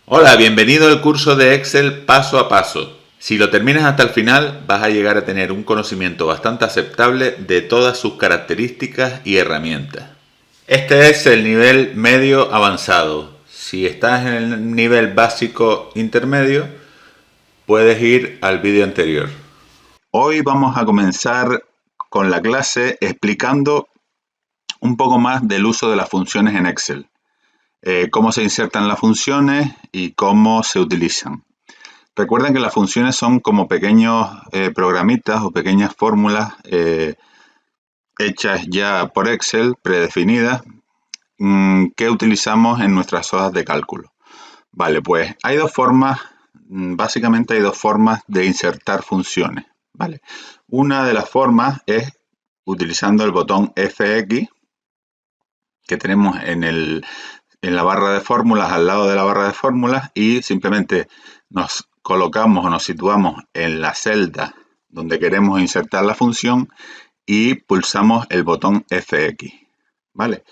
Hola, bienvenido al curso de Excel paso a paso. Si lo terminas hasta el final, vas a llegar a tener un conocimiento bastante aceptable de todas sus características y herramientas. Este es el nivel medio avanzado. Si estás en el nivel básico intermedio, puedes ir al vídeo anterior. Hoy vamos a comenzar con la clase explicando un poco más del uso de las funciones en Excel. Cómo se insertan las funciones y cómo se utilizan. Recuerden que las funciones son como pequeños programitas o pequeñas fórmulas hechas ya por Excel, predefinidas, que utilizamos en nuestras hojas de cálculo. Vale, pues hay dos formas, básicamente hay dos formas de insertar funciones. Vale, una de las formas es utilizando el botón FX que tenemos en la barra de fórmulas, al lado de la barra de fórmulas, y simplemente nos colocamos o nos situamos en la celda donde queremos insertar la función y pulsamos el botón FX. ¿Vale?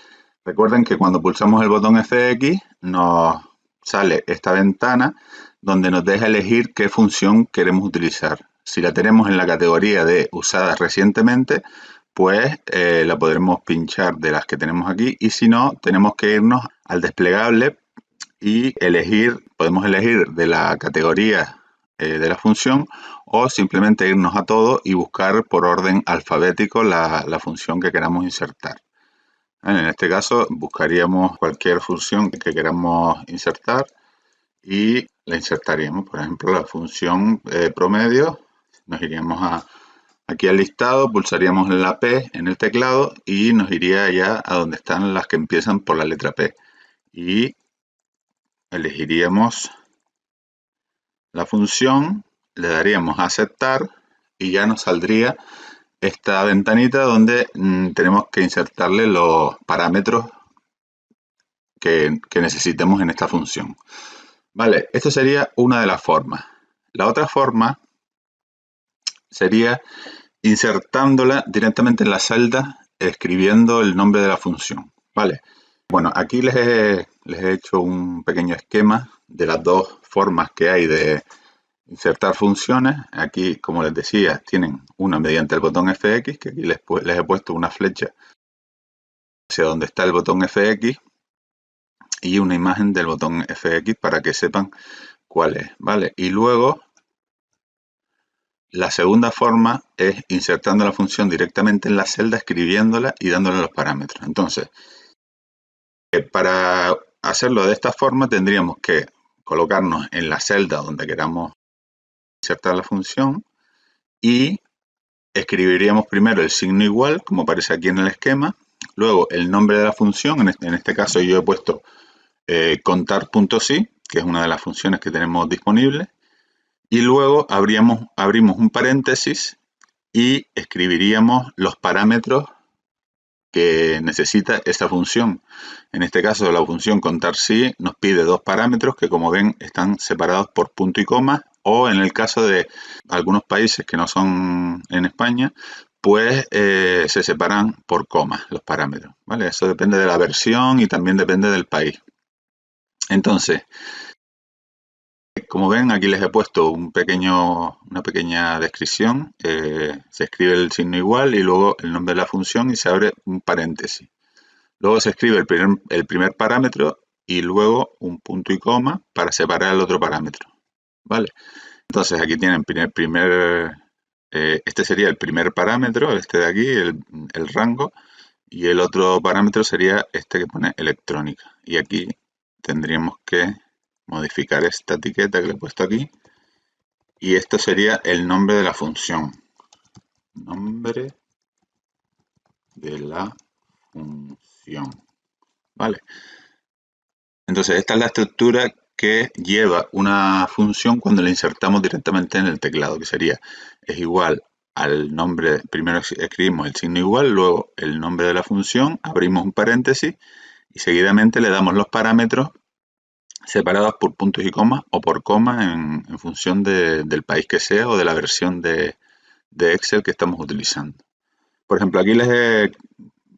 Recuerden que cuando pulsamos el botón FX nos sale esta ventana donde nos deja elegir qué función queremos utilizar. Si la tenemos en la categoría de usadas recientemente, pues la podremos pinchar de las que tenemos aquí, y si no, tenemos que irnos al desplegable y podemos elegir de la categoría de la función, o simplemente irnos a todo y buscar por orden alfabético la función que queramos insertar. En este caso buscaríamos cualquier función que queramos insertar y la insertaríamos. Por ejemplo, la función promedio, nos iríamos aquí al listado, pulsaríamos la P en el teclado y nos iría ya a donde están las que empiezan por la letra P. Y elegiríamos la función, le daríamos a aceptar y ya nos saldría esta ventanita donde tenemos que insertarle los parámetros que necesitemos en esta función. Vale, esta sería una de las formas. La otra forma sería insertándola directamente en la celda, escribiendo el nombre de la función. Vale, bueno, aquí les he hecho un pequeño esquema de las dos formas que hay de insertar funciones. Aquí, como les decía, tienen una mediante el botón FX, que aquí les he puesto una flecha hacia donde está el botón FX y una imagen del botón FX para que sepan cuál es, ¿vale? Y luego la segunda forma es insertando la función directamente en la celda, escribiéndola y dándole los parámetros. Entonces, para hacerlo de esta forma tendríamos que colocarnos en la celda donde queramos insertar la función y escribiríamos primero el signo igual, como aparece aquí en el esquema, luego el nombre de la función, en este caso yo he puesto contar.si, que es una de las funciones que tenemos disponibles, y luego abrimos un paréntesis y escribiríamos los parámetros que necesita esta función. En este caso, la función contar si nos pide dos parámetros que, como ven, están separados por punto y coma, o en el caso de algunos países que no son en España, pues se separan por coma los parámetros, ¿vale? Eso depende de la versión y también depende del país. Entonces, como ven, aquí les he puesto una pequeña descripción. Se escribe el signo igual y luego el nombre de la función y se abre un paréntesis. Luego se escribe el primer parámetro y luego un punto y coma para separar el otro parámetro. ¿Vale? Entonces aquí tienen este sería el primer parámetro, este de aquí, el rango, y el otro parámetro sería este que pone electrónica. Y aquí tendríamos que modificar esta etiqueta que le he puesto aquí, y esto sería el nombre de la función. Nombre de la función. ¿Vale? Entonces esta es la estructura que lleva una función cuando la insertamos directamente en el teclado, que es igual al nombre, primero escribimos el signo igual, luego el nombre de la función, abrimos un paréntesis y seguidamente le damos los parámetros separados por puntos y comas o por coma en función del país que sea o de la versión de Excel que estamos utilizando. Por ejemplo, aquí les he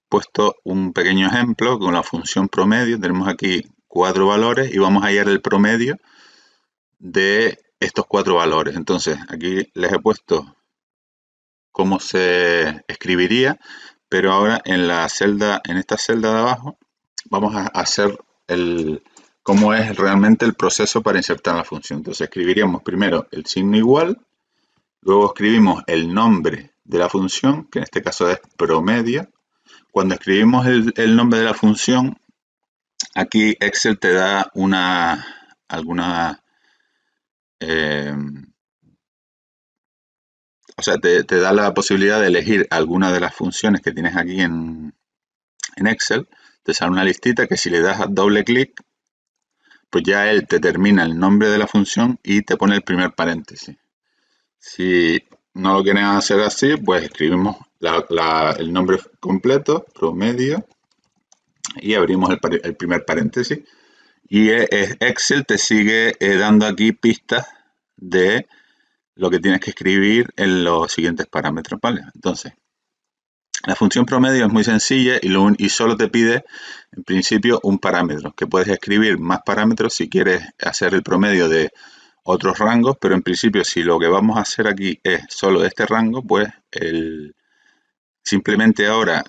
puesto un pequeño ejemplo con la función promedio. Tenemos aquí 4 valores y vamos a hallar el promedio de estos 4 valores. Entonces, aquí les he puesto cómo se escribiría, pero ahora en la celda, en esta celda de abajo, vamos a hacer cómo es realmente el proceso para insertar la función. Entonces escribiríamos primero el signo igual, luego escribimos el nombre de la función, que en este caso es promedio. Cuando escribimos el nombre de la función, aquí Excel te da alguna o sea, te da la posibilidad de elegir alguna de las funciones que tienes aquí en Excel. Te sale una listita que si le das a doble clic, pues ya él te termina el nombre de la función y te pone el primer paréntesis. Si no lo quieren hacer así, pues escribimos el nombre completo, promedio, y abrimos el primer paréntesis. Y Excel te sigue dando aquí pistas de lo que tienes que escribir en los siguientes parámetros, ¿vale? Entonces, la función promedio es muy sencilla y solo te pide, en principio, un parámetro, que puedes escribir más parámetros si quieres hacer el promedio de otros rangos, pero en principio, si lo que vamos a hacer aquí es solo este rango, pues simplemente ahora,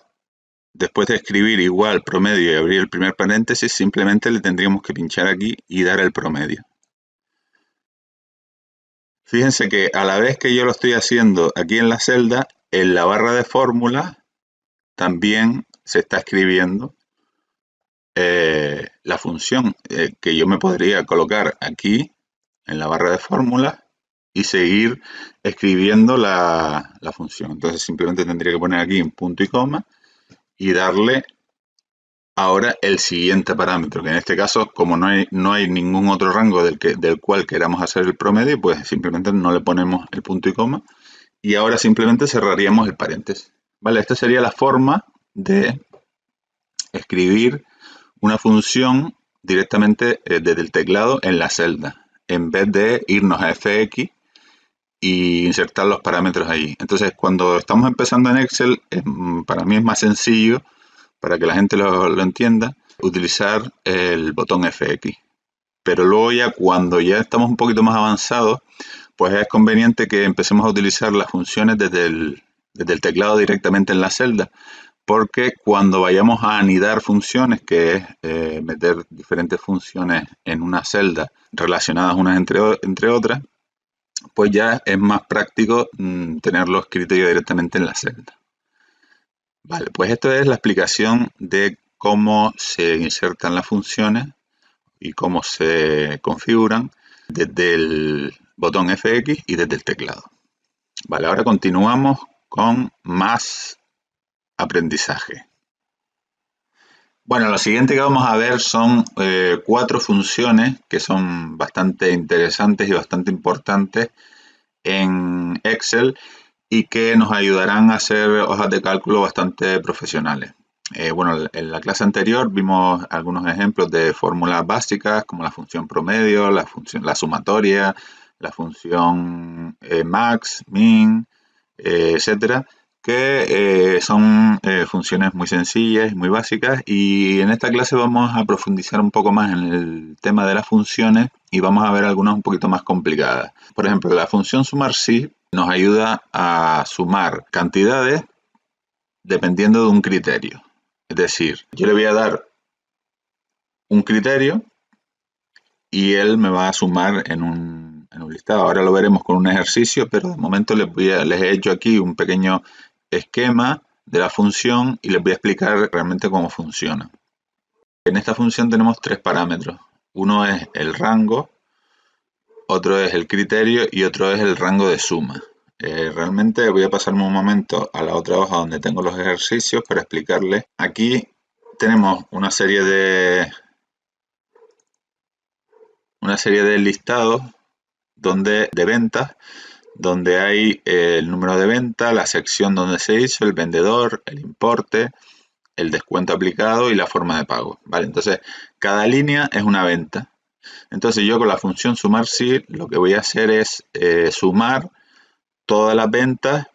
después de escribir igual promedio y abrir el primer paréntesis, simplemente le tendríamos que pinchar aquí y dar el promedio. Fíjense que a la vez que yo lo estoy haciendo aquí en la celda, en la barra de fórmula también se está escribiendo la función que yo me podría colocar aquí en la barra de fórmula y seguir escribiendo la función. Entonces simplemente tendría que poner aquí un punto y coma y darle ahora el siguiente parámetro, que en este caso, como no hay ningún otro rango del cual queramos hacer el promedio, pues simplemente no le ponemos el punto y coma y ahora simplemente cerraríamos el paréntesis. Vale, esta sería la forma de escribir una función directamente desde el teclado en la celda, en vez de irnos a FX y insertar los parámetros ahí. Entonces, cuando estamos empezando en Excel, para mí es más sencillo, para que la gente lo entienda, utilizar el botón FX. Pero luego ya cuando ya estamos un poquito más avanzados, pues es conveniente que empecemos a utilizar las funciones desde el teclado directamente en la celda, porque cuando vayamos a anidar funciones, que es meter diferentes funciones en una celda relacionadas unas entre otras, pues ya es más práctico tenerlo escrito ya directamente en la celda. Vale, pues esto es la explicación de cómo se insertan las funciones y cómo se configuran desde el botón FX y desde el teclado. Vale, ahora continuamos con más aprendizaje. Bueno, lo siguiente que vamos a ver son 4 funciones que son bastante interesantes y bastante importantes en Excel y que nos ayudarán a hacer hojas de cálculo bastante profesionales. Bueno, en la clase anterior vimos algunos ejemplos de fórmulas básicas como la función promedio, la sumatoria, la función max, min, etcétera, que son funciones muy sencillas, muy básicas, y en esta clase vamos a profundizar un poco más en el tema de las funciones y vamos a ver algunas un poquito más complicadas. Por ejemplo, la función sumar sí nos ayuda a sumar cantidades dependiendo de un criterio. Es decir, yo le voy a dar un criterio y él me va a sumar en un listado. Ahora lo veremos con un ejercicio, pero de momento les he hecho aquí un pequeño esquema de la función y les voy a explicar realmente cómo funciona. En esta función tenemos 3 parámetros. Uno es el rango, otro es el criterio y otro es el rango de suma. Realmente voy a pasarme un momento a la otra hoja donde tengo los ejercicios para explicarles. Aquí tenemos una serie de listados de ventas, donde hay el número de venta, la sección donde se hizo, el vendedor, el importe, el descuento aplicado y la forma de pago, ¿vale? Entonces, cada línea es una venta. Entonces, yo con la función sumar sí, lo que voy a hacer es sumar todas las ventas,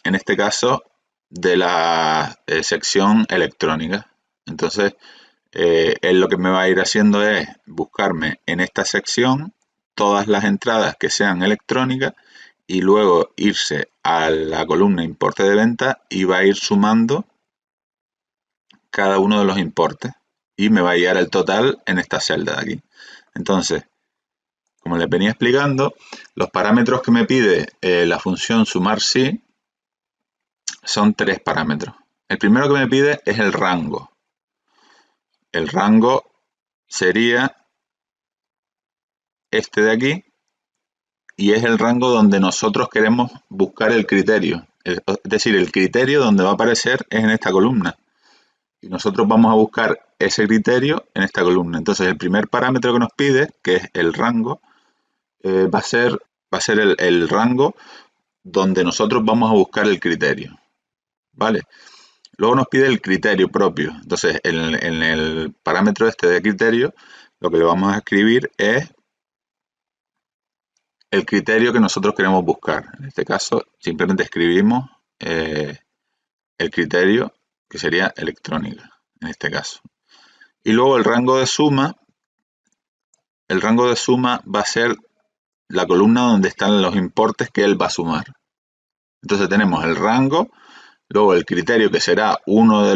en este caso, de la sección electrónica. Entonces, él lo que me va a ir haciendo es buscarme en esta sección todas las entradas que sean electrónicas y luego irse a la columna importe de venta y va a ir sumando cada uno de los importes y me va a llegar el total en esta celda de aquí. Entonces, como les venía explicando, los parámetros que me pide la función sumar sí son 3 parámetros. El primero que me pide es el rango. El rango sería este de aquí y es el rango donde nosotros queremos buscar el criterio. Es decir, el criterio donde va a aparecer es en esta columna. Y nosotros vamos a buscar ese criterio en esta columna. Entonces, el primer parámetro que nos pide, que es el rango, va a ser el rango donde nosotros vamos a buscar el criterio. ¿Vale? Luego nos pide el criterio propio. Entonces, en el parámetro este de criterio, lo que le vamos a escribir es el criterio que nosotros queremos buscar. En este caso, simplemente escribimos el criterio que sería electrónica, en este caso. Y luego el rango de suma va a ser la columna donde están los importes que él va a sumar. Entonces tenemos el rango, luego el criterio que será uno de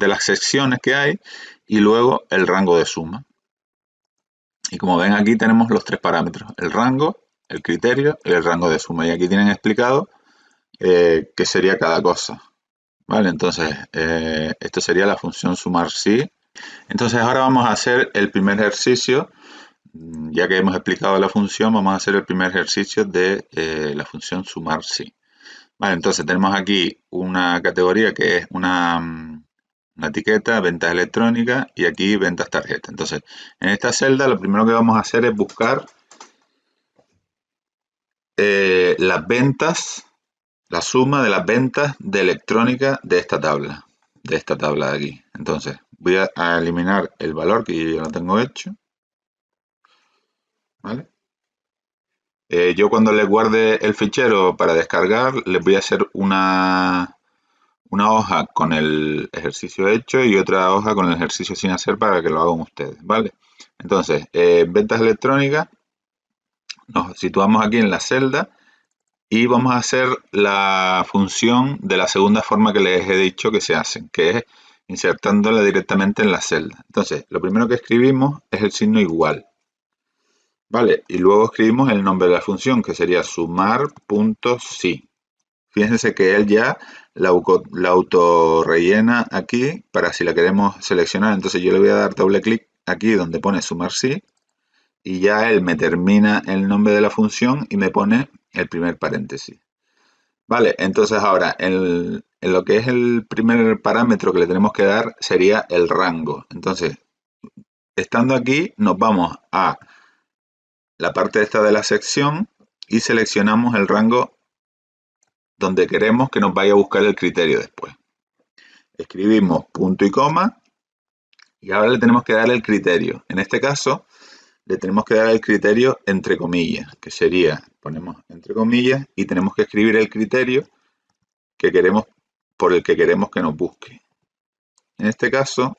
las secciones que hay y luego el rango de suma. Y como ven aquí tenemos los 3 parámetros, el rango, el criterio y el rango de suma. Y aquí tienen explicado qué sería cada cosa. Vale, entonces esto sería la función sumar sí. Entonces ahora vamos a hacer el primer ejercicio. Ya que hemos explicado la función, vamos a hacer el primer ejercicio de la función sumar sí. Vale, entonces tenemos aquí una categoría que es una etiqueta, ventas electrónicas, y aquí ventas tarjeta. Entonces, en esta celda lo primero que vamos a hacer es buscar las ventas, la suma de las ventas de electrónica de esta tabla de aquí. Entonces, voy a eliminar el valor que yo ya lo tengo hecho. ¿Vale? Yo cuando les guarde el fichero para descargar, les voy a hacer una hoja con el ejercicio hecho y otra hoja con el ejercicio sin hacer para que lo hagan ustedes, ¿vale? Entonces, en ventas electrónicas, nos situamos aquí en la celda y vamos a hacer la función de la segunda forma que les he dicho que se hacen, que es insertándola directamente en la celda. Entonces, lo primero que escribimos es el signo igual. Vale, y luego escribimos el nombre de la función, que sería sumar.sí. Fíjense que él ya la autorrellena aquí para si la queremos seleccionar. Entonces yo le voy a dar doble clic aquí donde pone sumar sí y ya él me termina el nombre de la función y me pone el primer paréntesis. Vale, entonces ahora en lo que es el primer parámetro que le tenemos que dar sería el rango. Entonces, estando aquí nos vamos a la parte esta de la sección y seleccionamos el rango donde queremos que nos vaya a buscar el criterio después. Escribimos punto y coma y ahora le tenemos que dar el criterio. En este caso le tenemos que dar el criterio entre comillas, que sería, ponemos entre comillas y tenemos que escribir el criterio que queremos, por el que queremos que nos busque. En este caso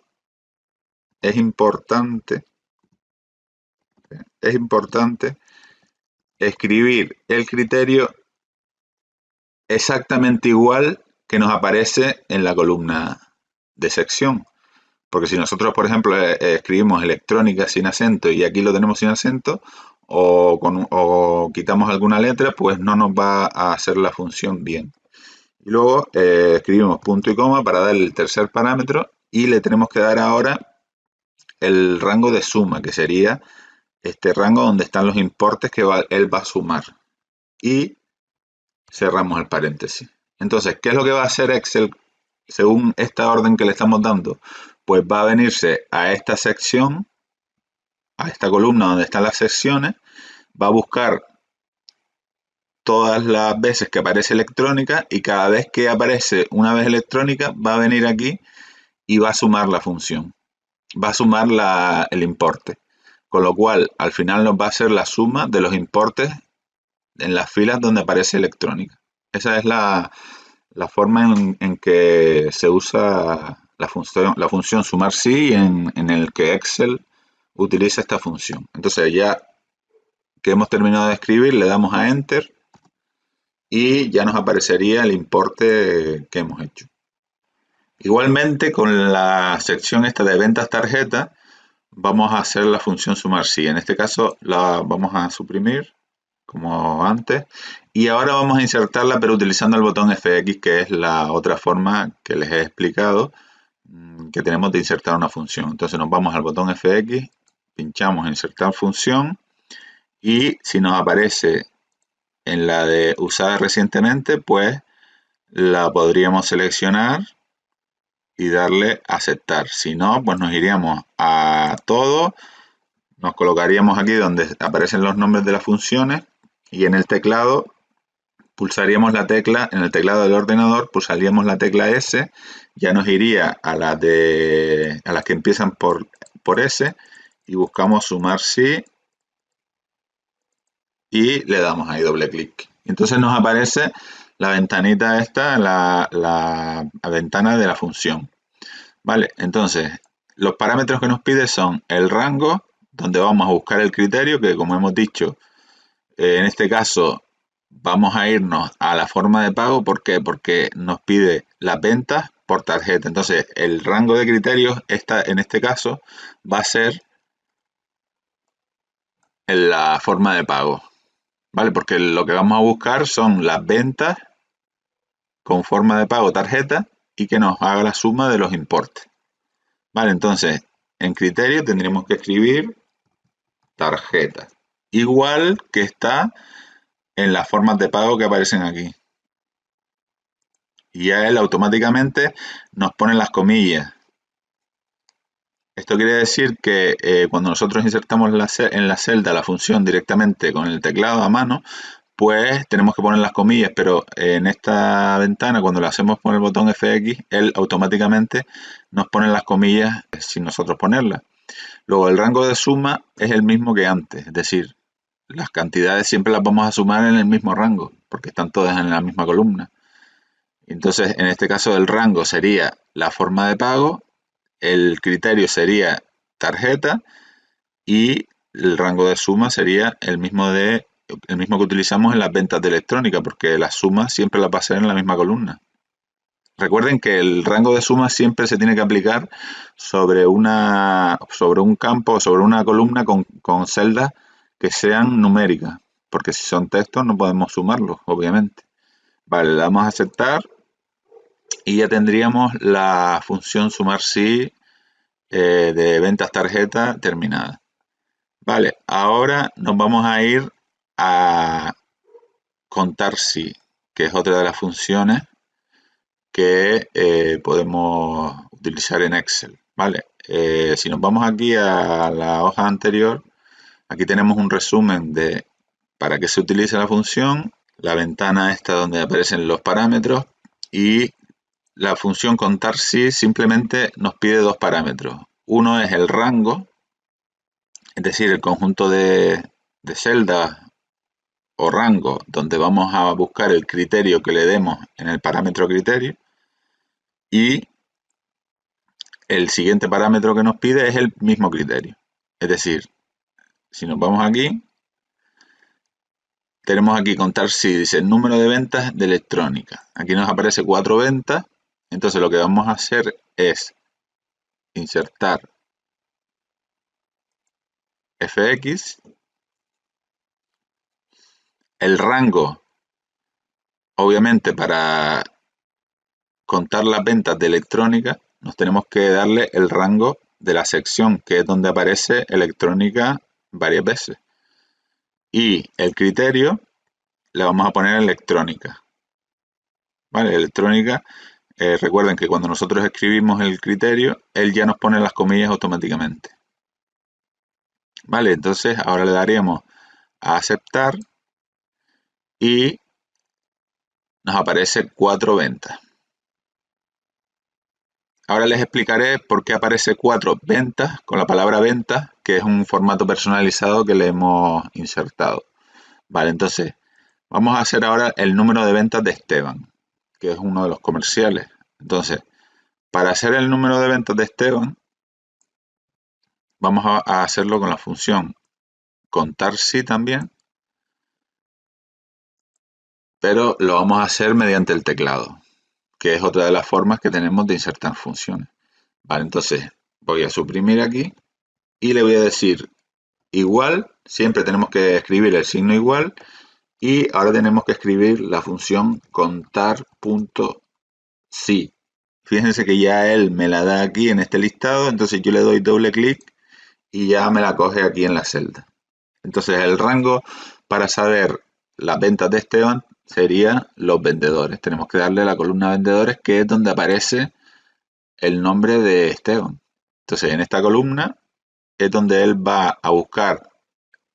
es importante escribir el criterio exactamente igual que nos aparece en la columna de sección. Porque si nosotros, por ejemplo, escribimos electrónica sin acento y aquí lo tenemos sin acento, o quitamos alguna letra, pues no nos va a hacer la función bien. Y luego escribimos punto y coma para dar el tercer parámetro y le tenemos que dar ahora el rango de suma, que sería este rango donde están los importes que él va a sumar. Y cerramos el paréntesis. Entonces, ¿qué es lo que va a hacer Excel según esta orden que le estamos dando? Pues va a venirse a esta sección, a esta columna donde están las secciones, va a buscar todas las veces que aparece electrónica y cada vez que aparece una vez electrónica va a venir aquí y va a sumar la función, va a sumar el importe, con lo cual al final nos va a hacer la suma de los importes en las filas donde aparece electrónica. Esa es la forma en que se usa la función sumar sí en el que Excel utiliza esta función. Entonces ya que hemos terminado de escribir, le damos a Enter y ya nos aparecería el importe que hemos hecho. Igualmente, con la sección esta de ventas tarjeta, vamos a hacer la función sumar sí. En este caso la vamos a suprimir, como antes, y ahora vamos a insertarla, pero utilizando el botón FX, que es la otra forma que les he explicado, que tenemos de insertar una función. Entonces nos vamos al botón FX, pinchamos insertar función, y si nos aparece en la de usada recientemente, pues la podríamos seleccionar y darle a aceptar. Si no, pues nos iríamos a todo, nos colocaríamos aquí donde aparecen los nombres de las funciones y en el teclado pulsaríamos la tecla, en el teclado del ordenador pulsaríamos la tecla S, ya nos iría a las que empiezan por S y buscamos sumar sí y le damos ahí doble clic. Entonces nos aparece la ventanita esta, la ventana de la función. Vale, entonces los parámetros que nos pide son el rango, donde vamos a buscar el criterio, que como hemos dicho, en este caso vamos a irnos a la forma de pago. ¿Por qué? Porque nos pide las ventas por tarjeta. Entonces el rango de criterios en este caso va a ser en la forma de pago. ¿Vale? Porque lo que vamos a buscar son las ventas con forma de pago tarjeta y que nos haga la suma de los importes. Vale, entonces en criterio tendríamos que escribir tarjeta, igual que está en las formas de pago que aparecen aquí. Y ya él automáticamente nos pone las comillas. Esto quiere decir que cuando nosotros insertamos en la celda la función directamente con el teclado a mano, pues tenemos que poner las comillas, pero en esta ventana, cuando lo hacemos con el botón FX, él automáticamente nos pone las comillas sin nosotros ponerlas. Luego, el rango de suma es el mismo que antes, es decir, las cantidades siempre las vamos a sumar en el mismo rango, porque están todas en la misma columna. Entonces, en este caso, el rango sería la forma de pago, el criterio sería tarjeta y el rango de suma sería el mismo que utilizamos en las ventas de electrónica, porque la suma siempre la va a ser en la misma columna. Recuerden que el rango de suma siempre se tiene que aplicar sobre un campo, sobre una columna con celdas que sean numéricas, porque si son textos no podemos sumarlos, obviamente. Vale, le damos a aceptar y ya tendríamos la función sumar sí de ventas tarjeta terminada. Vale, ahora nos vamos a ir a contar sí, que es otra de las funciones que podemos utilizar en Excel. Vale, si nos vamos aquí a la hoja anterior, aquí tenemos un resumen de para qué se utiliza la función, la ventana esta donde aparecen los parámetros y la función contar sí simplemente nos pide dos parámetros. Uno es el rango, es decir, el conjunto de celdas o rango donde vamos a buscar el criterio que le demos en el parámetro criterio, y el siguiente parámetro que nos pide es el mismo criterio. Es decir, si nos vamos aquí, tenemos aquí contar si dice el número de ventas de electrónica. Aquí nos aparece 4 ventas, entonces lo que vamos a hacer es insertar FX, el rango, obviamente para contar las ventas de electrónica, nos tenemos que darle el rango de la sección, que es donde aparece electrónica varias veces. Y el criterio le vamos a poner electrónica. ¿Vale? Electrónica, recuerden que cuando nosotros escribimos el criterio, él ya nos pone las comillas automáticamente. Vale, entonces ahora le daríamos a aceptar y nos aparece 4 ventas. Ahora les explicaré por qué aparece 4 ventas con la palabra ventas, que es un formato personalizado que le hemos insertado. Vale, entonces vamos a hacer ahora el número de ventas de Esteban, que es uno de los comerciales. Entonces, Para hacer el número de ventas de Esteban, vamos a hacerlo con la función contar sí también, pero lo vamos a hacer mediante el teclado, que es otra de las formas que tenemos de insertar funciones. Vale, entonces voy a suprimir aquí y le voy a decir igual, siempre tenemos que escribir el signo igual y ahora tenemos que escribir la función contar.sí. Fíjense que ya él me la da aquí en este listado, entonces yo le doy doble clic y ya me la coge aquí en la celda. Entonces el rango para saber las ventas de Esteban sería los vendedores. Tenemos que darle la columna vendedores, que es donde aparece el nombre de Esteban. Entonces en esta columna es donde él va a buscar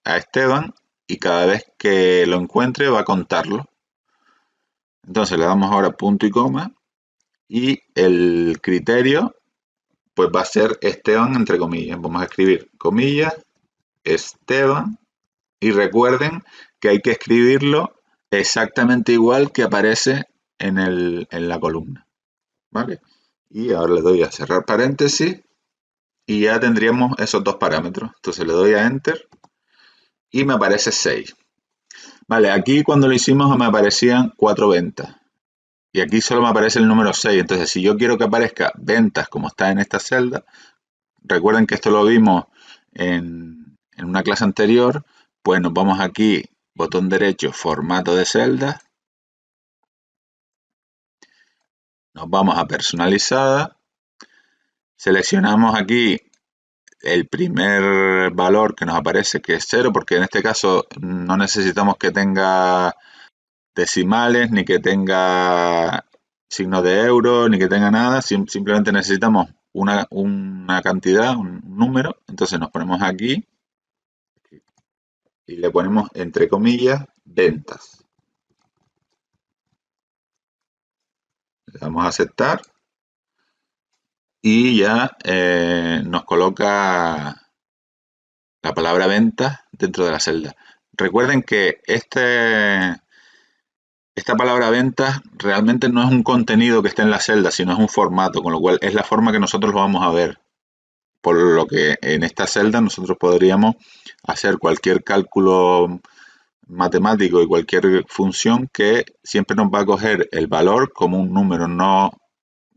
a Esteban y cada vez que lo encuentre va a contarlo. Entonces le damos ahora punto y coma y el criterio pues va a ser Esteban entre comillas. Vamos a escribir comillas, Esteban, y recuerden que hay que escribirlo exactamente igual que aparece en la columna. ¿Vale? Y ahora le doy a cerrar paréntesis y ya tendríamos esos dos parámetros. Entonces le doy a Enter y me aparece 6. Vale, aquí cuando lo hicimos me aparecían 4 ventas. Y aquí solo me aparece el número 6. Entonces, si yo quiero que aparezca ventas como está en esta celda, recuerden que esto lo vimos en una clase anterior, pues nos vamos aquí, botón derecho, formato de celda, nos vamos a personalizada, seleccionamos aquí el primer valor que nos aparece, que es 0, porque en este caso no necesitamos que tenga decimales, ni que tenga signos de euro, ni que tenga nada, simplemente necesitamos una cantidad, un número, entonces nos ponemos aquí y le ponemos entre comillas ventas. Le damos a aceptar y ya nos coloca la palabra ventas dentro de la celda. Recuerden que esta palabra ventas realmente no es un contenido que esté en la celda, sino es un formato, con lo cual es la forma que nosotros lo vamos a ver. Por lo que en esta celda nosotros podríamos hacer cualquier cálculo matemático y cualquier función que siempre nos va a coger el valor como un número, no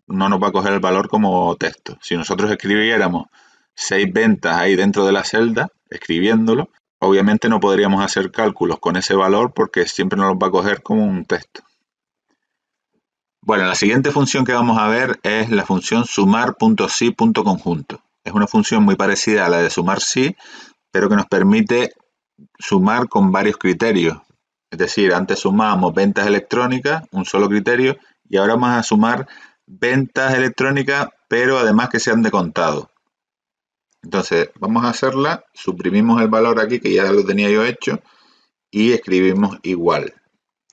nos va a coger el valor como texto. Si nosotros escribiéramos 6 ventas ahí dentro de la celda, escribiéndolo, obviamente no podríamos hacer cálculos con ese valor porque siempre nos lo va a coger como un texto. Bueno, la siguiente función que vamos a ver es la función sumar.sí.conjunto. Es una función muy parecida a la de sumar sí, pero que nos permite sumar con varios criterios. Es decir, antes sumábamos ventas electrónicas, un solo criterio, y ahora vamos a sumar ventas electrónicas, pero además que sean de contado. Entonces, vamos a hacerla, suprimimos el valor aquí, que ya lo tenía yo hecho, y escribimos igual.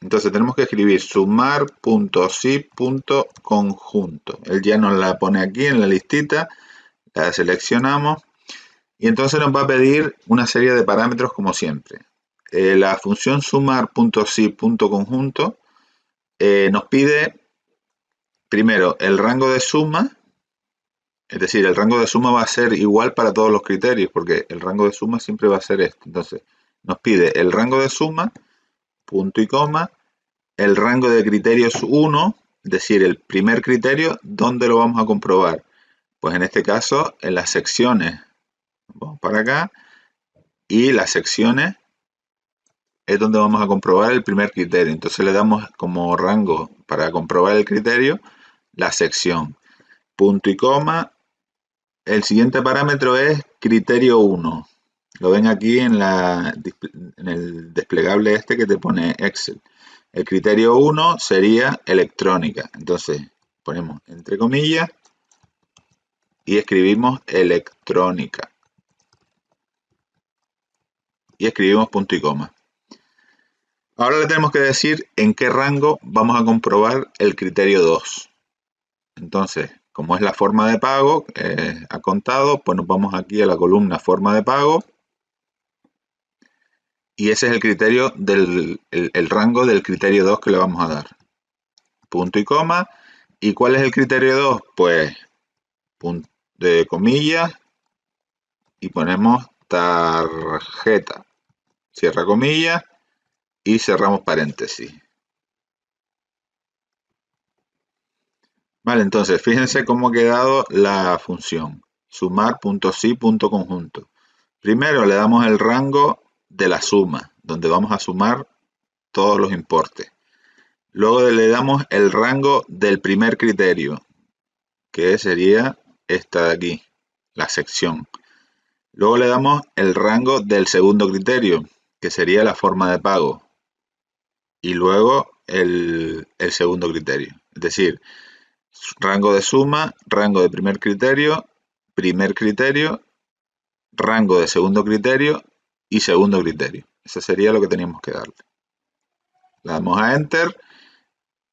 Entonces tenemos que escribir sumar.sí.conjunto. Él ya nos la pone aquí en la listita, la seleccionamos y entonces nos va a pedir una serie de parámetros como siempre. La función sumar.sí.conjunto nos pide primero el rango de suma, es decir, el rango de suma va a ser igual para todos los criterios, porque el rango de suma siempre va a ser este. Entonces nos pide el rango de suma, punto y coma, el rango de criterios 1, es decir, el primer criterio, ¿dónde lo vamos a comprobar? Pues en este caso, en las secciones. Vamos para acá. Y las secciones es donde vamos a comprobar el primer criterio. Entonces le damos como rango para comprobar el criterio la sección. Punto y coma. El siguiente parámetro es criterio 1. Lo ven aquí en el desplegable este que te pone Excel. El criterio 1 sería electrónica. Entonces ponemos entre comillas y escribimos electrónica. Y escribimos punto y coma. Ahora le tenemos que decir en qué rango vamos a comprobar el criterio 2. Entonces, como es la forma de pago a contado, pues nos vamos aquí a la columna forma de pago. Y ese es el criterio el rango del criterio 2 que le vamos a dar. Punto y coma. ¿Y cuál es el criterio 2? Pues punto de comillas y ponemos tarjeta, cierra comillas y cerramos paréntesis. Vale, entonces fíjense cómo ha quedado la función sumar.si.conjunto. Primero le damos el rango de la suma, donde vamos a sumar todos los importes. Luego le damos el rango del primer criterio, que sería esta de aquí, la sección. Luego le damos el rango del segundo criterio, que sería la forma de pago. Y luego el segundo criterio. Es decir, rango de suma, rango de primer criterio, rango de segundo criterio y segundo criterio. Eso sería lo que teníamos que darle. Le damos a Enter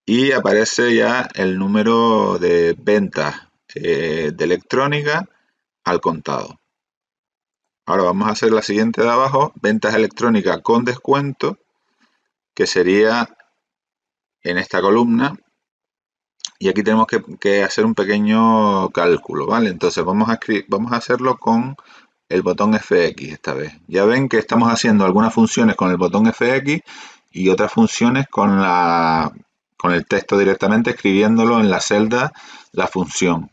y aparece ya el número de ventas de electrónica al contado. Ahora vamos a hacer la siguiente de abajo, ventas electrónicas con descuento, que sería en esta columna. Y aquí tenemos que hacer un pequeño cálculo, ¿vale? Entonces vamos a hacerlo con el botón FX esta vez. Ya ven que estamos haciendo algunas funciones con el botón FX y otras funciones con el texto directamente, escribiéndolo en la celda la función.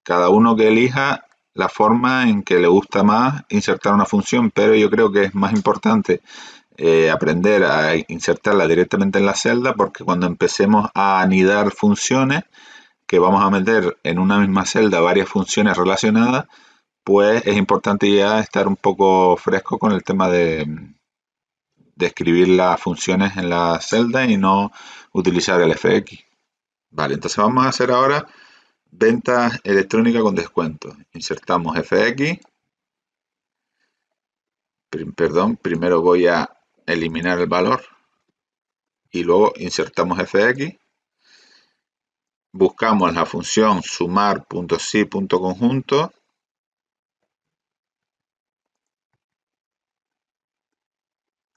Cada uno que elija la forma en que le gusta más insertar una función, pero yo creo que es más importante aprender a insertarla directamente en la celda, porque cuando empecemos a anidar funciones que vamos a meter en una misma celda varias funciones relacionadas, pues es importante ya estar un poco fresco con el tema de escribir las funciones en la celda y no utilizar el FX. Vale, entonces vamos a hacer ahora ventas electrónicas con descuento. Insertamos FX. Perdón, primero voy a eliminar el valor y luego insertamos FX. Buscamos la función sumar.si.conjunto.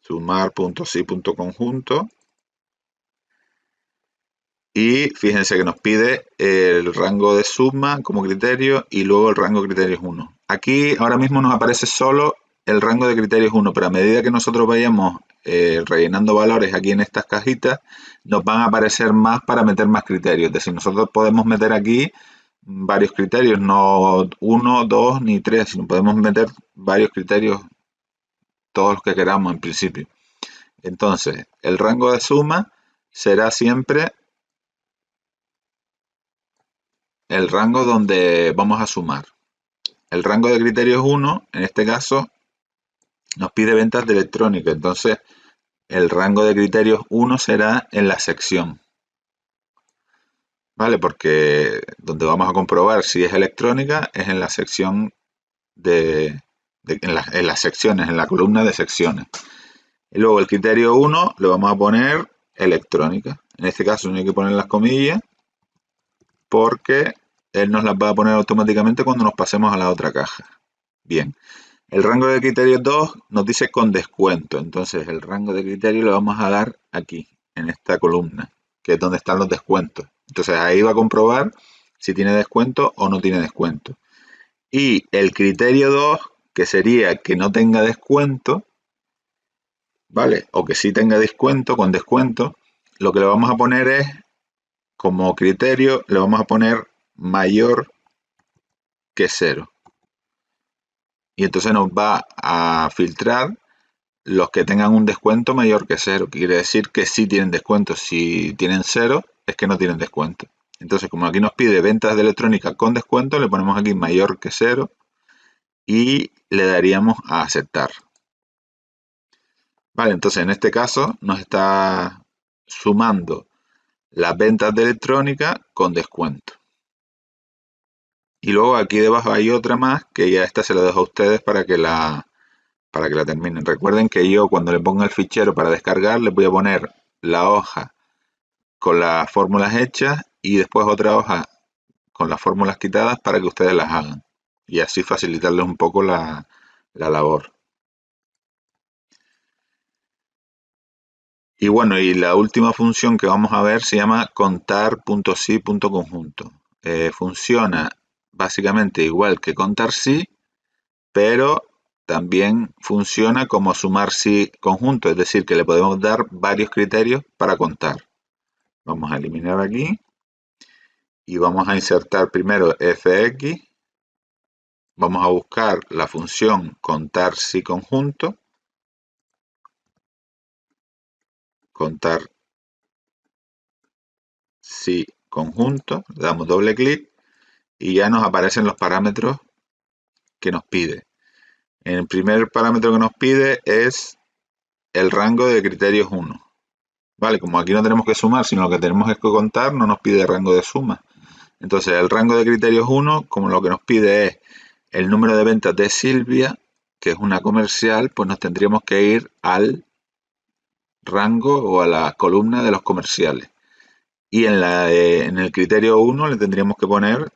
Sumar.si.conjunto. Y fíjense que nos pide el rango de suma como criterio y luego el rango de criterios 1. Aquí ahora mismo nos aparece solo el rango de criterios 1, pero a medida que nosotros vayamos rellenando valores aquí en estas cajitas, nos van a aparecer más para meter más criterios. Es decir, nosotros podemos meter aquí varios criterios, no 1, 2 ni 3, sino podemos meter varios criterios, todos los que queramos en principio. Entonces, el rango de suma será siempre el rango donde vamos a sumar. El rango de criterios 1, en este caso, nos pide ventas de electrónica. Entonces, el rango de criterios 1 será en la sección. ¿Vale? Porque donde vamos a comprobar si es electrónica es en la sección en las secciones, en la columna de secciones. Y luego el criterio 1 le vamos a poner electrónica. En este caso no hay que poner las comillas porque él nos las va a poner automáticamente cuando nos pasemos a la otra caja. Bien, el rango de criterio 2 nos dice con descuento. Entonces el rango de criterio le vamos a dar aquí, en esta columna, que es donde están los descuentos. Entonces ahí va a comprobar si tiene descuento o no tiene descuento. Y el criterio 2, que sería que no tenga descuento, ¿vale? O que sí tenga descuento, con descuento, lo que le vamos a poner es, como criterio, le vamos a poner mayor que 0. Y entonces nos va a filtrar los que tengan un descuento mayor que 0. Quiere decir que sí tienen descuento. Si tienen 0, es que no tienen descuento. Entonces, como aquí nos pide ventas de electrónica con descuento, le ponemos aquí mayor que 0 y le daríamos a aceptar. Vale, entonces en este caso nos está sumando las ventas de electrónica con descuento. Y luego aquí debajo hay otra más, que ya esta se la dejo a ustedes para que la terminen. Recuerden que yo cuando le ponga el fichero para descargar, les voy a poner la hoja con las fórmulas hechas y después otra hoja con las fórmulas quitadas para que ustedes las hagan. Y así facilitarles un poco la labor. Y bueno, y la última función que vamos a ver se llama contar.si.conjunto. Funciona básicamente igual que contar si, pero también funciona como sumar si conjunto, es decir, que le podemos dar varios criterios para contar. Vamos a eliminar aquí y vamos a insertar primero fx. Vamos a buscar la función contar si conjunto, contar si conjunto, le damos doble clic y ya nos aparecen los parámetros que nos pide. El primer parámetro que nos pide es el rango de criterios 1. Vale, como aquí no tenemos que sumar, sino que tenemos que contar, no nos pide rango de suma. Entonces, el rango de criterios 1, como lo que nos pide es el número de ventas de Silvia, que es una comercial, pues nos tendríamos que ir al rango o a la columna de los comerciales. Y en el criterio 1 le tendríamos que poner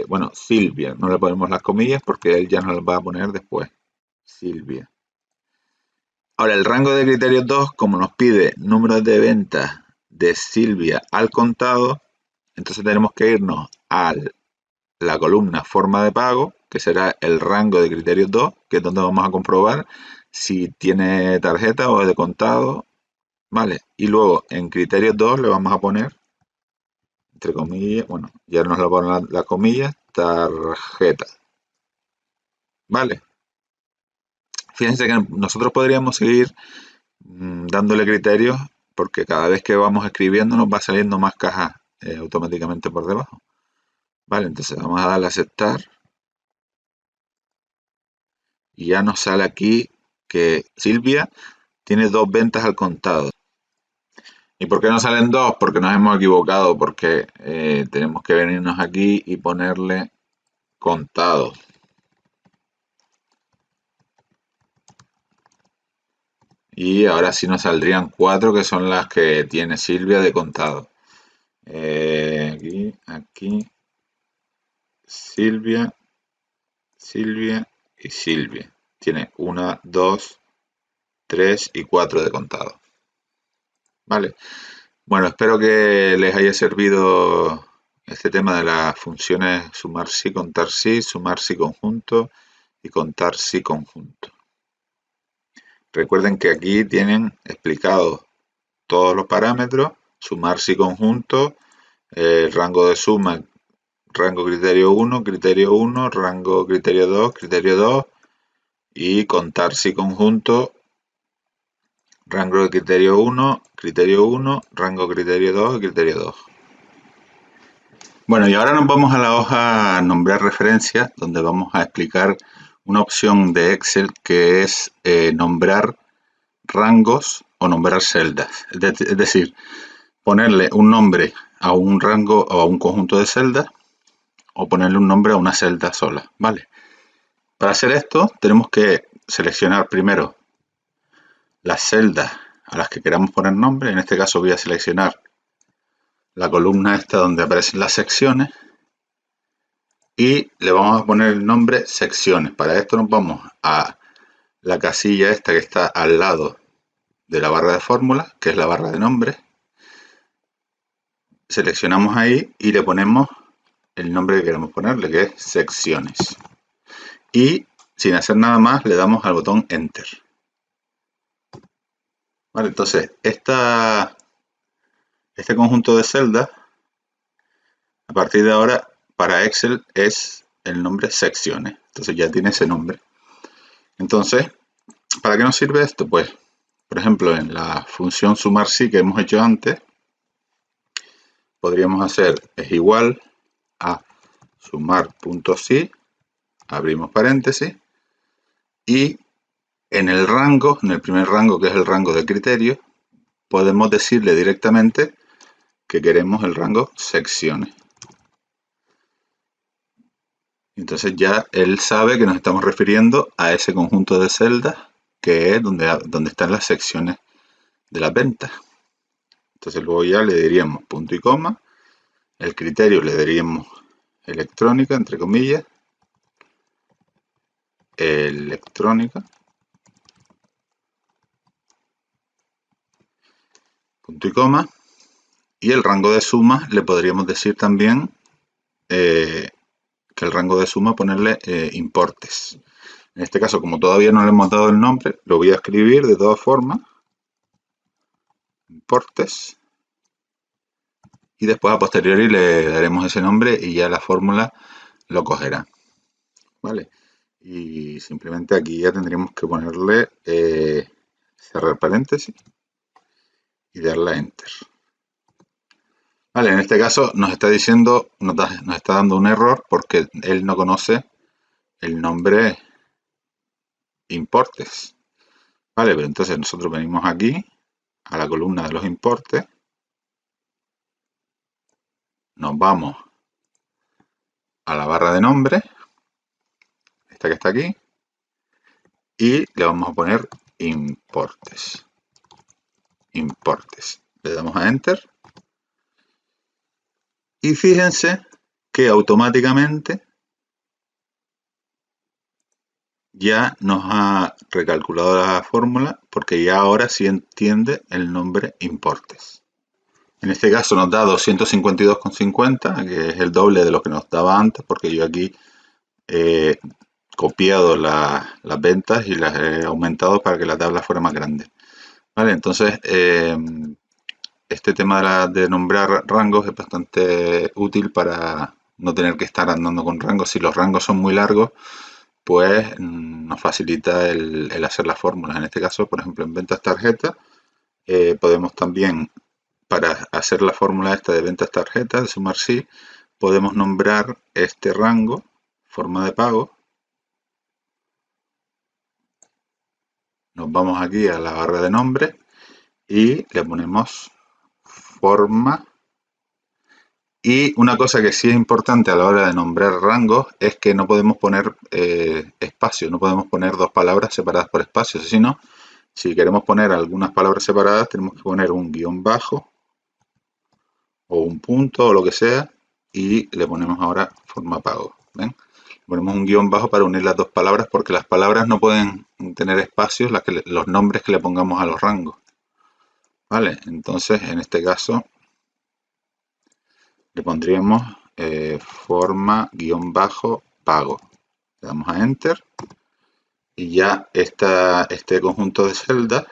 bueno, Silvia. No le ponemos las comillas porque él ya nos las va a poner después. Silvia. Ahora, el rango de criterios 2, como nos pide número de ventas de Silvia al contado, entonces tenemos que irnos a la columna forma de pago, que será el rango de criterios 2, que es donde vamos a comprobar si tiene tarjeta o es de contado, ¿vale? Y luego en criterios 2 le vamos a poner, entre comillas, bueno, ya nos lo ponen las comillas, tarjeta, ¿vale? Fíjense que nosotros podríamos seguir dándole criterios porque cada vez que vamos escribiendo nos va saliendo más cajas automáticamente por debajo. Vale, entonces vamos a darle a aceptar y ya nos sale aquí que Silvia tiene 2 ventas al contado. ¿Y por qué no salen 2? Porque nos hemos equivocado, porque tenemos que venirnos aquí y ponerle contado. Y ahora sí nos saldrían 4, que son las que tiene Silvia de contado. Aquí, Silvia y Silvia. Tiene 1, 2, 3 y 4 de contado. Vale. Bueno, espero que les haya servido este tema de las funciones sumar si conjunto y contar si conjunto. Recuerden que aquí tienen explicados todos los parámetros, sumar si conjunto, rango de suma, rango criterio 1, rango criterio 2 y contar si conjunto, rango de criterio 1, rango criterio 2 y criterio 2. Bueno, y ahora nos vamos a la hoja nombrar referencias, donde vamos a explicar una opción de Excel que es nombrar rangos o nombrar celdas. Es decir, ponerle un nombre a un rango o a un conjunto de celdas o ponerle un nombre a una celda sola, ¿vale? Para hacer esto tenemos que seleccionar primero las celdas a las que queramos poner nombre. En este caso voy a seleccionar la columna esta donde aparecen las secciones y le vamos a poner el nombre secciones. Para esto nos vamos a la casilla esta que está al lado de la barra de fórmula, que es la barra de nombre. Seleccionamos ahí y le ponemos el nombre que queremos ponerle, que es secciones. Y sin hacer nada más le damos al botón Enter. Vale, entonces este conjunto de celdas a partir de ahora para Excel es el nombre secciones. Entonces ya tiene ese nombre. Entonces, ¿para qué nos sirve esto? Pues, por ejemplo, en la función sumar si que hemos hecho antes, podríamos hacer es igual a sumar.si, abrimos paréntesis, y en el rango, en el primer rango que es el rango de criterio, podemos decirle directamente que queremos el rango secciones. Entonces ya él sabe que nos estamos refiriendo a ese conjunto de celdas que es donde están las secciones de las ventas. Entonces luego ya le diríamos punto y coma, el criterio le diríamos electrónica, entre comillas, electrónica, punto y coma, y el rango de suma le podríamos decir también que el rango de suma ponerle importes. En este caso, como todavía no le hemos dado el nombre, lo voy a escribir de todas formas, importes, y después a posteriori le daremos ese nombre y ya la fórmula lo cogerá, ¿vale? Y simplemente aquí ya tendríamos que ponerle cerrar paréntesis y darle a Enter. Vale, en este caso nos está diciendo, nos está dando un error porque él no conoce el nombre importes. Vale, pero entonces nosotros venimos aquí a la columna de los importes, nos vamos a la barra de nombre, esta que está aquí, y le vamos a poner importes. Importes. Le damos a Enter. Y fíjense que automáticamente ya nos ha recalculado la fórmula porque ya ahora sí entiende el nombre importes. En este caso nos da 252,50, que es el doble de lo que nos daba antes, porque yo aquí he copiado las ventas y las he aumentado para que la tabla fuera más grande. Vale, entonces este tema de nombrar rangos es bastante útil para no tener que estar andando con rangos. Si los rangos son muy largos, pues nos facilita el hacer las fórmulas. En este caso, por ejemplo, en ventas tarjetas, podemos también, para hacer la fórmula esta de ventas tarjetas, de sumar sí, podemos nombrar este rango, forma de pago. Nos vamos aquí a la barra de nombre y le ponemos forma. Y una cosa que sí es importante a la hora de nombrar rangos es que no podemos poner espacio, no podemos poner dos palabras separadas por espacio, sino si queremos poner algunas palabras separadas tenemos que poner un guión bajo o un punto o lo que sea y le ponemos ahora forma pago. ¿Ven? Le ponemos un guión bajo para unir las dos palabras porque las palabras no pueden tener espacios, los nombres que le pongamos a los rangos. ¿Vale? Entonces en este caso le pondríamos forma guión bajo pago. Le damos a Enter y ya este conjunto de celdas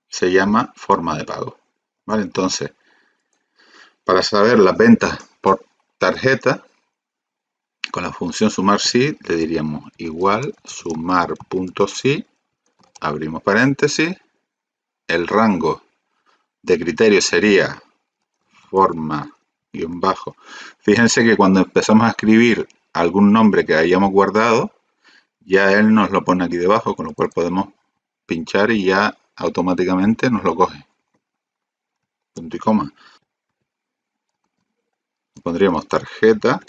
se llama forma de pago. ¿Vale? Entonces, para saber las ventas por tarjeta, con la función sumar sí, le diríamos igual sumar.sí, abrimos paréntesis, el rango de criterio sería forma guión bajo. Fíjense que cuando empezamos a escribir algún nombre que hayamos guardado, ya él nos lo pone aquí debajo, con lo cual podemos pinchar y ya automáticamente nos lo coge. Punto y coma. Pondríamos tarjeta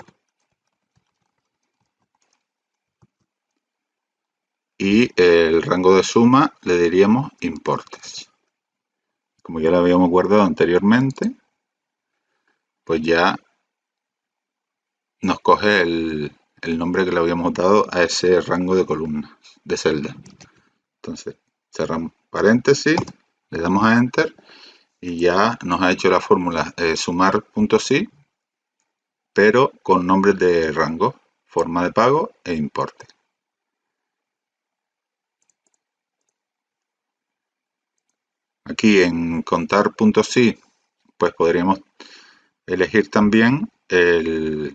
y el rango de suma le diríamos importes. Como ya lo habíamos guardado anteriormente, pues ya nos coge el nombre que le habíamos dado a ese rango de columnas de celda. Entonces cerramos paréntesis, le damos a Enter y ya nos ha hecho la fórmula sumar.sí, pero con nombres de rango, forma de pago e importe. Aquí en contar.sí, pues podríamos elegir también el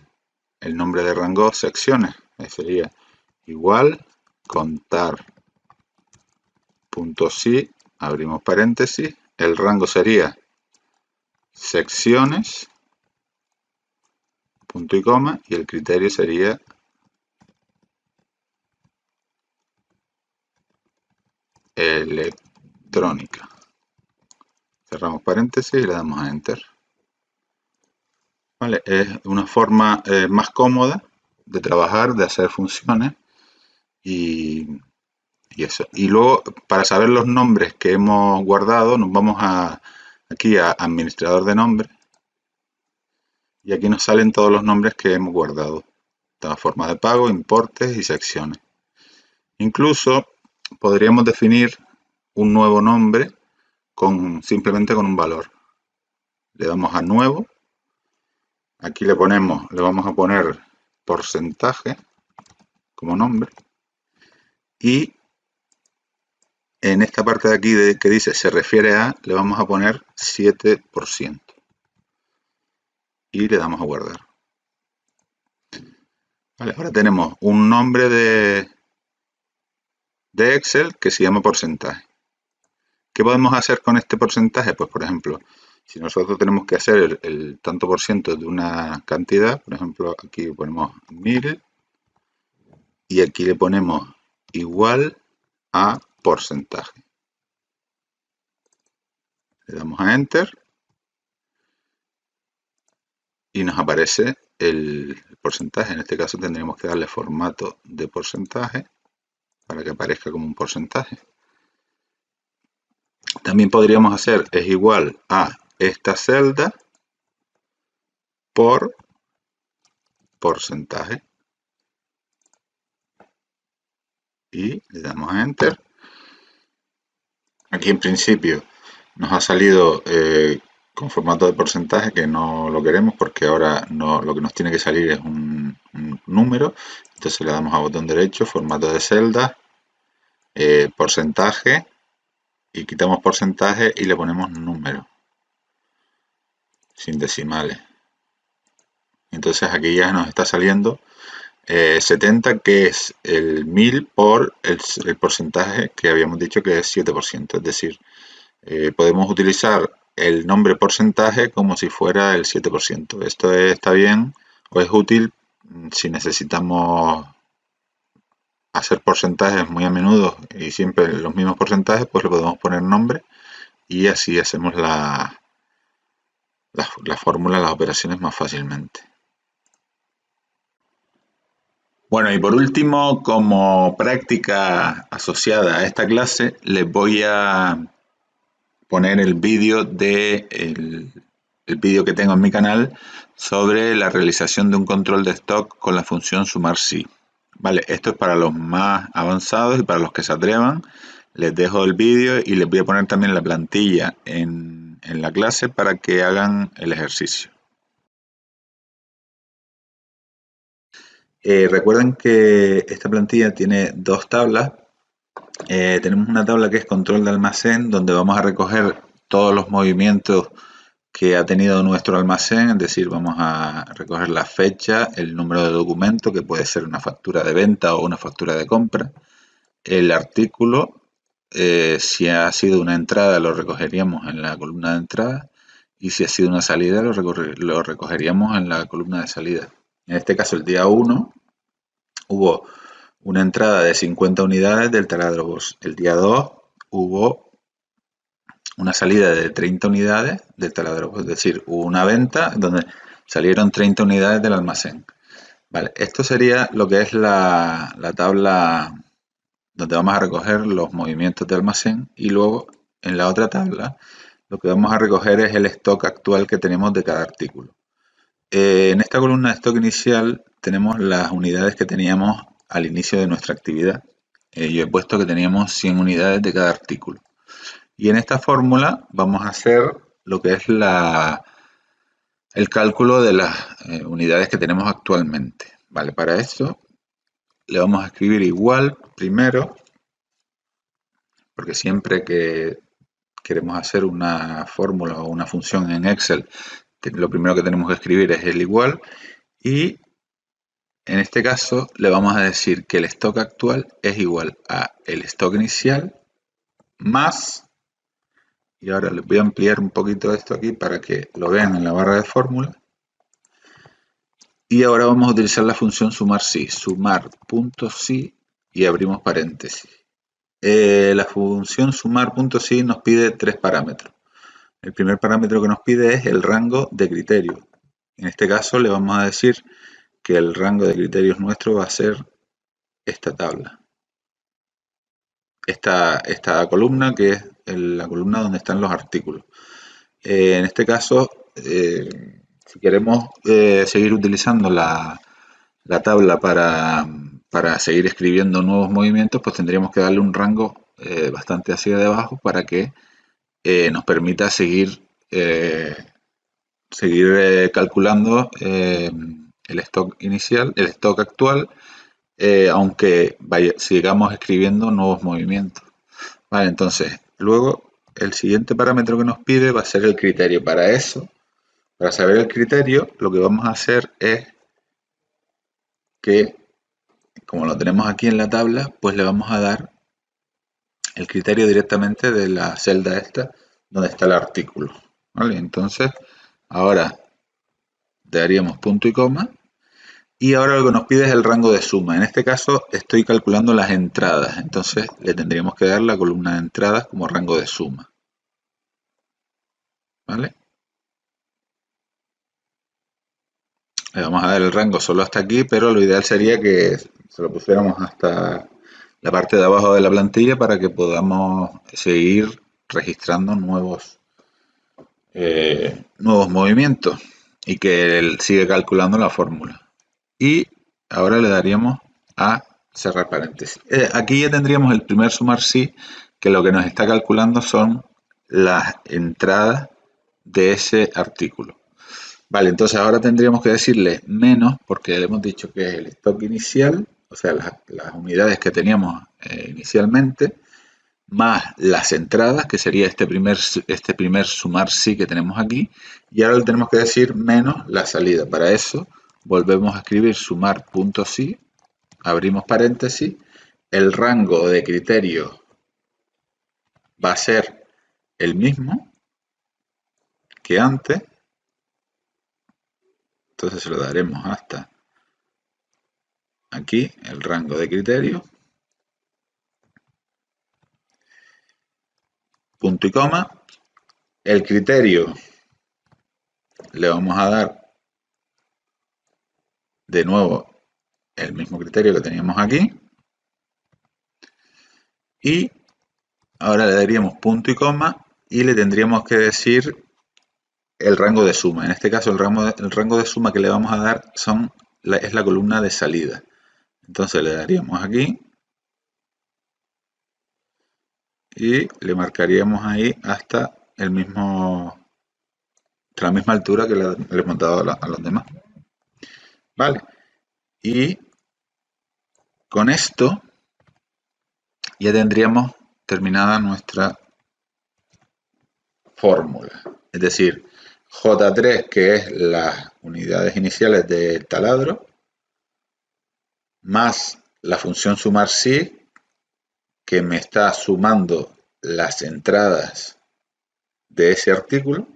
nombre de rango secciones. Sería igual contar.sí, abrimos paréntesis, el rango sería secciones, punto y coma, y el criterio sería electrónica. Cerramos paréntesis y le damos a Enter. Vale, es una forma más cómoda de trabajar, de hacer funciones y eso. Y luego, para saber los nombres que hemos guardado, nos vamos aquí a administrador de nombres y aquí nos salen todos los nombres que hemos guardado. Toda forma de pago, importes y secciones. Incluso podríamos definir un nuevo nombre simplemente con un valor. Le damos a nuevo. Aquí le vamos a poner porcentaje como nombre. Y en esta parte de aquí que dice se refiere a, le vamos a poner 7%. Y le damos a guardar. Vale, ahora tenemos un nombre de Excel que se llama porcentaje. ¿Qué podemos hacer con este porcentaje? Pues, por ejemplo, si nosotros tenemos que hacer el tanto por ciento de una cantidad, por ejemplo, aquí ponemos 1000 y aquí le ponemos igual a porcentaje. Le damos a Enter y nos aparece el porcentaje. En este caso tendríamos que darle formato de porcentaje para que aparezca como un porcentaje. También podríamos hacer es igual a esta celda por porcentaje. Y le damos a Enter. Aquí en principio nos ha salido con formato de porcentaje, que no lo queremos porque ahora lo que nos tiene que salir es un número. Entonces le damos a botón derecho, formato de celda, porcentaje, y quitamos porcentaje y le ponemos número, sin decimales. Entonces aquí ya nos está saliendo 70, que es el 1000 por el porcentaje que habíamos dicho que es 7%. Es decir, podemos utilizar el nombre porcentaje como si fuera el 7%. Esto está bien o es útil si necesitamos hacer porcentajes muy a menudo y siempre los mismos porcentajes, pues le podemos poner nombre y así hacemos la fórmula, las operaciones más fácilmente. Bueno, y por último, como práctica asociada a esta clase, les voy a poner el vídeo el vídeo que tengo en mi canal sobre la realización de un control de stock con la función sumar sí. Vale, esto es para los más avanzados y para los que se atrevan. Les dejo el vídeo y les voy a poner también la plantilla en la clase para que hagan el ejercicio. Recuerden que esta plantilla tiene dos tablas. Tenemos una tabla que es control de almacén, donde vamos a recoger todos los movimientos que ha tenido nuestro almacén, es decir, vamos a recoger la fecha, el número de documento, que puede ser una factura de venta o una factura de compra, el artículo, si ha sido una entrada lo recogeríamos en la columna de entrada y si ha sido una salida lo recogeríamos en la columna de salida. En este caso, el día 1 hubo una entrada de 50 unidades del taladro Bosch. El día 2 hubo una salida de 30 unidades del taladro Bosch, es decir, hubo una venta donde salieron 30 unidades del almacén. Vale, esto sería lo que es la tabla donde vamos a recoger los movimientos de almacén, y luego en la otra tabla lo que vamos a recoger es el stock actual que tenemos de cada artículo. En esta columna de stock inicial tenemos las unidades que teníamos al inicio de nuestra actividad. Yo he puesto que teníamos 100 unidades de cada artículo. Y en esta fórmula vamos a hacer lo que es el cálculo de las unidades que tenemos actualmente. Vale, para eso le vamos a escribir igual primero, porque siempre que queremos hacer una fórmula o una función en Excel, lo primero que tenemos que escribir es el igual, y en este caso le vamos a decir que el stock actual es igual a el stock inicial más, y ahora les voy a ampliar un poquito esto aquí para que lo vean en la barra de fórmula, y ahora vamos a utilizar la función sumar sí, sumar.sí, y abrimos paréntesis. La función sumar.sí nos pide tres parámetros. El primer parámetro que nos pide es el rango de criterio. En este caso le vamos a decir que el rango de criterios nuestro va a ser esta tabla. Esta columna, que es la columna donde están los artículos. En este caso, si queremos seguir utilizando la tabla para seguir escribiendo nuevos movimientos, pues tendríamos que darle un rango bastante hacia debajo para que nos permita seguir calculando el stock inicial, el stock actual, aunque sigamos escribiendo nuevos movimientos. Vale, entonces, luego el siguiente parámetro que nos pide va a ser el criterio. Para eso, para saber el criterio, lo que vamos a hacer es que, como lo tenemos aquí en la tabla, pues le vamos a dar el criterio directamente de la celda esta, donde está el artículo. ¿Vale? Entonces, ahora daríamos punto y coma. Y ahora lo que nos pide es el rango de suma. En este caso estoy calculando las entradas. Entonces le tendríamos que dar la columna de entradas como rango de suma. ¿Vale? Le vamos a dar el rango solo hasta aquí, pero lo ideal sería que se lo pusiéramos hasta la parte de abajo de la plantilla para que podamos seguir registrando nuevos movimientos y que él siga calculando la fórmula. Y ahora le daríamos a cerrar paréntesis. Aquí ya tendríamos el primer sumar sí, que lo que nos está calculando son las entradas de ese artículo. Vale, entonces ahora tendríamos que decirle menos, porque le hemos dicho que es el stock inicial, o sea, las unidades que teníamos inicialmente, más las entradas, que sería este primer sumar sí que tenemos aquí, y ahora le tenemos que decir menos la salida. Para eso volvemos a escribir sumar punto sí, abrimos paréntesis, el rango de criterio va a ser el mismo que antes, entonces se lo daremos hasta aquí, el rango de criterio, punto y coma, el criterio le vamos a dar de nuevo el mismo criterio que teníamos aquí, y ahora le daríamos punto y coma y le tendríamos que decir el rango de suma. En este caso el rango de suma que le vamos a dar es la columna de salida. Entonces le daríamos aquí y le marcaríamos ahí hasta la misma altura que le hemos dado a los demás. Vale. Y con esto ya tendríamos terminada nuestra fórmula. Es decir, J3, que es las unidades iniciales del taladro, más la función sumar sí, que me está sumando las entradas de ese artículo,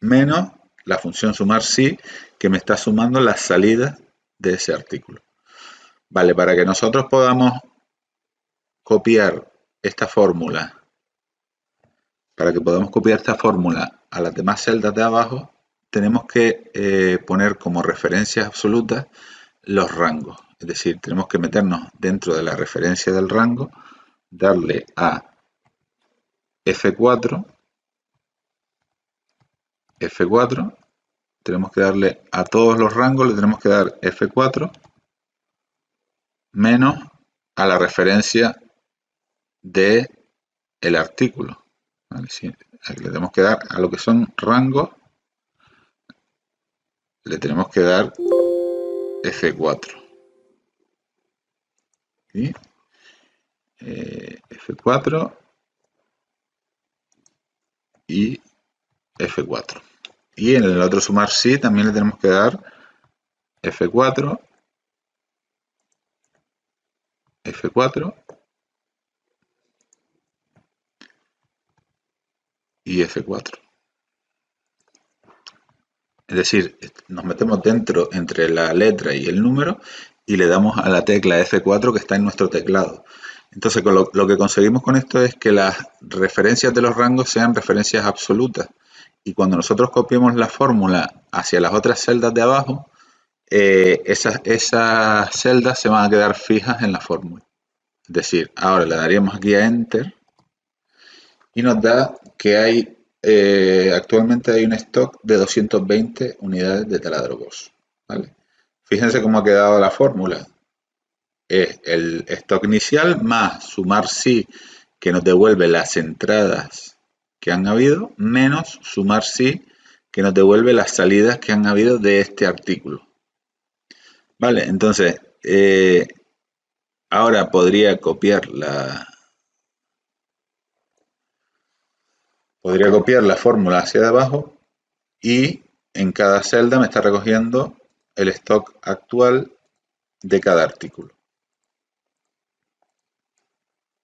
menos la función sumar sí, que me está sumando las salidas de ese artículo. Vale, para que nosotros podamos copiar esta fórmula, a las demás celdas de abajo, tenemos que poner como referencias absolutas los rangos. Es decir, tenemos que meternos dentro de la referencia del rango, darle a F4, F4, tenemos que darle a todos los rangos, le tenemos que dar F4, menos a la referencia del artículo. ¿Vale? Sí, aquí le tenemos que dar a lo que son rangos, le tenemos que dar F4. ¿Sí? F4 y F4. Y en el otro sumar sí también le tenemos que dar F4, F4 y F4. Es decir, nos metemos dentro entre la letra y el número y le damos a la tecla F4 que está en nuestro teclado. Entonces lo que conseguimos con esto es que las referencias de los rangos sean referencias absolutas. Y cuando nosotros copiemos la fórmula hacia las otras celdas de abajo, esas celdas se van a quedar fijas en la fórmula. Es decir, ahora le daríamos aquí a Enter y nos da que actualmente hay un stock de 220 unidades de taladro Bosch. ¿Vale? Fíjense cómo ha quedado la fórmula. es el stock inicial más sumar sí, que nos devuelve las entradas que han habido, menos sumar sí, que nos devuelve las salidas que han habido de este artículo. Vale, entonces, ahora podría copiar la fórmula hacia abajo y en cada celda me está recogiendo el stock actual de cada artículo.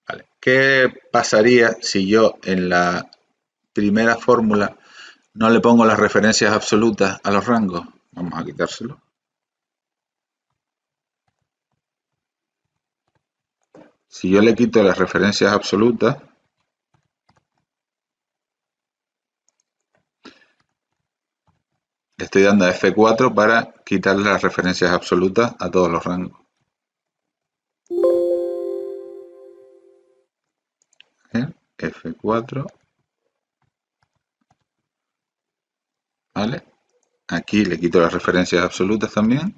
Vale. ¿Qué pasaría si yo en la primera fórmula no le pongo las referencias absolutas a los rangos? Vamos a quitárselo. Si yo le quito las referencias absolutas, le estoy dando a F4 para quitarle las referencias absolutas a todos los rangos. F4. ¿Vale? Aquí le quito las referencias absolutas también.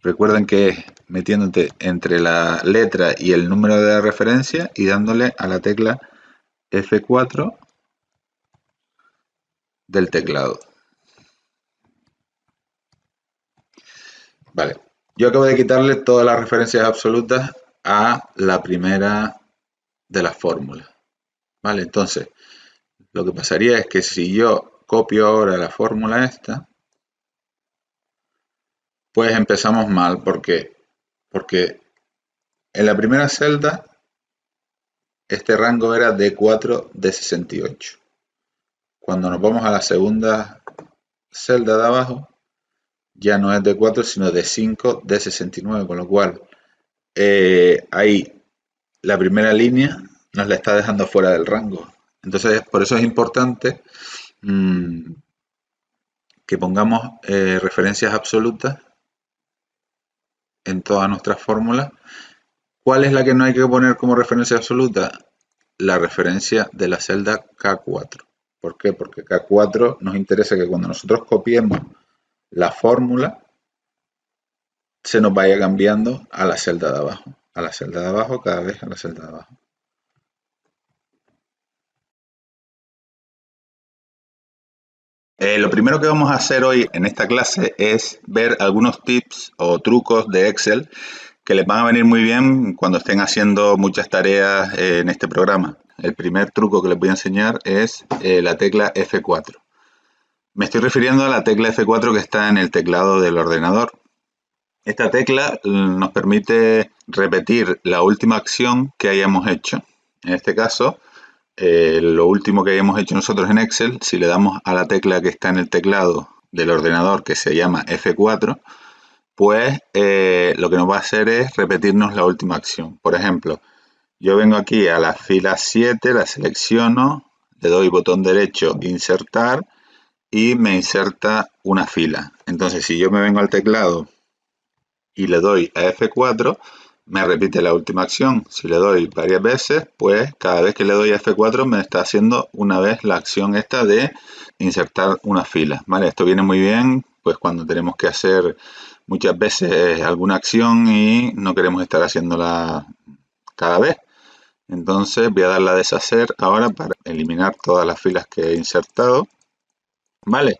Recuerden que es metiéndote entre la letra y el número de la referencia y dándole a la tecla F4 del teclado. Vale, yo acabo de quitarle todas las referencias absolutas a la primera de las fórmulas. Vale, entonces, lo que pasaría es que si yo copio ahora la fórmula esta, pues empezamos mal. ¿Por qué? Porque en la primera celda este rango era de 4 de 68. Cuando nos vamos a la segunda celda de abajo, ya no es de 4, sino de 5 de 69, con lo cual ahí la primera línea nos la está dejando fuera del rango. Entonces, por eso es importante que pongamos referencias absolutas en todas nuestras fórmulas. ¿Cuál es la que no hay que poner como referencia absoluta? La referencia de la celda K4. ¿Por qué? Porque K4 nos interesa que cuando nosotros copiemos la fórmula se nos vaya cambiando a la celda de abajo. A la celda de abajo, cada vez a la celda de abajo. Lo primero que vamos a hacer hoy en esta clase es ver algunos tips o trucos de Excel que les van a venir muy bien cuando estén haciendo muchas tareas en este programa. El primer truco que les voy a enseñar es la tecla F4. Me estoy refiriendo a la tecla F4 que está en el teclado del ordenador. Esta tecla nos permite repetir la última acción que hayamos hecho. En este caso, lo último que hayamos hecho nosotros en Excel, si le damos a la tecla que está en el teclado del ordenador que se llama F4, pues lo que nos va a hacer es repetirnos la última acción. Por ejemplo, yo vengo aquí a la fila 7, la selecciono, le doy botón derecho, insertar, y me inserta una fila. Entonces, si yo me vengo al teclado y le doy a F4, me repite la última acción. Si le doy varias veces, pues cada vez que le doy a F4 me está haciendo una vez la acción esta de insertar una fila. ¿Vale? Esto viene muy bien pues cuando tenemos que hacer muchas veces alguna acción y no queremos estar haciéndola cada vez. Entonces voy a darle a deshacer ahora para eliminar todas las filas que he insertado. Vale,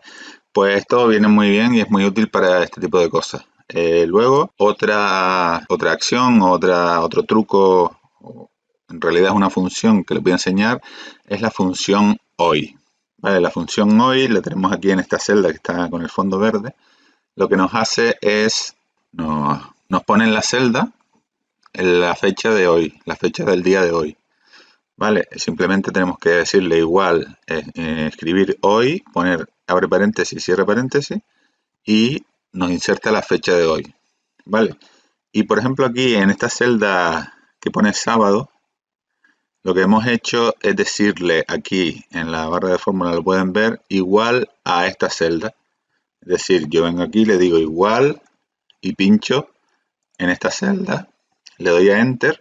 pues esto viene muy bien y es muy útil para este tipo de cosas. Luego, otra acción, otro truco, en realidad es una función que les voy a enseñar, es la función hoy. Vale, la función hoy la tenemos aquí en esta celda que está con el fondo verde. Lo que nos hace es, nos pone en la celda la fecha de hoy, la fecha del día de hoy. Vale, simplemente tenemos que decirle igual, escribir hoy, poner abre paréntesis, cierre paréntesis y nos inserta la fecha de hoy. Vale, y por ejemplo aquí en esta celda que pone sábado, lo que hemos hecho es decirle aquí en la barra de fórmula, lo pueden ver, igual a esta celda. Es decir, yo vengo aquí, le digo igual y pincho en esta celda, le doy a Enter.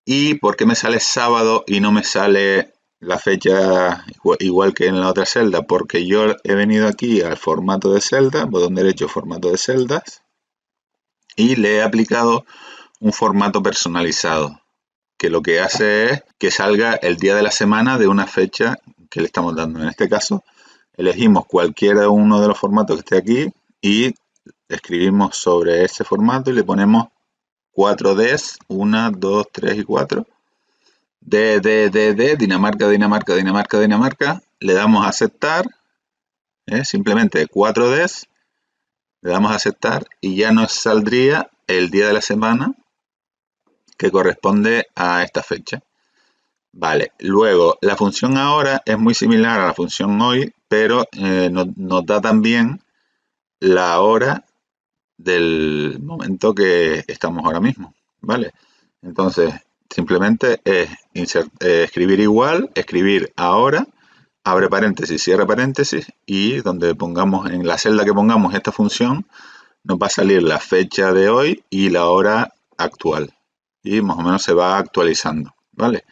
¿Y por qué me sale sábado y no me sale la fecha igual que en la otra celda? Porque yo he venido aquí al formato de celda, botón derecho, formato de celdas, y le he aplicado un formato personalizado, que lo que hace es que salga el día de la semana de una fecha que le estamos dando. En este caso, elegimos cualquiera uno de los formatos que esté aquí y escribimos sobre ese formato y le ponemos 4 Ds, 1, 2, 3 y 4. D, Dinamarca, Dinamarca, Dinamarca, Dinamarca. Le damos a aceptar, simplemente 4 Ds, le damos a aceptar y ya nos saldría el día de la semana que corresponde a esta fecha. Vale, luego la función ahora es muy similar a la función hoy, pero nos da también la hora del momento que estamos ahora mismo, ¿vale? Entonces, simplemente es escribir igual, escribir ahora, abre paréntesis, cierra paréntesis, y donde pongamos, en la celda que pongamos esta función, nos va a salir la fecha de hoy y la hora actual. Y más o menos se va actualizando, ¿vale?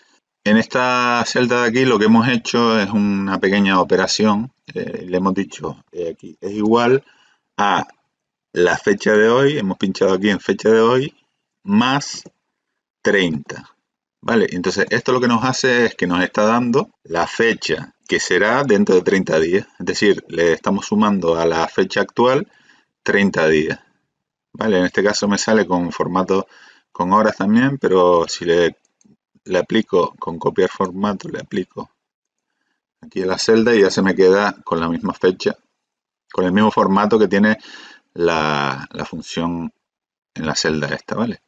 En esta celda de aquí lo que hemos hecho es una pequeña operación. Le hemos dicho aquí es igual a la fecha de hoy, hemos pinchado aquí en fecha de hoy, más 30. ¿Vale? Entonces esto lo que nos hace es que nos está dando la fecha que será dentro de 30 días. Es decir, le estamos sumando a la fecha actual 30 días. ¿Vale? En este caso me sale con formato con horas también, pero si le aplico con copiar formato, le aplico aquí en la celda y ya se me queda con la misma fecha, con el mismo formato que tiene la función en la celda esta, ¿vale?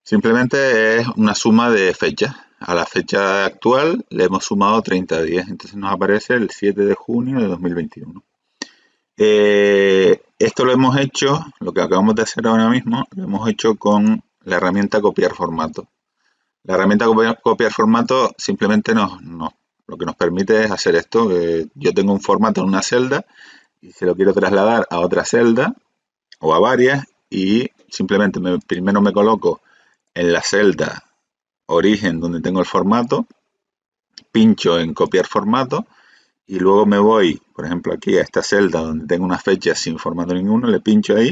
Simplemente es una suma de fechas. A la fecha actual le hemos sumado 30 días, entonces nos aparece el 7 de junio de 2021. Esto lo hemos hecho, lo que acabamos de hacer ahora mismo, lo hemos hecho con la herramienta copiar formato. La herramienta copiar formato simplemente lo que nos permite es hacer esto. Yo tengo un formato en una celda y si lo quiero trasladar a otra celda o a varias y simplemente primero me coloco en la celda origen donde tengo el formato, pincho en copiar formato y luego me voy, por ejemplo, aquí a esta celda donde tengo una fecha sin formato ninguno, le pincho ahí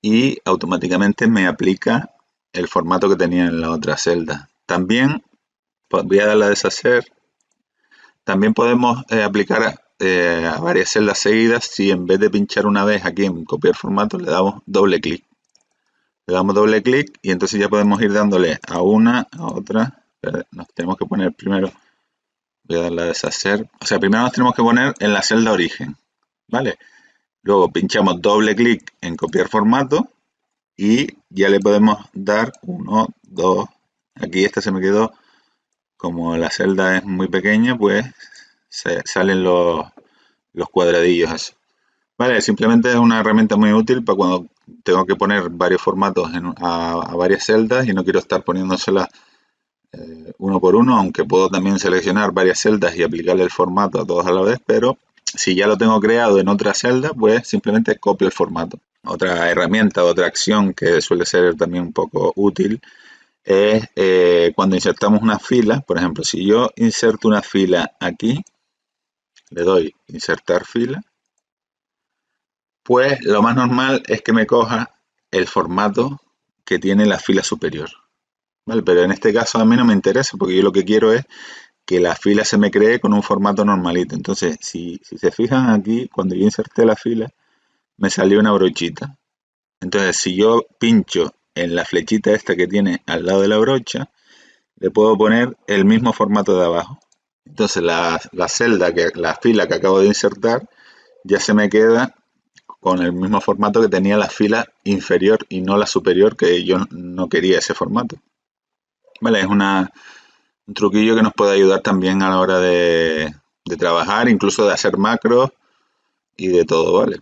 y automáticamente me aplica el formato que tenía en la otra celda. También voy a darle a deshacer. También podemos aplicar a varias celdas seguidas si en vez de pinchar una vez aquí en copiar formato le damos doble clic. Le damos doble clic y entonces ya podemos ir dándole a una, a otra. Nos tenemos que poner primero, voy a darle a deshacer. O sea, primero nos tenemos que poner en la celda origen, ¿vale? Luego pinchamos doble clic en copiar formato y ya le podemos dar 1, 2. Aquí esta se me quedó, como la celda es muy pequeña, pues salen los cuadradillos eso. Vale, simplemente es una herramienta muy útil para cuando tengo que poner varios formatos a varias celdas y no quiero estar poniéndoselas uno por uno, aunque puedo también seleccionar varias celdas y aplicarle el formato a todos a la vez, pero si ya lo tengo creado en otra celda, pues simplemente copio el formato. Otra herramienta, otra acción que suele ser también un poco útil es cuando insertamos una fila. Por ejemplo, si yo inserto una fila aquí, le doy insertar fila, pues lo más normal es que me coja el formato que tiene la fila superior. ¿Vale? Pero en este caso a mí no me interesa porque yo lo que quiero es que la fila se me cree con un formato normalito. Entonces, si se fijan aquí, cuando yo inserté la fila, me salió una brochita. Entonces, si yo pincho en la flechita esta que tiene al lado de la brocha, le puedo poner el mismo formato de abajo. Entonces, la fila que acabo de insertar ya se me queda con el mismo formato que tenía la fila inferior y no la superior, que yo no quería ese formato. Vale, es un truquillo que nos puede ayudar también a la hora de trabajar, incluso de hacer macros y de todo, ¿vale?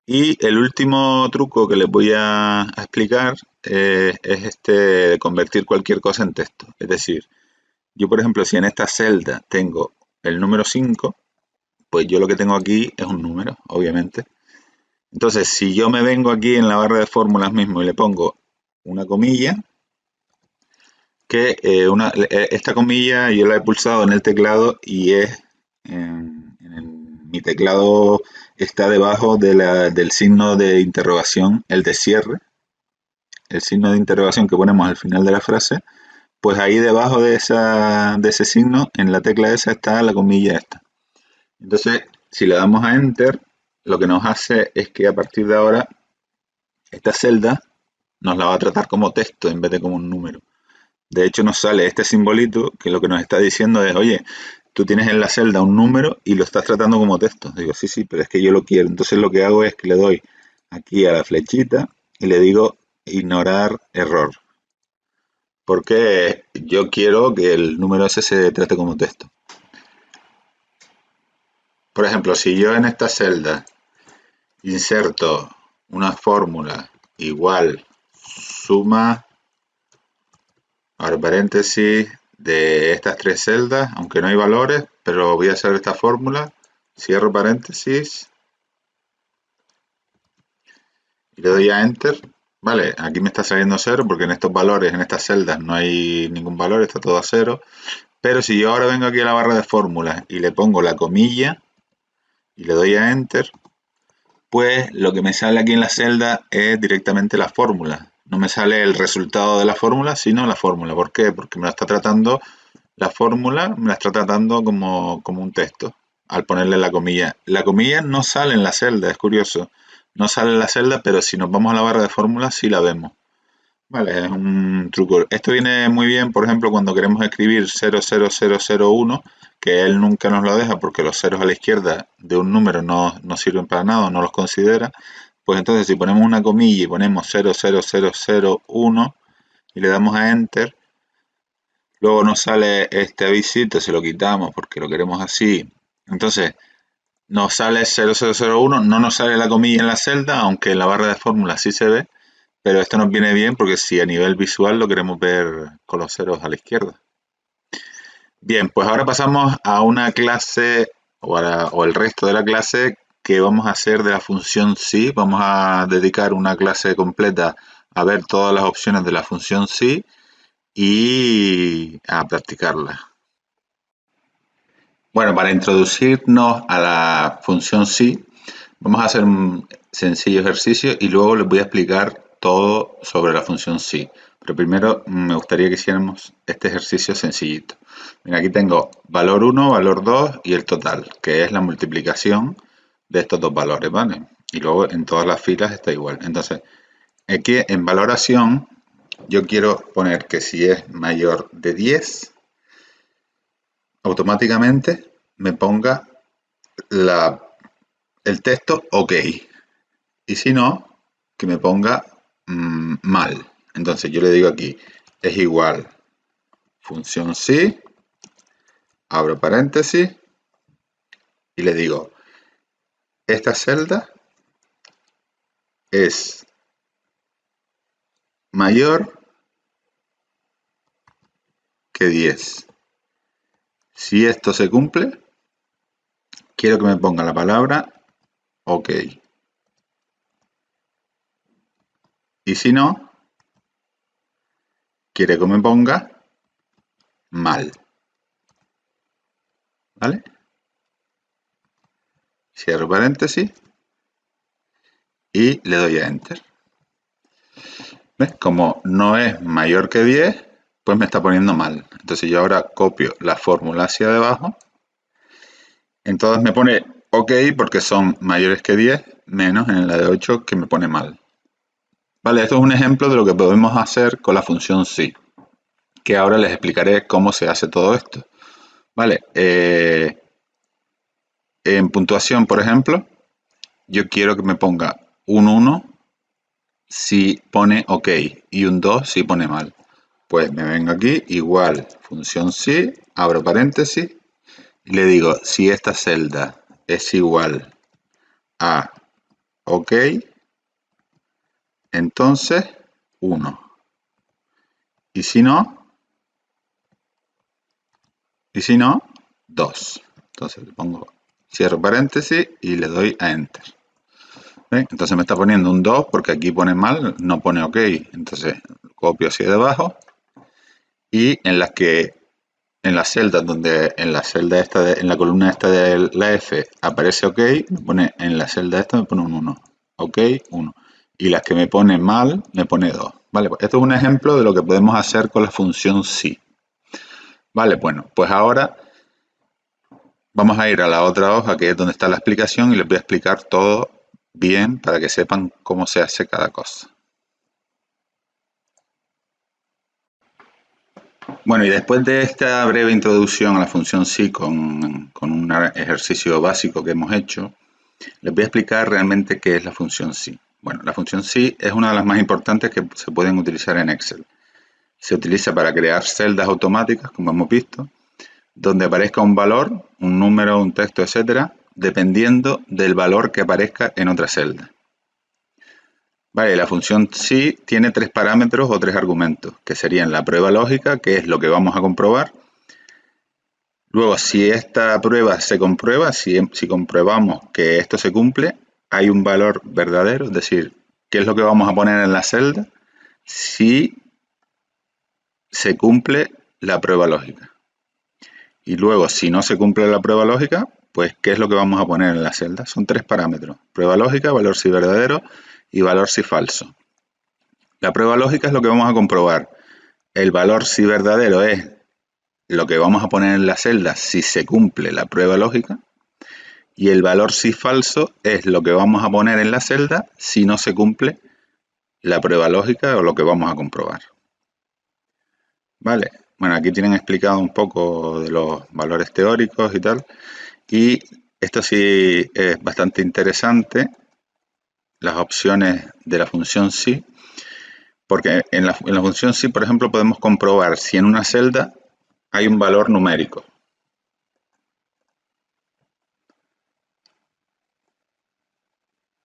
Y el último truco que les voy a explicar es este de convertir cualquier cosa en texto. Es decir, yo por ejemplo, si en esta celda tengo el número 5, pues yo lo que tengo aquí es un número, obviamente. Entonces, si yo me vengo aquí en la barra de fórmulas mismo y le pongo una comilla, que esta comilla yo la he pulsado en el teclado y es en mi teclado está debajo del signo de interrogación, el de cierre, el signo de interrogación que ponemos al final de la frase, pues ahí debajo de ese signo, en la tecla esa, está la comilla esta. Entonces, si le damos a Enter, lo que nos hace es que a partir de ahora, esta celda nos la va a tratar como texto en vez de como un número. De hecho, nos sale este simbolito que lo que nos está diciendo es, oye, tú tienes en la celda un número y lo estás tratando como texto. Digo, sí, sí, pero es que yo lo quiero. Entonces lo que hago es que le doy aquí a la flechita y le digo ignorar error. Porque yo quiero que el número ese se trate como texto. Por ejemplo, si yo en esta celda inserto una fórmula igual suma, ahora paréntesis, de estas tres celdas, aunque no hay valores, pero voy a hacer esta fórmula, cierro paréntesis y le doy a Enter. Vale, aquí me está saliendo 0 porque en estos valores, en estas celdas no hay ningún valor, está todo a 0. Pero si yo ahora vengo aquí a la barra de fórmulas y le pongo la comilla y le doy a Enter, pues lo que me sale aquí en la celda es directamente la fórmula. No me sale el resultado de la fórmula, sino la fórmula. ¿Por qué? Porque me la está tratando, la fórmula me la está tratando como un texto, al ponerle la comilla. La comilla no sale en la celda, es curioso. No sale en la celda, pero si nos vamos a la barra de fórmulas, sí la vemos. Vale, es un truco. Esto viene muy bien, por ejemplo, cuando queremos escribir 00001, que él nunca nos lo deja porque los ceros a la izquierda de un número no sirven para nada, no los considera. Pues entonces si ponemos una comilla y ponemos 00001 y le damos a Enter, luego nos sale este avisito, se lo quitamos porque lo queremos así. Entonces nos sale 0001, no nos sale la comilla en la celda, aunque en la barra de fórmula sí se ve. Pero esto nos viene bien porque si a nivel visual lo queremos ver con los ceros a la izquierda. Bien, pues ahora pasamos a una clase o el resto de la clase que vamos a hacer de la función sí. Vamos a dedicar una clase completa a ver todas las opciones de la función sí y a practicarla. Bueno, para introducirnos a la función sí, vamos a hacer un sencillo ejercicio y luego les voy a explicar todo sobre la función sí. Pero primero me gustaría que hiciéramos este ejercicio sencillito. Mira, aquí tengo valor 1, valor 2 y el total, que es la multiplicación de estos dos valores, ¿vale? Y luego en todas las filas está igual. Entonces, aquí en valoración, yo quiero poner que si es mayor de 10, automáticamente me ponga el texto OK. Y si no, que me ponga mal. Entonces yo le digo aquí, es igual función sí, abro paréntesis, y le digo, esta celda es mayor que 10. Si esto se cumple, quiero que me ponga la palabra OK. Y si no, quiere que me ponga mal. ¿Vale? Cierro paréntesis y le doy a Enter. ¿Ves? Como no es mayor que 10, pues me está poniendo mal. Entonces yo ahora copio la fórmula hacia debajo. En todas me pone OK porque son mayores que 10, menos en la de 8 que me pone mal. Vale, esto es un ejemplo de lo que podemos hacer con la función sí, que ahora les explicaré cómo se hace todo esto. Vale, en puntuación, por ejemplo, yo quiero que me ponga un 1 si pone OK y un 2 si pone mal. Pues me vengo aquí, igual, función sí, abro paréntesis, y le digo, si esta celda es igual a OK, entonces 1. Y si no, 2. Entonces le pongo, cierro paréntesis y le doy a Enter. ¿Ven? Entonces me está poniendo un 2 porque aquí pone mal, no pone OK. Entonces copio hacia debajo y en las que en la celda donde en la celda esta en la columna esta de la F aparece OK, me pone en la celda esta me pone un 1. OK, 1. Y las que me pone mal, me pone 2. Vale, pues esto es un ejemplo de lo que podemos hacer con la función si. Vale, bueno, pues ahora vamos a ir a la otra hoja que es donde está la explicación y les voy a explicar todo bien para que sepan cómo se hace cada cosa. Bueno, y después de esta breve introducción a la función si con un ejercicio básico que hemos hecho, les voy a explicar realmente qué es la función si. Bueno, la función si es una de las más importantes que se pueden utilizar en Excel. Se utiliza para crear celdas automáticas, como hemos visto, donde aparezca un valor, un número, un texto, etcétera, dependiendo del valor que aparezca en otra celda. Vale, la función si tiene 3 parámetros o 3 argumentos, que serían la prueba lógica, que es lo que vamos a comprobar. Luego, si esta prueba se comprueba, si comprobamos que esto se cumple, hay un valor verdadero, es decir, qué es lo que vamos a poner en la celda si se cumple la prueba lógica. Y luego, si no se cumple la prueba lógica, pues qué es lo que vamos a poner en la celda. Son 3 parámetros, prueba lógica, valor si verdadero y valor si falso. La prueba lógica es lo que vamos a comprobar. El valor si verdadero es lo que vamos a poner en la celda si se cumple la prueba lógica. Y el valor si falso es lo que vamos a poner en la celda si no se cumple la prueba lógica o lo que vamos a comprobar. Vale, bueno, aquí tienen explicado un poco de los valores teóricos y tal. Y esto sí es bastante interesante, las opciones de la función si. Porque en la función si, por ejemplo, podemos comprobar si en una celda hay un valor numérico.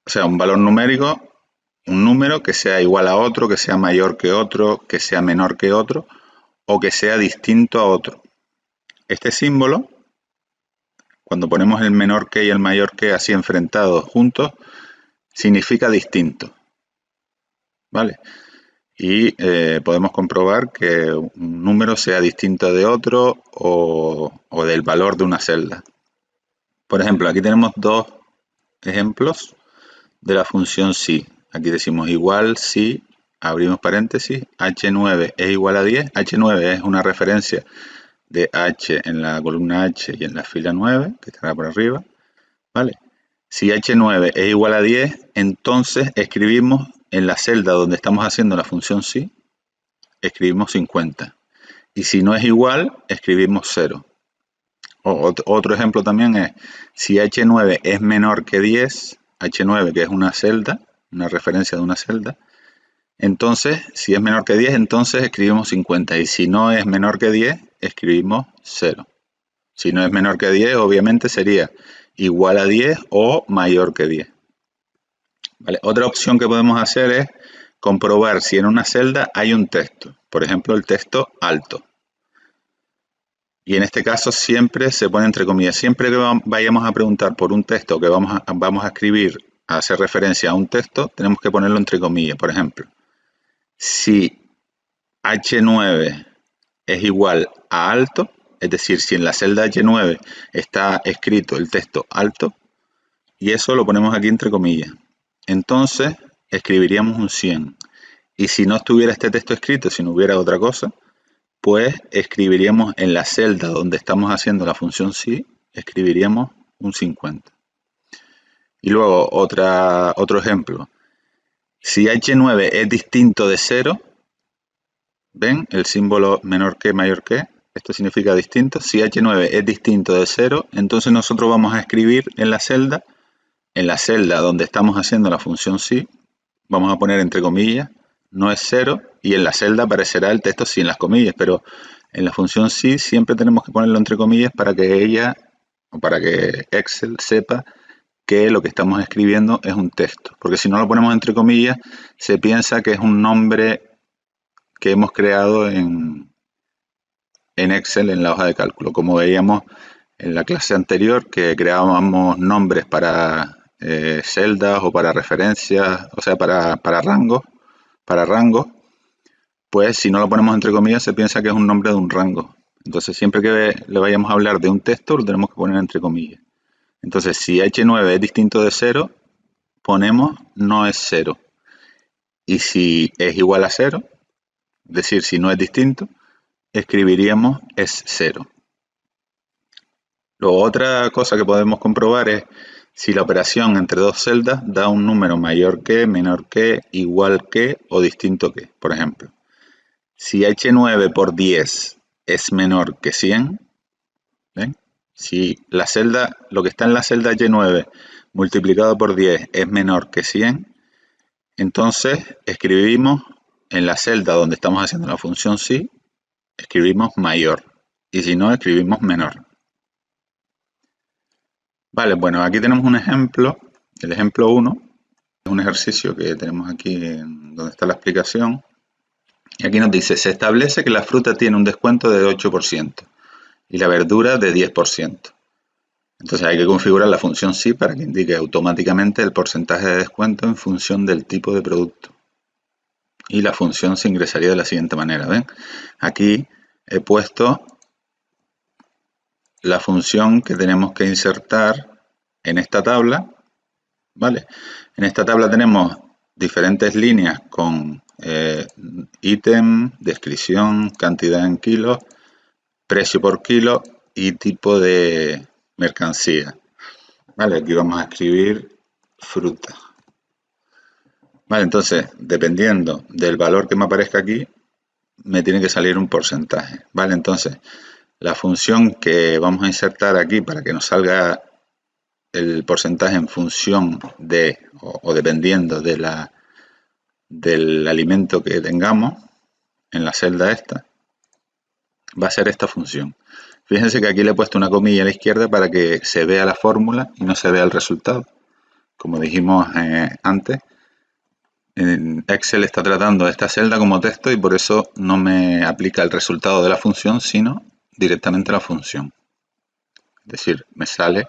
O sea, un valor numérico, un número que sea igual a otro, que sea mayor que otro, que sea menor que otro, o que sea distinto a otro. Este símbolo, cuando ponemos el menor que y el mayor que así enfrentados juntos, significa distinto. ¿Vale? Y podemos comprobar que un número sea distinto de otro o del valor de una celda. Por ejemplo, aquí tenemos 2 ejemplos de la función si. Aquí decimos igual si, abrimos paréntesis, h9 es igual a 10. H9 es una referencia de h en la columna h y en la fila 9, que estará por arriba. ¿Vale? Si h9 es igual a 10, entonces escribimos en la celda donde estamos haciendo la función si, escribimos 50. Y si no es igual, escribimos 0. Otro ejemplo también es, si h9 es menor que 10, h9 que es una celda, una referencia de una celda, entonces, si es menor que 10, entonces escribimos 50. Y si no es menor que 10, escribimos 0. Si no es menor que 10, obviamente sería igual a 10 o mayor que 10. ¿Vale? Otra opción que podemos hacer es comprobar si en una celda hay un texto. Por ejemplo, el texto alto. Y en este caso siempre se pone entre comillas. Siempre que vayamos a preguntar por un texto que vamos a escribir, a hacer referencia a un texto, tenemos que ponerlo entre comillas. Por ejemplo, si H9 es igual a alto, es decir, si en la celda H9 está escrito el texto alto, y eso lo ponemos aquí entre comillas, entonces escribiríamos un 100. Y si no estuviera este texto escrito, si no hubiera otra cosa, pues escribiríamos en la celda donde estamos haciendo la función si, escribiríamos un 50. Y luego otro ejemplo. Si h9 es distinto de 0, ¿ven? El símbolo menor que, mayor que, esto significa distinto. Si h9 es distinto de 0, entonces nosotros vamos a escribir en la celda donde estamos haciendo la función si, vamos a poner entre comillas, no es 0, y en la celda aparecerá el texto sin las comillas, pero en la función si siempre tenemos que ponerlo entre comillas para que para que Excel sepa que lo que estamos escribiendo es un texto, porque si no lo ponemos entre comillas, se piensa que es un nombre que hemos creado en Excel en la hoja de cálculo, como veíamos en la clase anterior, que creábamos nombres para celdas o para referencias, o sea, para rangos, pues si no lo ponemos entre comillas se piensa que es un nombre de un rango. Entonces siempre que le vayamos a hablar de un texto lo tenemos que poner entre comillas. Entonces si h9 es distinto de 0, ponemos no es 0. Y si es igual a 0, es decir, si no es distinto, escribiríamos es 0. Luego otra cosa que podemos comprobar es si la operación entre dos celdas da un número mayor que, menor que, igual que o distinto que. Por ejemplo, si h9 por 10 es menor que 100, ¿ven? Si la celda, lo que está en la celda h9 multiplicado por 10 es menor que 100, entonces escribimos en la celda donde estamos haciendo la función si, escribimos mayor. Y si no, escribimos menor. Vale, bueno, aquí tenemos un ejemplo. El ejemplo 1 es un ejercicio que tenemos aquí donde está la explicación. Y aquí nos dice, se establece que la fruta tiene un descuento de 8% y la verdura de 10%. Entonces hay que configurar la función si para que indique automáticamente el porcentaje de descuento en función del tipo de producto. Y la función se ingresaría de la siguiente manera, ¿ven? Aquí he puesto la función que tenemos que insertar en esta tabla, ¿vale? En esta tabla tenemos diferentes líneas con ítem, descripción, cantidad en kilos, precio por kilo y tipo de mercancía. Vale, aquí vamos a escribir fruta. Vale, entonces, dependiendo del valor que me aparezca aquí, me tiene que salir un porcentaje. Vale, entonces, la función que vamos a insertar aquí para que nos salga el porcentaje en función de, o dependiendo de del alimento que tengamos en la celda esta, va a ser esta función. Fíjense que aquí le he puesto una comilla a la izquierda para que se vea la fórmula y no se vea el resultado. Como dijimos antes, en Excel está tratando esta celda como texto y por eso no me aplica el resultado de la función, sino directamente la función. Es decir, me sale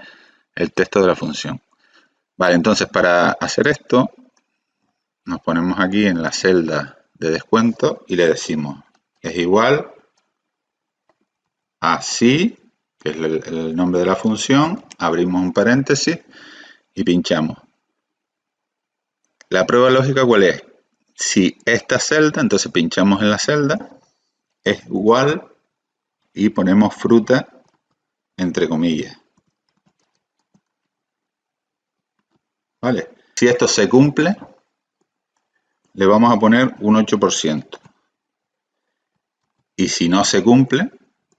el texto de la función. Vale, entonces para hacer esto, nos ponemos aquí en la celda de descuento y le decimos, es igual a si, que es el nombre de la función, abrimos un paréntesis y pinchamos. La prueba lógica, ¿cuál es? Si esta celda, entonces pinchamos en la celda, es igual y ponemos fruta entre comillas. ¿Vale? Si esto se cumple, le vamos a poner un 8%. Y si no se cumple,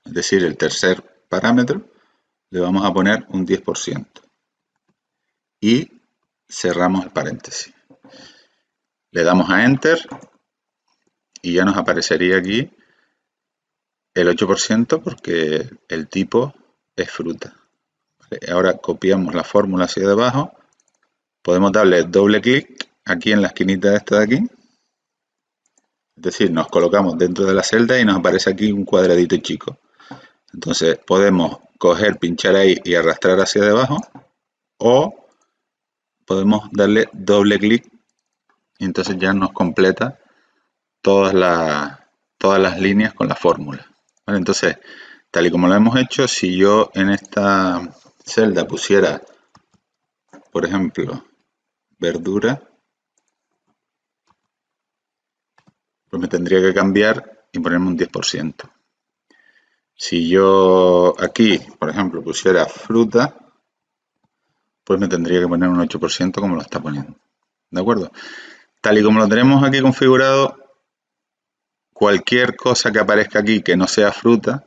es decir, el tercer parámetro, le vamos a poner un 10%. Y cerramos el paréntesis. Le damos a Enter y ya nos aparecería aquí el 8% porque el tipo es fruta. ¿Vale? Ahora copiamos la fórmula hacia debajo. Podemos darle doble clic aquí en la esquinita esta de aquí. Es decir, nos colocamos dentro de la celda y nos aparece aquí un cuadradito chico. Entonces podemos coger, pinchar ahí y arrastrar hacia debajo, o podemos darle doble clic y entonces ya nos completa todas las líneas con la fórmula. ¿Vale? Entonces, tal y como lo hemos hecho, si yo en esta celda pusiera, por ejemplo, verdura, pues me tendría que cambiar y ponerme un 10%. Si yo aquí, por ejemplo, pusiera fruta, pues me tendría que poner un 8% como lo está poniendo. ¿De acuerdo? Tal y como lo tenemos aquí configurado, cualquier cosa que aparezca aquí que no sea fruta,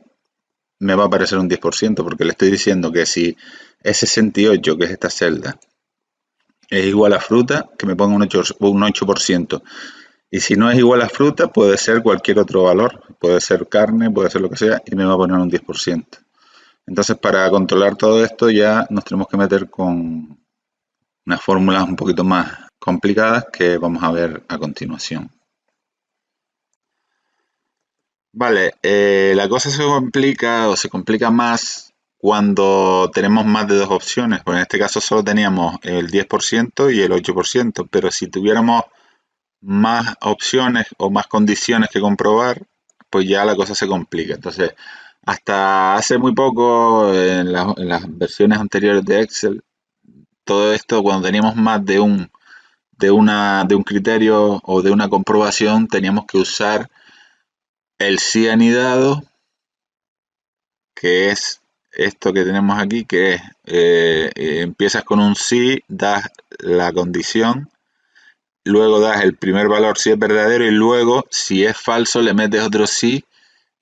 me va a aparecer un 10%, porque le estoy diciendo que si es 68, que es esta celda, es igual a fruta, que me ponga un 8%. Y si no es igual a fruta, puede ser cualquier otro valor. Puede ser carne, puede ser lo que sea, y me va a poner un 10%. Entonces, para controlar todo esto ya nos tenemos que meter con unas fórmulas un poquito más complicadas que vamos a ver a continuación. Vale, la cosa se complica o se complica más cuando tenemos más de dos opciones. Pues en este caso solo teníamos el 10% y el 8%, pero si tuviéramos más opciones o más condiciones que comprobar, pues ya la cosa se complica. Entonces, Hasta hace muy poco, en las versiones anteriores de Excel, todo esto cuando teníamos más de un criterio o de una comprobación, teníamos que usar el sí anidado, que es esto que tenemos aquí, que es, empiezas con un sí, das la condición, luego das el primer valor si es verdadero y luego, si es falso, le metes otro sí,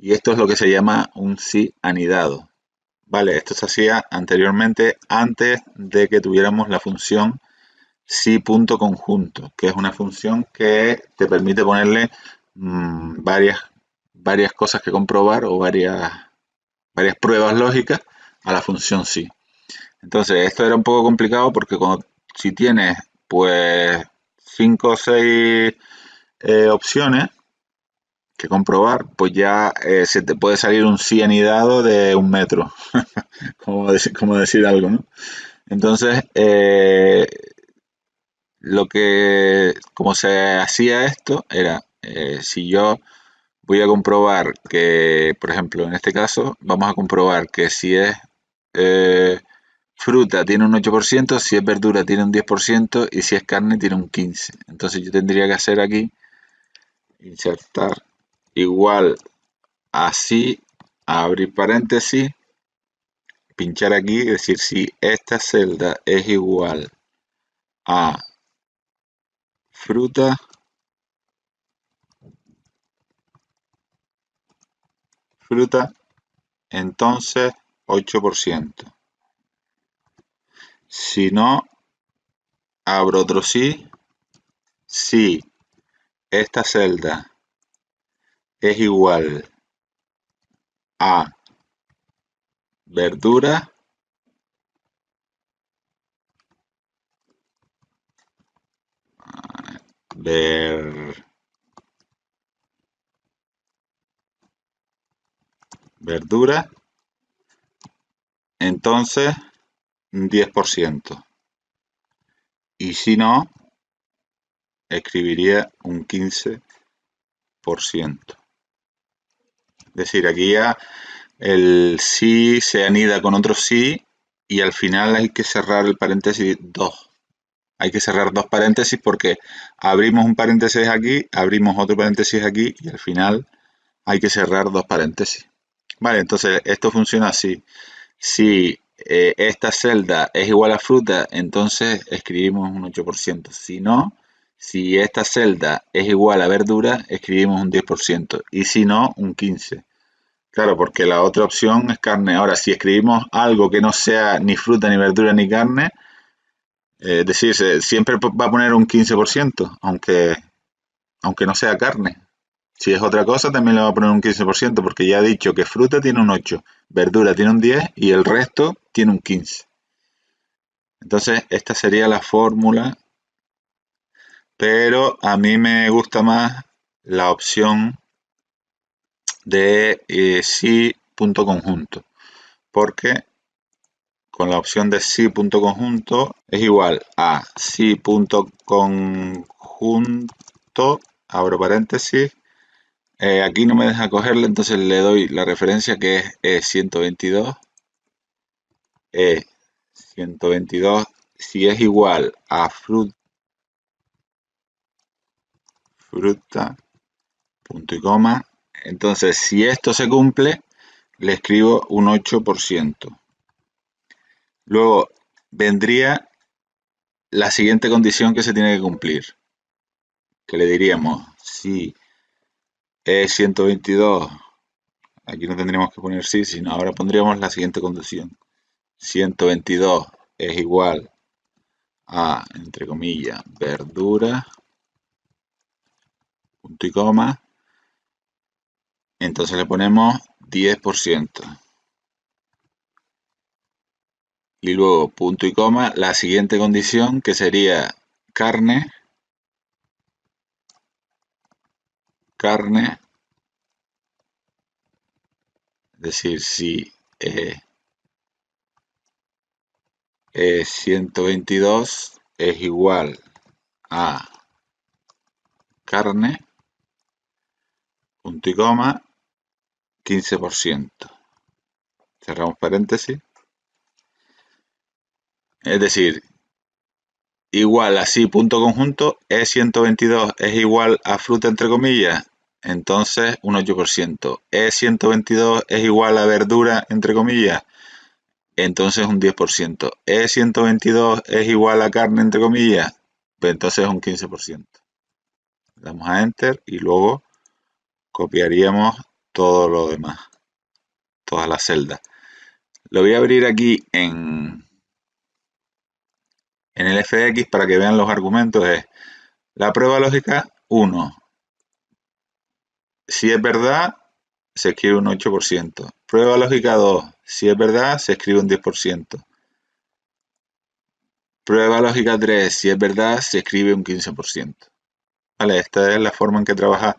y esto es lo que se llama un sí anidado. Vale, esto se hacía anteriormente, antes de que tuviéramos la función sí.conjunto, que es una función que te permite ponerle varias cosas que comprobar o varias pruebas lógicas a la función sí. Entonces, esto era un poco complicado porque si tienes pues 5 o 6 opciones que comprobar, pues ya se te puede salir un sí anidado de 1 metro, como decir algo, ¿no? Entonces, como se hacía esto, era, si yo voy a comprobar que, por ejemplo, en este caso, vamos a comprobar que si es eh, fruta tiene un 8%, si es verdura tiene un 10% y si es carne tiene un 15%. Entonces yo tendría que hacer aquí, insertar igual así, abrir paréntesis, pinchar aquí y decir si esta celda es igual a fruta, entonces 8%. Si no, abro otro sí, si esta celda es igual a verdura, verdura, entonces un 10%. Y si no, escribiría un 15%. Es decir, aquí ya el sí se anida con otro sí y al final hay que cerrar el paréntesis 2. Hay que cerrar dos paréntesis porque abrimos un paréntesis aquí, abrimos otro paréntesis aquí y al final hay que cerrar dos paréntesis. Vale, entonces esto funciona así. Si esta celda es igual a fruta, entonces escribimos un 8%. Si no, si esta celda es igual a verdura, escribimos un 10%. Y si no, un 15%. Claro, porque la otra opción es carne. Ahora, si escribimos algo que no sea ni fruta, ni verdura, ni carne, es decir, siempre va a poner un 15%, aunque no sea carne. Si es otra cosa, también le va a poner un 15%, porque ya he dicho que fruta tiene un 8, verdura tiene un 10 y el resto tiene un 15. Entonces, esta sería la fórmula, pero a mí me gusta más la opción de sí punto conjunto, porque con la opción de sí punto conjunto es igual a sí punto conjunto, abro paréntesis, aquí no me deja cogerle, entonces le doy la referencia que es E122, E122, si es igual a fruta, punto y coma, entonces si esto se cumple, le escribo un 8%. Luego vendría la siguiente condición que se tiene que cumplir, que le diríamos, si E122, aquí no tendríamos que poner sí, sino ahora pondríamos la siguiente condición. 122 es igual a, entre comillas, verdura, punto y coma, entonces le ponemos 10%. Y luego punto y coma, la siguiente condición que sería carne, es decir, si 122 es igual a carne, punto y coma, 15%. cerramos paréntesis, es decir, igual así, punto conjunto, E122 es igual a fruta entre comillas, entonces un 8%. E122 es igual a verdura entre comillas, entonces un 10%. E122 es igual a carne entre comillas, pues entonces un 15%. Damos a Enter y luego copiaríamos todo lo demás, todas las celdas. Lo voy a abrir aquí en el FX para que vean los argumentos. Es la prueba lógica 1. Si es verdad, se escribe un 8%. Prueba lógica 2. Si es verdad, se escribe un 10%. Prueba lógica 3. Si es verdad, se escribe un 15%. Vale, esta es la forma en que trabaja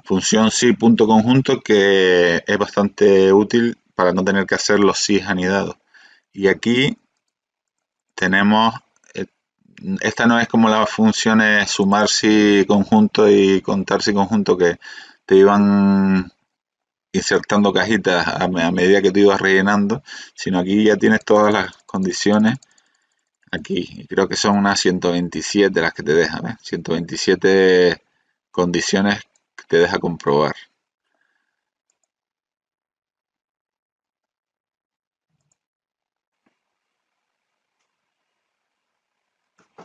función sí punto conjunto, que es bastante útil para no tener que hacer los sí anidados. Y aquí tenemos, esta no es como las funciones sumar sí conjunto y contar sí conjunto, que te iban insertando cajitas a medida que tú ibas rellenando, sino aquí ya tienes todas las condiciones aquí. Y creo que son unas 127 las que te dejan, ¿ves? 127 condiciones que te deja comprobar.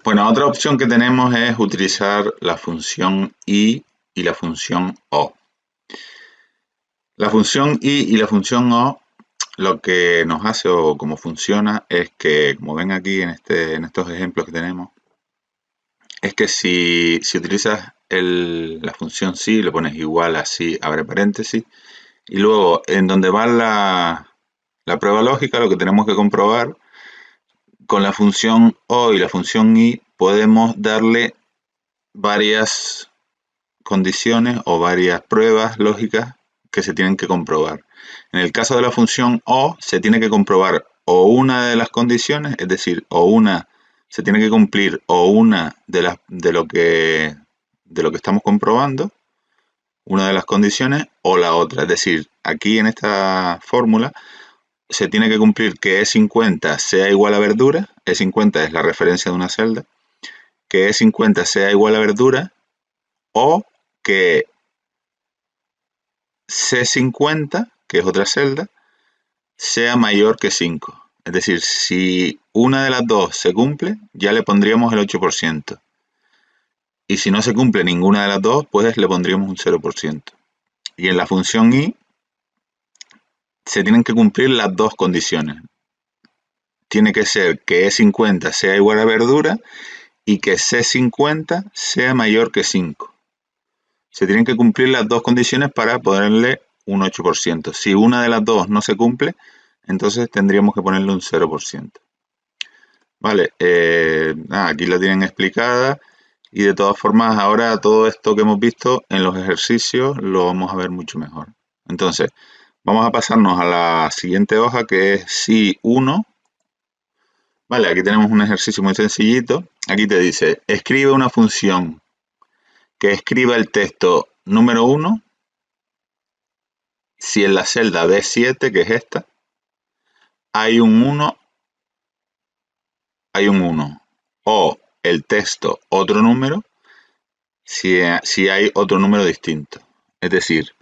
Bueno, otra opción que tenemos es utilizar la función i y la función o. La función i y la función o lo que nos hace o cómo funciona es que, como ven aquí en estos ejemplos que tenemos, es que si utilizas la función sí, le pones igual a sí, abre paréntesis, y luego en donde va la prueba lógica, lo que tenemos que comprobar, con la función o y la función i podemos darle varias condiciones o varias pruebas lógicas que se tienen que comprobar. En el caso de la función o, se tiene que comprobar o una de las condiciones, es decir, o una se tiene que cumplir o una de lo que estamos comprobando, una de las condiciones, o la otra. Es decir, aquí en esta fórmula se tiene que cumplir que E50 sea igual a verdura, E50 es la referencia de una celda, que E50 sea igual a verdura, o que C50, que es otra celda, sea mayor que 5. Es decir, si una de las dos se cumple, ya le pondríamos el 8%. Y si no se cumple ninguna de las dos, pues le pondríamos un 0%. Y en la función i se tienen que cumplir las dos condiciones. Tiene que ser que E50 sea igual a verdura y que C50 sea mayor que 5. Se tienen que cumplir las dos condiciones para ponerle un 8%. Si una de las dos no se cumple, entonces tendríamos que ponerle un 0%. Vale, aquí la tienen explicada y de todas formas ahora todo esto que hemos visto en los ejercicios lo vamos a ver mucho mejor. Entonces, vamos a pasarnos a la siguiente hoja, que es si 1. Vale, aquí tenemos un ejercicio muy sencillito. Aquí te dice, escribe una función que escriba el texto número 1 si en la celda B7, que es esta, hay un 1, o el texto otro número si hay otro número distinto. Es decir,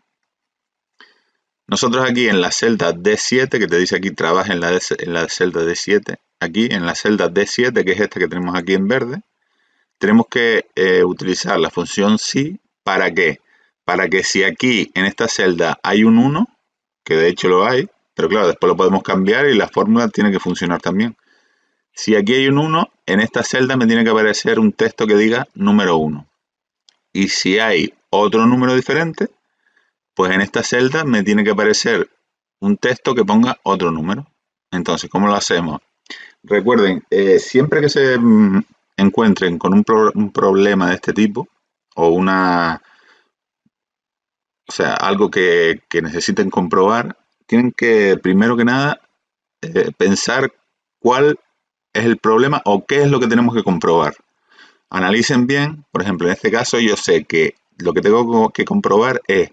nosotros aquí en la celda D7, que te dice aquí trabaja en la celda D7, aquí en la celda D7, que es esta que tenemos aquí en verde, tenemos que utilizar la función si. ¿Para qué? Para que si aquí en esta celda hay un 1, que de hecho lo hay, pero claro, después lo podemos cambiar y la fórmula tiene que funcionar también. Si aquí hay un 1, en esta celda me tiene que aparecer un texto que diga número 1. Y si hay otro número diferente, pues en esta celda me tiene que aparecer un texto que ponga otro número. Entonces, ¿cómo lo hacemos? Recuerden, siempre que se encuentren con un problema de este tipo, o algo que necesiten comprobar, tienen que, primero que nada, pensar cuál es el problema o qué es lo que tenemos que comprobar. Analicen bien, por ejemplo, en este caso yo sé que lo que tengo que comprobar es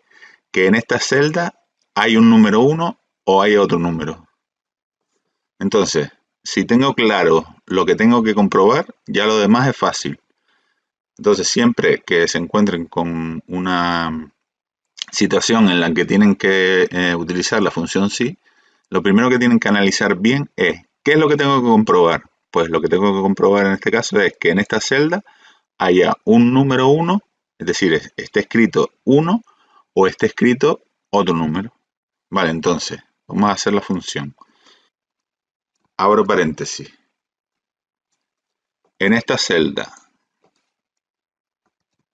que en esta celda hay un número 1 o hay otro número. Entonces, si tengo claro lo que tengo que comprobar, ya lo demás es fácil. Entonces, siempre que se encuentren con una situación en la que tienen que utilizar la función sí, lo primero que tienen que analizar bien es, ¿qué es lo que tengo que comprobar? Pues lo que tengo que comprobar en este caso es que en esta celda haya un número 1, es decir, esté escrito 1 o esté escrito otro número. Vale, entonces, vamos a hacer la función. Abro paréntesis. En esta celda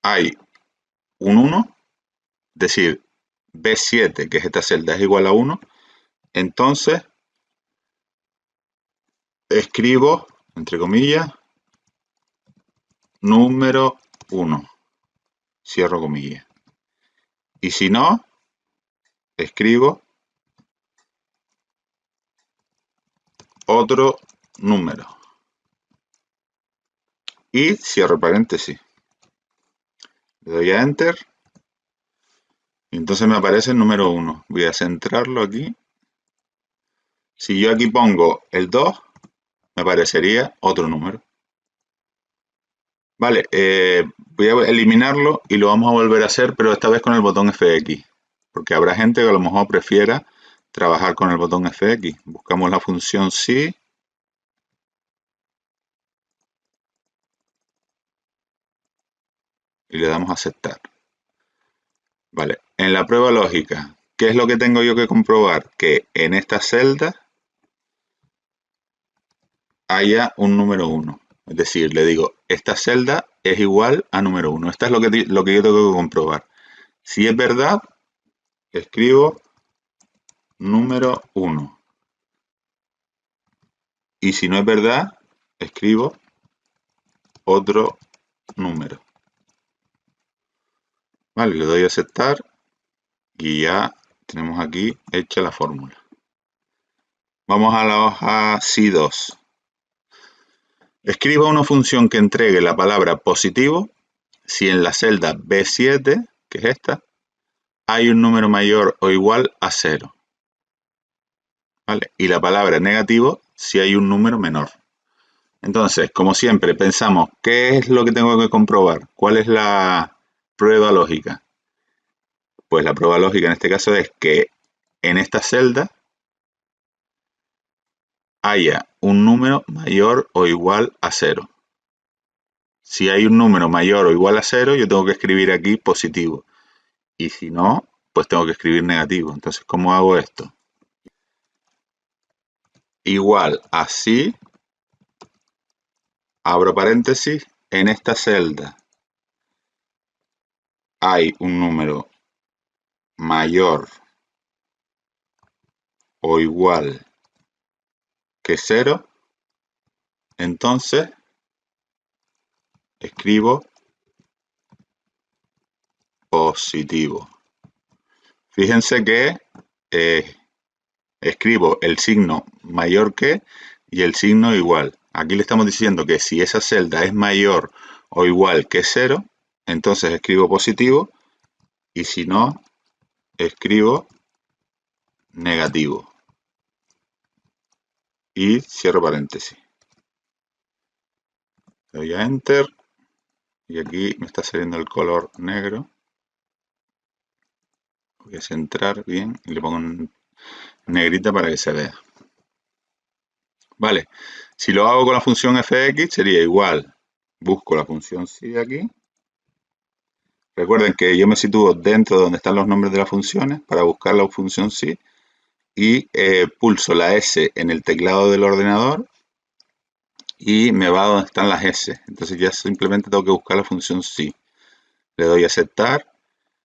hay un 1, es decir, B7, que es esta celda, es igual a 1. Entonces, escribo, entre comillas, número 1. Cierro comillas. Y si no, escribo otro número. Y cierro paréntesis. Le doy a Enter. Y entonces me aparece el número 1. Voy a centrarlo aquí. Si yo aquí pongo el 2, me aparecería otro número. Vale, voy a eliminarlo y lo vamos a volver a hacer, pero esta vez con el botón FX. Porque habrá gente que a lo mejor prefiera trabajar con el botón FX. Buscamos la función sí. Y le damos a aceptar. Vale, en la prueba lógica, ¿qué es lo que tengo yo que comprobar? Que en esta celda haya un número 1. Es decir, le digo, esta celda es igual a número 1. Esto es lo que yo tengo que comprobar. Si es verdad, escribo número 1. Y si no es verdad, escribo otro número. Vale, le doy a aceptar y ya tenemos aquí hecha la fórmula. Vamos a la hoja C2. Escriba una función que entregue la palabra positivo si en la celda B7, que es esta, hay un número mayor o igual a 0. ¿Vale? Y la palabra negativo si hay un número menor. Entonces, como siempre, pensamos, ¿qué es lo que tengo que comprobar? ¿Cuál es la prueba lógica? Pues la prueba lógica en este caso es que en esta celda haya un número mayor o igual a 0. Si hay un número mayor o igual a 0, yo tengo que escribir aquí positivo. Y si no, pues tengo que escribir negativo. Entonces, ¿cómo hago esto? Igual a sí, abro paréntesis, en esta celda hay un número mayor o igual que 0, entonces escribo positivo. Fíjense que escribo el signo mayor que y el signo igual. Aquí le estamos diciendo que si esa celda es mayor o igual que 0, entonces escribo positivo y si no, escribo negativo. Y cierro paréntesis. Le doy a Enter y aquí me está saliendo el color negro. Voy a centrar bien y le pongo en negrita para que se vea. Vale, si lo hago con la función fx sería igual. Busco la función sí aquí. Recuerden que yo me sitúo dentro de donde están los nombres de las funciones para buscar la función sí y pulso la S en el teclado del ordenador y me va a donde están las S. Entonces ya simplemente tengo que buscar la función sí. Le doy a aceptar.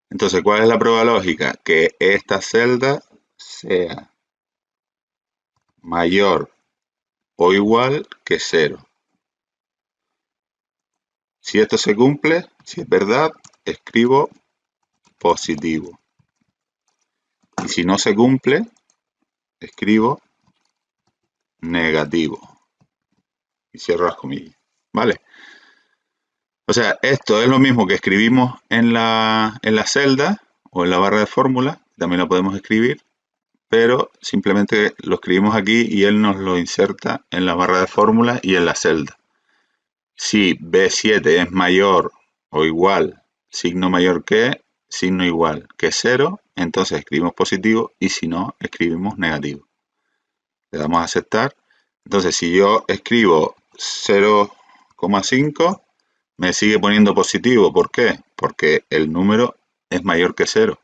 Entonces, ¿cuál es la prueba lógica? Que esta celda sea mayor o igual que 0. Si esto se cumple, si es verdad, escribo positivo. Y si no se cumple, escribo negativo. Y cierro las comillas. ¿Vale? O sea, esto es lo mismo que escribimos en la celda o en la barra de fórmula. También la podemos escribir. pero simplemente lo escribimos aquí y él nos lo inserta en la barra de fórmulas y en la celda. Si B7 es mayor o igual, signo mayor que, signo igual que 0, entonces escribimos positivo y si no, escribimos negativo. Le damos a aceptar. Entonces, si yo escribo 0,5, me sigue poniendo positivo. ¿Por qué? Porque el número es mayor que 0.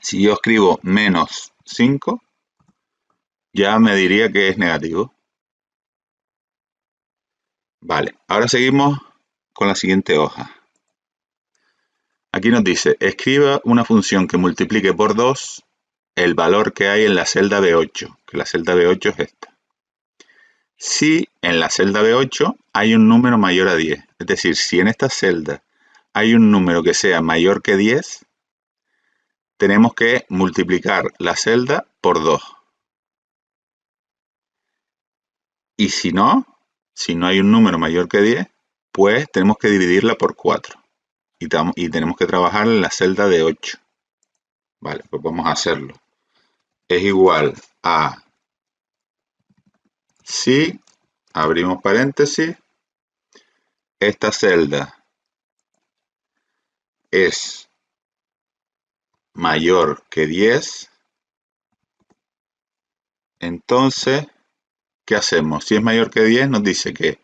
Si yo escribo menos 5, ya me diría que es negativo. Vale, ahora seguimos con la siguiente hoja. Aquí nos dice, escriba una función que multiplique por 2 el valor que hay en la celda B8, que la celda B8 es esta. Si en la celda B8 hay un número mayor a 10, es decir, si en esta celda hay un número que sea mayor que 10, tenemos que multiplicar la celda por 2. Y si no hay un número mayor que 10, pues tenemos que dividirla por 4. Y tenemos que trabajar en la celda de 8. Vale, pues vamos a hacerlo. Es igual a si, abrimos paréntesis, esta celda es mayor que 10, entonces, ¿qué hacemos? Si es mayor que 10, nos dice que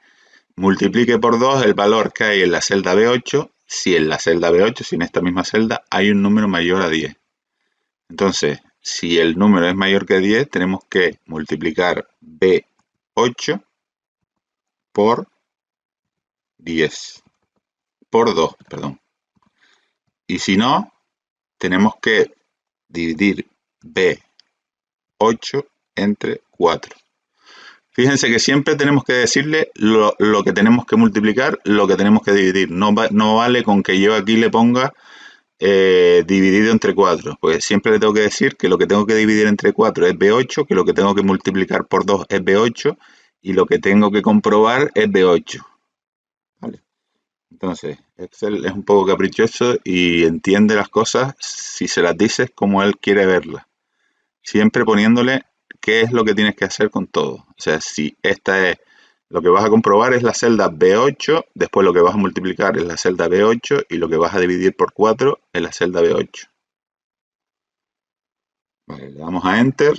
multiplique por 2 el valor que hay en la celda B8, si en la celda B8, si en esta misma celda, hay un número mayor a 10. Entonces, si el número es mayor que 10, tenemos que multiplicar B8 por 10. Por 2, perdón. Y si no, tenemos que dividir B8 entre 4. Fíjense que siempre tenemos que decirle lo que tenemos que multiplicar, lo que tenemos que dividir. No vale con que yo aquí le ponga dividido entre 4. Pues siempre le tengo que decir que lo que tengo que dividir entre 4 es B8, que lo que tengo que multiplicar por 2 es B8 y lo que tengo que comprobar es B8. ¿Vale? Entonces, Excel es un poco caprichoso y entiende las cosas si se las dices como él quiere verlas. Siempre poniéndole qué es lo que tienes que hacer con todo. O sea, si esta es lo que vas a comprobar es la celda B8, después lo que vas a multiplicar es la celda B8 y lo que vas a dividir por 4 es la celda B8. Vale, le damos a Enter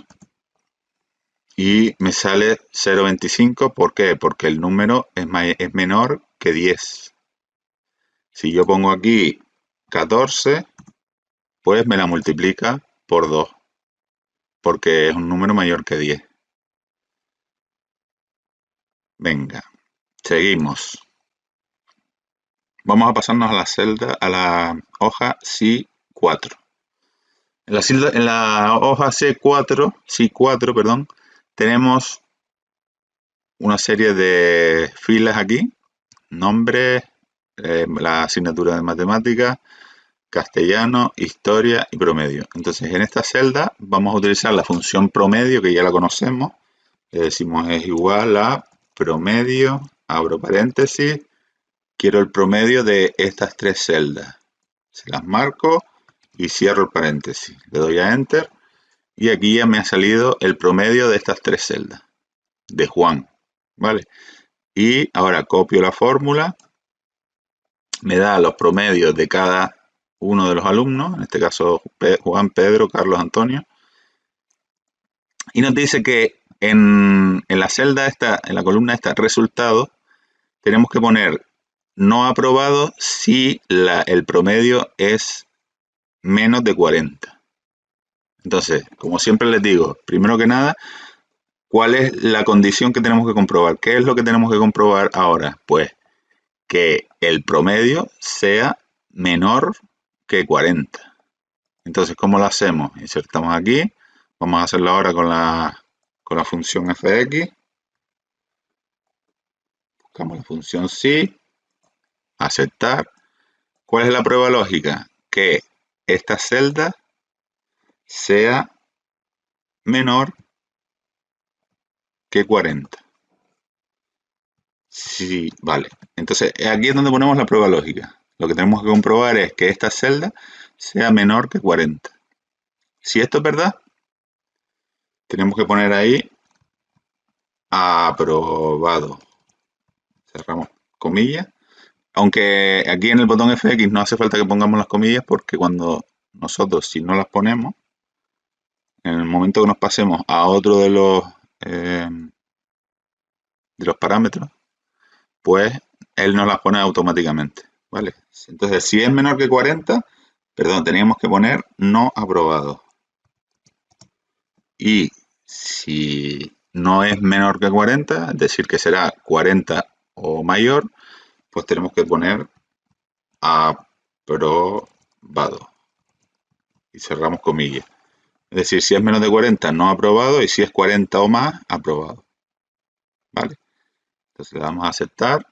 y me sale 0,25. ¿Por qué? Porque el número es menor que 10. Si yo pongo aquí 14, pues me la multiplica por 2, porque es un número mayor que 10. Venga, seguimos. Vamos a pasarnos a la celda, a la hoja C4. En la hoja C4, perdón, tenemos una serie de filas aquí, nombre, la asignatura de matemáticas, castellano, historia y promedio. Entonces, en esta celda vamos a utilizar la función promedio, que ya la conocemos. Le decimos es igual a promedio, abro paréntesis, quiero el promedio de estas tres celdas. Se las marco y cierro el paréntesis. Le doy a Enter y aquí ya me ha salido el promedio de estas tres celdas, de Juan. ¿Vale? Y ahora copio la fórmula, me da los promedios de cada uno de los alumnos, en este caso Juan, Pedro, Carlos, Antonio, y nos dice que en la celda esta, en la columna esta, resultados, tenemos que poner no aprobado si el promedio es menos de 40. Entonces, como siempre les digo, primero que nada, ¿cuál es la condición que tenemos que comprobar? ¿Qué es lo que tenemos que comprobar ahora? Pues que el promedio sea menor que 40. Entonces, ¿cómo lo hacemos? Insertamos aquí. Vamos a hacerlo ahora con la función fx. Buscamos la función sí. Aceptar. ¿Cuál es la prueba lógica? Que esta celda sea menor que 40. Sí, vale. Entonces, aquí es donde ponemos la prueba lógica. Lo que tenemos que comprobar es que esta celda sea menor que 40. Si esto es verdad, tenemos que poner ahí aprobado. Cerramos comillas. Aunque aquí en el botón FX no hace falta que pongamos las comillas porque cuando nosotros, si no las ponemos, en el momento que nos pasemos a otro de los parámetros, pues él nos las pone automáticamente, ¿vale? Entonces, si es menor que 40, perdón, teníamos que poner no aprobado. Y si no es menor que 40, es decir, que será 40 o mayor, pues tenemos que poner aprobado. Y cerramos comillas. Es decir, si es menos de 40, no aprobado, y si es 40 o más, aprobado. ¿Vale? Entonces le damos a aceptar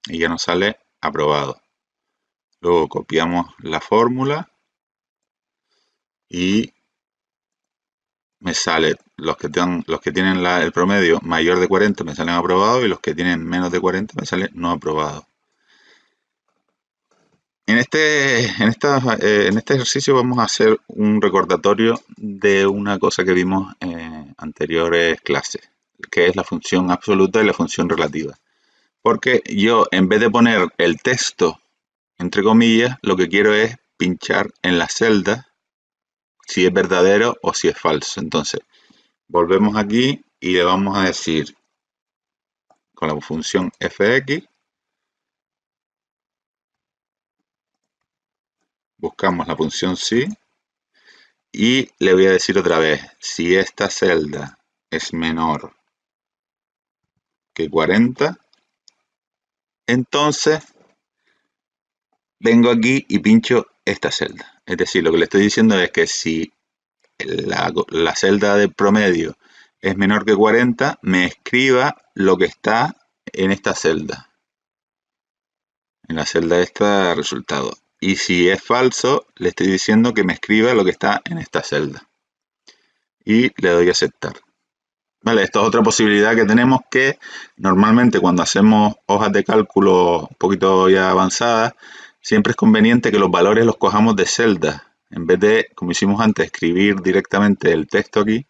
y ya nos sale aprobado. Luego copiamos la fórmula y me sale los que tienen el promedio mayor de 40 me salen aprobados y los que tienen menos de 40 me salen no aprobados. En este ejercicio vamos a hacer un recordatorio de una cosa que vimos en anteriores clases, que es la función absoluta y la función relativa. Porque yo, en vez de poner el texto, entre comillas, lo que quiero es pinchar en la celda si es verdadero o si es falso. Entonces, volvemos aquí y le vamos a decir con la función fx, buscamos la función si y le voy a decir otra vez, si esta celda es menor que 40, entonces vengo aquí y pincho esta celda. Es decir, lo que le estoy diciendo es que si la celda de promedio es menor que 40, me escriba lo que está en esta celda. En la celda esta resultado. Y si es falso, le estoy diciendo que me escriba lo que está en esta celda. Y le doy a aceptar. Vale, esta es otra posibilidad que tenemos, que normalmente cuando hacemos hojas de cálculo un poquito ya avanzadas, siempre es conveniente que los valores los cojamos de celdas, en vez de, como hicimos antes, escribir directamente el texto aquí.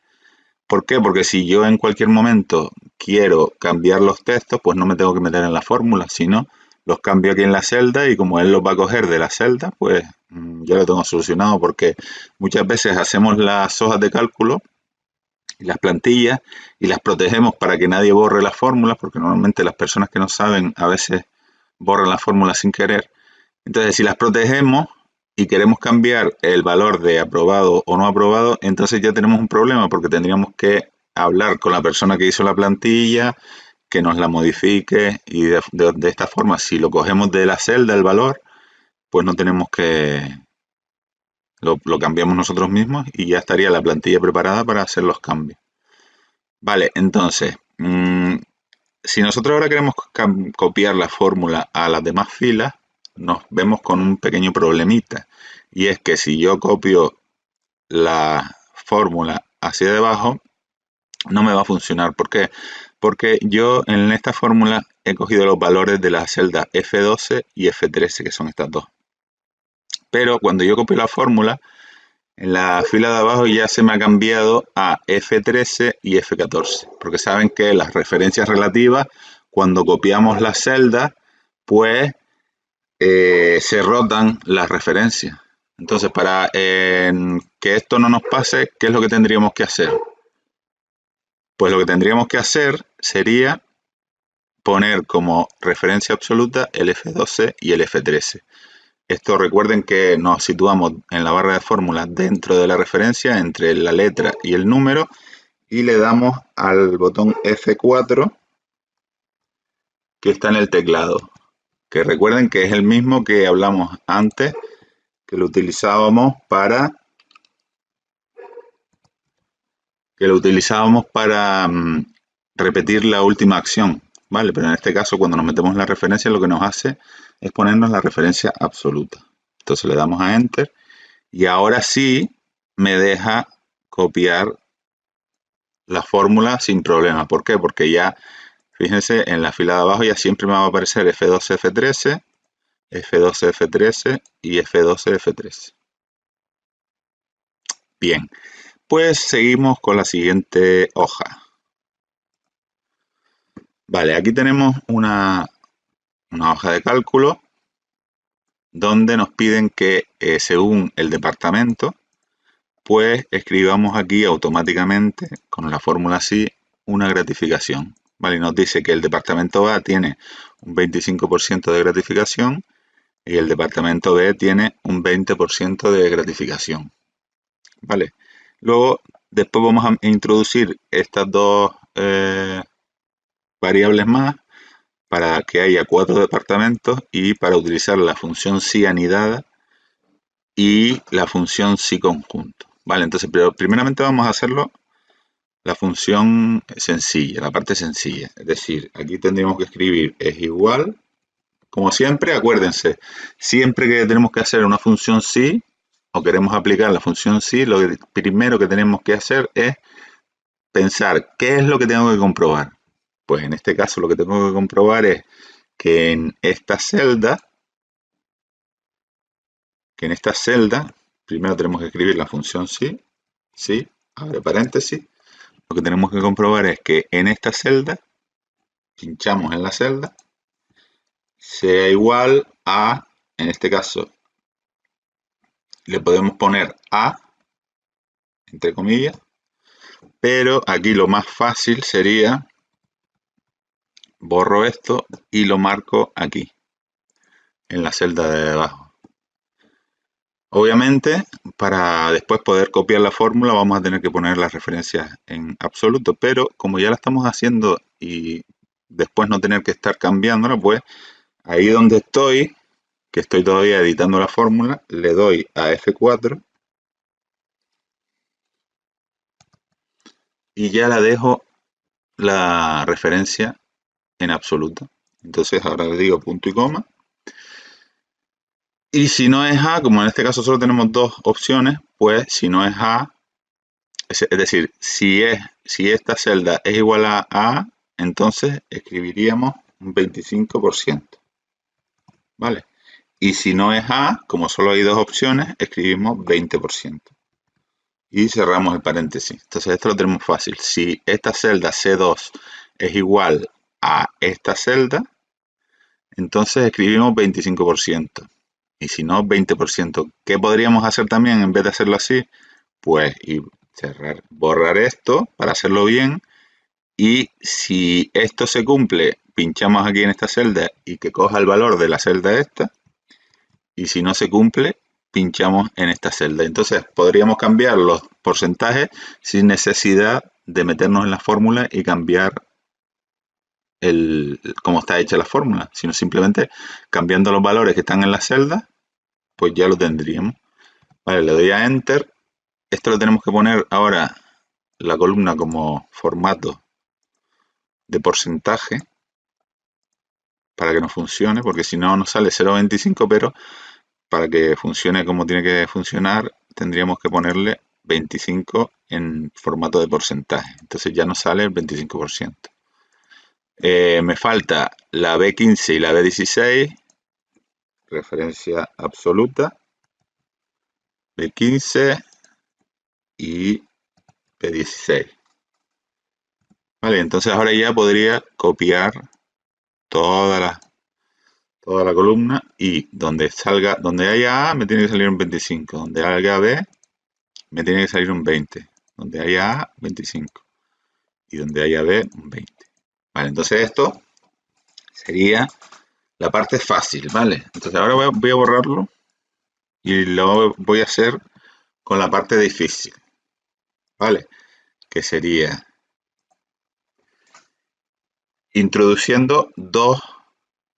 ¿Por qué? Porque si yo en cualquier momento quiero cambiar los textos, pues no me tengo que meter en la fórmula, sino los cambio aquí en la celda y como él los va a coger de la celda, pues ya lo tengo solucionado, porque muchas veces hacemos las hojas de cálculo y las plantillas y las protegemos para que nadie borre las fórmulas, porque normalmente las personas que no saben a veces borran las fórmulas sin querer. Entonces, si las protegemos y queremos cambiar el valor de aprobado o no aprobado, entonces ya tenemos un problema, porque tendríamos que hablar con la persona que hizo la plantilla, que nos la modifique, y de esta forma, si lo cogemos de la celda, el valor, pues no tenemos que... Lo cambiamos nosotros mismos y ya estaría la plantilla preparada para hacer los cambios. Vale, entonces, si nosotros ahora queremos copiar la fórmula a las demás filas, nos vemos con un pequeño problemita. Y es que si yo copio la fórmula hacia debajo, no me va a funcionar. ¿Por qué? Porque yo en esta fórmula he cogido los valores de las celdas F12 y F13, que son estas dos. Pero cuando yo copio la fórmula, en la fila de abajo ya se me ha cambiado a F13 y F14, porque saben que las referencias relativas, cuando copiamos las celdas, pues se rotan las referencias. Entonces, para que esto no nos pase, ¿qué es lo que tendríamos que hacer? Pues lo que tendríamos que hacer sería poner como referencia absoluta el F12 y el F13. Esto recuerden que nos situamos en la barra de fórmulas dentro de la referencia entre la letra y el número y le damos al botón F4 que está en el teclado, que recuerden que es el mismo que hablamos antes, que lo utilizábamos para repetir la última acción, ¿vale? Pero en este caso, cuando nos metemos en la referencia, lo que nos hace es ponernos la referencia absoluta. Entonces le damos a Enter y ahora sí me deja copiar la fórmula sin problema. ¿Por qué? Porque ya, fíjense, en la fila de abajo ya siempre me va a aparecer F12, F13, F12, F13 y F12, F13. Bien, pues seguimos con la siguiente hoja. Vale, aquí tenemos una hoja de cálculo donde nos piden que según el departamento, pues escribamos aquí automáticamente, con la fórmula así, una gratificación. Vale, y nos dice que el departamento A tiene un 25% de gratificación y el departamento B tiene un 20% de gratificación. Vale, luego después vamos a introducir estas dos variables más para que haya 4 departamentos y para utilizar la función si anidada y la función si conjunto. Vale, entonces primeramente vamos a hacerlo la función sencilla, la parte sencilla. Es decir, aquí tendríamos que escribir es igual, como siempre, acuérdense, siempre que tenemos que hacer una función si o queremos aplicar la función si, lo primero que tenemos que hacer es pensar qué es lo que tengo que comprobar. Pues en este caso lo que tengo que comprobar es que en esta celda, primero tenemos que escribir la función si, abre paréntesis, lo que tenemos que comprobar es que en esta celda, pinchamos en la celda, sea igual a, en este caso, le podemos poner A, entre comillas, pero aquí lo más fácil sería, borro esto y lo marco aquí, en la celda de abajo. Obviamente, para después poder copiar la fórmula vamos a tener que poner las referencias en absoluto, pero como ya la estamos haciendo y después no tener que estar cambiándola, pues ahí donde estoy, que estoy todavía editando la fórmula, le doy a F4 y ya la dejo la referencia en absoluto. Entonces ahora le digo punto y coma. Y si no es A, como en este caso solo tenemos dos opciones, pues si no es A, es decir, si esta celda es igual a A, entonces escribiríamos un 25%. ¿Vale? Y si no es A, como solo hay dos opciones, escribimos 20%. Y cerramos el paréntesis. Entonces esto lo tenemos fácil. Si esta celda C2 es igual a esta celda, entonces escribimos 25%. Y si no, 20%. ¿Qué podríamos hacer también en vez de hacerlo así? Pues cerrar, borrar esto para hacerlo bien. Y si esto se cumple, pinchamos aquí en esta celda y que coja el valor de la celda esta. Y si no se cumple, pinchamos en esta celda. Entonces podríamos cambiar los porcentajes sin necesidad de meternos en la fórmula y cambiar cómo está hecha la fórmula, sino simplemente cambiando los valores que están en la celda, pues ya lo tendríamos. Vale, le doy a Enter. Esto lo tenemos que poner ahora la columna como formato de porcentaje para que nos funcione, porque si no nos sale 0,25, pero para que funcione como tiene que funcionar, tendríamos que ponerle 25 en formato de porcentaje. Entonces ya nos sale el 25%. Me falta la B15 y la B16, referencia absoluta, B15 y B16. Vale, entonces ahora ya podría copiar toda la columna y donde haya A me tiene que salir un 25, donde haya B me tiene que salir un 20, donde haya A 25 y donde haya B un 20. Vale, entonces esto sería la parte fácil, ¿vale? Entonces ahora voy a borrarlo y lo voy a hacer con la parte difícil, ¿vale? Que sería introduciendo dos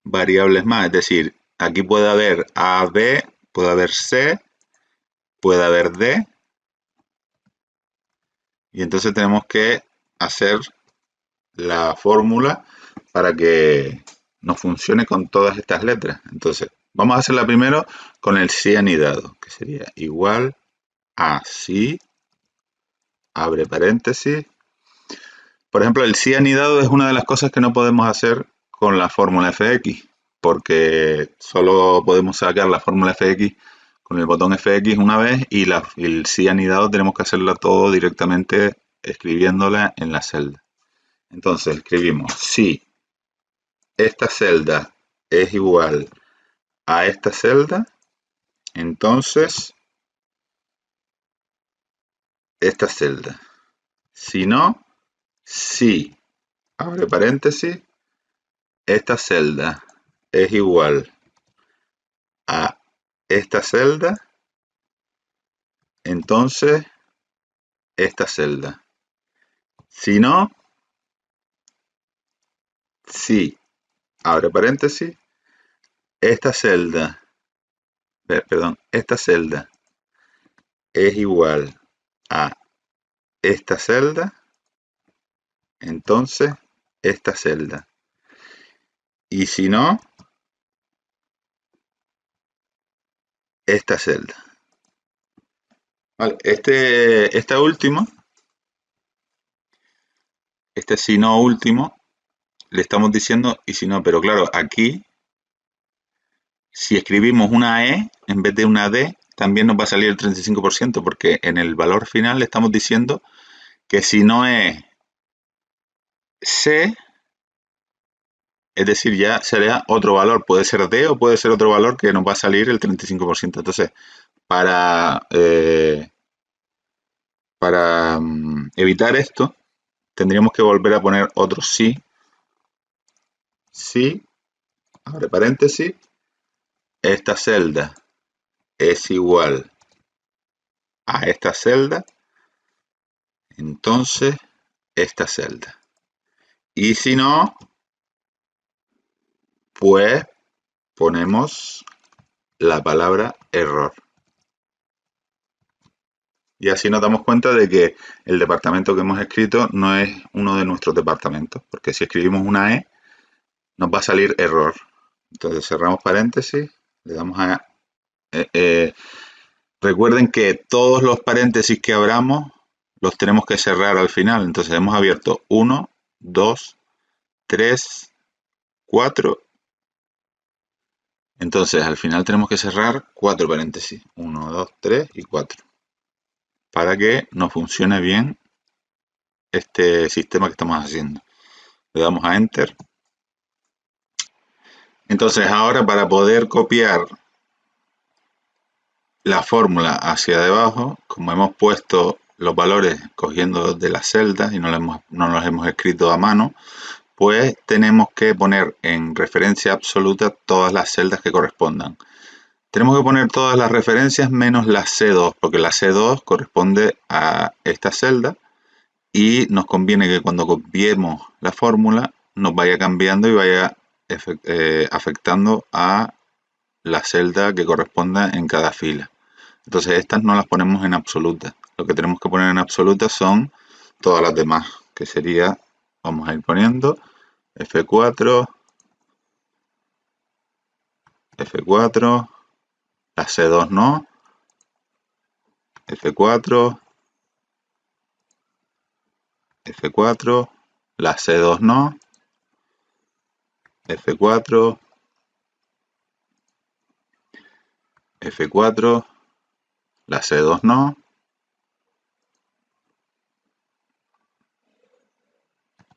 variables más, es decir, aquí puede haber A, B, puede haber C, puede haber D, y entonces tenemos que hacer la fórmula para que nos funcione con todas estas letras. Entonces, vamos a hacerla primero con el si anidado, que sería igual a si, abre paréntesis. Por ejemplo, el si anidado es una de las cosas que no podemos hacer con la fórmula fx, porque solo podemos sacar la fórmula fx con el botón FX una vez y el sí anidado tenemos que hacerlo todo directamente escribiéndola en la celda. Entonces escribimos si esta celda es igual a esta celda, entonces esta celda. Si no, si, abre paréntesis, esta celda es igual a esta celda, entonces esta celda. Si no, si, abre paréntesis, esta celda, perdón, esta celda es igual a esta celda, entonces esta celda. Y si no, esta celda. Vale, este último, este si no último, le estamos diciendo y si no, pero claro, aquí, si escribimos una E en vez de una D, también nos va a salir el 35%, porque en el valor final le estamos diciendo que si no es C, es decir, ya sería otro valor, puede ser D o puede ser otro valor que nos va a salir el 35%. Entonces, para evitar esto, tendríamos que volver a poner otro sí. Si, abre paréntesis, esta celda es igual a esta celda, entonces esta celda. Y si no, pues ponemos la palabra error. Y así nos damos cuenta de que el departamento que hemos escrito no es uno de nuestros departamentos, porque si escribimos una E, nos va a salir error. Entonces cerramos paréntesis, le damos a... recuerden que todos los paréntesis que abramos los tenemos que cerrar al final. Entonces hemos abierto 1, 2, 3, 4. Entonces al final tenemos que cerrar 4 paréntesis. 1, 2, 3 y 4. Para que nos funcione bien este sistema que estamos haciendo. Le damos a Enter. Entonces ahora para poder copiar la fórmula hacia debajo, como hemos puesto los valores cogiendo de las celdas y no los hemos escrito a mano, pues tenemos que poner en referencia absoluta todas las celdas que correspondan. Tenemos que poner todas las referencias menos la C2, porque la C2 corresponde a esta celda y nos conviene que cuando copiemos la fórmula nos vaya cambiando y vaya afectando a la celda que corresponda en cada fila. Entonces estas no las ponemos en absoluta. Lo que tenemos que poner en absoluta son todas las demás, que sería, vamos a ir poniendo F4, F4, la C2 no, F4, F4, la C2 no, F4, F4, la C2 no,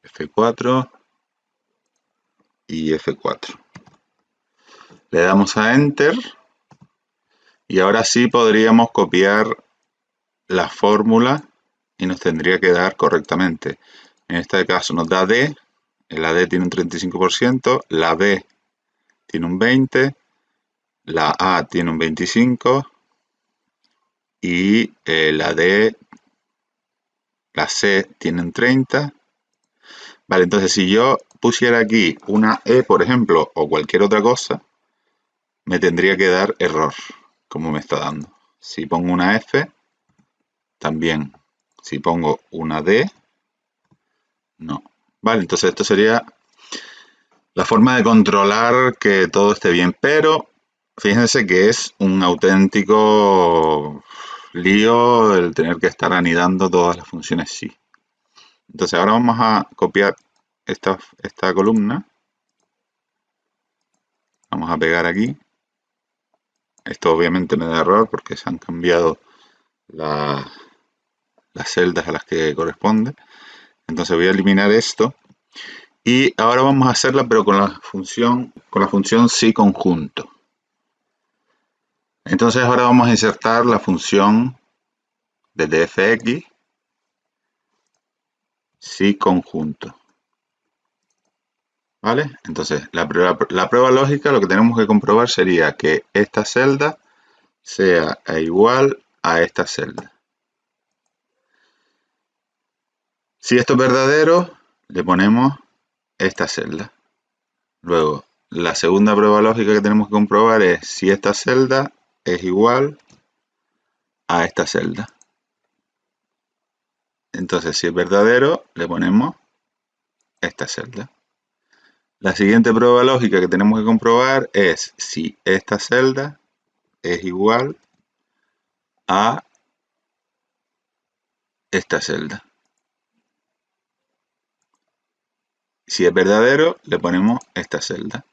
F4 y F4. Le damos a Enter y ahora sí podríamos copiar la fórmula y nos tendría que dar correctamente. En este caso nos da D, la D tiene un 35%, la B tiene un 20%, la A tiene un 25% y la D, la C tiene un 30%. Vale, entonces si yo pusiera aquí una E, por ejemplo, o cualquier otra cosa, me tendría que dar error, como me está dando. Si pongo una F, también. Si pongo una D, no. Vale, entonces esto sería la forma de controlar que todo esté bien, pero fíjense que es un auténtico lío el tener que estar anidando todas las funciones sí. Entonces ahora vamos a copiar esta columna. Vamos a pegar aquí. Esto obviamente me da error porque se han cambiado las celdas a las que corresponde. Entonces voy a eliminar esto. Y ahora vamos a hacerla, pero con la función si conjunto. Entonces ahora vamos a insertar la función de dfx si conjunto. ¿Vale? Entonces, la prueba lógica, lo que tenemos que comprobar sería que esta celda sea igual a esta celda. Si esto es verdadero, le ponemos esta celda. Luego, la segunda prueba lógica que tenemos que comprobar es si esta celda es igual a esta celda. Entonces, si es verdadero, le ponemos esta celda. La siguiente prueba lógica que tenemos que comprobar es si esta celda es igual a esta celda. Si es verdadero, le ponemos esta celda.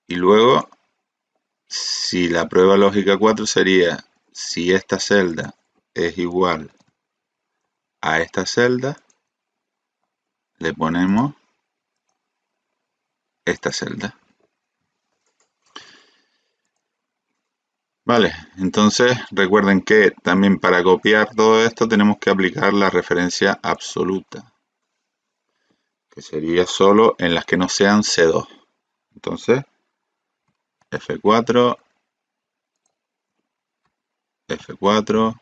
Y luego, si la prueba lógica 4 sería si esta celda es igual a esta celda, le ponemos esta celda. Vale, entonces recuerden que también para copiar todo esto tenemos que aplicar la referencia absoluta, que sería solo en las que no sean C2. Entonces, F4, F4,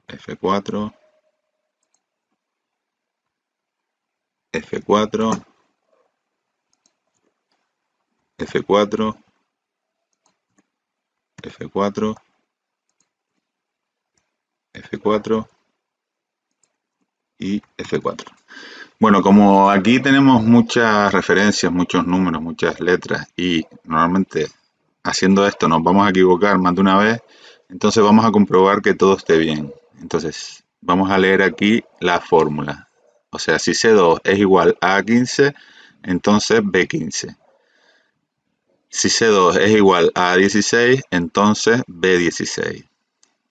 F4, F4, F4, F4, F4 y F4. Bueno, como aquí tenemos muchas referencias, muchos números, muchas letras y normalmente haciendo esto nos vamos a equivocar más de una vez, entonces vamos a comprobar que todo esté bien. Entonces vamos a leer aquí la fórmula. O sea, si C2 es igual a 15, entonces B15. Si C2 es igual a 16, entonces B16.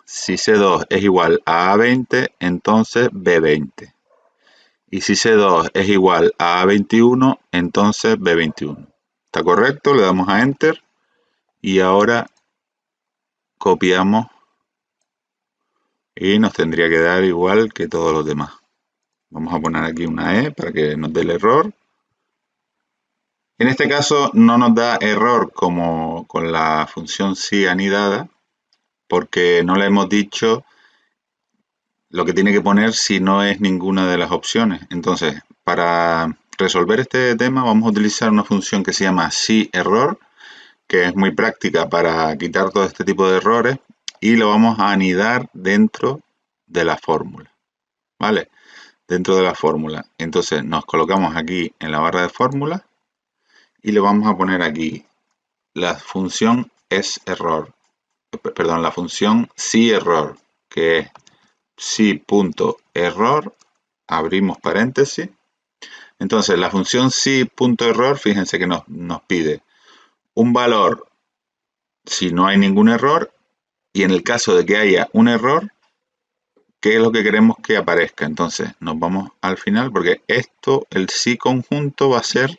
Si C2 es igual a 20, entonces B20. Y si C2 es igual a 21, entonces B21. ¿Está correcto? Le damos a Enter. Y ahora copiamos. Y nos tendría que dar igual que todos los demás. Vamos a poner aquí una E para que nos dé el error. En este caso no nos da error como con la función si anidada, porque no le hemos dicho lo que tiene que poner si no es ninguna de las opciones. Entonces, para resolver este tema vamos a utilizar una función que se llama si_error, que es muy práctica para quitar todo este tipo de errores, y lo vamos a anidar dentro de la fórmula. ¿Vale? Dentro de la fórmula. Entonces nos colocamos aquí en la barra de fórmula y le vamos a poner aquí la función la función si_error, que es si.error, abrimos paréntesis. Entonces la función si.error, fíjense que nos pide un valor si no hay ningún error, y en el caso de que haya un error, ¿qué es lo que queremos que aparezca? Entonces nos vamos al final, porque esto, el si conjunto, va a ser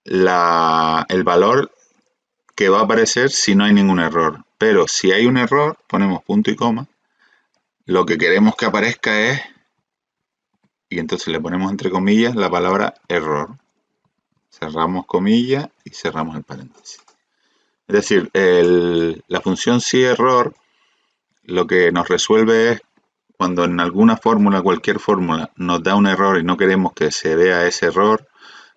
el valor que va a aparecer si no hay ningún error. Pero si hay un error, ponemos punto y coma, lo que queremos que aparezca es, y entonces le ponemos entre comillas la palabra error. Cerramos comillas y cerramos el paréntesis. Es decir, la función si_error lo que nos resuelve es cuando en alguna fórmula, cualquier fórmula, nos da un error y no queremos que se vea ese error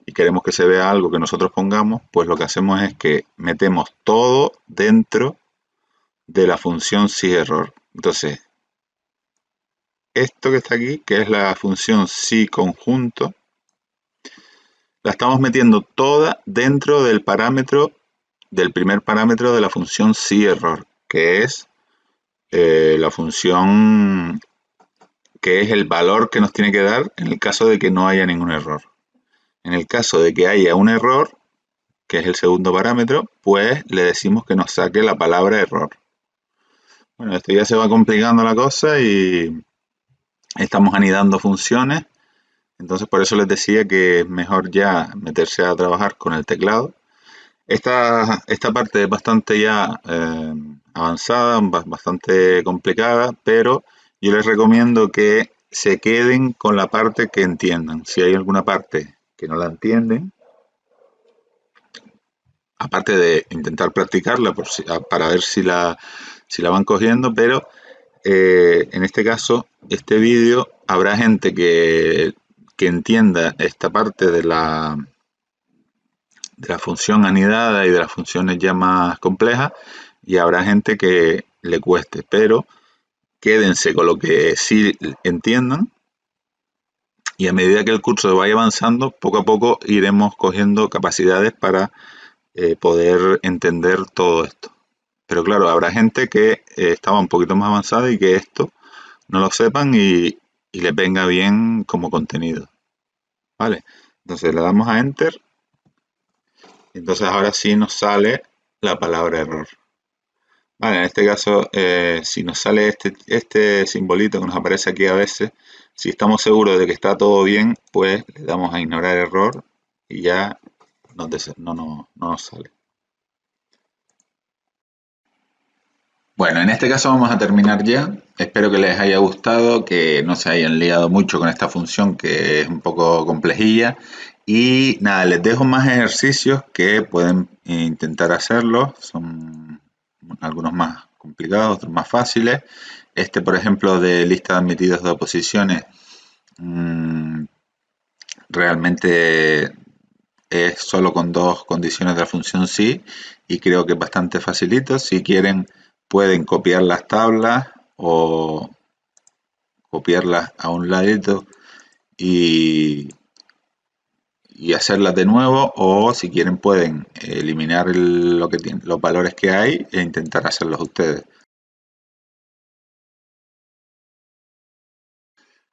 y queremos que se vea algo que nosotros pongamos, pues lo que hacemos es que metemos todo dentro de la función si_error. Entonces, esto que está aquí, que es la función si conjunto, la estamos metiendo toda dentro del primer parámetro de la función si_error, que es la función que es el valor que nos tiene que dar en el caso de que no haya ningún error. En el caso de que haya un error, que es el segundo parámetro, pues le decimos que nos saque la palabra error. Bueno, esto ya se va complicando la cosa y estamos anidando funciones. Entonces por eso les decía que es mejor ya meterse a trabajar con el teclado. Esta parte es bastante ya avanzada, bastante complicada, pero yo les recomiendo que se queden con la parte que entiendan. Si hay alguna parte que no la entienden, aparte de intentar practicarla para ver si la van cogiendo, pero en este caso, este vídeo, habrá gente que entienda esta parte de la función anidada y de las funciones ya más complejas, y habrá gente que le cueste, pero quédense con lo que sí entiendan, y a medida que el curso vaya avanzando, poco a poco iremos cogiendo capacidades para poder entender todo esto. Pero claro, habrá gente que estaba un poquito más avanzada y que esto no lo sepan y les venga bien como contenido. ¿Vale? Entonces le damos a Enter. Entonces ahora sí nos sale la palabra error. Vale, en este caso, si nos sale este simbolito que nos aparece aquí a veces, si estamos seguros de que está todo bien, pues le damos a ignorar error y ya no nos sale. Bueno, en este caso vamos a terminar ya. Espero que les haya gustado, que no se hayan liado mucho con esta función que es un poco complejilla. Y nada, les dejo más ejercicios que pueden intentar hacerlos. Son algunos más complicados, otros más fáciles. Este, por ejemplo, de lista de admitidos de oposiciones, realmente es solo con dos condiciones de la función sí, y creo que es bastante facilito. Si quieren pueden copiar las tablas o copiarlas a un ladito y, y hacerlas de nuevo, o si quieren pueden eliminar lo que tienen, los valores que hay e intentar hacerlos ustedes.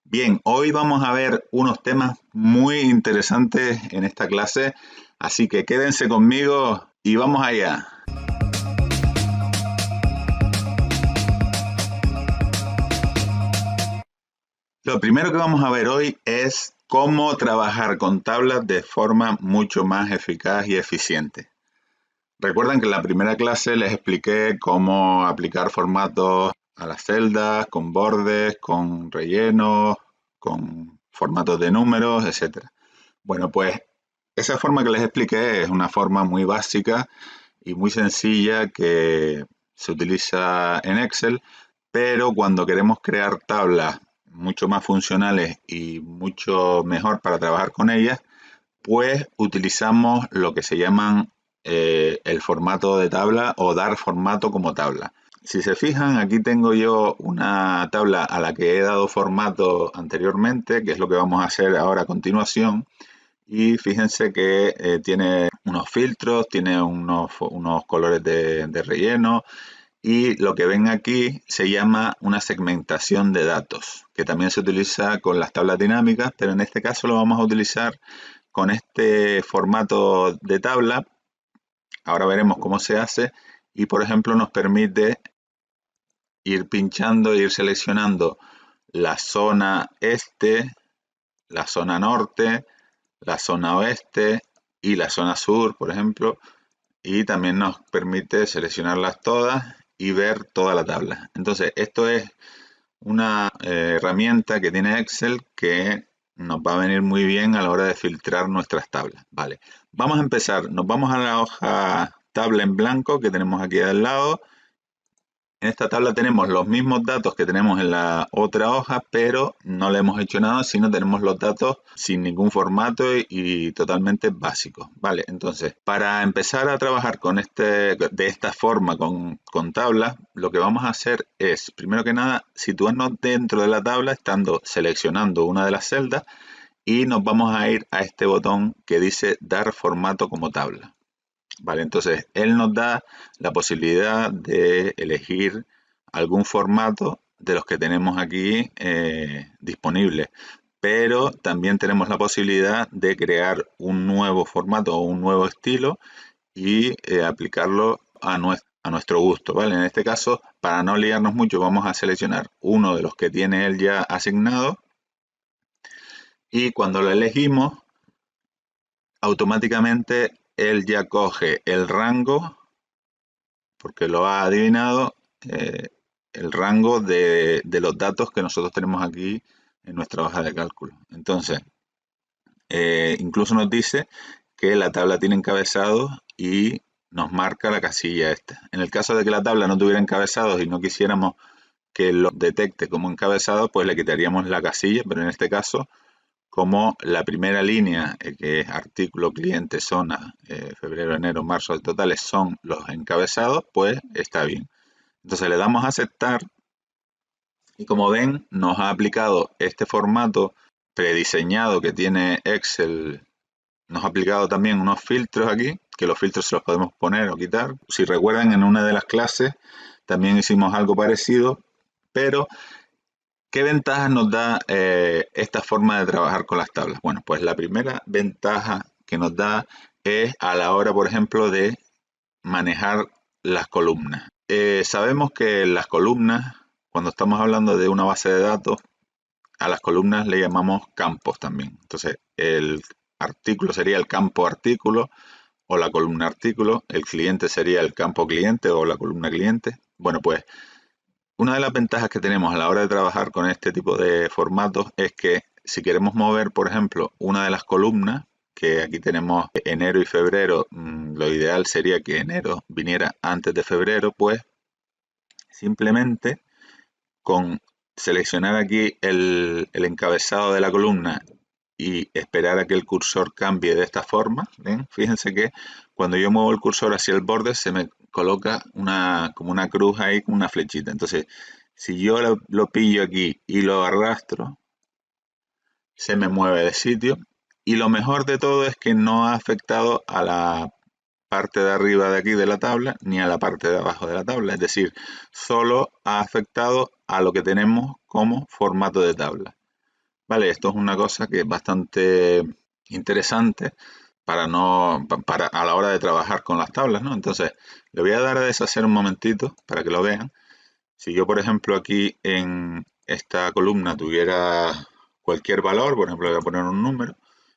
Bien, hoy vamos a ver unos temas muy interesantes en esta clase, así que quédense conmigo y vamos allá. Lo primero que vamos a ver hoy es cómo trabajar con tablas de forma mucho más eficaz y eficiente. Recuerdan que en la primera clase les expliqué cómo aplicar formatos a las celdas, con bordes, con rellenos, con formatos de números, etc. Bueno, pues esa forma que les expliqué es una forma muy básica y muy sencilla que se utiliza en Excel, pero cuando queremos crear tablas mucho más funcionales y mucho mejor para trabajar con ellas, pues utilizamos lo que se llaman el formato de tabla o dar formato como tabla. Si se fijan, aquí tengo yo una tabla a la que he dado formato anteriormente, que es lo que vamos a hacer ahora a continuación. Y fíjense que tiene unos filtros, tiene unos colores de relleno, y lo que ven aquí se llama una segmentación de datos, que también se utiliza con las tablas dinámicas, pero en este caso lo vamos a utilizar con este formato de tabla. Ahora veremos cómo se hace y, por ejemplo, nos permite ir pinchando e ir seleccionando la zona este, la zona norte, la zona oeste y la zona sur, por ejemplo, y también nos permite seleccionarlas todas y ver toda la tabla. Entonces, esto es una herramienta que tiene Excel que nos va a venir muy bien a la hora de filtrar nuestras tablas. Vale, vamos a empezar. Nos vamos a la hoja tabla en blanco que tenemos aquí al lado. En esta tabla tenemos los mismos datos que tenemos en la otra hoja, pero no le hemos hecho nada, sino tenemos los datos sin ningún formato y totalmente básicos. Vale, entonces, para empezar a trabajar de esta forma con tablas, lo que vamos a hacer es, primero que nada, situarnos dentro de la tabla, seleccionando una de las celdas, y nos vamos a ir a este botón que dice dar formato como tabla. Vale, entonces él nos da la posibilidad de elegir algún formato de los que tenemos aquí disponibles. pero también tenemos la posibilidad de crear un nuevo formato o un nuevo estilo y aplicarlo a nuestro gusto, ¿vale? En este caso, para no liarnos mucho, vamos a seleccionar uno de los que tiene él ya asignado y cuando lo elegimos, automáticamente él ya coge el rango, porque lo ha adivinado, el rango de los datos que nosotros tenemos aquí en nuestra hoja de cálculo. Entonces, incluso nos dice que la tabla tiene encabezado y nos marca la casilla esta. En el caso de que la tabla no tuviera encabezados y no quisiéramos que lo detecte como encabezado, pues le quitaríamos la casilla, pero en este caso, como la primera línea, que es artículo, cliente, zona, febrero, enero, marzo, totales, son los encabezados, pues está bien. Entonces le damos a aceptar y como ven, nos ha aplicado este formato prediseñado que tiene Excel. Nos ha aplicado también unos filtros aquí, que los filtros se los podemos poner o quitar. Si recuerdan, en una de las clases también hicimos algo parecido, pero ¿qué ventajas nos da esta forma de trabajar con las tablas? Bueno, pues la primera ventaja que nos da es a la hora, por ejemplo, de manejar las columnas. Sabemos que las columnas, cuando estamos hablando de una base de datos, a las columnas le llamamos campos también. Entonces, el artículo sería el campo artículo o la columna artículo, el cliente sería el campo cliente o la columna cliente. Bueno, pues una de las ventajas que tenemos a la hora de trabajar con este tipo de formatos es que si queremos mover, por ejemplo, una de las columnas, que aquí tenemos enero y febrero, lo ideal sería que enero viniera antes de febrero, pues simplemente con seleccionar aquí el encabezado de la columna y esperar a que el cursor cambie de esta forma, ¿ven? Fíjense que cuando yo muevo el cursor hacia el borde se me coloca como una cruz ahí con una flechita. Entonces, si yo lo pillo aquí y lo arrastro, se me mueve de sitio. Y lo mejor de todo es que no ha afectado a la parte de arriba de aquí de la tabla ni a la parte de abajo de la tabla. Es decir, solo ha afectado a lo que tenemos como formato de tabla. Vale, esto es una cosa que es bastante interesante para a la hora de trabajar con las tablas, ¿no? Entonces, le voy a dar a deshacer un momentito para que lo vean. Si yo, por ejemplo, aquí en esta columna tuviera cualquier valor, por ejemplo, voy a poner un número,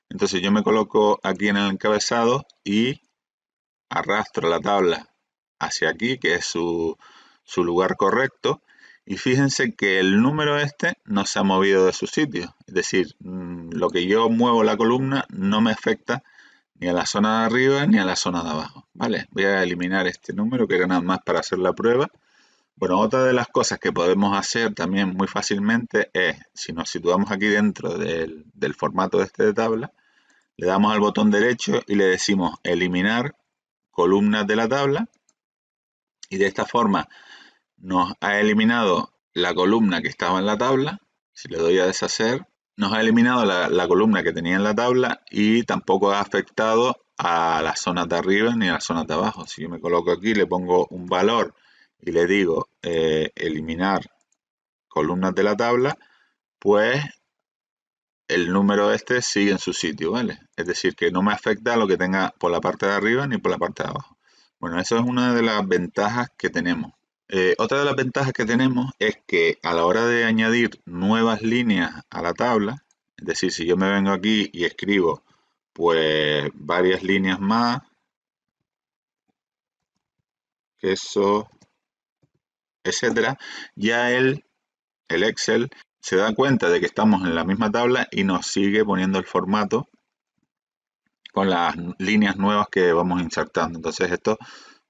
entonces yo me coloco aquí en el encabezado y arrastro la tabla hacia aquí, que es su lugar correcto, y fíjense que el número este no se ha movido de su sitio. Es decir, lo que yo muevo la columna no me afecta ni a la zona de arriba ni a la zona de abajo. Vale, voy a eliminar este número que era nada más para hacer la prueba. Bueno, otra de las cosas que podemos hacer también muy fácilmente es, si nos situamos aquí dentro del formato este de tabla, le damos al botón derecho y le decimos eliminar columnas de la tabla y de esta forma nos ha eliminado la columna que estaba en la tabla. Si le doy a deshacer, nos ha eliminado la columna que tenía en la tabla y tampoco ha afectado a las zonas de arriba ni a las zonas de abajo. Si yo me coloco aquí, le pongo un valor y le digo eliminar columnas de la tabla, pues el número este sigue en su sitio, ¿vale? Es decir, que no me afecta a lo que tenga por la parte de arriba ni por la parte de abajo. Bueno, eso es una de las ventajas que tenemos. Otra de las ventajas que tenemos es que a la hora de añadir nuevas líneas a la tabla, es decir, si yo me vengo aquí y escribo pues varias líneas más, eso, etcétera, ya el Excel se da cuenta de que estamos en la misma tabla y nos sigue poniendo el formato con las líneas nuevas que vamos insertando. Entonces esto,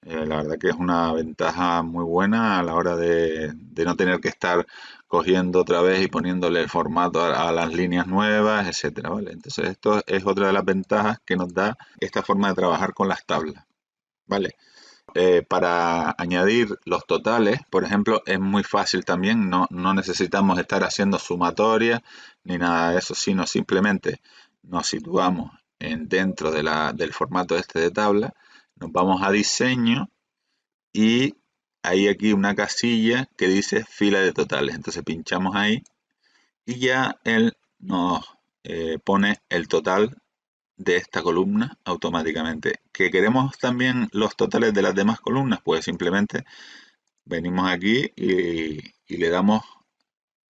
la verdad que es una ventaja muy buena a la hora de no tener que estar cogiendo otra vez y poniéndole el formato a las líneas nuevas, etcétera, ¿vale? Entonces esto es otra de las ventajas que nos da esta forma de trabajar con las tablas, ¿vale? Para añadir los totales, por ejemplo, es muy fácil también, no necesitamos estar haciendo sumatoria ni nada de eso, sino simplemente nos situamos dentro del formato este de tabla, nos vamos a diseño y hay aquí una casilla que dice fila de totales. Entonces pinchamos ahí y ya él nos pone el total de esta columna automáticamente. ¿Que queremos también los totales de las demás columnas? Pues simplemente venimos aquí y le damos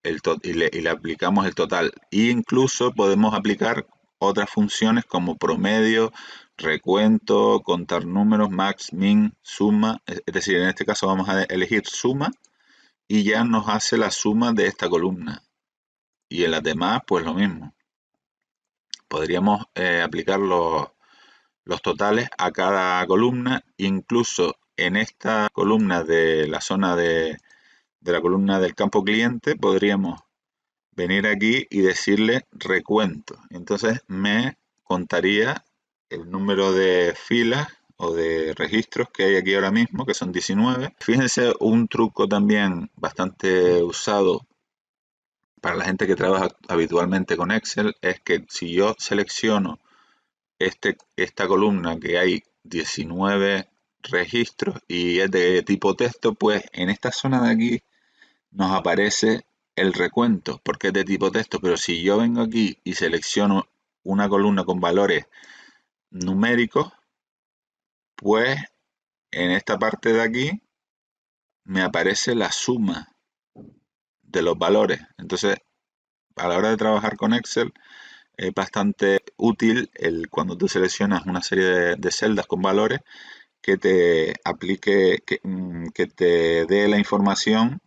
y le aplicamos el total. E incluso podemos aplicar otras funciones como promedio, recuento, contar números, max, min, suma. Es decir, en este caso vamos a elegir suma y ya nos hace la suma de esta columna. Y en las demás, pues lo mismo. Podríamos aplicar los totales a cada columna, incluso en esta columna de la zona de la columna del campo cliente, podríamos venir aquí y decirle recuento. Entonces me contaría el número de filas o de registros que hay aquí ahora mismo, que son 19. Fíjense, un truco también bastante usado para la gente que trabaja habitualmente con Excel es que si yo selecciono esta columna que hay 19 registros y es de tipo texto, pues en esta zona de aquí nos aparece el recuento porque es de tipo texto, pero si yo vengo aquí y selecciono una columna con valores numéricos, pues en esta parte de aquí me aparece la suma de los valores. Entonces, a la hora de trabajar con Excel, es bastante útil cuando tú seleccionas una serie de celdas con valores que te aplique, que te dé la información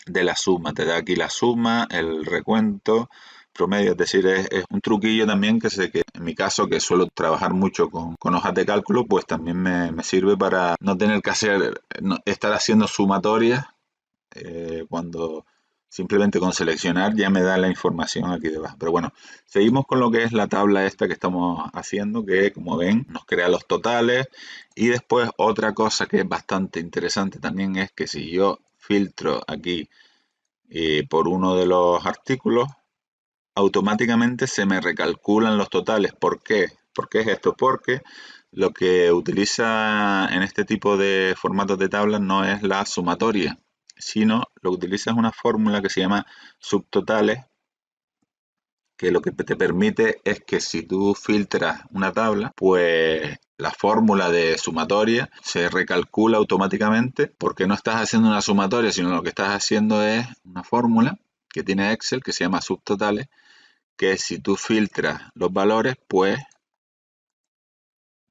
de la suma. Te da aquí la suma, el recuento, promedio. Es decir, es un truquillo también que en mi caso, que suelo trabajar mucho con hojas de cálculo, pues también me sirve para no tener que estar haciendo sumatorias cuando simplemente con seleccionar ya me da la información aquí debajo. Pero bueno, seguimos con lo que es la tabla esta que estamos haciendo, que como ven nos crea los totales. Y después otra cosa que es bastante interesante también es que si yo filtro aquí por uno de los artículos, automáticamente se me recalculan los totales. ¿Por qué? ¿Por qué es esto? Porque lo que utiliza en este tipo de formatos de tablas no es la sumatoria, sino lo que utiliza es una fórmula que se llama subtotales, que lo que te permite es que si tú filtras una tabla, pues la fórmula de sumatoria se recalcula automáticamente porque no estás haciendo una sumatoria, sino lo que estás haciendo es una fórmula que tiene Excel que se llama subtotales, que si tú filtras los valores, pues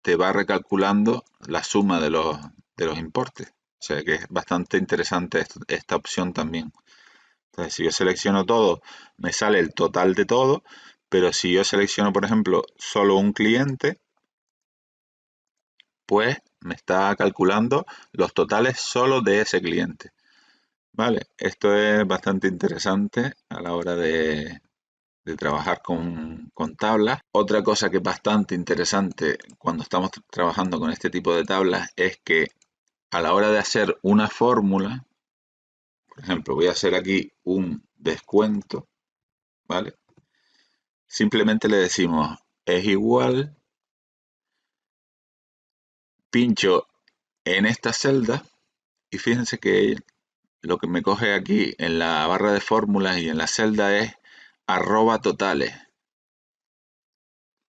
te va recalculando la suma de los importes. O sea que es bastante interesante esta opción también. Entonces, si yo selecciono todo, me sale el total de todo, pero si yo selecciono, por ejemplo, solo un cliente, pues me está calculando los totales solo de ese cliente. Vale, esto es bastante interesante a la hora de trabajar con tablas. Otra cosa que es bastante interesante cuando estamos trabajando con este tipo de tablas es que a la hora de hacer una fórmula, por ejemplo, voy a hacer aquí un descuento, ¿vale? Simplemente le decimos es igual, pincho en esta celda y fíjense que lo que me coge aquí en la barra de fórmulas y en la celda es arroba totales.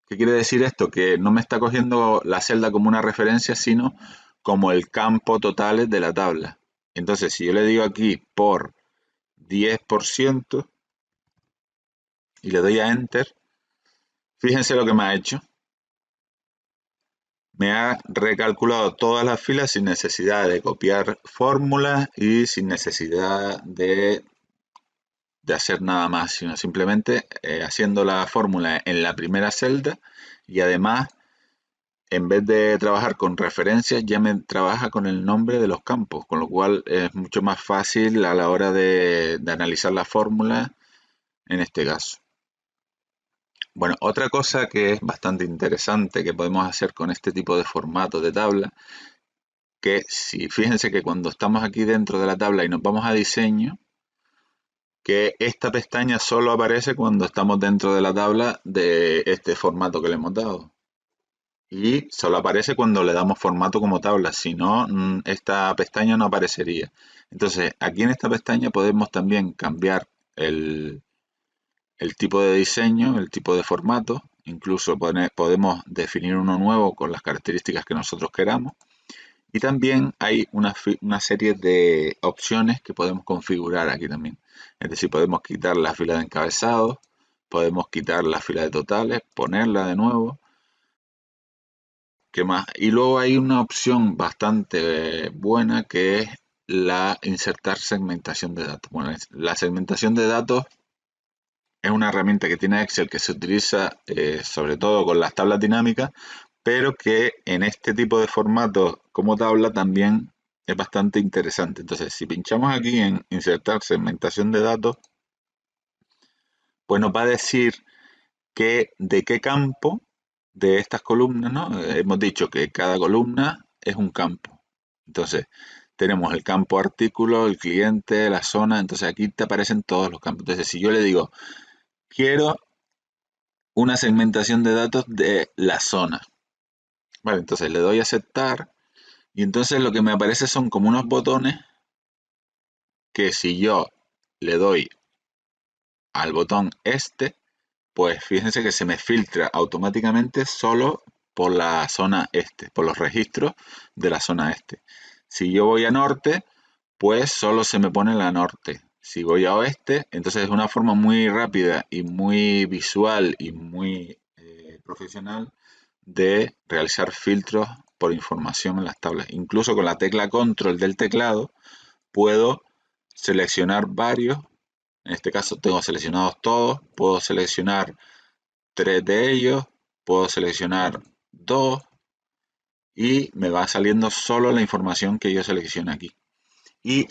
¿Qué quiere decir esto? Que no me está cogiendo la celda como una referencia, sino como el campo totales de la tabla. Entonces, si yo le digo aquí por 10% y le doy a Enter, fíjense lo que me ha hecho. Me ha recalculado todas las filas sin necesidad de copiar fórmulas y sin necesidad de hacer nada más, sino simplemente haciendo la fórmula en la primera celda y además en vez de trabajar con referencias, ya me trabaja con el nombre de los campos, con lo cual es mucho más fácil a la hora de analizar la fórmula en este caso. Bueno, otra cosa que es bastante interesante que podemos hacer con este tipo de formato de tabla, que si fíjense que cuando estamos aquí dentro de la tabla y nos vamos a diseño, que esta pestaña solo aparece cuando estamos dentro de la tabla de este formato que le hemos dado. Y solo aparece cuando le damos formato como tabla, si no, esta pestaña no aparecería. Entonces, aquí en esta pestaña podemos también cambiar el tipo de diseño, el tipo de formato, incluso podemos definir uno nuevo con las características que nosotros queramos. Y también hay una serie de opciones que podemos configurar aquí también. Es decir, podemos quitar la fila de encabezados, podemos quitar la fila de totales, ponerla de nuevo. ¿Qué más? Y luego hay una opción bastante buena que es la insertar segmentación de datos. Bueno, la segmentación de datos es una herramienta que tiene Excel que se utiliza sobre todo con las tablas dinámicas, pero que en este tipo de formato como tabla también es bastante interesante. Entonces, si pinchamos aquí en insertar segmentación de datos, pues nos va a decir de qué campo de estas columnas, ¿no? Hemos dicho que cada columna es un campo. Entonces, tenemos el campo artículo, el cliente, la zona, entonces aquí te aparecen todos los campos. Entonces, si yo le digo, quiero una segmentación de datos de la zona, vale, entonces le doy a aceptar y entonces lo que me aparece son como unos botones que si yo le doy al botón este, pues fíjense que se me filtra automáticamente solo por la zona este, por los registros de la zona este. Si yo voy a norte, pues solo se me pone la norte. Si voy a oeste, entonces es una forma muy rápida y muy visual y muy profesional de realizar filtros por información en las tablas. Incluso con la tecla control del teclado puedo seleccionar varios. En este caso tengo seleccionados todos. Puedo seleccionar 3 de ellos. Puedo seleccionar 2 y me va saliendo solo la información que yo seleccione aquí. Y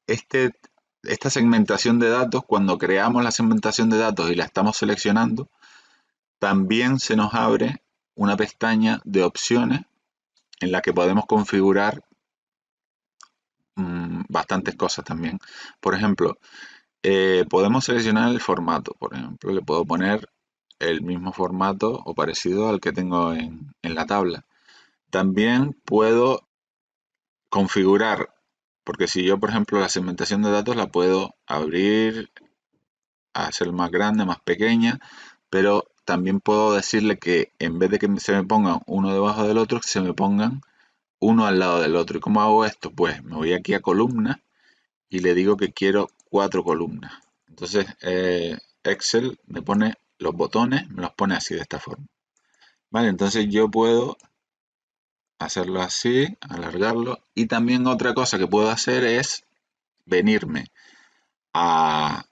este, esta segmentación de datos, cuando creamos la segmentación de datos y la estamos seleccionando, también se nos abre una pestaña de opciones en la que podemos configurar bastantes cosas también. Por ejemplo, podemos seleccionar el formato. Por ejemplo, le puedo poner el mismo formato o parecido al que tengo en la tabla. También puedo configurar, porque si yo, por ejemplo, la segmentación de datos la puedo abrir, hacer más grande, más pequeña, pero también puedo decirle que en vez de que se me pongan uno debajo del otro, se me pongan uno al lado del otro. ¿Y cómo hago esto? Pues me voy aquí a columna y le digo que quiero 4 columnas. Entonces Excel me pone los botones, me los pone así de esta forma. Vale, entonces yo puedo hacerlo así, alargarlo. Y también otra cosa que puedo hacer es venirme a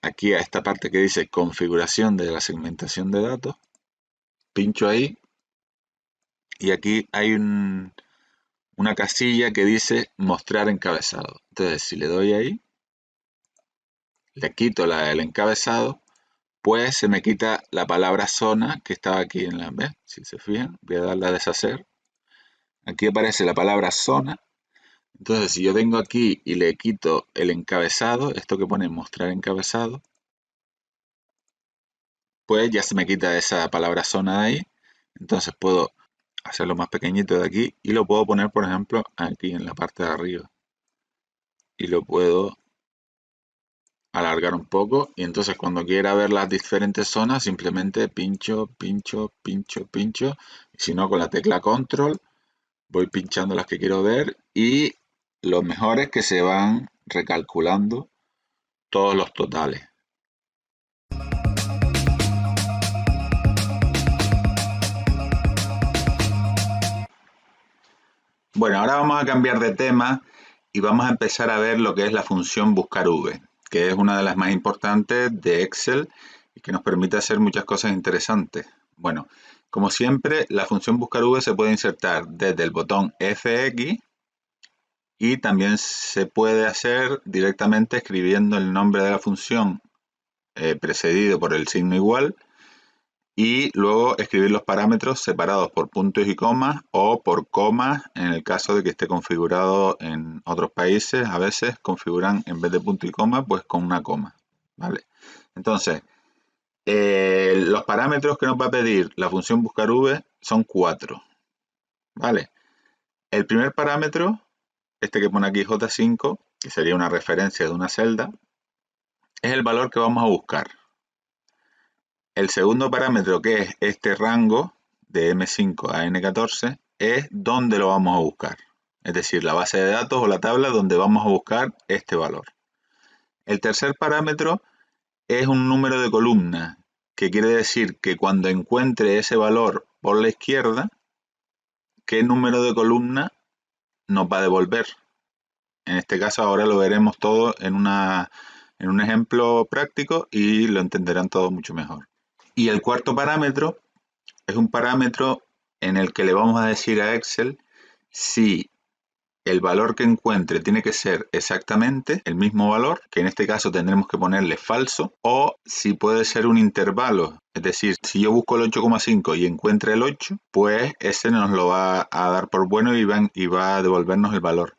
aquí a esta parte que dice configuración de la segmentación de datos. Pincho ahí y aquí hay una casilla que dice mostrar encabezado. Entonces si le doy ahí, le quito el encabezado, pues se me quita la palabra zona que estaba aquí en la B. Si se fijan, voy a darle a deshacer. Aquí aparece la palabra zona. Entonces, si yo vengo aquí y le quito el encabezado, esto que pone mostrar encabezado, pues ya se me quita esa palabra zona de ahí. Entonces puedo hacerlo más pequeñito de aquí y lo puedo poner, por ejemplo, aquí en la parte de arriba. Y lo puedo alargar un poco y entonces cuando quiera ver las diferentes zonas simplemente pincho, pincho, pincho, pincho y si no con la tecla control voy pinchando las que quiero ver y lo mejor es que se van recalculando todos los totales. Bueno, ahora vamos a cambiar de tema y vamos a empezar a ver lo que es la función buscar v, que es una de las más importantes de Excel y que nos permite hacer muchas cosas interesantes. Bueno, como siempre, la función buscar v se puede insertar desde el botón FX y también se puede hacer directamente escribiendo el nombre de la función precedido por el signo igual y luego escribir los parámetros separados por puntos y comas o por comas en el caso de que esté configurado en otros países. A veces configuran en vez de punto y coma pues con una coma, ¿vale? Entonces, los parámetros que nos va a pedir la función buscar v son 4, ¿vale? El primer parámetro, este que pone aquí J5, que sería una referencia de una celda, es el valor que vamos a buscar. El segundo parámetro, que es este rango de M5 a N14, es donde lo vamos a buscar. Es decir, la base de datos o la tabla donde vamos a buscar este valor. El tercer parámetro es un número de columna, que quiere decir que cuando encuentre ese valor por la izquierda, ¿qué número de columna nos va a devolver? En este caso ahora lo veremos todo en un ejemplo práctico y lo entenderán todo mucho mejor. Y el cuarto parámetro es un parámetro en el que le vamos a decir a Excel si el valor que encuentre tiene que ser exactamente el mismo valor, que en este caso tendremos que ponerle falso, o si puede ser un intervalo. Es decir, si yo busco el 8,5 y encuentre el 8, pues ese nos lo va a dar por bueno y va a devolvernos el valor.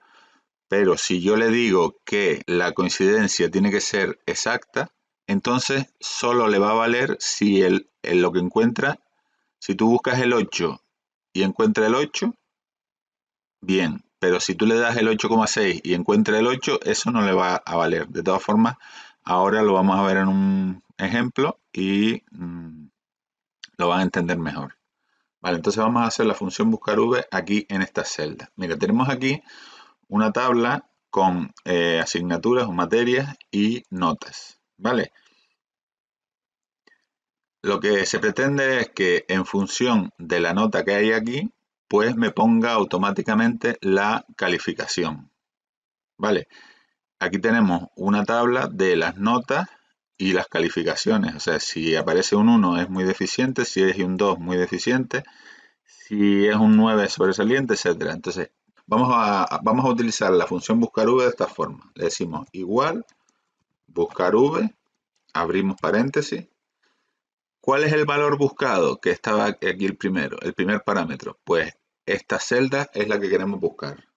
Pero si yo le digo que la coincidencia tiene que ser exacta, entonces solo le va a valer si lo que encuentra, si tú buscas el 8 y encuentra el 8, bien, pero si tú le das el 8,6 y encuentra el 8, eso no le va a valer. De todas formas, ahora lo vamos a ver en un ejemplo y lo van a entender mejor. Vale, entonces vamos a hacer la función buscar v aquí en esta celda. Mira, tenemos aquí una tabla con asignaturas o materias y notas, ¿vale? Lo que se pretende es que en función de la nota que hay aquí, pues me ponga automáticamente la calificación, ¿vale? Aquí tenemos una tabla de las notas y las calificaciones, o sea, si aparece un 1 es muy deficiente, si es un 2 muy deficiente, si es un 9 sobresaliente, etcétera. Entonces, vamos a utilizar la función buscar v de esta forma. Le decimos igual buscar v, abrimos paréntesis. ¿Cuál es el valor buscado? Que estaba aquí el primero, el primer parámetro. Pues esta celda es la que queremos buscar.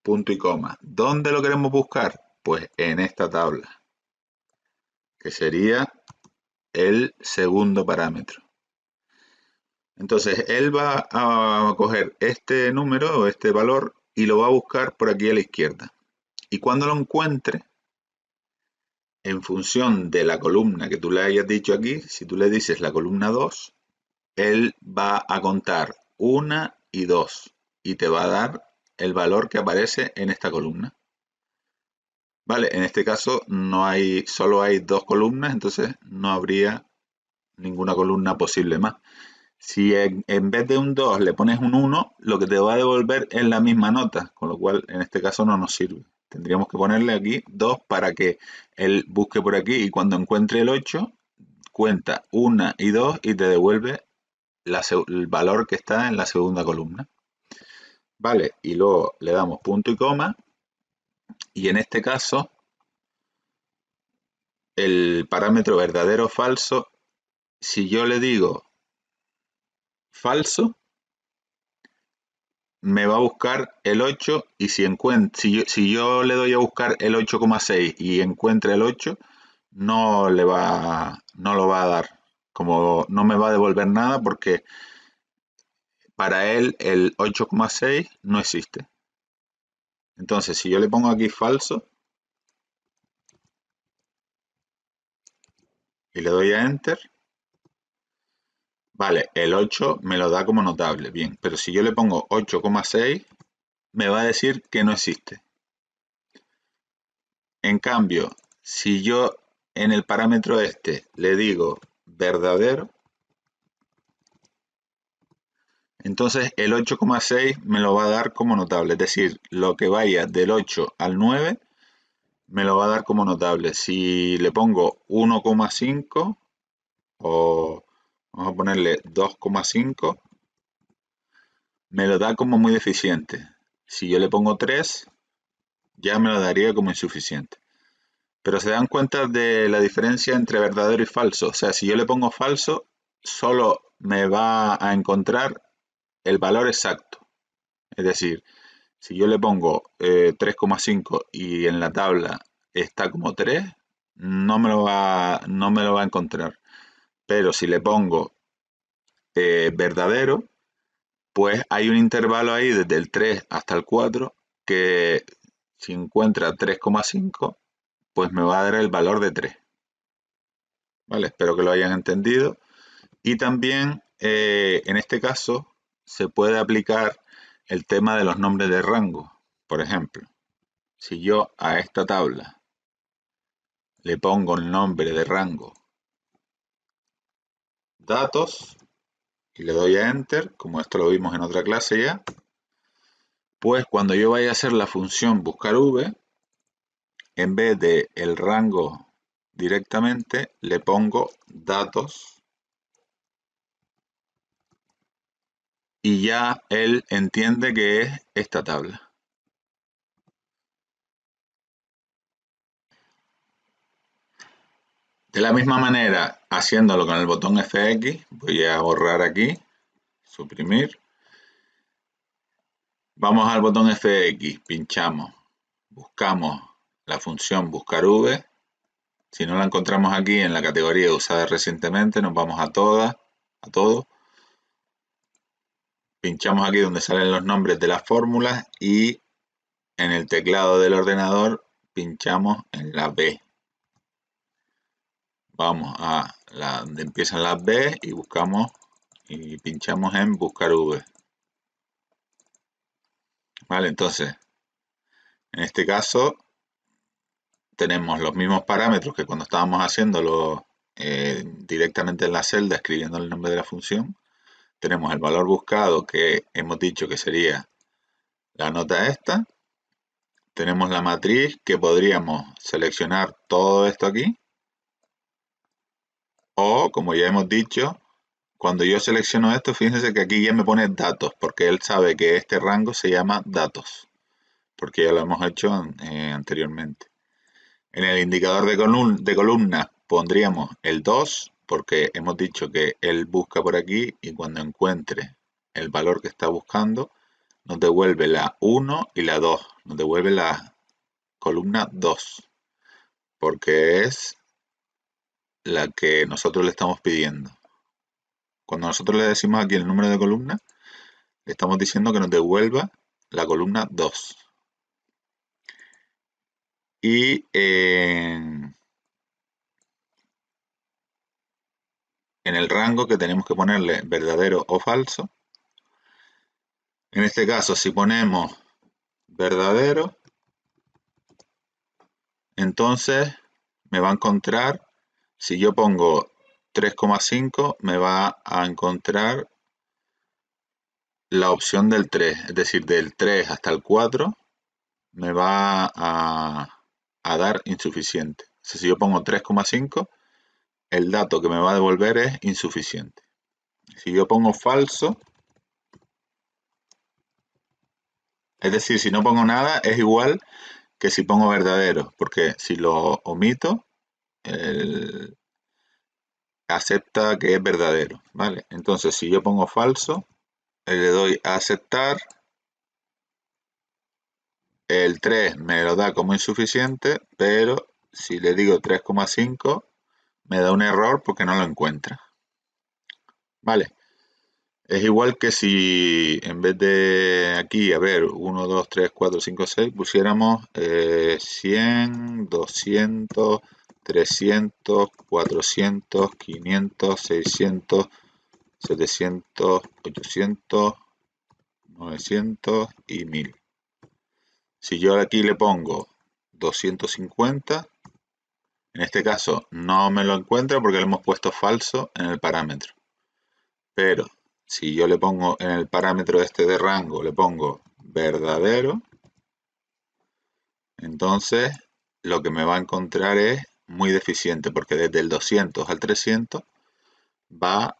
Punto y coma. ¿Dónde lo queremos buscar? Pues en esta tabla, que sería el segundo parámetro. Entonces, él va a coger este número o este valor y lo va a buscar por aquí a la izquierda. Y cuando lo encuentre, en función de la columna que tú le hayas dicho aquí, si tú le dices la columna 2, él va a contar 1 y 2 y te va a dar el valor que aparece en esta columna. Vale, en este caso solo hay 2 columnas, entonces no habría ninguna columna posible más. Si en vez de un 2 le pones un 1, lo que te va a devolver es la misma nota, con lo cual en este caso no nos sirve. Tendríamos que ponerle aquí 2 para que él busque por aquí y cuando encuentre el 8, cuenta 1 y 2 y te devuelve el valor que está en la segunda columna. Vale, y luego le damos punto y coma y en este caso el parámetro verdadero o falso, si yo le digo falso, me va a buscar el 8 y si yo le doy a buscar el 8,6 y encuentra el 8, no lo va a dar, como no me va a devolver nada porque para él el 8,6 no existe. Entonces, si yo le pongo aquí falso y le doy a Enter, vale, el 8 me lo da como notable, bien, pero si yo le pongo 8,6, me va a decir que no existe. En cambio, si yo en el parámetro este le digo verdadero, entonces el 8,6 me lo va a dar como notable, es decir, lo que vaya del 8 al 9 me lo va a dar como notable. Si le pongo 1,5 o vamos a ponerle 2,5, me lo da como muy deficiente. Si yo le pongo 3, ya me lo daría como insuficiente. Pero se dan cuenta de la diferencia entre verdadero y falso. O sea, si yo le pongo falso, solo me va a encontrar el valor exacto. Es decir, si yo le pongo 3,5 y en la tabla está como 3, no me lo va a encontrar. Pero si le pongo verdadero, pues hay un intervalo ahí desde el 3 hasta el 4 que si encuentra 3,5 pues me va a dar el valor de 3. ¿Vale? Espero que lo hayan entendido. Y también, en este caso, se puede aplicar el tema de los nombres de rango. Por ejemplo, si yo a esta tabla le pongo el nombre de rango datos y le doy a Enter, como esto lo vimos en otra clase ya, pues cuando yo vaya a hacer la función buscar v, en vez de el rango directamente, le pongo datos y ya él entiende que es esta tabla. De la misma manera, haciéndolo con el botón FX, voy a borrar aquí, suprimir. Vamos al botón FX, pinchamos, buscamos la función buscar v. Si no la encontramos aquí en la categoría usada recientemente, nos vamos a todas, a todo. Pinchamos aquí donde salen los nombres de las fórmulas y en el teclado del ordenador pinchamos en la B. Vamos a donde empiezan las B y buscamos y pinchamos en buscar V. Vale, entonces, en este caso tenemos los mismos parámetros que cuando estábamos haciéndolo directamente en la celda escribiendo el nombre de la función. Tenemos el valor buscado que hemos dicho que sería la nota esta. Tenemos la matriz que podríamos seleccionar todo esto aquí. O, como ya hemos dicho, cuando yo selecciono esto, fíjense que aquí ya me pone datos, porque él sabe que este rango se llama datos, porque ya lo hemos hecho anteriormente. En el indicador de columna pondríamos el 2, porque hemos dicho que él busca por aquí y cuando encuentre el valor que está buscando, nos devuelve la 1 y la 2, nos devuelve la columna 2, porque es la que nosotros le estamos pidiendo. Cuando nosotros le decimos aquí el número de columna, le estamos diciendo que nos devuelva la columna 2. Y en el rango que tenemos que ponerle verdadero o falso. En este caso, si ponemos verdadero, entonces me va a encontrar, si yo pongo 3,5, me va a encontrar la opción del 3, es decir, del 3 hasta el 4 me va a dar insuficiente. O sea, si yo pongo 3,5, el dato que me va a devolver es insuficiente. Si yo pongo falso, es decir, si no pongo nada, es igual que si pongo verdadero, porque si lo omito, acepta que es verdadero, ¿vale? Entonces, si yo pongo falso, le doy a aceptar, el 3 me lo da como insuficiente, pero si le digo 3,5, me da un error porque no lo encuentra, ¿vale? Es igual que si en vez de aquí, a ver, 1, 2, 3, 4, 5, 6, pusiéramos 100, 200, 300, 400, 500, 600, 700, 800, 900 y 1000. Si yo aquí le pongo 250, en este caso no me lo encuentra porque le hemos puesto falso en el parámetro. Pero si yo le pongo en el parámetro este de rango, le pongo verdadero, entonces lo que me va a encontrar es muy deficiente, porque desde el 200 al 300 va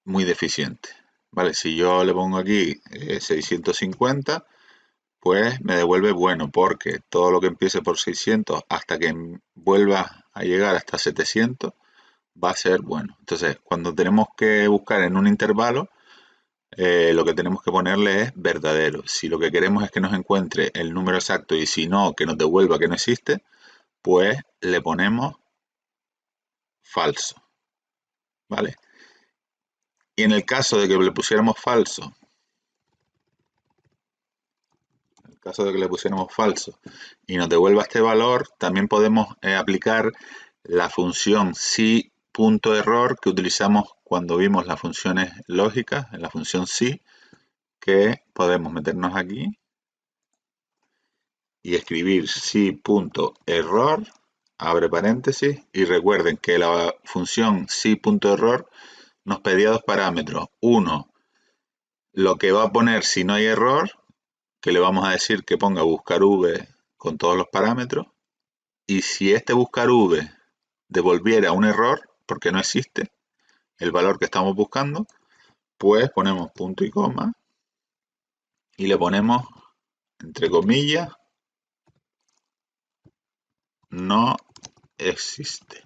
muy deficiente. Vale, si yo le pongo aquí 650, pues me devuelve bueno, porque todo lo que empiece por 600 hasta que vuelva a llegar hasta 700 va a ser bueno. Entonces, cuando tenemos que buscar en un intervalo, lo que tenemos que ponerle es verdadero. Si lo que queremos es que nos encuentre el número exacto y si no, que nos devuelva que no existe, pues le ponemos falso, ¿vale? Y en el caso de que le pusiéramos falso, caso de que le pusiéramos falso y nos devuelva este valor, también podemos aplicar la función si.error que utilizamos cuando vimos las funciones lógicas, en la función si, que podemos meternos aquí y escribir si.error, abre paréntesis, y recuerden que la función si.error nos pedía dos parámetros. Uno, lo que va a poner si no hay error, que le vamos a decir que ponga buscar v con todos los parámetros, y si este buscar v devolviera un error, porque no existe el valor que estamos buscando, pues ponemos punto y coma y le ponemos entre comillas no existe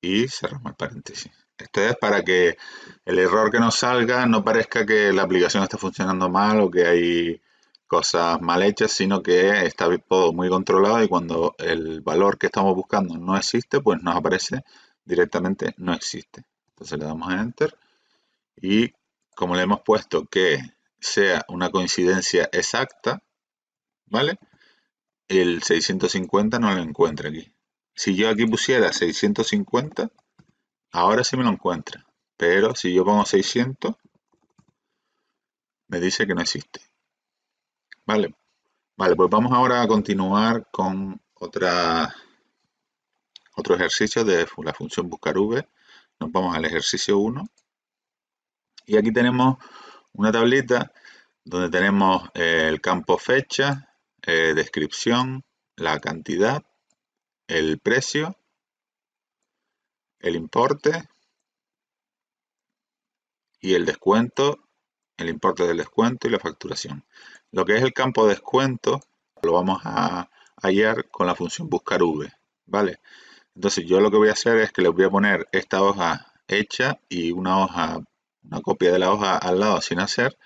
y cerramos el paréntesis. Esto es para que el error que nos salga no parezca que la aplicación está funcionando mal o que hay cosas mal hechas, sino que está todo muy controlado y cuando el valor que estamos buscando no existe, pues nos aparece directamente no existe. Entonces le damos a Enter y como le hemos puesto que sea una coincidencia exacta, ¿vale? El 650 no lo encuentra aquí. Si yo aquí pusiera 650, ahora sí me lo encuentra. Pero si yo pongo 600, me dice que no existe. Vale, vale, pues vamos ahora a continuar con otro ejercicio de la función buscar v. Nos vamos al ejercicio 1. Y aquí tenemos una tablita donde tenemos el campo fecha, descripción, la cantidad, el precio, el importe y el descuento, el importe del descuento y la facturación. Lo que es el campo descuento lo vamos a hallar con la función buscar v, ¿vale? Entonces yo lo que voy a hacer es que les voy a poner esta hoja hecha y una copia de la hoja al lado sin hacer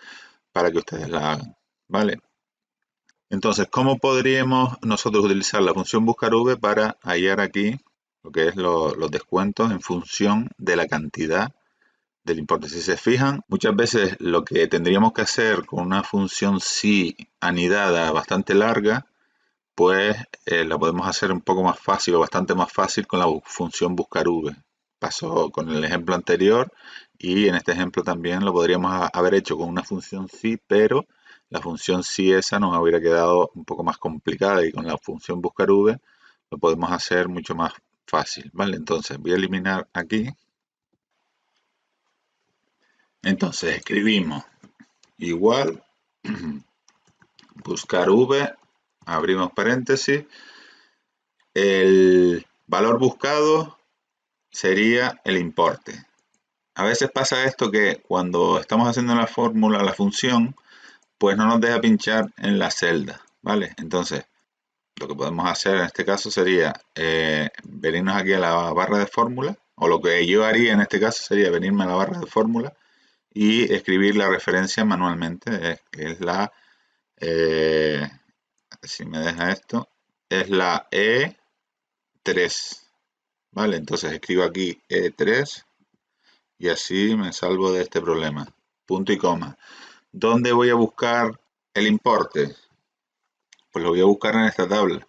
para que ustedes la hagan, ¿vale? Entonces, ¿cómo podríamos nosotros utilizar la función buscar v para hallar aquí lo que es los descuentos en función de la cantidad del importe? Si se fijan, muchas veces lo que tendríamos que hacer con una función si anidada bastante larga, pues la podemos hacer un poco más fácil o bastante más fácil con la función buscar v. Pasó con el ejemplo anterior y en este ejemplo también lo podríamos haber hecho con una función si, pero la función si esa nos hubiera quedado un poco más complicada y con la función buscar v lo podemos hacer mucho más fácil, ¿vale? Entonces voy a eliminar aquí. Entonces escribimos igual buscar v, abrimos paréntesis, el valor buscado sería el importe. A veces pasa esto que cuando estamos haciendo la fórmula, la función, pues no nos deja pinchar en la celda, ¿vale? Entonces, lo que podemos hacer en este caso sería venirnos aquí a la barra de fórmula, o lo que yo haría en este caso sería venirme a la barra de fórmula y escribir la referencia manualmente, que es la, si me deja esto, es la E3, ¿vale? Entonces escribo aquí E3 y así me salvo de este problema. Punto y coma. ¿Dónde voy a buscar el importe? Pues lo voy a buscar en esta tabla,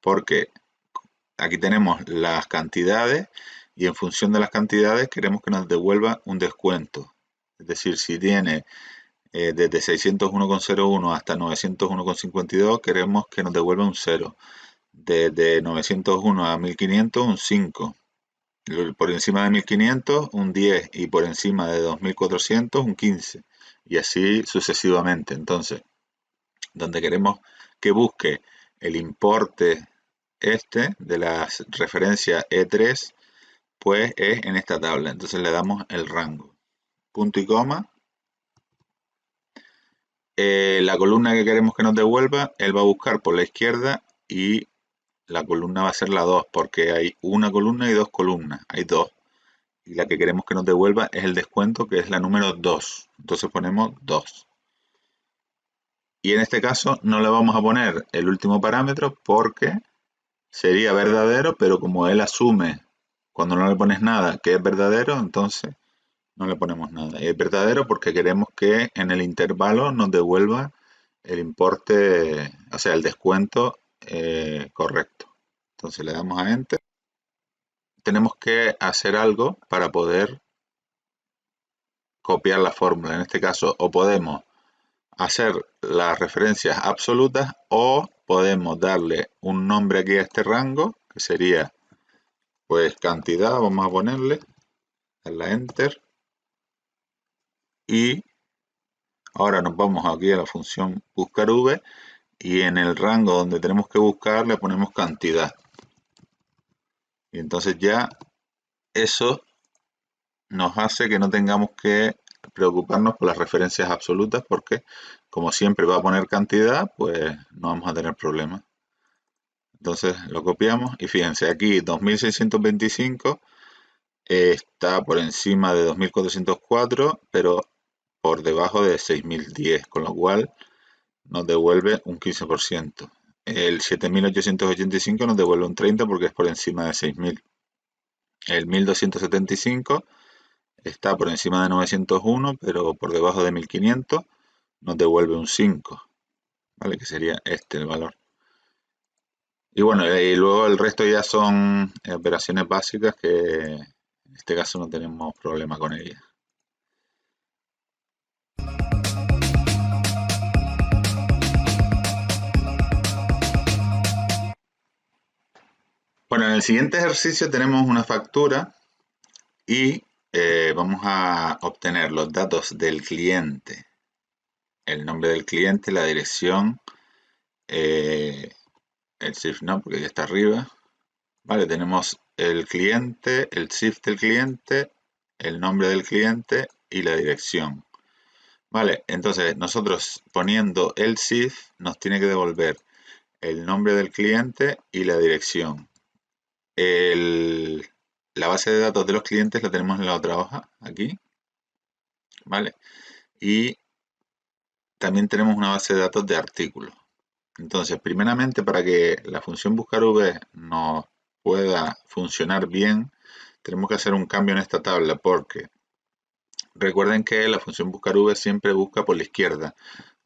porque aquí tenemos las cantidades y en función de las cantidades queremos que nos devuelva un descuento. Es decir, si tiene desde 601,01 hasta 901,52, queremos que nos devuelva un 0. Desde 901 a 1500, un 5. Por encima de 1500, un 10. Y por encima de 2400, un 15. Y así sucesivamente. Entonces, donde queremos que busque el importe de la referencia E3, pues es en esta tabla. Entonces le damos el rango. Punto y coma. La columna que queremos que nos devuelva, él va a buscar por la izquierda y la columna va a ser la 2, porque hay una columna y dos columnas. Hay dos. Y la que queremos que nos devuelva es el descuento, que es la número 2. Entonces ponemos 2. Y en este caso no le vamos a poner el último parámetro porque sería verdadero, pero como él asume cuando no le pones nada que es verdadero, entonces no le ponemos nada. Y es verdadero porque queremos que en el intervalo nos devuelva el importe, o sea, el descuento correcto. Entonces le damos a Enter. Tenemos que hacer algo para poder copiar la fórmula. En este caso, o podemos hacer las referencias absolutas o podemos darle un nombre aquí a este rango, que sería pues cantidad, vamos a ponerle, a la Enter. Y ahora nos vamos aquí a la función buscar v y en el rango donde tenemos que buscar le ponemos cantidad. Y entonces ya eso nos hace que no tengamos que preocuparnos por las referencias absolutas porque como siempre va a poner cantidad, pues no vamos a tener problemas. Entonces lo copiamos y fíjense aquí 2625 está por encima de 2404, pero por debajo de 6010, con lo cual nos devuelve un 15%. El 7885 nos devuelve un 30% porque es por encima de 6000. El 1275 está por encima de 901, pero por debajo de 1500 nos devuelve un 5, ¿vale? Que sería este el valor. Y bueno, y luego el resto ya son operaciones básicas que en este caso no tenemos problema con ellas. Bueno, en el siguiente ejercicio tenemos una factura y vamos a obtener los datos del cliente, el nombre del cliente, la dirección, el CIF no, porque ya está arriba. Vale, tenemos el cliente, el CIF del cliente, el nombre del cliente y la dirección. Vale, entonces nosotros poniendo el CIF nos tiene que devolver el nombre del cliente y la dirección. La base de datos de los clientes la tenemos en la otra hoja, aquí. Vale, y también tenemos una base de datos de artículos. Entonces, primeramente, para que la función buscar v nos pueda funcionar bien, tenemos que hacer un cambio en esta tabla porque recuerden que la función buscar v siempre busca por la izquierda,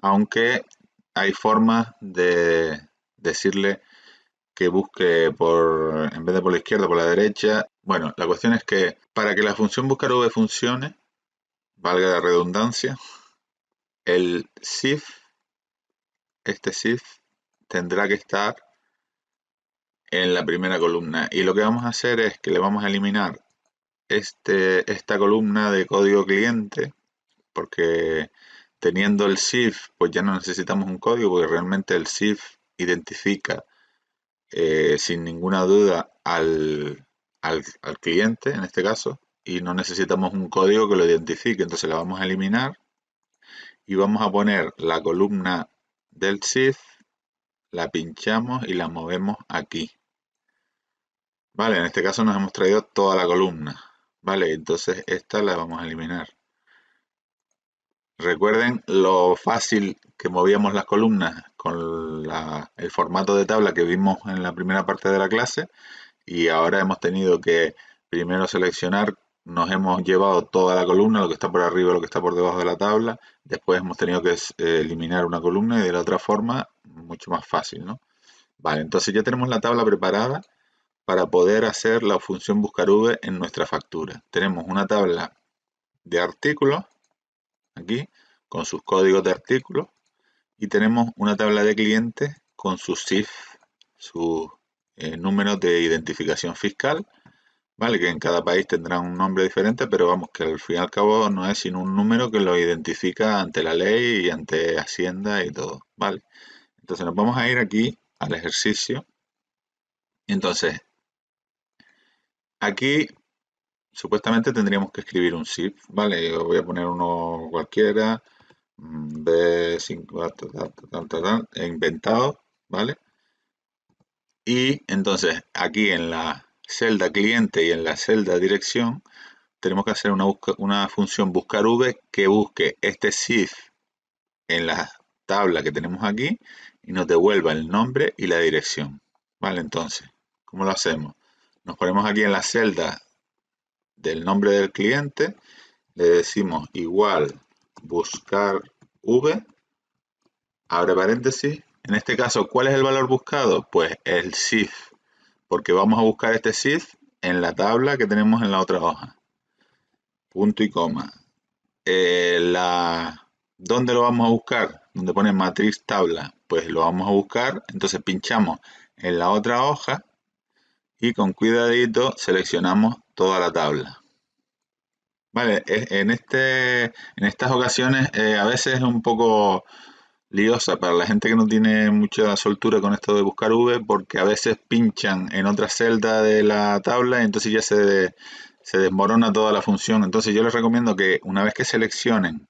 aunque hay formas de decirle que busque por, en vez de por la izquierda, por la derecha. Bueno, la cuestión es que para que la función buscar v funcione, valga la redundancia, el CIF, este CIF, tendrá que estar en la primera columna. Y lo que vamos a hacer es que le vamos a eliminar esta columna de código cliente, porque teniendo el CIF, pues ya no necesitamos un código, porque realmente el CIF identifica sin ninguna duda al cliente, en este caso, y no necesitamos un código que lo identifique. Entonces la vamos a eliminar y vamos a poner la columna del CIF, la pinchamos y la movemos aquí. Vale, en este caso nos hemos traído toda la columna. Vale, entonces esta la vamos a eliminar. Recuerden lo fácil que movíamos las columnas con el formato de tabla que vimos en la primera parte de la clase y ahora hemos tenido que primero seleccionar, nos hemos llevado toda la columna, lo que está por arriba, lo que está por debajo de la tabla, después hemos tenido que eliminar una columna y de la otra forma mucho más fácil, ¿no? Vale, entonces ya tenemos la tabla preparada para poder hacer la función buscar v en nuestra factura. Tenemos una tabla de artículos, aquí, con sus códigos de artículos, y tenemos una tabla de clientes con sus CIF, sus números de identificación fiscal, ¿vale? Que en cada país tendrán un nombre diferente, pero vamos, que al fin y al cabo no es sino un número que lo identifica ante la ley y ante Hacienda y todo, ¿vale? Entonces nos vamos a ir aquí al ejercicio. Entonces, aquí supuestamente tendríamos que escribir un zip, ¿vale? Yo voy a poner uno cualquiera, B5, he inventado, ¿vale? Y entonces aquí en la celda cliente y en la celda dirección tenemos que hacer una función buscar v que busque este CIF en la tabla que tenemos aquí y nos devuelva el nombre y la dirección, ¿vale? Entonces, ¿cómo lo hacemos? Nos ponemos aquí en la celda del nombre del cliente, le decimos igual buscar v abre paréntesis. En este caso, ¿cuál es el valor buscado? Pues el CIF, porque vamos a buscar este CIF en la tabla que tenemos en la otra hoja. Punto y coma. ¿Dónde lo vamos a buscar? Donde pone matriz tabla, pues lo vamos a buscar. Entonces pinchamos en la otra hoja y con cuidadito seleccionamos toda la tabla. Vale, en estas ocasiones a veces es un poco liosa para la gente que no tiene mucha soltura con esto de buscar V, porque a veces pinchan en otra celda de la tabla y entonces ya se desmorona toda la función. Entonces yo les recomiendo que una vez que seleccionen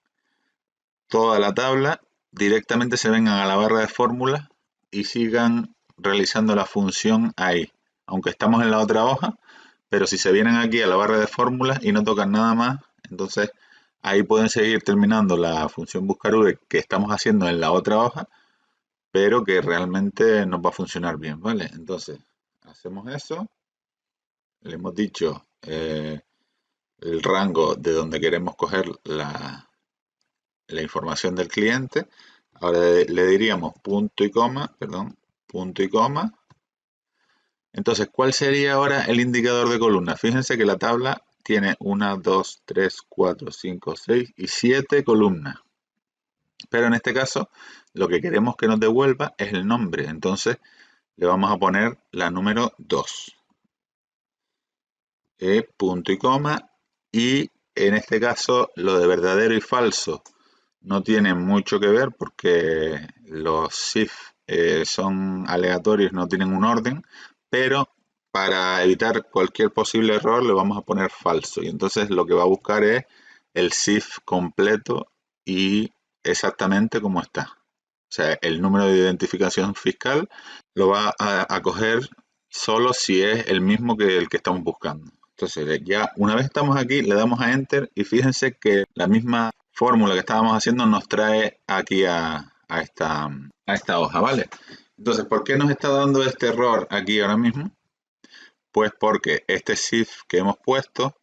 toda la tabla, directamente se vengan a la barra de fórmulas y sigan realizando la función ahí. Aunque estamos en la otra hoja, pero si se vienen aquí a la barra de fórmulas y no tocan nada más, entonces ahí pueden seguir terminando la función buscar V que estamos haciendo en la otra hoja, pero que realmente nos va a funcionar bien, ¿vale? Entonces, hacemos eso, le hemos dicho el rango de donde queremos coger la información del cliente. Ahora le diríamos punto y coma, perdón, punto y coma. Entonces, ¿cuál sería ahora el indicador de columna? Fíjense que la tabla tiene 1, 2, 3, 4, 5, 6 y 7 columnas. Pero en este caso, lo que queremos que nos devuelva es el nombre. Entonces, le vamos a poner la número 2. Punto y coma. Y en este caso, lo de verdadero y falso no tiene mucho que ver porque los SIF son aleatorios, no tienen un orden, pero para evitar cualquier posible error le vamos a poner falso. Y entonces lo que va a buscar es el SIF completo y exactamente como está. O sea, el número de identificación fiscal lo va a coger solo si es el mismo que el que estamos buscando. Entonces, ya una vez estamos aquí, le damos a Enter y fíjense que la misma fórmula que estábamos haciendo nos trae aquí a esta hoja, ¿vale? Entonces, ¿por qué nos está dando este error aquí ahora mismo? Pues porque este SIF que hemos puesto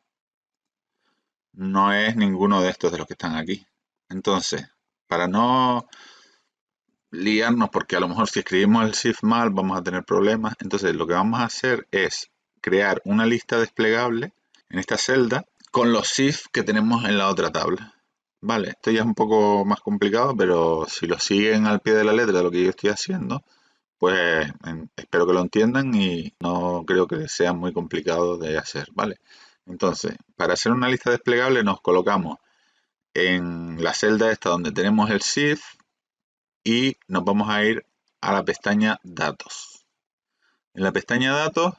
no es ninguno de estos de los que están aquí. Entonces, para no liarnos, porque a lo mejor si escribimos el SIF mal vamos a tener problemas, entonces lo que vamos a hacer es crear una lista desplegable en esta celda con los SIF que tenemos en la otra tabla. Vale, esto ya es un poco más complicado, pero si lo siguen al pie de la letra de lo que yo estoy haciendo, pues espero que lo entiendan y no creo que sea muy complicado de hacer, ¿vale? Entonces, para hacer una lista desplegable nos colocamos en la celda esta donde tenemos el SIF y nos vamos a ir a la pestaña Datos. En la pestaña Datos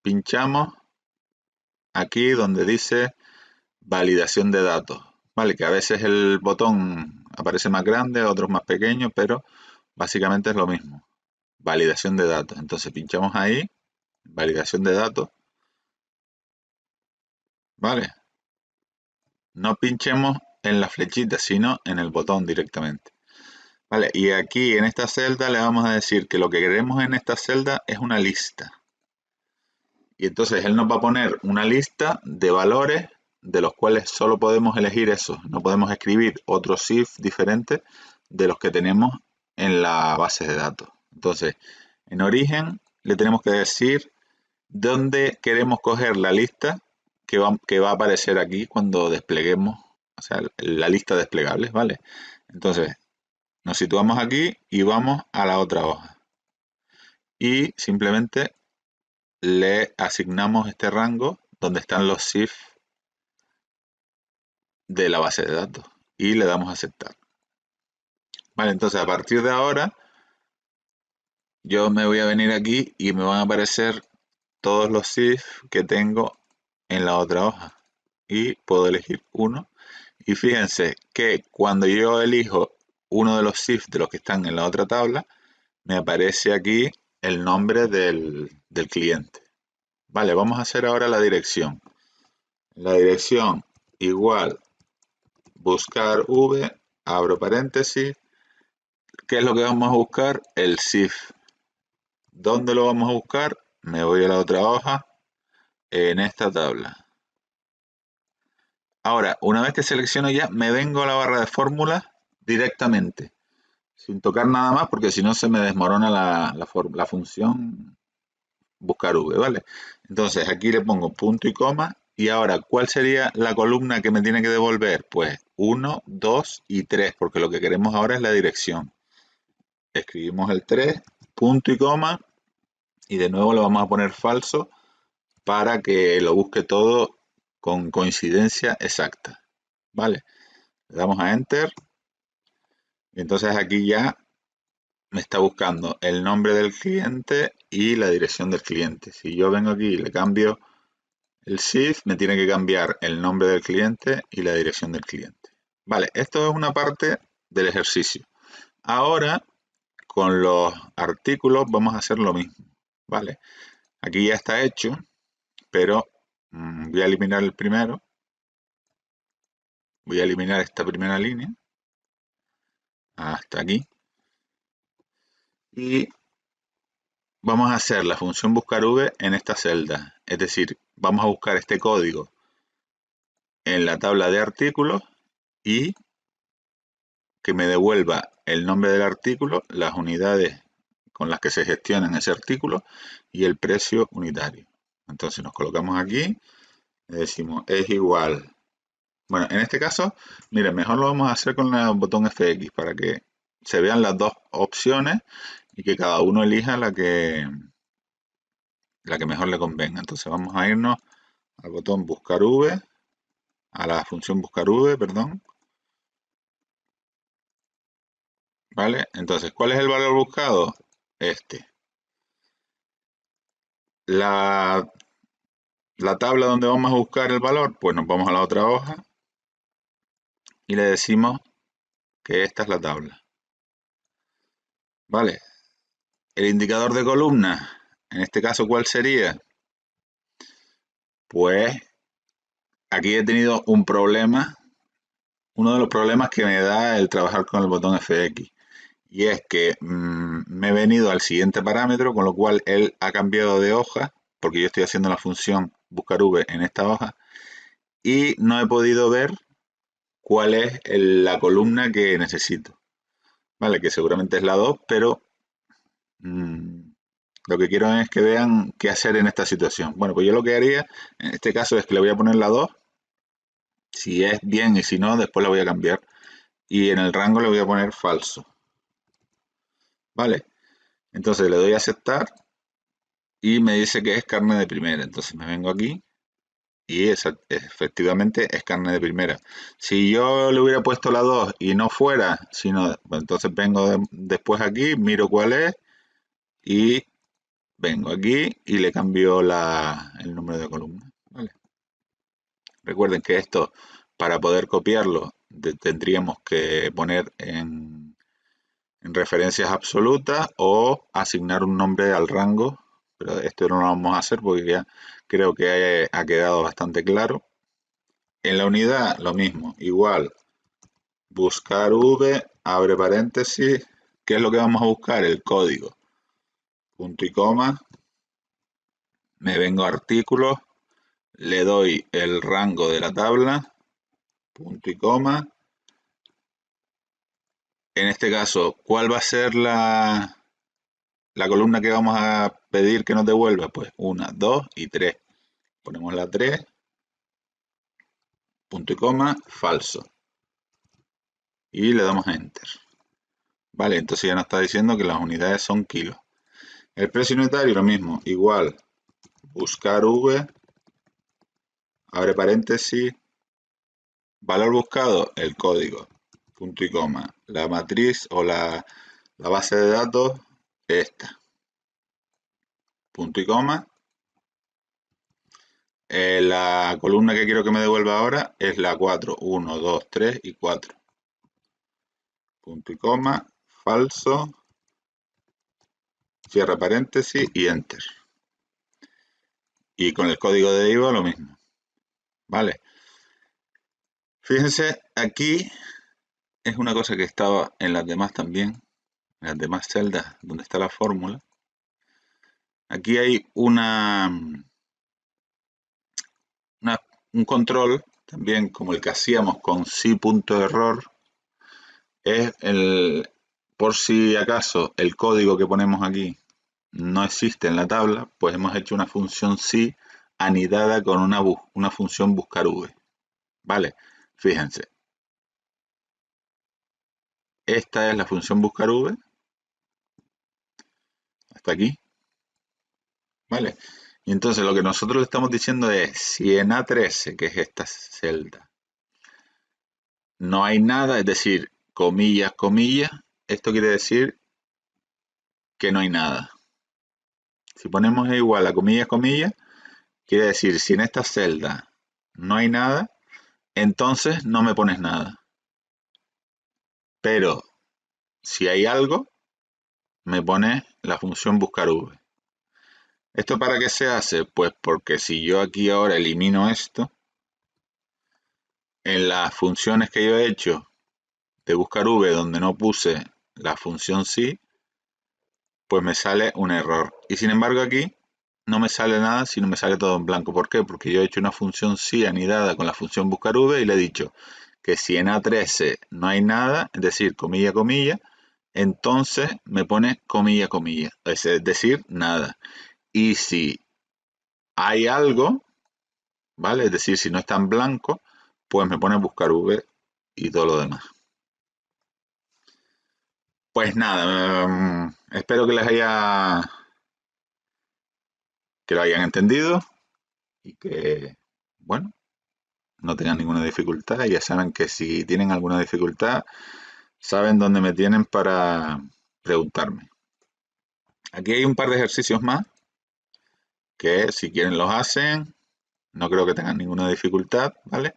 pinchamos aquí donde dice Validación de datos. Vale, que a veces el botón aparece más grande, otros más pequeños, pero básicamente es lo mismo. Validación de datos. Entonces pinchamos ahí, validación de datos. Vale. No pinchemos en la flechita, sino en el botón directamente. Vale, y aquí en esta celda le vamos a decir que lo que queremos en esta celda es una lista. Y entonces él nos va a poner una lista de valores de los cuales solo podemos elegir esos. No podemos escribir otros SIF diferentes de los que tenemos en la base de datos. Entonces, en origen le tenemos que decir dónde queremos coger la lista que va a aparecer aquí cuando despleguemos, o sea, la lista desplegable, ¿vale? Entonces, nos situamos aquí y vamos a la otra hoja. Y simplemente le asignamos este rango donde están los SIF de la base de datos y le damos a aceptar. Vale, entonces a partir de ahora yo me voy a venir aquí y me van a aparecer todos los SIF que tengo en la otra hoja y puedo elegir uno. Y fíjense que cuando yo elijo uno de los SIF de los que están en la otra tabla, me aparece aquí el nombre del cliente. Vale, vamos a hacer ahora la dirección. La dirección igual buscar V, abro paréntesis. ¿Qué es lo que vamos a buscar? El SIF. ¿Dónde lo vamos a buscar? Me voy a la otra hoja, en esta tabla. Ahora, una vez que selecciono ya, me vengo a la barra de fórmulas directamente. sin tocar nada más, porque si no se me desmorona la función buscar v, ¿vale? Entonces aquí le pongo punto y coma, y ahora, ¿cuál sería la columna que me tiene que devolver? Pues 1, 2 y 3, porque lo que queremos ahora es la dirección. Escribimos el 3, punto y coma, y de nuevo le vamos a poner falso para que lo busque todo con coincidencia exacta, ¿vale? Le damos a Enter, y entonces aquí ya me está buscando el nombre del cliente y la dirección del cliente. Si yo vengo aquí y le cambio el shift, me tiene que cambiar el nombre del cliente y la dirección del cliente. Vale, esto es una parte del ejercicio. Ahora, con los artículos vamos a hacer lo mismo, ¿vale? Aquí ya está hecho, pero voy a eliminar el primero. Voy a eliminar esta primera línea hasta aquí. Y vamos a hacer la función buscar v en esta celda. Es decir, vamos a buscar este código en la tabla de artículos y que me devuelva el nombre del artículo, las unidades con las que se gestiona ese artículo y el precio unitario. Entonces nos colocamos aquí, le decimos es igual. Bueno, en este caso, miren, mejor lo vamos a hacer con el botón FX para que se vean las dos opciones y que cada uno elija la que mejor le convenga. Entonces vamos a irnos al botón buscar v, a la función buscar v, perdón. ¿Vale? Entonces, ¿cuál es el valor buscado? Este. La tabla donde vamos a buscar el valor, pues nos vamos a la otra hoja y le decimos que esta es la tabla. ¿Vale? El indicador de columna, en este caso, ¿cuál sería? Pues aquí he tenido un problema, uno de los problemas que me da el trabajar con el botón FX. Y es que me he venido al siguiente parámetro, con lo cual él ha cambiado de hoja, porque yo estoy haciendo la función buscar v en esta hoja, y no he podido ver cuál es la columna que necesito. Vale, que seguramente es la 2, pero lo que quiero es que vean qué hacer en esta situación. Bueno, pues yo lo que haría en este caso es que le voy a poner la 2, si es bien y si no, después la voy a cambiar. Y en el rango le voy a poner falso. Vale, entonces le doy a aceptar y me dice que es carne de primera. Entonces me vengo aquí y efectivamente es carne de primera. Si yo le hubiera puesto la 2 y no fuera, sino, pues entonces vengo después aquí, miro cuál es y vengo aquí y le cambio el número de columna. ¿Vale? Recuerden que esto, para poder copiarlo, tendríamos que poner en referencias absolutas o asignar un nombre al rango, pero esto no lo vamos a hacer porque ya creo que ha quedado bastante claro. En la unidad lo mismo, igual, buscar v, abre paréntesis, ¿qué es lo que vamos a buscar? El código, punto y coma, me vengo a artículos, le doy el rango de la tabla, punto y coma. En este caso, ¿cuál va a ser la columna que vamos a pedir que nos devuelva? Pues 1, 2 y 3. Ponemos la 3, punto y coma, falso. Y le damos a Enter. Vale, entonces ya nos está diciendo que las unidades son kilos. El precio unitario lo mismo, igual, buscar v, abre paréntesis, valor buscado, el código, punto y coma, la matriz o la base de datos, esta, punto y coma. La columna que quiero que me devuelva ahora es la 4, 1, 2, 3 y 4. Punto y coma, falso, cierra paréntesis y Enter. Y con el código de IVA lo mismo. Vale. Fíjense, aquí es una cosa que estaba en las demás también, en las demás celdas donde está la fórmula. Aquí hay un control, también como el que hacíamos con si.error, es por si acaso el código que ponemos aquí no existe en la tabla, pues hemos hecho una función sí anidada con una función buscar v. Vale, fíjense. Esta es la función buscar v. Hasta aquí. Vale. Y entonces lo que nosotros le estamos diciendo es, si en A13, que es esta celda, no hay nada, es decir, comillas, comillas, esto quiere decir que no hay nada. Si ponemos igual a comillas, comillas, quiere decir, si en esta celda no hay nada, entonces no me pones nada. Pero si hay algo, me pones la función buscar v. ¿Esto para qué se hace? Pues porque si yo aquí ahora elimino esto, en las funciones que yo he hecho de buscar v donde no puse la función sí, pues me sale un error. Y sin embargo aquí no me sale nada, sino me sale todo en blanco. ¿Por qué? Porque yo he hecho una función sí anidada con la función buscar v y le he dicho que si en A13 no hay nada, es decir, comilla, comilla, entonces me pone comilla, comilla, es decir, nada. Y si hay algo, ¿vale? Es decir, si no está en blanco, pues me pone buscar v y todo lo demás. Pues nada, espero que que lo hayan entendido y que, bueno, no tengan ninguna dificultad. Ya saben que si tienen alguna dificultad, saben dónde me tienen para preguntarme. Aquí hay un par de ejercicios más que si quieren los hacen, no creo que tengan ninguna dificultad, ¿vale?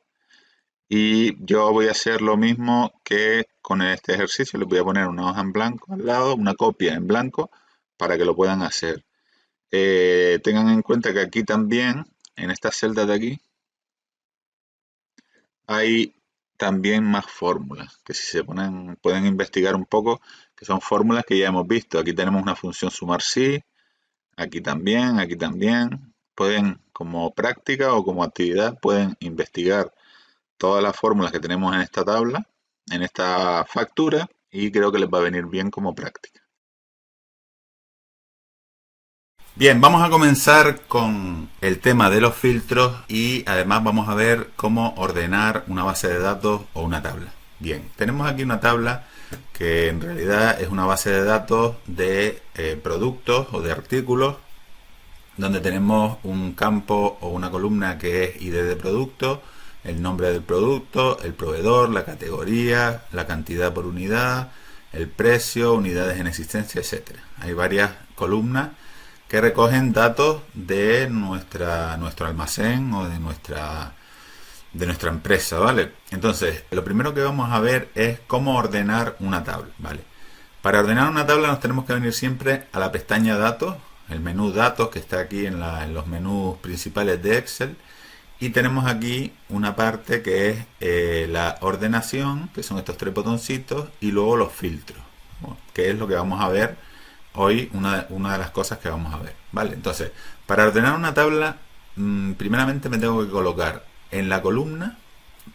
Y yo voy a hacer lo mismo que con este ejercicio, les voy a poner una hoja en blanco al lado, una copia en blanco, para que lo puedan hacer. Tengan en cuenta que aquí también, en estas celdas de aquí, hay también más fórmulas, que si se ponen, pueden investigar un poco, que son fórmulas que ya hemos visto. Aquí tenemos una función sumar sí, aquí también, aquí también. Pueden, como práctica o como actividad, pueden investigar todas las fórmulas que tenemos en esta tabla, en esta factura, y creo que les va a venir bien como práctica. Bien, vamos a comenzar con el tema de los filtros y además vamos a ver cómo ordenar una base de datos o una tabla. Bien, tenemos aquí una tabla que en realidad es una base de datos de productos o de artículos donde tenemos un campo o una columna que es ID de producto, el nombre del producto, el proveedor, la categoría, la cantidad por unidad, el precio, unidades en existencia, etc. Hay varias columnas que recogen datos de nuestro almacén o de nuestra empresa, ¿vale? Entonces, lo primero que vamos a ver es cómo ordenar una tabla, ¿vale? Para ordenar una tabla nos tenemos que venir siempre a la pestaña Datos, el menú Datos que está aquí en los menús principales de Excel, y tenemos aquí una parte que es la ordenación, que son estos tres botoncitos, y luego los filtros, ¿no? Que es lo que vamos a ver hoy, una de las cosas que vamos a ver, ¿vale? Entonces, para ordenar una tabla, primeramente me tengo que colocar en la columna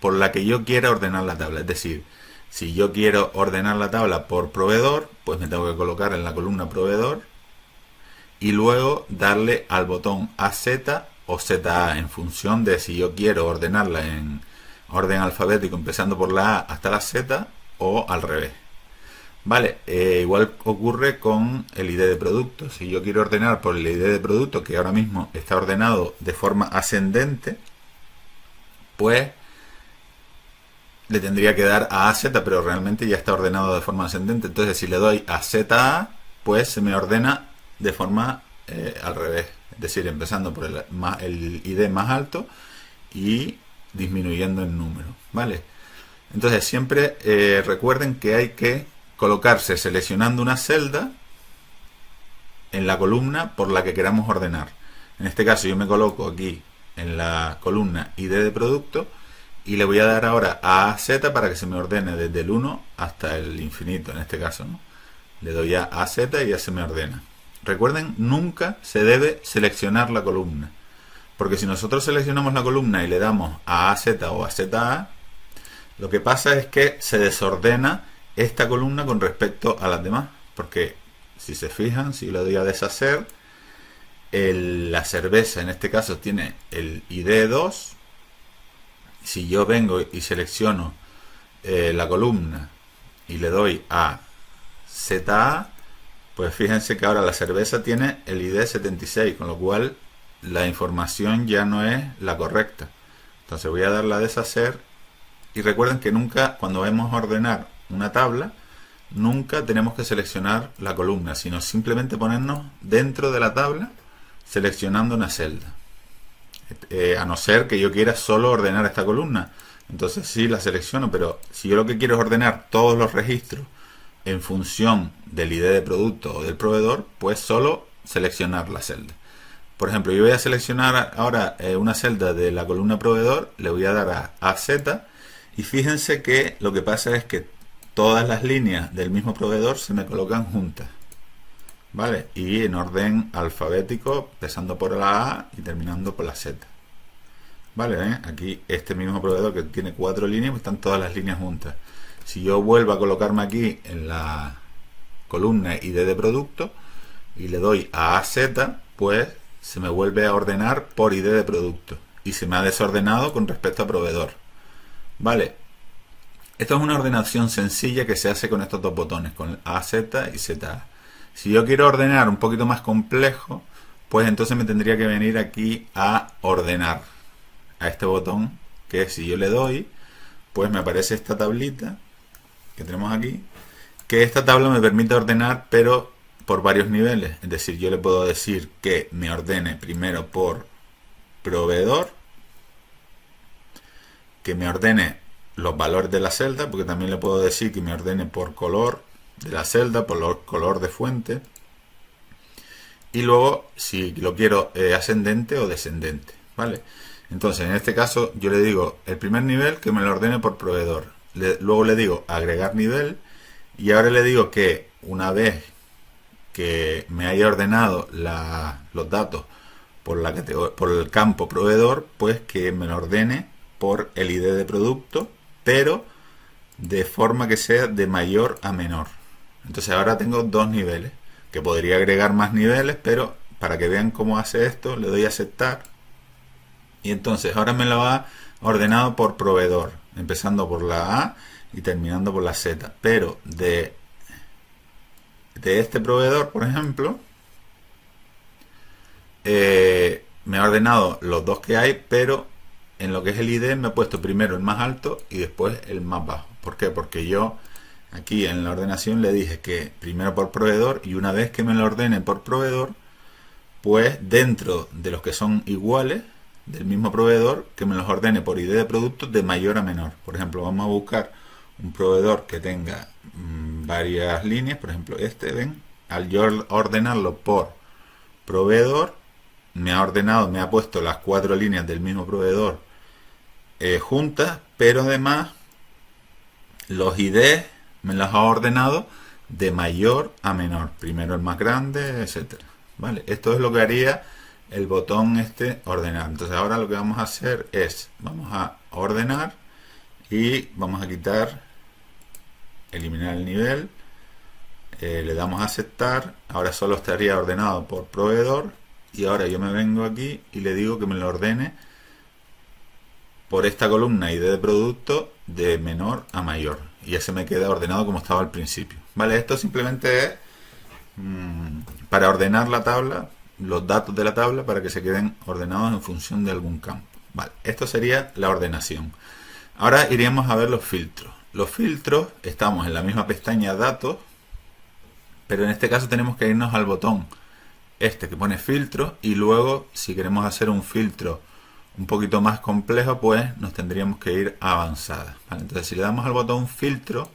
por la que yo quiera ordenar la tabla. Es decir, si yo quiero ordenar la tabla por proveedor, pues me tengo que colocar en la columna proveedor y luego darle al botón AZ o ZA en función de si yo quiero ordenarla en orden alfabético empezando por la A hasta la Z o al revés. Vale, igual ocurre con el ID de producto. Si yo quiero ordenar por el ID de producto, que ahora mismo está ordenado de forma ascendente, pues le tendría que dar a AZ, pero realmente ya está ordenado de forma ascendente. Entonces, si le doy a ZA, pues se me ordena de forma al revés. Es decir, empezando por el ID más alto y disminuyendo en número. ¿Vale? Entonces, siempre recuerden que hay que colocarse seleccionando una celda en la columna por la que queramos ordenar. En este caso yo me coloco aquí en la columna ID de producto y le voy a dar ahora a Z para que se me ordene desde el 1 hasta el infinito, en este caso, ¿no? Le doy a Z y ya se me ordena. Recuerden, nunca se debe seleccionar la columna, porque si nosotros seleccionamos la columna y le damos a AZ o a ZA, lo que pasa es que se desordena esta columna con respecto a las demás, porque si se fijan, si le doy a deshacer, la cerveza en este caso tiene el ID 2. Si yo vengo y selecciono la columna y le doy a ZA, pues fíjense que ahora la cerveza tiene el ID 76, con lo cual la información ya no es la correcta. Entonces voy a darle a deshacer, y recuerden que nunca, cuando vamos a ordenar una tabla, nunca tenemos que seleccionar la columna, sino simplemente ponernos dentro de la tabla seleccionando una celda. A no ser que yo quiera solo ordenar esta columna, entonces sí la selecciono, pero si yo lo que quiero es ordenar todos los registros en función del ID de producto o del proveedor, pues solo seleccionar la celda. Por ejemplo, yo voy a seleccionar ahora una celda de la columna proveedor, le voy a dar a AZ, y fíjense que lo que pasa es que todas las líneas del mismo proveedor se me colocan juntas, ¿vale? Y en orden alfabético, empezando por la A y terminando por la Z. ¿Vale? Aquí este mismo proveedor que tiene 4 líneas, pues están todas las líneas juntas. Si yo vuelvo a colocarme aquí en la columna ID de producto y le doy a AZ, pues se me vuelve a ordenar por ID de producto y se me ha desordenado con respecto a proveedor. ¿Vale? Esto es una ordenación sencilla que se hace con estos dos botones, con AZ y ZA. Si yo quiero ordenar un poquito más complejo, pues entonces me tendría que venir aquí a ordenar, a este botón, que si yo le doy, pues me aparece esta tablita que tenemos aquí, que esta tabla me permite ordenar, pero por varios niveles. Es decir, yo le puedo decir que me ordene primero por proveedor, que me ordene los valores de la celda, porque también le puedo decir que me ordene por color de la celda, por color de fuente, y luego si lo quiero ascendente o descendente, ¿vale? Entonces en este caso yo le digo el primer nivel que me lo ordene por proveedor, luego le digo agregar nivel, y ahora le digo que una vez que me haya ordenado los datos por el campo proveedor, pues que me lo ordene por el ID de producto, pero de forma que sea de mayor a menor. Entonces ahora tengo dos niveles, que podría agregar más niveles, pero para que vean cómo hace esto, le doy a aceptar, y entonces ahora me lo ha ordenado por proveedor, empezando por la A y terminando por la Z, pero de este proveedor, por ejemplo, me ha ordenado los dos que hay, pero en lo que es el ID me ha puesto primero el más alto y después el más bajo. ¿Por qué? Porque yo aquí en la ordenación le dije que primero por proveedor, y una vez que me lo ordene por proveedor, pues dentro de los que son iguales del mismo proveedor, que me los ordene por ID de producto de mayor a menor. Por ejemplo, vamos a buscar un proveedor que tenga varias líneas, por ejemplo este, ven, al yo ordenarlo por proveedor, me ha puesto las 4 líneas del mismo proveedor juntas, pero además los ID me los ha ordenado de mayor a menor, primero el más grande, etcétera. ¿Vale? Esto es lo que haría el botón este ordenar. Entonces ahora lo que vamos a hacer es, vamos a ordenar y vamos a quitar, eliminar el nivel, le damos a aceptar. Ahora solo estaría ordenado por proveedor, y ahora yo me vengo aquí y le digo que me lo ordene por esta columna ID de producto de menor a mayor, y ya se me queda ordenado como estaba al principio. Vale, esto simplemente es para ordenar la tabla, los datos de la tabla, para que se queden ordenados en función de algún campo. Vale, esto sería la ordenación. Ahora iríamos a ver los filtros. Los filtros, estamos en la misma pestaña datos, pero en este caso tenemos que irnos al botón este que pone filtro, y luego si queremos hacer un filtro un poquito más complejo, pues nos tendríamos que ir a avanzada. ¿Vale? Entonces si le damos al botón filtro,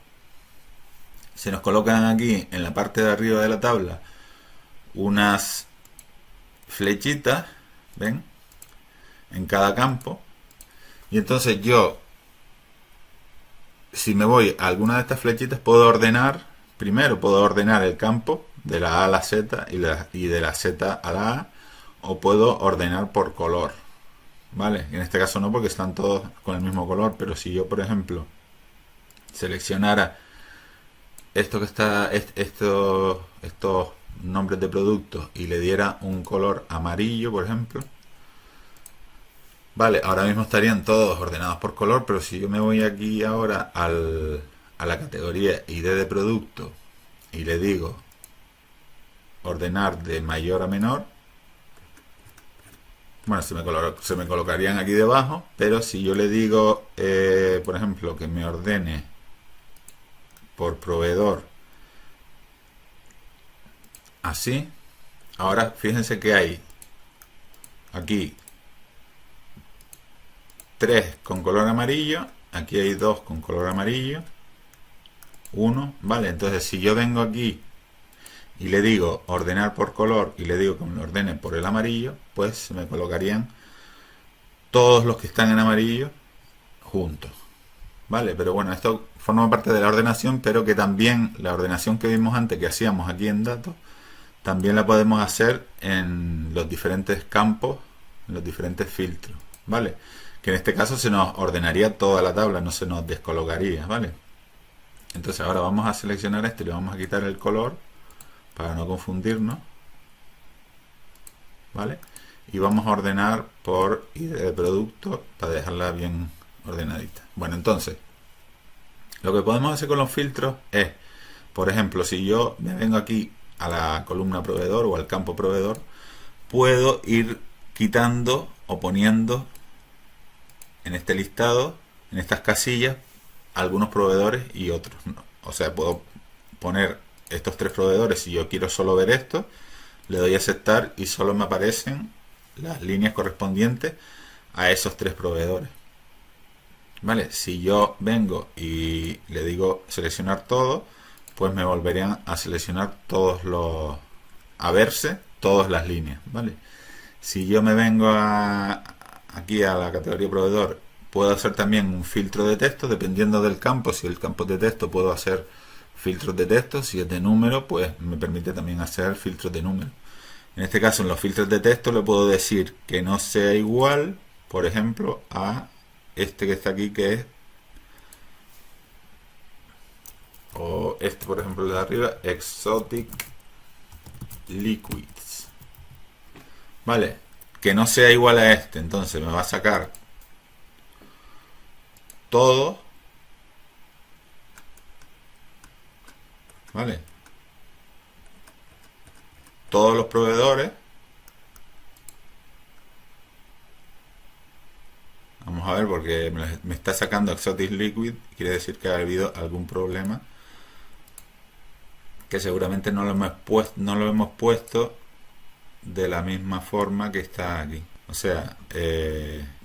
se nos colocan aquí en la parte de arriba de la tabla unas flechitas, ven, en cada campo, y entonces yo, si me voy a alguna de estas flechitas, puedo ordenar, primero puedo ordenar el campo de la A a la Z y de la Z a la A, o puedo ordenar por color, ¿vale? En este caso no, porque están todos con el mismo color, pero si yo, por ejemplo, seleccionara esto que está, estos nombres de productos y le diera un color amarillo, por ejemplo, vale, ahora mismo estarían todos ordenados por color, pero si yo me voy aquí ahora a la categoría ID de producto y le digo ordenar de mayor a menor, bueno, se me colocarían aquí debajo, pero si yo le digo, por ejemplo, que me ordene por proveedor, así, ahora fíjense que hay aquí 3 con color amarillo, aquí hay 2 con color amarillo, 1, vale, entonces si yo vengo aquí y le digo ordenar por color y le digo que me lo ordene por el amarillo, pues se me colocarían todos los que están en amarillo juntos, vale, pero bueno, esto forma parte de la ordenación, pero que también la ordenación que vimos antes que hacíamos aquí en datos, también la podemos hacer en los diferentes campos, en los diferentes filtros, vale, que en este caso se nos ordenaría toda la tabla, no se nos descolocaría, vale. Entonces ahora vamos a seleccionar este y le vamos a quitar el color para no confundirnos, vale, y vamos a ordenar por ID de producto para dejarla bien ordenadita. Bueno, entonces lo que podemos hacer con los filtros es, por ejemplo, si yo me vengo aquí a la columna proveedor o al campo proveedor, puedo ir quitando o poniendo en este listado, en estas casillas, algunos proveedores y otros no. O sea, puedo poner estos 3 proveedores. Si yo quiero solo ver esto, le doy a aceptar y solo me aparecen las líneas correspondientes a esos 3 proveedores. Vale, si yo vengo y le digo seleccionar todo, pues me volverían a seleccionar a verse todas las líneas, ¿vale? Si yo me vengo aquí a la categoría proveedor, puedo hacer también un filtro de texto, dependiendo del campo. Si el campo es de texto, puedo hacer filtros de texto. Si es de número, pues me permite también hacer filtros de número. En este caso, en los filtros de texto le puedo decir que no sea igual, por ejemplo, a este que está aquí, que es, o este, por ejemplo, de arriba, Exotic Liquids. Vale, que no sea igual a este, entonces me va a sacar todo, vale, todos los proveedores. Vamos a ver, porque me está sacando Exotic Liquid, quiere decir que ha habido algún problema, que seguramente no lo hemos puesto de la misma forma que está aquí. O sea,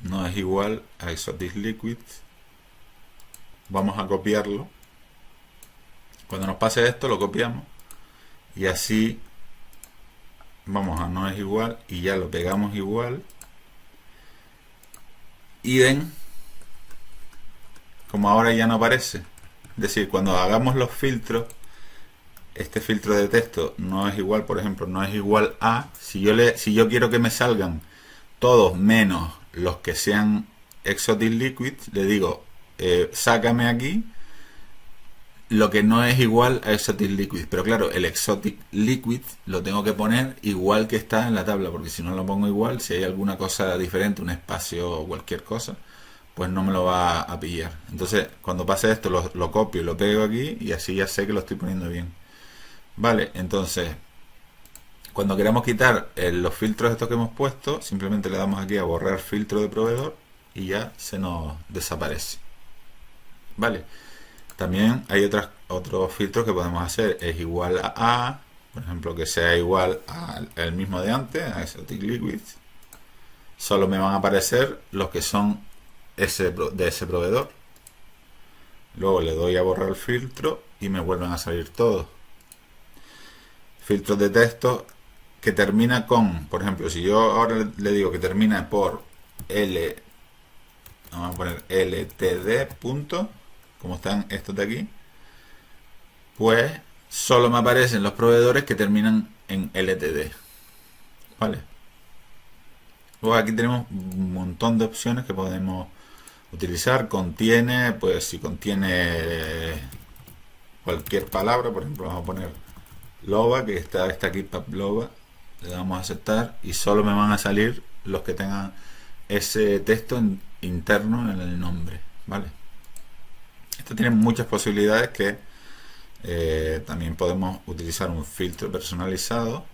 no es igual a Exotic Liquids. Vamos a copiarlo. Cuando nos pase esto lo copiamos y así vamos a no es igual y ya lo pegamos igual. Y ven como ahora ya no aparece. Es decir, cuando hagamos los filtros, este filtro de texto no es igual, por ejemplo, no es igual a, si yo quiero que me salgan todos menos los que sean Exotic Liquids, le digo, sácame aquí lo que no es igual a Exotic Liquids. Pero claro, el Exotic Liquids lo tengo que poner igual que está en la tabla, porque si no lo pongo igual, si hay alguna cosa diferente, un espacio o cualquier cosa, pues no me lo va a pillar. Entonces, cuando pase esto, lo copio y lo pego aquí y así ya sé que lo estoy poniendo bien. Vale, entonces, cuando queramos quitar los filtros estos que hemos puesto, simplemente le damos aquí a borrar filtro de proveedor y ya se nos desaparece. Vale, también hay otros filtros que podemos hacer. Es igual a, por ejemplo, que sea igual al mismo de antes, a Exotic Liquids. Solo me van a aparecer los que son de ese proveedor. Luego le doy a borrar el filtro y me vuelven a salir todos. Filtros de texto que termina con, por ejemplo, si yo ahora le digo que termina por vamos a poner ltd punto, como están estos de aquí, pues solo me aparecen los proveedores que terminan en ltd. Vale. Luego aquí tenemos un montón de opciones que podemos utilizar. Contiene, pues si contiene cualquier palabra. Por ejemplo, vamos a poner loba, que está aquí Pavlova, le damos a aceptar y solo me van a salir los que tengan ese texto interno en el nombre, ¿vale? Esto tiene muchas posibilidades que también podemos utilizar un filtro personalizado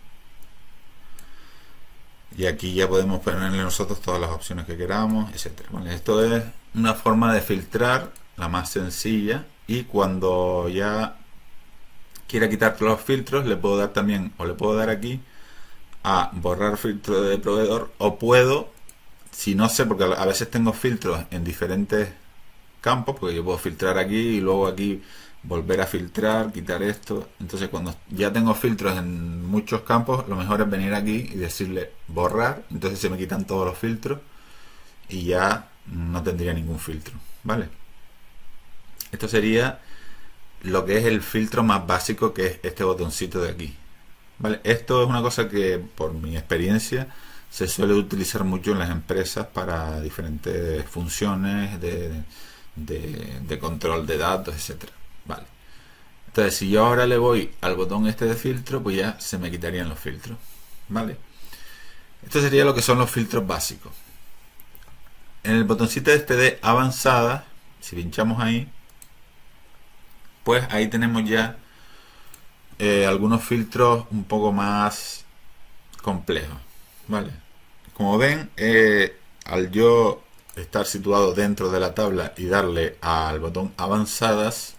y aquí ya podemos ponerle nosotros todas las opciones que queramos, etcétera. Bueno, esto es una forma de filtrar, la más sencilla, y cuando ya quiera quitar los filtros le puedo dar también, o le puedo dar aquí a borrar filtro de proveedor, o puedo, si no sé, porque a veces tengo filtros en diferentes campos, porque yo puedo filtrar aquí y luego aquí volver a filtrar, quitar esto. Entonces cuando ya tengo filtros en muchos campos, lo mejor es venir aquí y decirle borrar, entonces se me quitan todos los filtros y ya no tendría ningún filtro, ¿vale? Esto sería lo que es el filtro más básico, que es este botoncito de aquí, ¿vale? Esto es una cosa que por mi experiencia se suele utilizar mucho en las empresas para diferentes funciones de control de datos, etcétera. Vale. Entonces, si yo ahora le voy al botón este de filtro, pues ya se me quitarían los filtros, ¿vale? Esto sería lo que son los filtros básicos. En el botoncito este de avanzada, si pinchamos ahí, pues ahí tenemos ya algunos filtros un poco más complejos, ¿vale? Como ven, al yo estar situado dentro de la tabla y darle al botón avanzadas,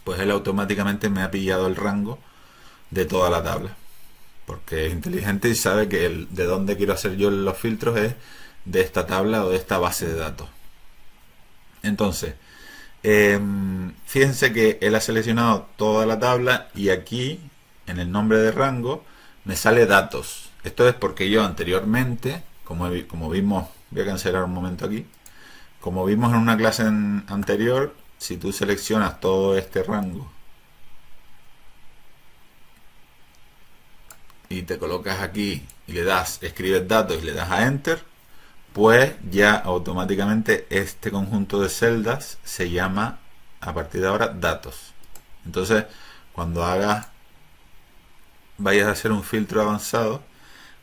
pues él automáticamente me ha pillado el rango de toda la tabla, porque es inteligente y sabe que de dónde quiero hacer yo los filtros es de esta tabla o de esta base de datos. Entonces, fíjense que él ha seleccionado toda la tabla y aquí en el nombre de rango me sale datos. Esto es porque yo anteriormente, como vimos, voy a cancelar un momento aquí, como vimos en una clase anterior, si tú seleccionas todo este rango y te colocas aquí y le das, escribes datos y le das a enter, pues ya automáticamente este conjunto de celdas se llama a partir de ahora datos. Entonces cuando vayas a hacer un filtro avanzado,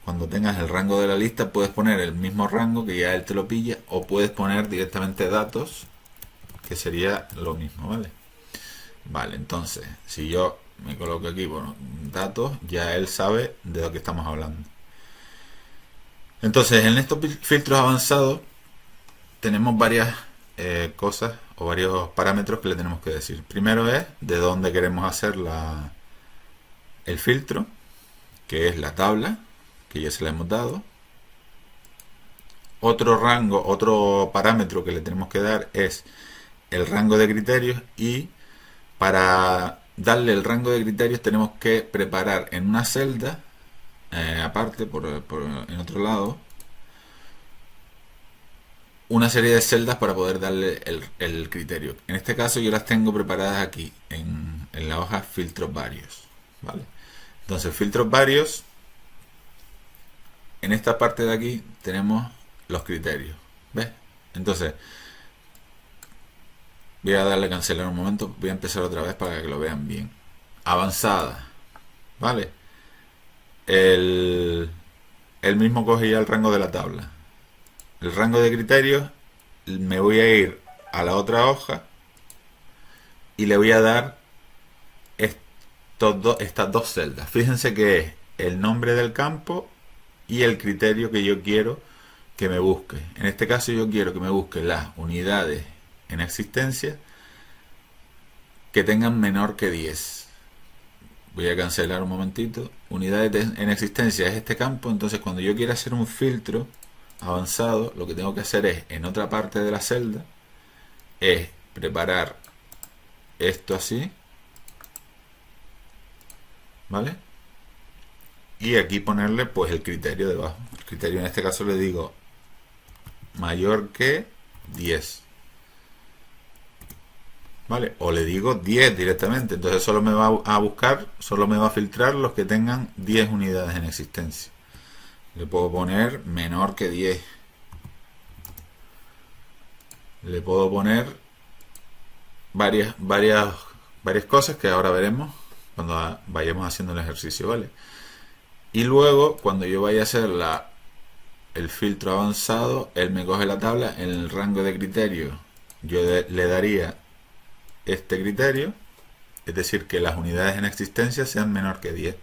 cuando tengas el rango de la lista puedes poner el mismo rango que ya él te lo pilla, o puedes poner directamente datos, que sería lo mismo, ¿vale? Vale, entonces si yo me coloco aquí, bueno, datos, ya él sabe de lo que estamos hablando. Entonces en estos filtros avanzados tenemos varias cosas o varios parámetros que le tenemos que decir. Primero es de dónde queremos hacer el filtro, que es la tabla, que ya se la hemos dado. Otro rango, otro parámetro que le tenemos que dar es el rango de criterios, y para darle el rango de criterios tenemos que preparar en una celda aparte, en otro lado, una serie de celdas para poder darle el criterio. En este caso yo las tengo preparadas aquí en la hoja filtros varios, ¿vale? Entonces filtros varios, en esta parte de aquí tenemos los criterios, ¿ves? Entonces voy a darle a cancelar un momento, voy a empezar otra vez para que lo vean bien. Avanzada, ¿vale? El mismo coge ya el rango de la tabla. El rango de criterios, me voy a ir a la otra hoja y le voy a dar estas dos celdas. Fíjense que es el nombre del campo y el criterio que yo quiero que me busque. En este caso yo quiero que me busque las unidades en existencia que tengan menor que 10. Voy a cancelar un momentito. Unidades en existencia es este campo. Entonces cuando yo quiera hacer un filtro avanzado, lo que tengo que hacer es, en otra parte de la celda, es preparar esto así, ¿vale? Y aquí ponerle pues el criterio debajo. El criterio en este caso le digo mayor que 10, ¿vale? O le digo 10 directamente. Entonces solo me va a buscar, solo me va a filtrar los que tengan 10 unidades en existencia. Le puedo poner menor que 10. Le puedo poner varias varias cosas que ahora veremos cuando vayamos haciendo el ejercicio, ¿vale? Y luego, cuando yo vaya a hacer el filtro avanzado, él me coge la tabla en el rango de criterio. Yo le daría este criterio, es decir, que las unidades en existencia sean menor que 10.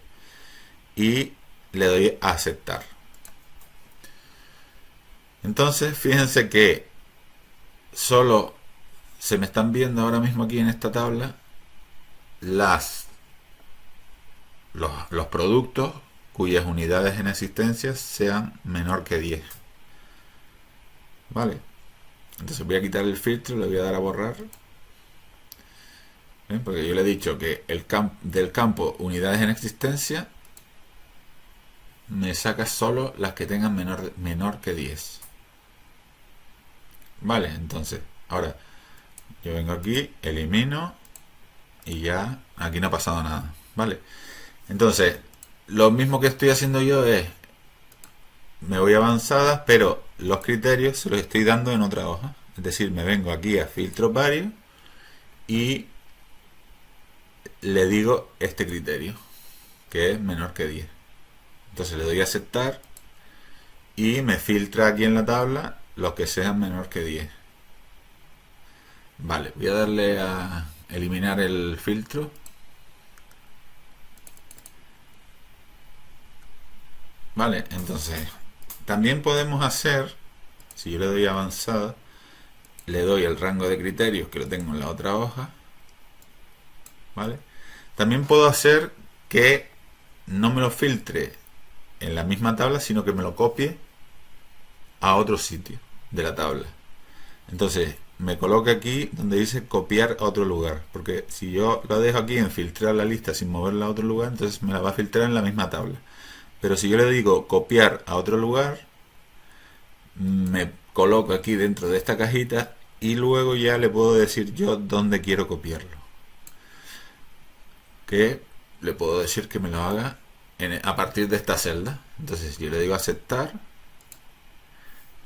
Y le doy a aceptar. Entonces, fíjense que solo se me están viendo ahora mismo aquí en esta tabla los productos cuyas unidades en existencia sean menor que 10. ¿Vale? Entonces voy a quitar el filtro, le voy a dar a borrar. ¿Bien? Porque yo le he dicho que del campo unidades en existencia me saca solo las que tengan menor que 10. Vale, entonces, ahora yo vengo aquí, elimino y ya aquí no ha pasado nada. Vale, entonces, lo mismo que estoy haciendo yo es, me voy a avanzadas, pero los criterios se los estoy dando en otra hoja. Es decir, me vengo aquí a filtros varios y le digo este criterio, que es menor que 10. Entonces le doy a aceptar y me filtra aquí en la tabla los que sean menor que 10. Vale, voy a darle a eliminar el filtro. Vale, entonces también podemos hacer, si yo le doy a avanzada, le doy el rango de criterios que lo tengo en la otra hoja. Vale, también puedo hacer que no me lo filtre en la misma tabla, sino que me lo copie a otro sitio de la tabla. Entonces me coloca aquí donde dice copiar a otro lugar, porque si yo lo dejo aquí en filtrar la lista sin moverla a otro lugar, entonces me la va a filtrar en la misma tabla. Pero si yo le digo copiar a otro lugar, me coloco aquí dentro de esta cajita y luego ya le puedo decir yo dónde quiero copiarlo. Que le puedo decir que me lo haga a partir de esta celda. Entonces yo le digo aceptar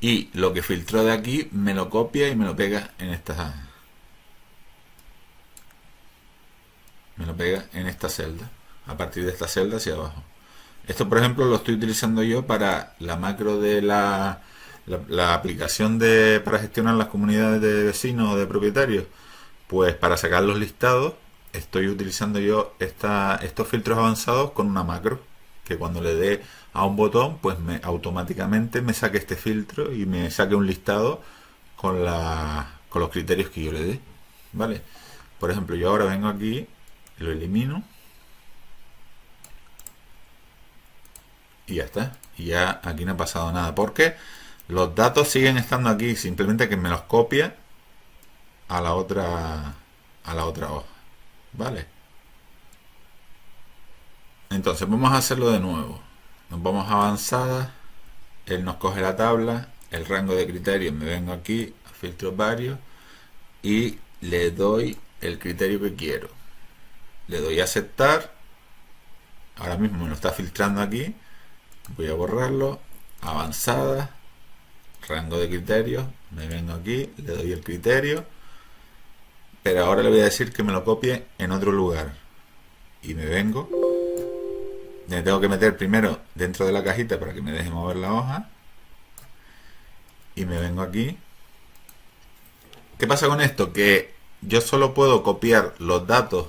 y lo que filtró de aquí me lo copia y me lo pega en esta celda, a partir de esta celda hacia abajo. Esto, por ejemplo, lo estoy utilizando yo para la macro de la aplicación para gestionar las comunidades de vecinos o de propietarios. Pues para sacar los listados estoy utilizando yo estos filtros avanzados con una macro que cuando le dé a un botón pues automáticamente me saque este filtro y me saque un listado con los criterios que yo le dé. Vale, por ejemplo, yo ahora vengo aquí, lo elimino y ya está, y ya aquí no ha pasado nada porque los datos siguen estando aquí, simplemente que me los copia a la otra hoja. Vale, entonces vamos a hacerlo de nuevo. Nos vamos a avanzadas, él nos coge la tabla, el rango de criterios, me vengo aquí a filtros varios y le doy el criterio que quiero, le doy a aceptar. Ahora mismo me lo está filtrando aquí, voy a borrarlo, avanzadas, rango de criterios, me vengo aquí, le doy el criterio, pero ahora le voy a decir que me lo copie en otro lugar y me vengo, me tengo que meter primero dentro de la cajita para que me deje mover la hoja y me vengo aquí. ¿Qué pasa con esto? Que yo solo puedo copiar los datos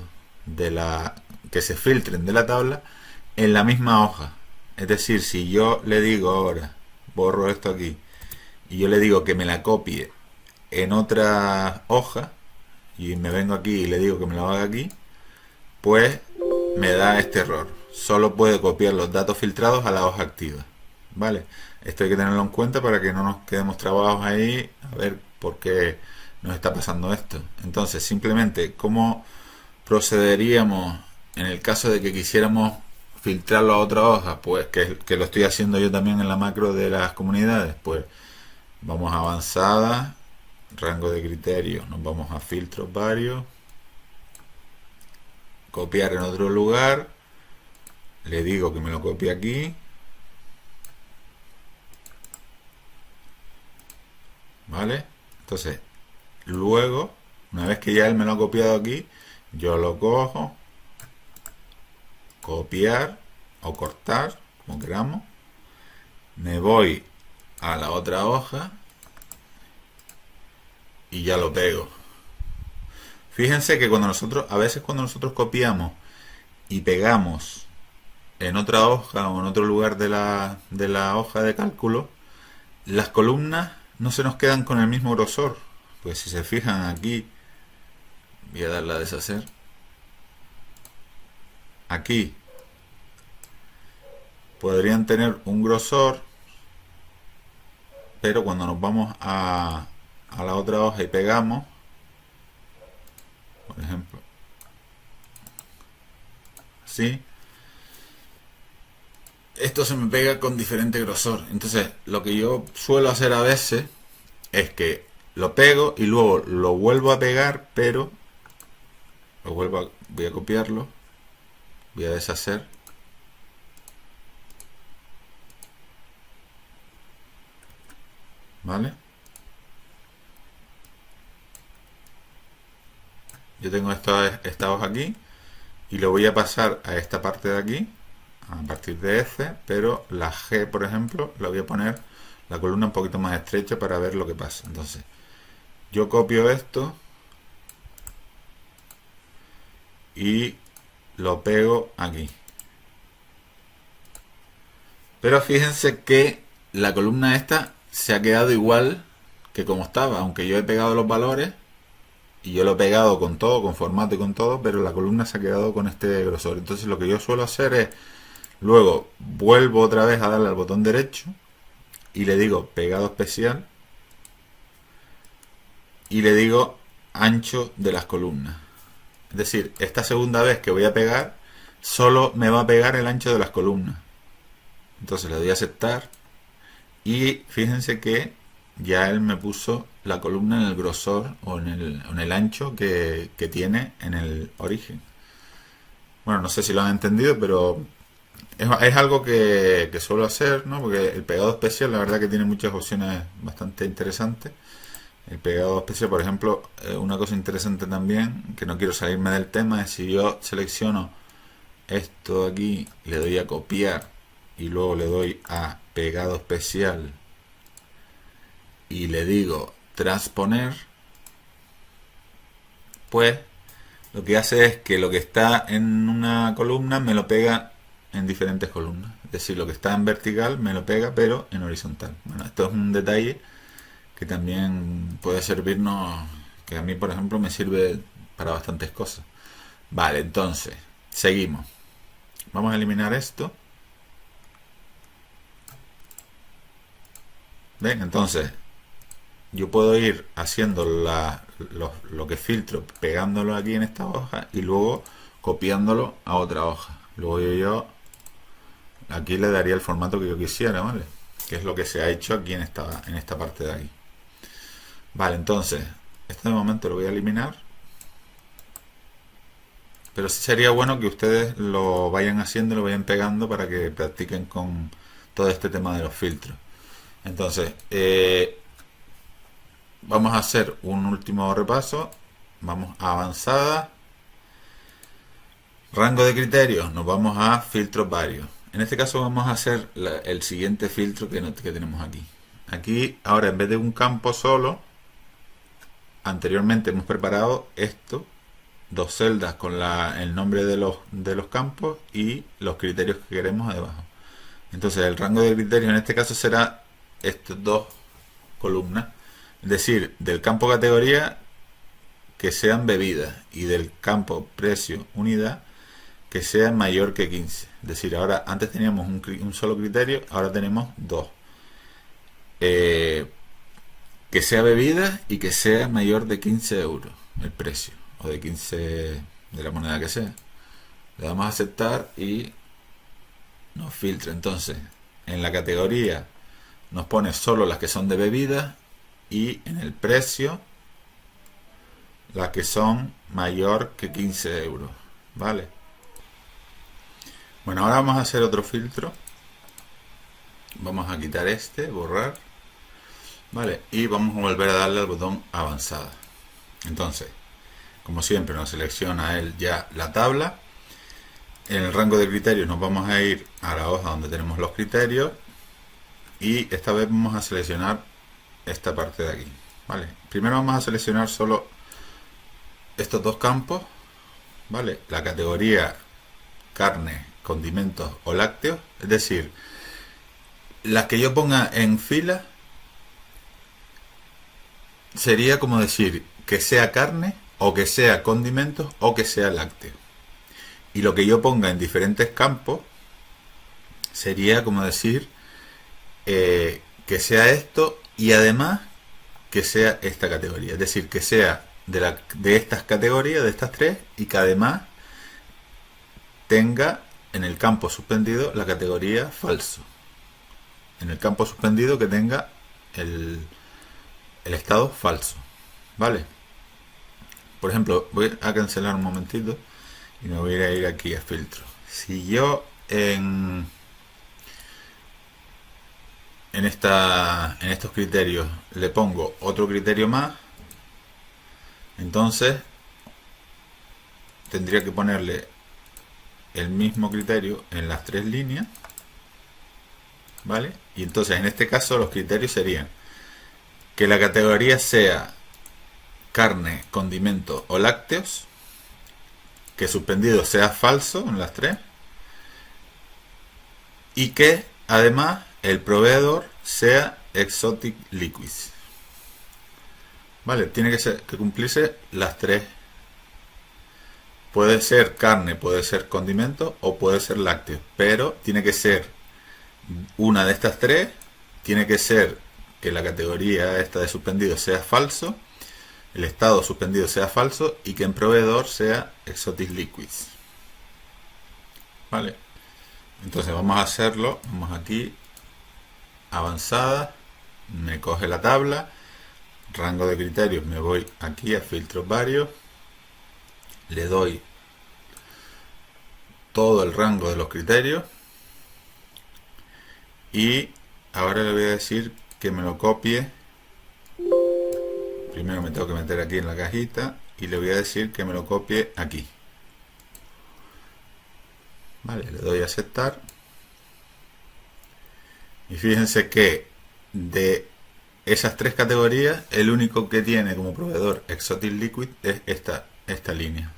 que se filtren de la tabla en la misma hoja. Es decir, si yo le digo ahora, borro esto aquí, y yo le digo que me la copie en otra hoja, y me vengo aquí y le digo que me lo haga aquí, pues me da este error. Solo puede copiar los datos filtrados a la hoja activa. ¿Vale? Esto hay que tenerlo en cuenta para que no nos quedemos trabados ahí a ver por qué nos está pasando esto. Entonces, simplemente, ¿cómo procederíamos en el caso de que quisiéramos filtrarlo a otra hoja? Pues que lo estoy haciendo yo también en la macro de las comunidades. Pues vamos a avanzada, rango de criterios, nos vamos a filtros varios, copiar en otro lugar, le digo que me lo copie aquí, ¿vale? Entonces luego, una vez que ya él me lo ha copiado aquí, yo lo cojo, copiar o cortar, como queramos, me voy a la otra hoja y ya lo pego. Fíjense que a veces cuando nosotros copiamos y pegamos en otra hoja o en otro lugar de la hoja de cálculo, las columnas no se nos quedan con el mismo grosor. Pues si se fijan aquí, voy a darle a deshacer. Aquí podrían tener un grosor, pero cuando nos vamos a la otra hoja y pegamos, por ejemplo, así, esto se me pega con diferente grosor. Entonces, lo que yo suelo hacer a veces es que lo pego y luego lo vuelvo a pegar, pero voy a copiarlo, voy a deshacer. ¿Vale? Yo tengo esta hoja aquí y lo voy a pasar a esta parte de aquí a partir de F, pero la G, por ejemplo, la voy a poner la columna un poquito más estrecha para ver lo que pasa. Entonces, yo copio esto y lo pego aquí. Pero fíjense que la columna esta se ha quedado igual que como estaba, aunque yo he pegado los valores y yo lo he pegado con todo, con formato y con todo, pero la columna se ha quedado con este grosor. Entonces lo que yo suelo hacer es, luego vuelvo otra vez a darle al botón derecho y le digo pegado especial y le digo ancho de las columnas. Es decir, esta segunda vez que voy a pegar, solo me va a pegar el ancho de las columnas. Entonces le doy a aceptar y fíjense que ya él me puso la columna en el grosor o en el ancho que tiene en el origen. Bueno, no sé si lo han entendido, pero es algo que suelo hacer, ¿no? Porque el pegado especial, la verdad que tiene muchas opciones bastante interesantes. El pegado especial, por ejemplo, una cosa interesante también, que no quiero salirme del tema, es si yo selecciono esto aquí, le doy a copiar y luego le doy a pegado especial y le digo transponer, pues lo que hace es que lo que está en una columna me lo pega en diferentes columnas. Es decir, lo que está en vertical me lo pega pero en horizontal. Bueno, esto es un detalle que también puede servirnos, que a mí por ejemplo me sirve para bastantes cosas. Vale, entonces, seguimos. Vamos a eliminar esto. ¿Ven? Entonces, yo puedo ir haciendo lo que filtro, pegándolo aquí en esta hoja y luego copiándolo a otra hoja. Luego yo aquí le daría el formato que yo quisiera, ¿vale? Que es lo que se ha hecho aquí en esta parte de aquí. Vale, entonces, esto de momento lo voy a eliminar. Pero sí sería bueno que ustedes lo vayan haciendo, lo vayan pegando para que practiquen con todo este tema de los filtros. Entonces, vamos a hacer un último repaso. Vamos a avanzada. Rango de criterios. Nos vamos a filtros varios. En este caso vamos a hacer el siguiente filtro que tenemos aquí. Aquí, ahora en vez de un campo solo, anteriormente hemos preparado esto. Dos celdas con el nombre de los campos y los criterios que queremos debajo. Entonces el rango de criterios en este caso será estas dos columnas, es decir, del campo categoría que sean bebidas y del campo precio unidad que sean mayor que 15. Es decir, ahora antes teníamos un solo criterio, ahora tenemos dos. Que sea bebida y que sea mayor de 15 euros el precio, o de 15 de la moneda que sea. Le damos a aceptar y nos filtra. Entonces, en la categoría nos pone solo las que son de bebida y en el precio las que son mayor que 15 euros. ¿Vale? Bueno, ahora vamos a hacer otro filtro. Vamos a quitar este, borrar. Vale, y vamos a volver a darle al botón avanzada. Entonces, como siempre nos selecciona él ya la tabla. En el rango de criterios nos vamos a ir a la hoja donde tenemos los criterios y esta vez vamos a seleccionar esta parte de aquí, ¿vale? Primero vamos a seleccionar solo estos dos campos, ¿vale? La categoría carne, condimentos o lácteos, es decir, las que yo ponga en fila sería como decir que sea carne o que sea condimentos o que sea lácteo. Y lo que yo ponga en diferentes campos sería como decir que sea esto y además que sea esta categoría. Es decir, que sea de estas categorías, de estas tres, y que además tenga en el campo suspendido la categoría falso. En el campo suspendido que tenga el estado falso. ¿Vale? Por ejemplo, voy a cancelar un momentito y me voy a ir aquí a filtro. Si yo en estos criterios le pongo otro criterio más, entonces tendría que ponerle el mismo criterio en las tres líneas, ¿vale? Y entonces en este caso los criterios serían que la categoría sea carne, condimento o lácteos, que suspendido sea falso en las tres, y que además el proveedor sea Exotic Liquids. Vale, tiene que cumplirse las tres. Puede ser carne, puede ser condimento o puede ser lácteo, pero tiene que ser una de estas tres. Tiene que ser que la categoría esta de suspendido sea falso, el estado suspendido sea falso y que en proveedor sea Exotic Liquids. Vale, entonces vamos a hacerlo. Vamos aquí, avanzada, me coge la tabla, rango de criterios, me voy aquí a filtros varios, le doy todo el rango de los criterios y ahora le voy a decir que me lo copie. Primero me tengo que meter aquí en la cajita y le voy a decir que me lo copie aquí. Vale, le doy a aceptar. Y fíjense que de esas tres categorías, el único que tiene como proveedor Exotic Liquid es esta línea.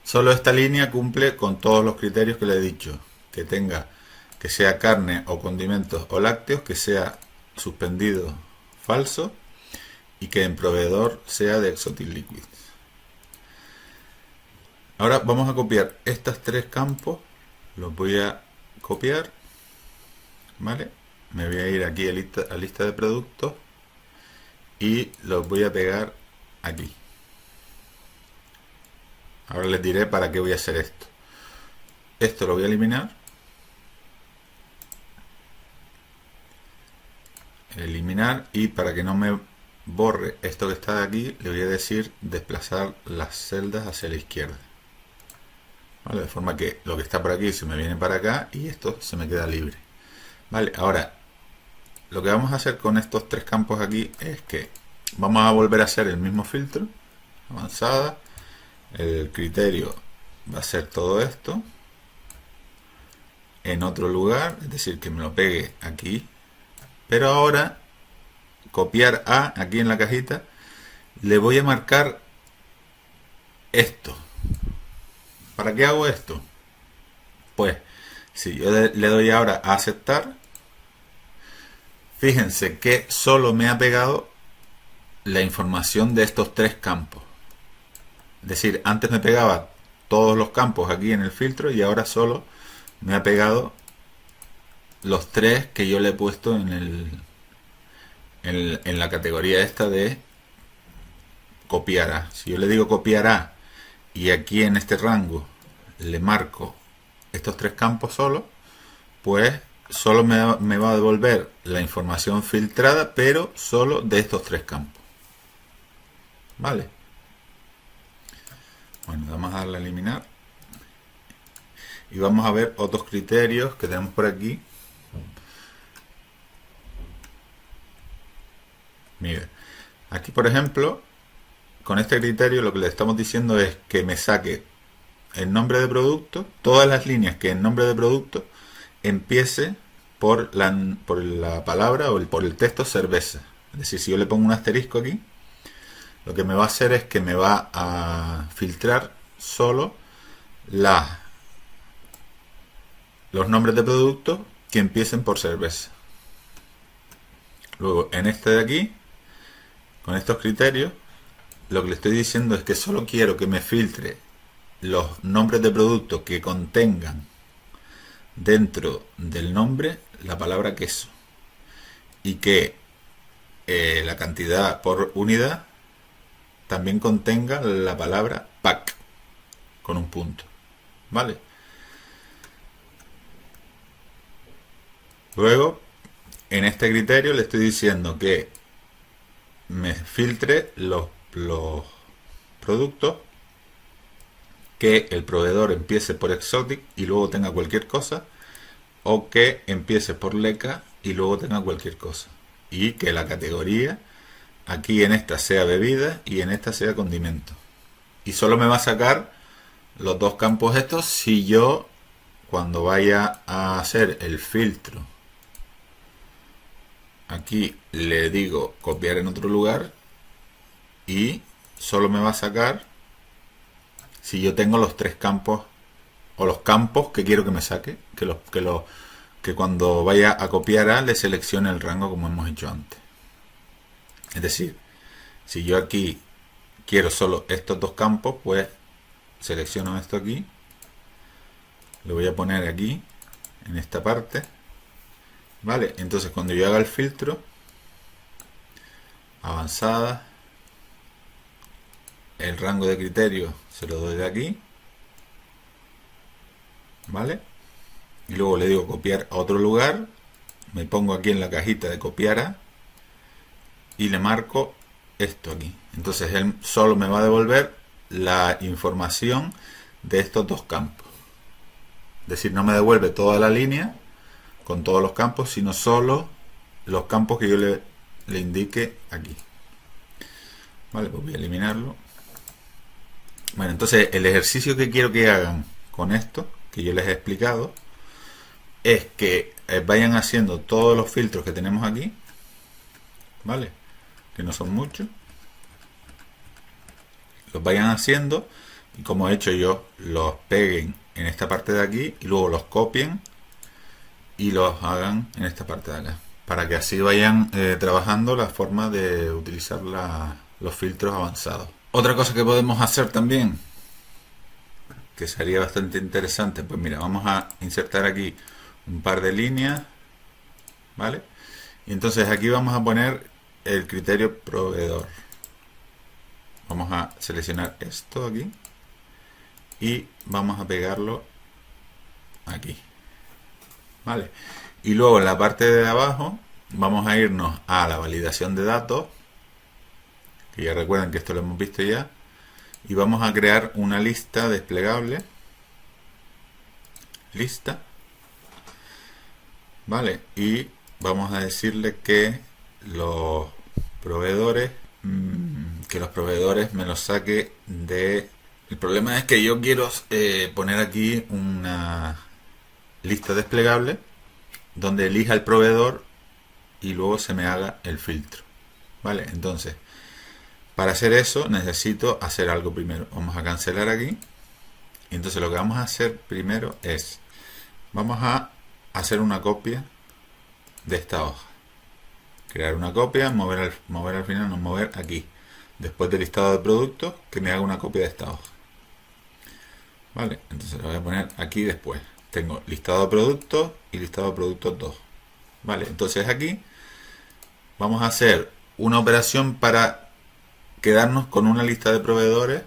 Solo esta línea cumple con todos los criterios que le he dicho. Que tenga, que sea carne o condimentos o lácteos, que sea suspendido falso y que en proveedor sea de Exotic Liquids. Ahora vamos a copiar estos tres campos. Los voy a copiar. ¿Vale? Me voy a ir aquí a lista de productos y los voy a pegar aquí. Ahora les diré para qué voy a hacer esto. Esto lo voy a eliminar. Eliminar, y para que no me borre esto que está aquí, le voy a decir desplazar las celdas hacia la izquierda. ¿Vale? De forma que lo que está por aquí se me viene para acá y esto se me queda libre. Vale, ahora lo que vamos a hacer con estos tres campos aquí es que vamos a volver a hacer el mismo filtro, avanzada, el criterio va a ser todo esto en otro lugar, es decir, que me lo pegue aquí, pero ahora copiar a aquí en la cajita, le voy a marcar esto. ¿Para qué hago esto? Pues si yo le doy ahora a aceptar, fíjense que solo me ha pegado la información de estos tres campos. Es decir, antes me pegaba todos los campos aquí en el filtro y ahora solo me ha pegado los tres que yo le he puesto en la categoría esta de copiar a. Si yo le digo copiar a y aquí en este rango le marco estos tres campos solo, pues solo me va a devolver la información filtrada, pero solo de estos tres campos. Vale. Bueno, vamos a darle a eliminar. Y vamos a ver otros criterios que tenemos por aquí. Mire, aquí por ejemplo con este criterio lo que le estamos diciendo es que me saque el nombre de producto, todas las líneas que en nombre de producto empiece por la palabra o por el texto cerveza. Es decir, si yo le pongo un asterisco aquí, lo que me va a hacer es que me va a filtrar solo los nombres de productos que empiecen por cerveza. Luego, en este de aquí, con estos criterios, lo que le estoy diciendo es que solo quiero que me filtre los nombres de productos que contengan dentro del nombre la palabra queso y que la cantidad por unidad también contenga la palabra pack con un punto, ¿vale? Luego, en este criterio le estoy diciendo que me filtre los productos que el proveedor empiece por exotic y luego tenga cualquier cosa, o que empiece por leca y luego tenga cualquier cosa, y que la categoría aquí en esta sea bebida y en esta sea condimento. Y solo me va a sacar los dos campos estos si yo, cuando vaya a hacer el filtro, aquí le digo copiar en otro lugar, y solo me va a sacar si yo tengo los tres campos o los campos que quiero que me saque, que cuando vaya a copiar a le seleccione el rango como hemos hecho antes. Es decir, si yo aquí quiero solo estos dos campos, pues selecciono esto aquí, lo voy a poner aquí en esta parte, vale. Entonces cuando yo haga el filtro, avanzada, el rango de criterio se lo doy de aquí, vale, y luego le digo copiar a otro lugar, me pongo aquí en la cajita de copiar a y le marco esto aquí. Entonces él solo me va a devolver la información de estos dos campos, es decir, no me devuelve toda la línea con todos los campos, sino solo los campos que yo le indique aquí. Vale, pues voy a eliminarlo. Bueno, entonces el ejercicio que quiero que hagan con esto, que yo les he explicado, es que vayan haciendo todos los filtros que tenemos aquí, ¿vale? Que no son muchos. Los vayan haciendo y, como he hecho yo, los peguen en esta parte de aquí y luego los copien y los hagan en esta parte de acá, para que así vayan trabajando la forma de utilizar los filtros avanzados. Otra cosa que podemos hacer también, que sería bastante interesante, pues mira, vamos a insertar aquí un par de líneas, ¿vale? Y entonces aquí vamos a poner el criterio proveedor. Vamos a seleccionar esto aquí y vamos a pegarlo aquí, ¿vale? Y luego en la parte de abajo vamos a irnos a la validación de datos, que ya recuerdan que esto lo hemos visto ya, y vamos a crear una lista desplegable, lista, vale, y vamos a decirle que los proveedores me los saque de... El problema es que yo quiero poner aquí una lista desplegable donde elija el proveedor y luego se me haga el filtro, vale. Entonces, para hacer eso necesito hacer algo primero. Vamos a cancelar aquí. Y entonces lo que vamos a hacer primero es, vamos a hacer una copia de esta hoja. Crear una copia, mover al final, no mover aquí. Después del listado de productos, que me haga una copia de esta hoja. Vale, entonces lo voy a poner aquí después. Tengo listado de productos y listado de productos 2. Vale, entonces aquí vamos a hacer una operación para quedarnos con una lista de proveedores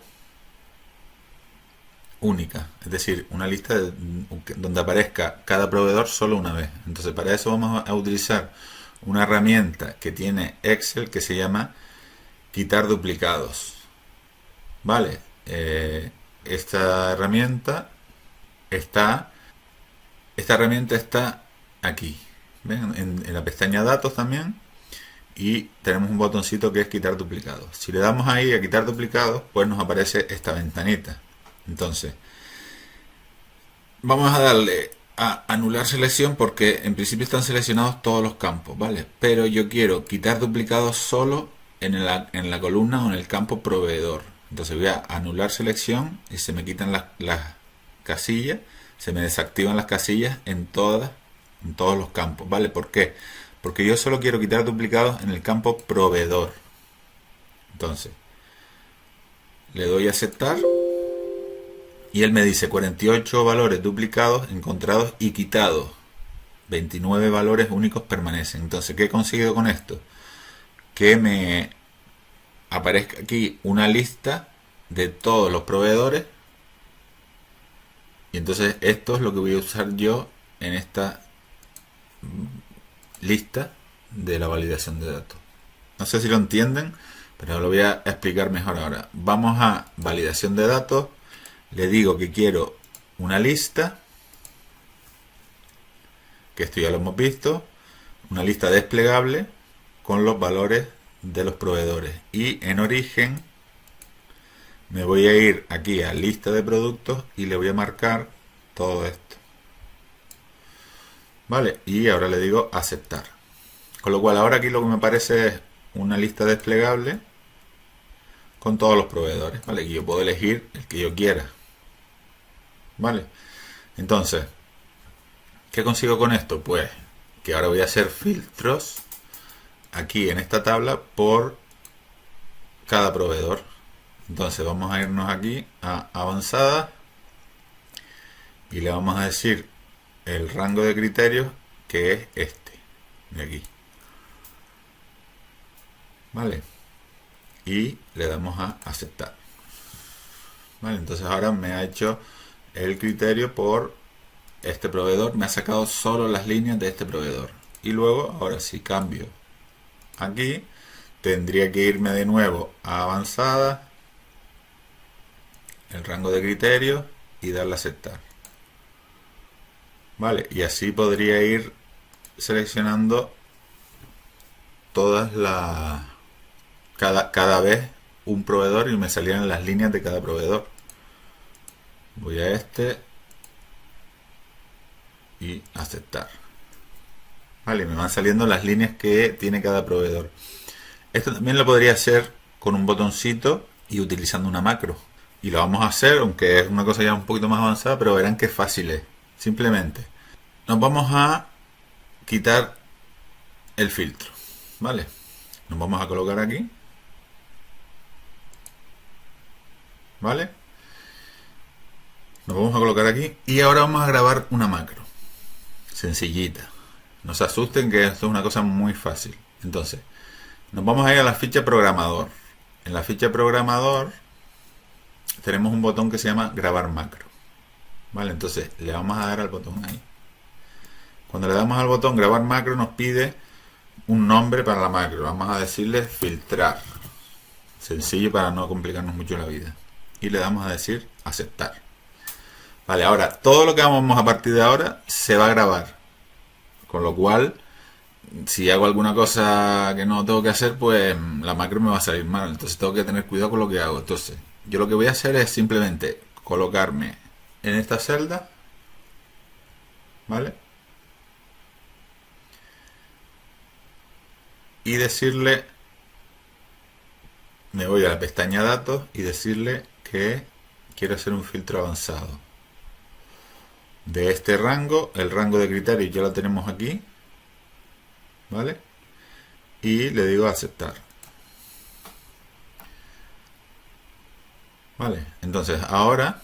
única, es decir, una lista donde aparezca cada proveedor solo una vez. Entonces para eso vamos a utilizar una herramienta que tiene Excel que se llama quitar duplicados, vale. Esta herramienta está aquí, ¿ven? En la pestaña datos también, y tenemos un botoncito que es quitar duplicados. Si le damos ahí a quitar duplicados, pues nos aparece esta ventanita. Entonces, vamos a darle a anular selección porque en principio están seleccionados todos los campos, ¿vale? Pero yo quiero quitar duplicados solo en la columna o en el campo proveedor. Entonces voy a anular selección y se me quitan las casillas, se me desactivan las casillas en todos los campos, ¿vale? ¿Por qué? Porque yo solo quiero quitar duplicados en el campo proveedor. Entonces, le doy a aceptar y él me dice 48 valores duplicados, encontrados y quitados. 29 valores únicos permanecen. Entonces, ¿qué he conseguido con esto? Que me aparezca aquí una lista de todos los proveedores. Y entonces esto es lo que voy a usar yo en esta lista de la validación de datos. No sé si lo entienden, pero lo voy a explicar mejor ahora. Vamos a validación de datos. Le digo que quiero una lista, que esto ya lo hemos visto, una lista desplegable con los valores de los proveedores. Y en origen me voy a ir aquí a lista de productos y le voy a marcar todo esto. Vale, y ahora le digo aceptar. Con lo cual ahora aquí lo que me aparece es una lista desplegable con todos los proveedores, ¿vale? Y yo puedo elegir el que yo quiera. ¿Vale? Entonces, ¿qué consigo con esto? Pues que ahora voy a hacer filtros aquí en esta tabla por cada proveedor. Entonces vamos a irnos aquí a avanzada y le vamos a decir el rango de criterios que es este de aquí. ¿Vale? Y le damos a aceptar. ¿Vale? Entonces ahora me ha hecho el criterio por este proveedor, me ha sacado solo las líneas de este proveedor. Y luego, ahora si cambio aquí, tendría que irme de nuevo a avanzada, el rango de criterios y darle a aceptar. Vale, y así podría ir seleccionando todas las cada vez un proveedor y me salían las líneas de cada proveedor. Voy a este y aceptar. Vale, me van saliendo las líneas que tiene cada proveedor. Esto también lo podría hacer con un botoncito y utilizando una macro. Y lo vamos a hacer, aunque es una cosa ya un poquito más avanzada, pero verán que fácil es. Simplemente nos vamos a quitar el filtro. Vale, nos vamos a colocar aquí. Vale, nos vamos a colocar aquí y ahora vamos a grabar una macro sencillita. No se asusten que esto es una cosa muy fácil. Entonces nos vamos a ir a la ficha programador. En la ficha programador tenemos un botón que se llama grabar macro. Vale, entonces le vamos a dar al botón ahí. Cuando le damos al botón grabar macro nos pide un nombre para la macro. Vamos a decirle filtrar. Sencillo para no complicarnos mucho la vida. Y le damos a decir aceptar. Vale, ahora todo lo que hagamos a partir de ahora se va a grabar. Con lo cual, si hago alguna cosa que no tengo que hacer, pues la macro me va a salir mal. Entonces tengo que tener cuidado con lo que hago. Entonces, yo lo que voy a hacer es simplemente colocarme en esta celda. ¿Vale? Y decirle, me voy a la pestaña datos y decirle que quiero hacer un filtro avanzado. De este rango, el rango de criterios ya lo tenemos aquí. ¿Vale? Y le digo aceptar. Vale, entonces ahora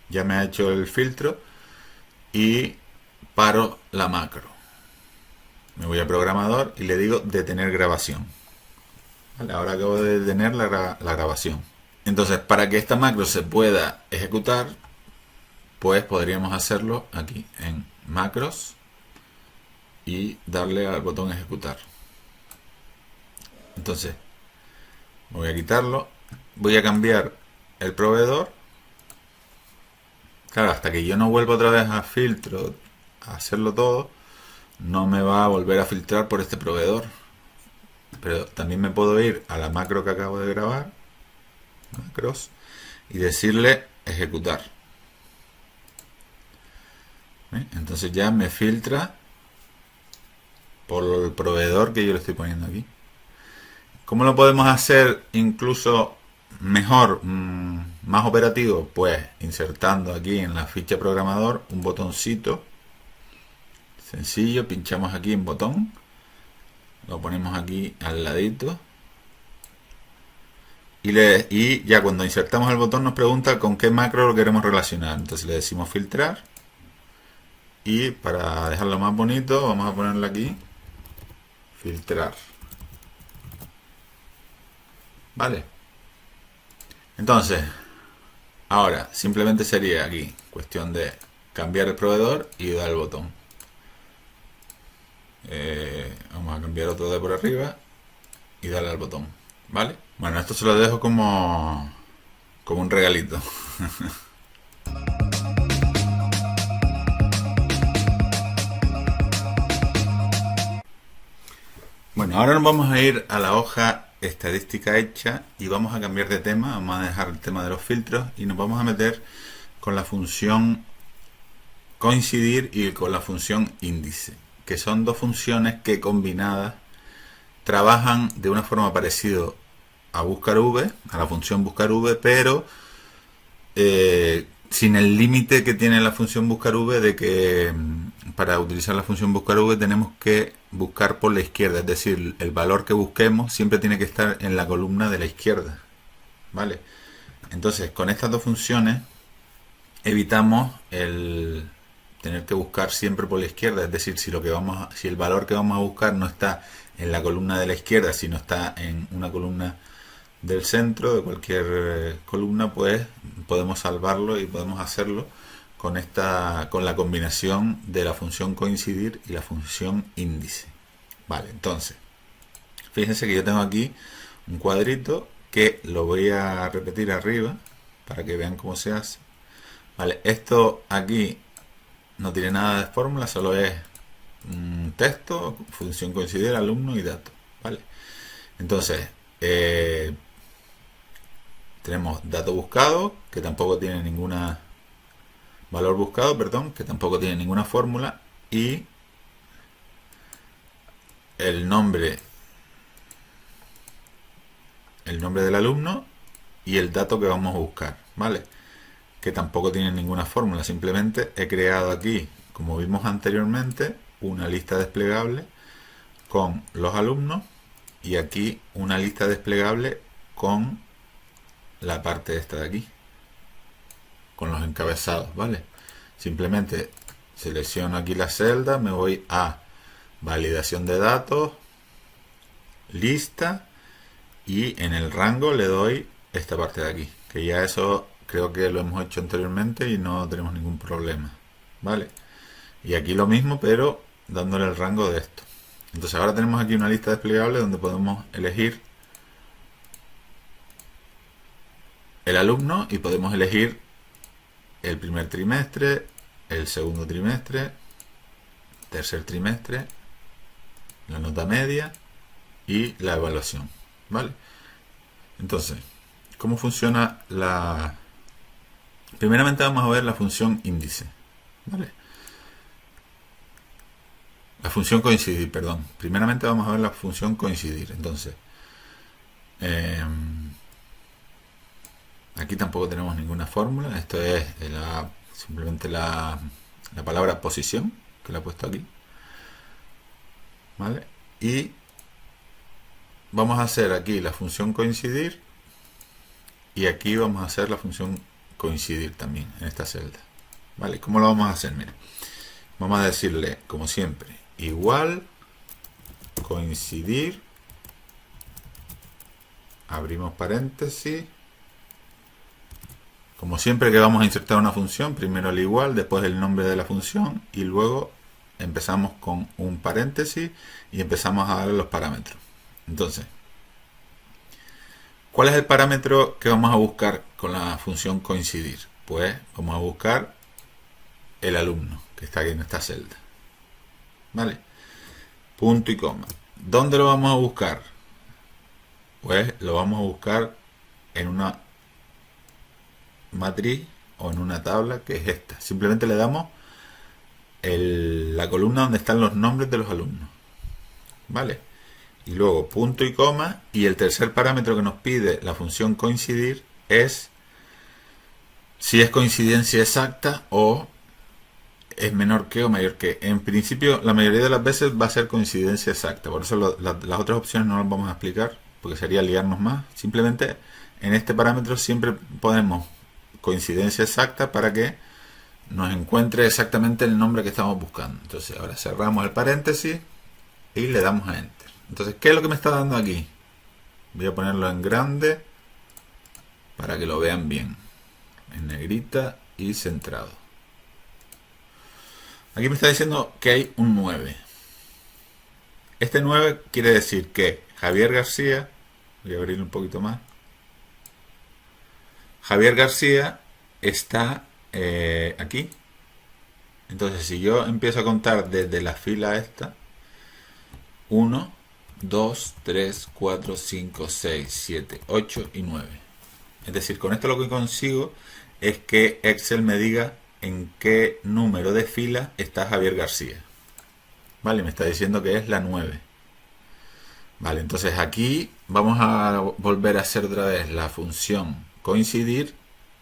ya me ha hecho el filtro y paro la macro. Me voy a programador y le digo detener grabación. Vale, ahora acabo de detener la grabación. Entonces, para que esta macro se pueda ejecutar, pues podríamos hacerlo aquí en macros y darle al botón ejecutar. Entonces voy a quitarlo, voy a cambiar el proveedor. Claro, hasta que yo no vuelva otra vez a filtro, a hacerlo todo, no me va a volver a filtrar por este proveedor. Pero también me puedo ir a la macro que acabo de grabar, macros, y decirle ejecutar. Entonces ya me filtra por el proveedor que yo le estoy poniendo aquí. ¿Cómo lo podemos hacer incluso mejor, más operativo? Pues insertando aquí en la ficha programador un botoncito sencillo, pinchamos aquí en botón, lo ponemos aquí al ladito y ya cuando insertamos el botón nos pregunta con qué macro lo queremos relacionar. Entonces le decimos filtrar y para dejarlo más bonito vamos a ponerle aquí filtrar. Vale. Entonces, ahora simplemente sería aquí cuestión de cambiar el proveedor y dar el botón. Vamos a cambiar otro de por arriba y darle al botón. ¿Vale? Bueno, esto se lo dejo como un regalito. Bueno, ahora nos vamos a ir a la hoja estadística hecha y vamos a cambiar de tema. Vamos a dejar el tema de los filtros y nos vamos a meter con la función coincidir y con la función índice, que son dos funciones que combinadas trabajan de una forma parecida a buscar v, a la función buscar v, pero sin el límite que tiene la función buscar v de que para utilizar la función buscar v tenemos que buscar por la izquierda, es decir, el valor que busquemos siempre tiene que estar en la columna de la izquierda. ¿Vale? Entonces, con estas dos funciones evitamos el tener que buscar siempre por la izquierda, es decir, si el valor que vamos a buscar no está en la columna de la izquierda, sino está en una columna del centro, de cualquier columna, pues podemos salvarlo y podemos hacerlo con la combinación de la función coincidir y la función índice. Vale, entonces, fíjense que yo tengo aquí un cuadrito que lo voy a repetir arriba para que vean cómo se hace. Vale, esto aquí no tiene nada de fórmula, solo es texto, función coincidir, alumno y dato. Vale, entonces tenemos dato buscado, que tampoco tiene ninguna valor buscado, perdón, que tampoco tiene ninguna fórmula, y el nombre del alumno y el dato que vamos a buscar, ¿vale? Que tampoco tiene ninguna fórmula, simplemente he creado aquí, como vimos anteriormente, una lista desplegable con los alumnos y aquí una lista desplegable con la parte esta de aquí, con los encabezados, ¿vale? Simplemente selecciono aquí la celda, me voy a validación de datos, lista, y en el rango le doy esta parte de aquí, que ya eso creo que lo hemos hecho anteriormente y no tenemos ningún problema, ¿vale? Y aquí lo mismo, pero dándole el rango de esto. Entonces ahora tenemos aquí una lista desplegable donde podemos elegir el alumno y podemos elegir el primer trimestre, el segundo trimestre, tercer trimestre, la nota media y la evaluación, ¿vale? Entonces, ¿cómo funciona la...? Primeramente vamos a ver la función índice, ¿vale? La función coincidir, perdón. Primeramente vamos a ver la función coincidir. Entonces, aquí tampoco tenemos ninguna fórmula. Esto es simplemente la palabra posición, que la he puesto aquí, ¿vale? Y vamos a hacer aquí la función coincidir y aquí vamos a hacer la función coincidir también en esta celda, ¿vale? ¿Cómo lo vamos a hacer? Mira, vamos a decirle, como siempre, igual coincidir, abrimos paréntesis. Como siempre que vamos a insertar una función, primero el igual, después el nombre de la función y luego empezamos con un paréntesis y empezamos a darle los parámetros. Entonces, ¿cuál es el parámetro que vamos a buscar con la función coincidir? Pues vamos a buscar el alumno que está aquí en esta celda, ¿vale? Punto y coma. ¿Dónde lo vamos a buscar? Pues lo vamos a buscar en una matriz o en una tabla que es esta. Simplemente le damos la columna donde están los nombres de los alumnos, ¿vale? Y luego punto y coma, y el tercer parámetro que nos pide la función coincidir es si es coincidencia exacta o es menor que o mayor que. En principio, la mayoría de las veces va a ser coincidencia exacta, por eso las otras opciones no las vamos a explicar, porque sería liarnos más. Simplemente en este parámetro siempre ponemos coincidencia exacta para que nos encuentre exactamente el nombre que estamos buscando. Entonces ahora cerramos el paréntesis y le damos a Enter. Entonces, ¿qué es lo que me está dando aquí? Voy a ponerlo en grande para que lo vean bien, en negrita y centrado. Aquí me está diciendo que hay un 9. Este 9 quiere decir que Javier García, voy a abrirlo un poquito más, Javier García está aquí. Entonces, si yo empiezo a contar desde la fila esta, 1, 2, 3, 4, 5, 6, 7, 8 y 9. Es decir, con esto lo que consigo es que Excel me diga en qué número de fila está Javier García. Vale, me está diciendo que es la 9. Vale, entonces aquí vamos a volver a hacer otra vez la función coincidir,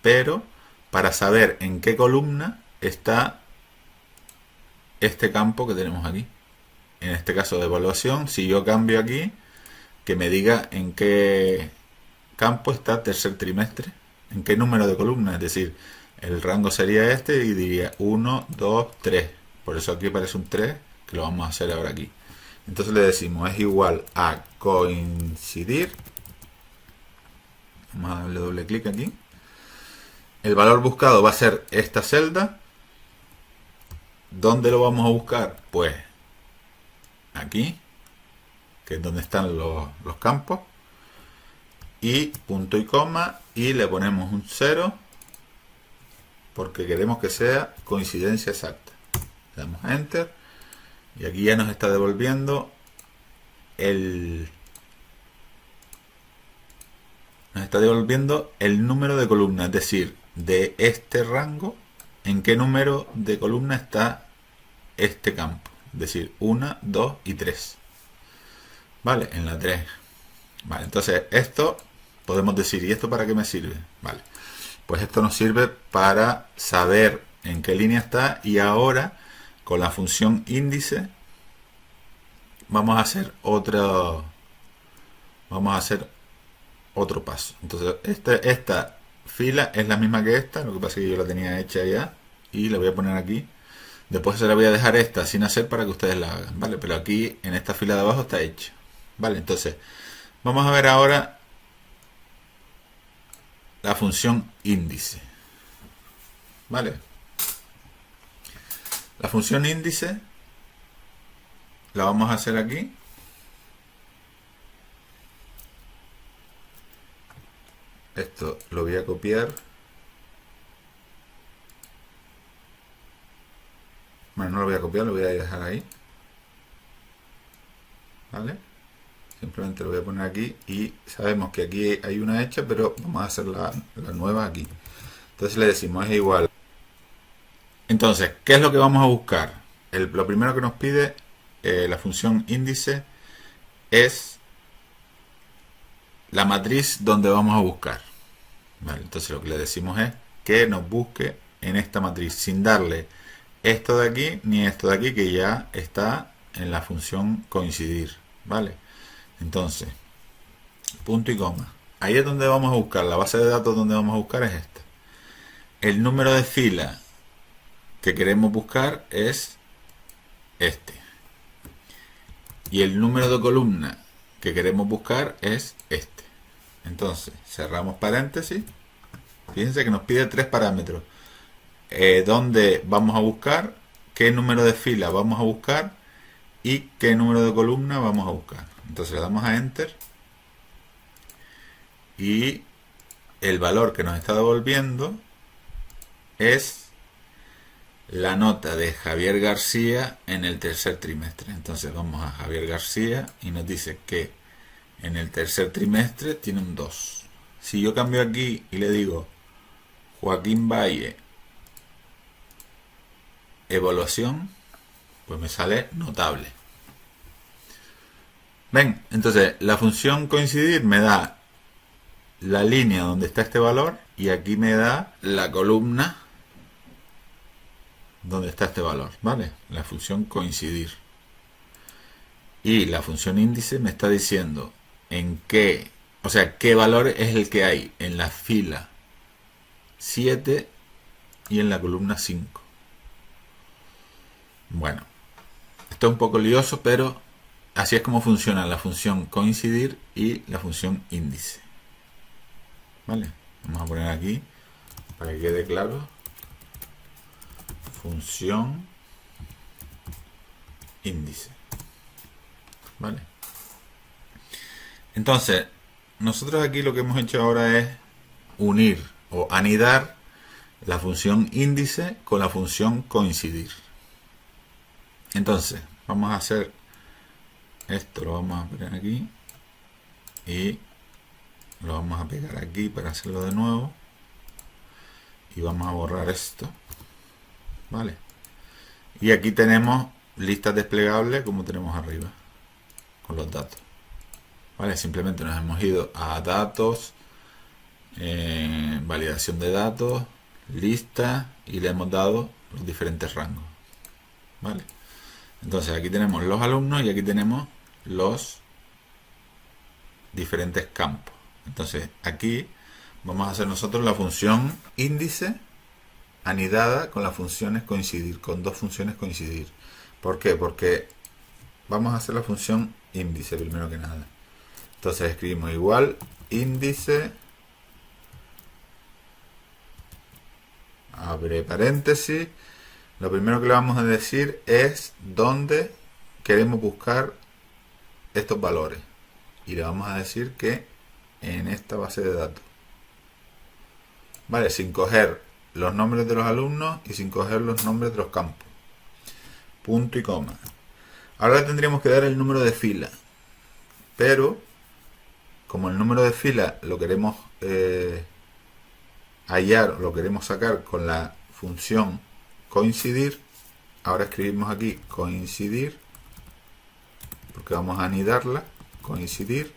pero para saber en qué columna está este campo que tenemos aquí. En este caso de evaluación, si yo cambio aquí, que me diga en qué campo está tercer trimestre, en qué número de columna, es decir, el rango sería este y diría 1, 2, 3. Por eso aquí aparece un 3, que lo vamos a hacer ahora aquí. Entonces le decimos es igual a coincidir. Vamos a darle doble clic aquí. El valor buscado va a ser esta celda. ¿Dónde lo vamos a buscar? Pues aquí, que es donde están los campos. Y punto y coma, y le ponemos un 0 porque queremos que sea coincidencia exacta. Le damos a Enter y aquí ya nos está devolviendo el número de columnas, es decir, de este rango, en qué número de columna está este campo, es decir, 1, 2 y 3. Vale, en la 3. Vale, entonces esto podemos decir, ¿y esto para qué me sirve? Vale, pues esto nos sirve para saber en qué línea está, y ahora con la función índice vamos a hacer otro paso. Entonces esta fila es la misma que esta, lo que pasa es que yo la tenía hecha ya y la voy a poner aquí. Después se la voy a dejar esta sin hacer para que ustedes la hagan, ¿vale? Pero aquí en esta fila de abajo está hecha. Vale, entonces vamos a ver ahora la función índice. Vale. La función índice la vamos a hacer aquí. Esto lo voy a copiar. Bueno, no lo voy a copiar, lo voy a dejar ahí. ¿Vale? Simplemente lo voy a poner aquí y sabemos que aquí hay una hecha, pero vamos a hacer la nueva aquí. Entonces le decimos es igual. Entonces, ¿qué es lo que vamos a buscar? Lo primero que nos pide la función índice es la matriz donde vamos a buscar. Vale, entonces lo que le decimos es que nos busque en esta matriz sin darle esto de aquí ni esto de aquí, que ya está en la función coincidir. Vale, entonces punto y coma, ahí es donde vamos a buscar. La base de datos donde vamos a buscar es esta. El número de fila que queremos buscar es este, y el número de columna que queremos buscar es este. Entonces cerramos paréntesis. Fíjense que nos pide tres parámetros: dónde vamos a buscar, qué número de fila vamos a buscar y qué número de columna vamos a buscar. Entonces le damos a Enter y el valor que nos está devolviendo es la nota de Javier García en el tercer trimestre. Entonces vamos a Javier García y nos dice que en el tercer trimestre tiene un 2. Si yo cambio aquí y le digo Joaquín Valle, evaluación, pues me sale notable. ¿Ven? Entonces la función coincidir me da la línea donde está este valor y aquí me da la columna donde está este valor, ¿vale? La función coincidir. Y la función índice me está diciendo en qué, o sea, qué valor es el que hay en la fila 7 y en la columna 5. Bueno, esto es un poco lioso, pero así es como funciona la función coincidir y la función índice. ¿Vale? Vamos a poner aquí para que quede claro. Función índice. ¿Vale? Entonces, nosotros aquí lo que hemos hecho ahora es unir o anidar la función índice con la función coincidir. Entonces, vamos a hacer esto, lo vamos a poner aquí y lo vamos a pegar aquí para hacerlo de nuevo y vamos a borrar esto, ¿vale? Y aquí tenemos listas desplegables como tenemos arriba con los datos, ¿vale? Simplemente nos hemos ido a datos, validación de datos, lista y le hemos dado los diferentes rangos, ¿vale? Entonces aquí tenemos los alumnos y aquí tenemos los diferentes campos. Entonces aquí vamos a hacer nosotros la función índice anidada con las funciones coincidir, con dos funciones coincidir. ¿Por qué? Porque vamos a hacer la función índice primero que nada. Entonces escribimos igual índice, abre paréntesis. Lo primero que le vamos a decir es dónde queremos buscar estos valores. Y le vamos a decir que en esta base de datos. Vale, sin coger los nombres de los alumnos y sin coger los nombres de los campos. Punto y coma. Ahora tendríamos que dar el número de fila. Pero, como el número de fila lo queremos hallar, lo queremos sacar con la función coincidir, ahora escribimos aquí coincidir, porque vamos a anidarla, coincidir,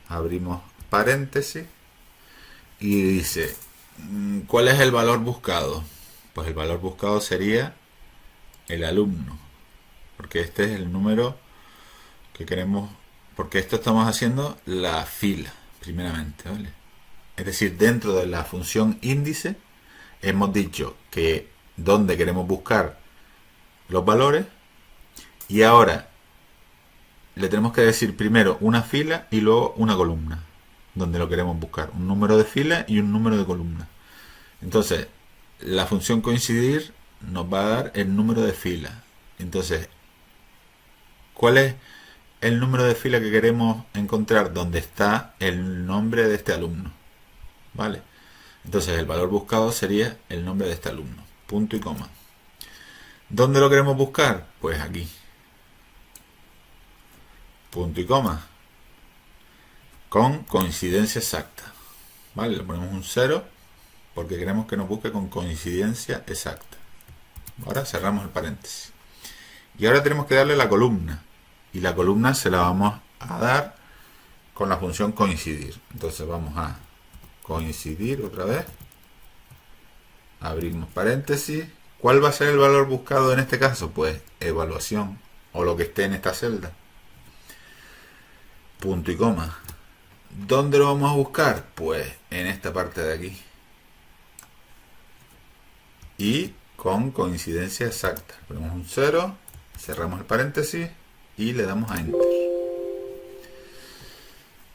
abrimos paréntesis y dice, ¿cuál es el valor buscado? Pues el valor buscado sería el alumno, porque este es el número que queremos, porque esto estamos haciendo la fila primeramente, ¿vale? Es decir, dentro de la función índice hemos dicho que donde queremos buscar los valores y ahora le tenemos que decir primero una fila y luego una columna donde lo queremos buscar, un número de fila y un número de columna. Entonces la función coincidir nos va a dar el número de fila. Entonces, ¿cuál es el número de fila que queremos encontrar? Donde está el nombre de este alumno, ¿vale? Entonces el valor buscado sería el nombre de este alumno. Punto y coma. ¿Dónde lo queremos buscar? Pues aquí. Punto y coma. Con coincidencia exacta. ¿Vale? Le ponemos un 0 porque queremos que nos busque con coincidencia exacta. Ahora cerramos el paréntesis. Y ahora tenemos que darle la columna. Y la columna se la vamos a dar con la función coincidir. Entonces vamos a coincidir otra vez. Abrimos paréntesis. ¿Cuál va a ser el valor buscado en este caso? Pues evaluación o lo que esté en esta celda. Punto y coma. ¿Dónde lo vamos a buscar? Pues en esta parte de aquí. Y con coincidencia exacta. Ponemos un 0, cerramos el paréntesis y le damos a Enter.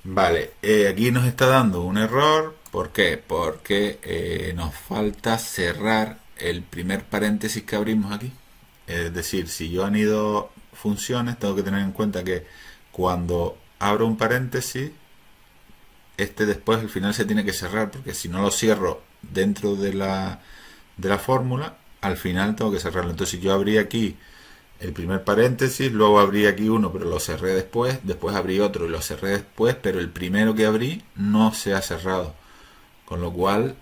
Vale, aquí nos está dando un error. ¿Por qué? Porque nos falta cerrar el primer paréntesis que abrimos aquí. Es decir, si yo anido funciones, tengo que tener en cuenta que cuando abro un paréntesis, este después al final se tiene que cerrar, porque si no lo cierro dentro de la fórmula, al final tengo que cerrarlo. Entonces yo abrí aquí el primer paréntesis, luego abrí aquí uno pero lo cerré después, después abrí otro y lo cerré después, pero el primero que abrí no se ha cerrado, con lo cual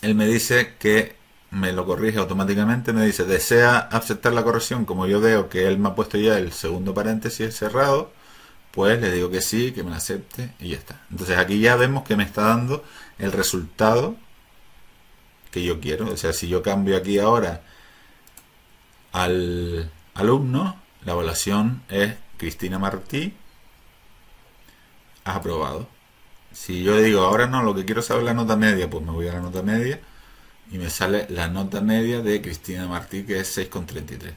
él me dice que me lo corrige automáticamente, me dice desea aceptar la corrección. Como yo veo que él me ha puesto ya el segundo paréntesis cerrado, pues le digo que sí, que me lo acepte y ya está. Entonces aquí ya vemos que me está dando el resultado que yo quiero. O sea, si yo cambio aquí ahora al alumno, la evaluación es Cristina Martí, has aprobado. Si yo digo ahora no, lo que quiero saber es la nota media, pues me voy a la nota media y me sale la nota media de Cristina Martí, que es 6,33.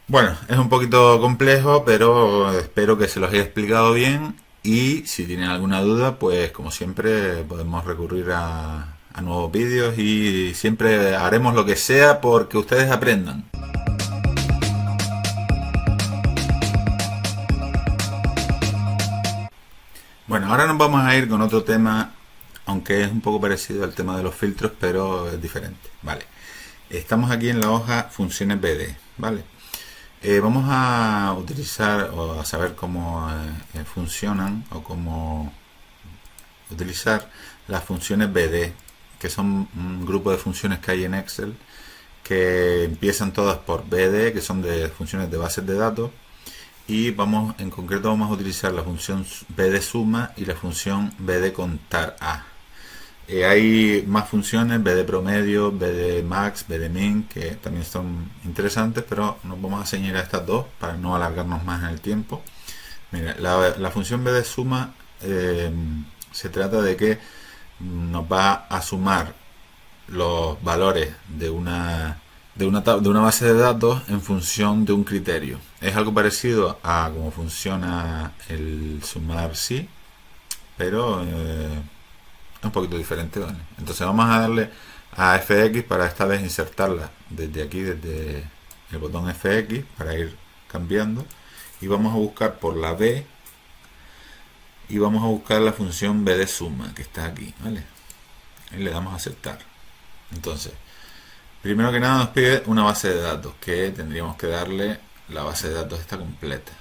Bueno, es un poquito complejo, pero espero que se los haya explicado bien, y si tienen alguna duda, pues como siempre podemos recurrir a nuevos vídeos, y siempre haremos lo que sea porque ustedes aprendan. Bueno, ahora nos vamos a ir con otro tema, aunque es un poco parecido al tema de los filtros, pero es diferente. Vale, estamos aquí en la hoja funciones BD, ¿vale? Vamos a utilizar o a saber cómo funcionan, o cómo utilizar las funciones BD, que son un grupo de funciones que hay en Excel, que empiezan todas por BD, que son de funciones de bases de datos, y en concreto vamos a utilizar la función BD suma y la función BD contar A. Hay más funciones, BD promedio, BD max, BD min, que también son interesantes, pero nos vamos a ceñir a estas dos para no alargarnos más en el tiempo. Mira, la función BD suma se trata de que nos va a sumar los valores de una base de datos en función de un criterio. Es algo parecido a cómo funciona el sumar sí, pero un poquito diferente, ¿vale? Entonces vamos a darle a FX para esta vez insertarla desde aquí, desde el botón FX, para ir cambiando, y vamos a buscar por la B y vamos a buscar la función BD suma, que está aquí, ¿vale? Y le damos a aceptar. Entonces, primero que nada nos pide una base de datos, que tendríamos que darle la base de datos esta completa,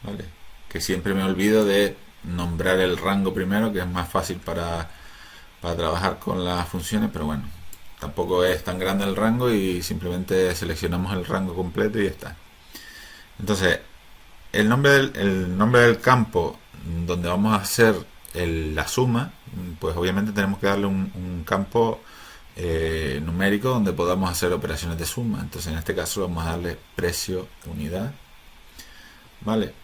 ¿vale? Que siempre me olvido de nombrar el rango primero, que es más fácil para trabajar con las funciones, pero bueno, tampoco es tan grande el rango y simplemente seleccionamos el rango completo y ya está. Entonces, el nombre del campo donde vamos a hacer la suma, pues obviamente tenemos que darle un campo numérico donde podamos hacer operaciones de suma. Entonces en este caso vamos a darle precio unidad, ¿vale?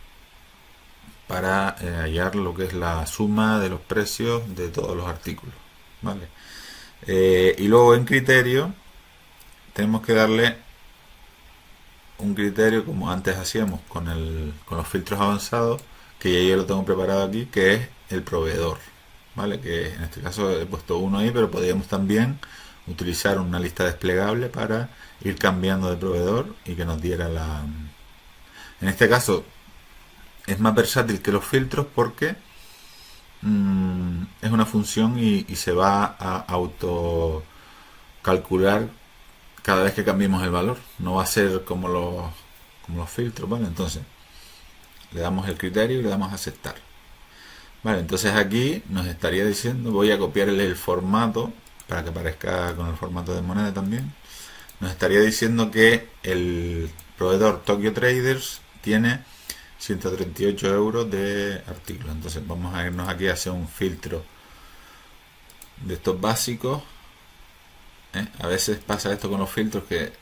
Para hallar lo que es la suma de los precios de todos los artículos, ¿vale? Y luego en criterio tenemos que darle un criterio como antes hacíamos con los filtros avanzados, que ya yo lo tengo preparado aquí, que es el proveedor, ¿vale? Que en este caso he puesto uno ahí, pero podríamos también utilizar una lista desplegable para ir cambiando de proveedor y que nos diera en este caso es más versátil que los filtros porque es una función y se va a auto calcular cada vez que cambiemos el valor. No va a ser como los filtros, ¿vale? Entonces le damos el criterio y le damos a aceptar. Vale, entonces aquí nos estaría diciendo, voy a copiarle el formato para que aparezca con el formato de moneda también. Nos estaría diciendo que el proveedor Tokyo Traders tiene 138 euros de artículos. Entonces vamos a irnos aquí a hacer un filtro de estos básicos. A veces pasa esto con los filtros, que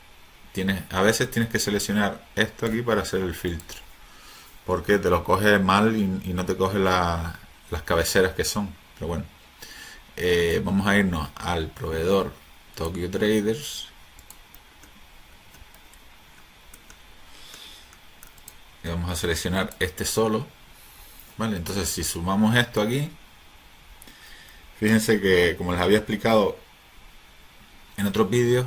a veces tienes que seleccionar esto aquí para hacer el filtro, porque te lo coge mal y no te coge las cabeceras que son. Pero bueno, vamos a irnos al proveedor Tokyo Traders y vamos a seleccionar este solo, ¿vale? Entonces si sumamos esto aquí, fíjense que como les había explicado en otros vídeos,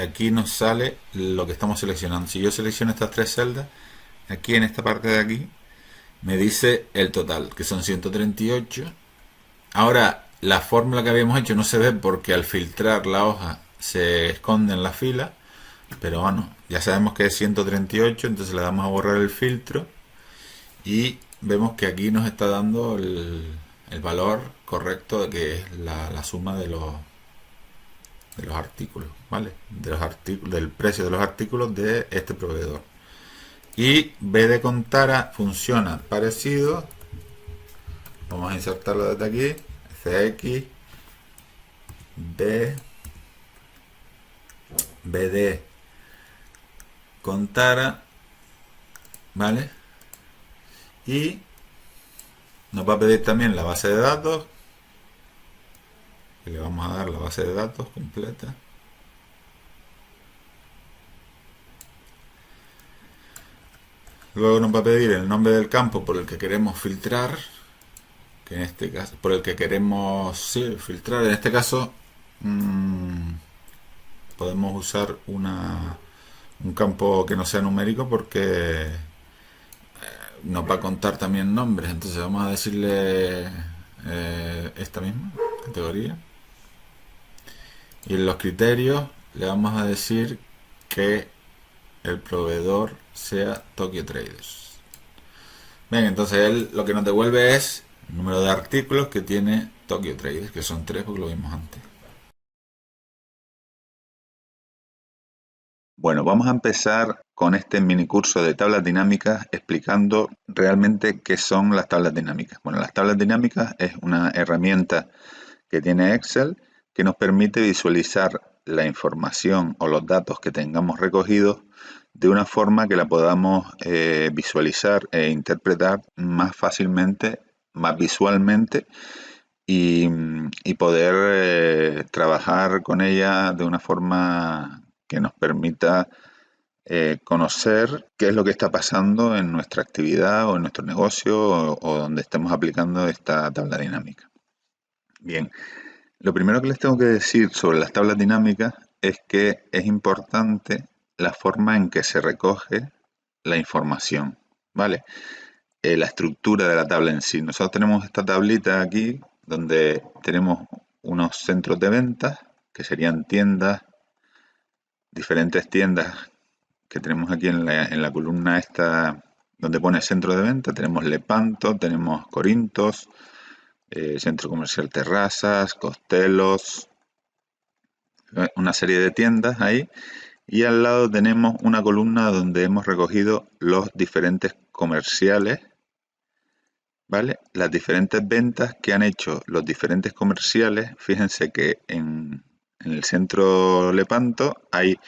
aquí nos sale lo que estamos seleccionando. Si yo selecciono estas tres celdas, aquí en esta parte de aquí me dice el total, que son 138. Ahora la fórmula que habíamos hecho no se ve porque al filtrar la hoja se esconde en la fila, pero bueno, ya sabemos que es 138, entonces le damos a borrar el filtro y vemos que aquí nos está dando el valor correcto de que es la suma de los artículos, ¿vale? De los artículos, del precio de los artículos de este proveedor. Y B de Contara funciona parecido. Vamos a insertarlo desde aquí. CX B de Contara, ¿vale? Y nos va a pedir también la base de datos, que le vamos a dar la base de datos completa. Luego nos va a pedir el nombre del campo por el que queremos filtrar, que en este caso, por el que queremos filtrar. En este caso podemos usar un campo que no sea numérico porque nos va a contar también nombres. Entonces vamos a decirle esta misma categoría. Y en los criterios le vamos a decir que el proveedor sea Tokyo Traders. Bien, entonces él lo que nos devuelve es el número de artículos que tiene Tokyo Traders, que son 3 porque lo vimos antes. Bueno, vamos a empezar con este mini curso de tablas dinámicas explicando realmente qué son las tablas dinámicas. Bueno, las tablas dinámicas es una herramienta que tiene Excel que nos permite visualizar la información o los datos que tengamos recogidos de una forma que la podamos visualizar e interpretar más fácilmente, más visualmente y poder trabajar con ella de una forma que nos permita conocer qué es lo que está pasando en nuestra actividad o en nuestro negocio o donde estemos aplicando esta tabla dinámica. Bien, lo primero que les tengo que decir sobre las tablas dinámicas es que es importante la forma en que se recoge la información, ¿vale? La estructura de la tabla en sí. Nosotros tenemos esta tablita aquí donde tenemos unos centros de ventas que serían tiendas, diferentes tiendas que tenemos aquí en la columna esta donde pone centro de venta. Tenemos Lepanto, tenemos Corintos, Centro Comercial Terrazas, Costelos, una serie de tiendas ahí. Y al lado tenemos una columna donde hemos recogido los diferentes comerciales, ¿vale? Las diferentes ventas que han hecho los diferentes comerciales. Fíjense que en el centro Lepanto hay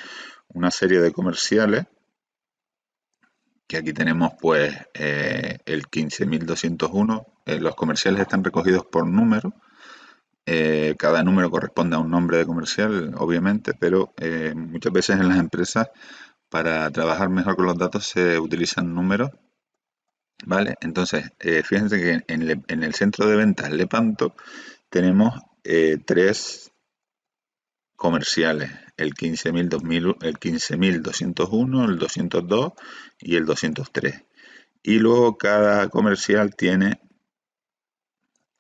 una serie de comerciales, que aquí tenemos pues el 15.201. Los comerciales están recogidos por número. Cada número corresponde a un nombre de comercial, obviamente, pero muchas veces en las empresas, para trabajar mejor con los datos, se utilizan números, ¿vale? Entonces, fíjense que en el centro de ventas Lepanto tenemos 3 comerciales: el 15.201, el 202 y el 203. Y luego cada comercial tiene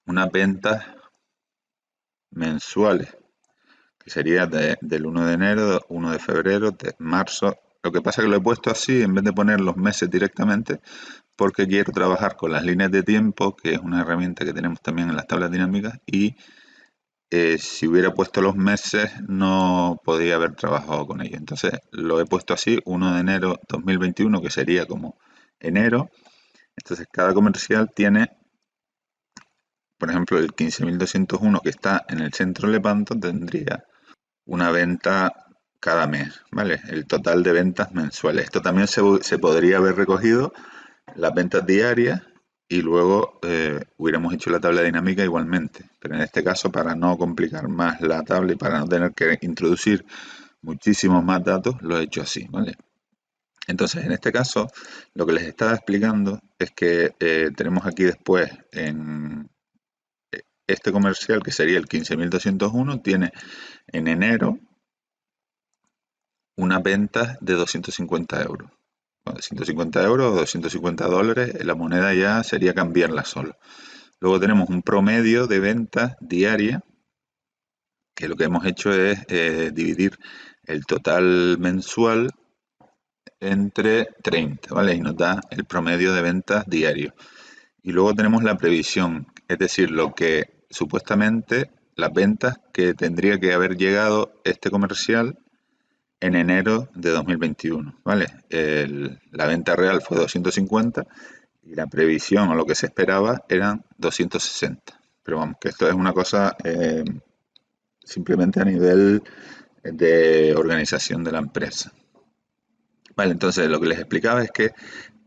unas ventas mensuales, que sería del 1 de enero, 1 de febrero, de marzo. Lo que pasa es que lo he puesto así en vez de poner los meses directamente, porque quiero trabajar con las líneas de tiempo, que es una herramienta que tenemos también en las tablas dinámicas, y si hubiera puesto los meses no podía haber trabajado con ello. Entonces lo he puesto así: 1 de enero 2021, que sería como enero. Entonces cada comercial tiene, por ejemplo, el 15.201 que está en el centro Lepanto tendría una venta cada mes, ¿vale? El total de ventas mensuales. Esto también se podría haber recogido las ventas diarias y luego hubiéramos hecho la tabla dinámica igualmente. Pero en este caso, para no complicar más la tabla y para no tener que introducir muchísimos más datos, lo he hecho así, ¿vale? Entonces, en este caso, lo que les estaba explicando es que tenemos aquí después en este comercial, que sería el 15.201, tiene en enero unas ventas de 250 euros. Bueno, 150 euros o $250, la moneda ya sería cambiarla solo. Luego tenemos un promedio de ventas diaria, que lo que hemos hecho es dividir el total mensual entre 30, ¿vale? Y nos da el promedio de ventas diario. Y luego tenemos la previsión, es decir, lo que supuestamente las ventas que tendría que haber llegado este comercial en enero de 2021, ¿vale? La venta real fue 250 y la previsión o lo que se esperaba eran 260. Pero vamos, que esto es una cosa simplemente a nivel de organización de la empresa. Vale, entonces lo que les explicaba es que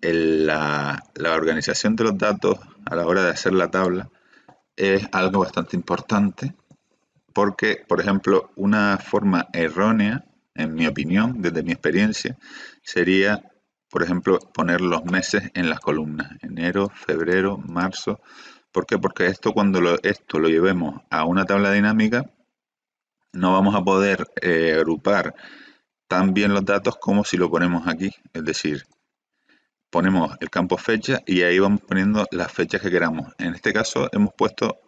la organización de los datos a la hora de hacer la tabla es algo bastante importante porque, por ejemplo, una forma errónea, en mi opinión, desde mi experiencia, sería, por ejemplo, poner los meses en las columnas, enero, febrero, marzo. ¿Por qué? Porque esto esto lo llevemos a una tabla dinámica, no vamos a poder agrupar tan bien los datos como si lo ponemos aquí. Es decir, ponemos el campo fecha y ahí vamos poniendo las fechas que queramos. En este caso hemos puesto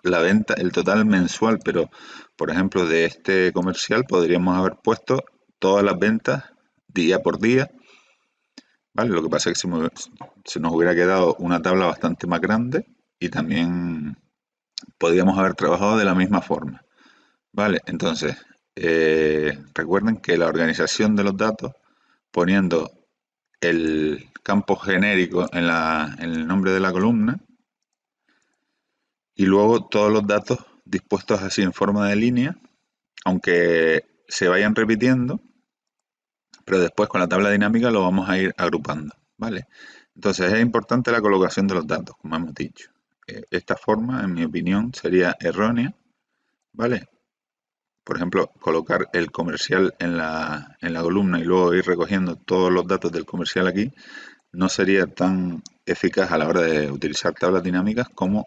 la venta, el total mensual, pero por ejemplo de este comercial podríamos haber puesto todas las ventas día por día, ¿vale? Lo que pasa es que se nos hubiera quedado una tabla bastante más grande y también podríamos haber trabajado de la misma forma, ¿vale? Entonces, recuerden que la organización de los datos, poniendo el campo genérico en el nombre de la columna, y luego todos los datos dispuestos así en forma de línea, aunque se vayan repitiendo, pero después con la tabla dinámica lo vamos a ir agrupando, ¿vale? Entonces es importante la colocación de los datos, como hemos dicho. Esta forma, en mi opinión, sería errónea, ¿vale? Por ejemplo, colocar el comercial en la columna y luego ir recogiendo todos los datos del comercial aquí, no sería tan eficaz a la hora de utilizar tablas dinámicas como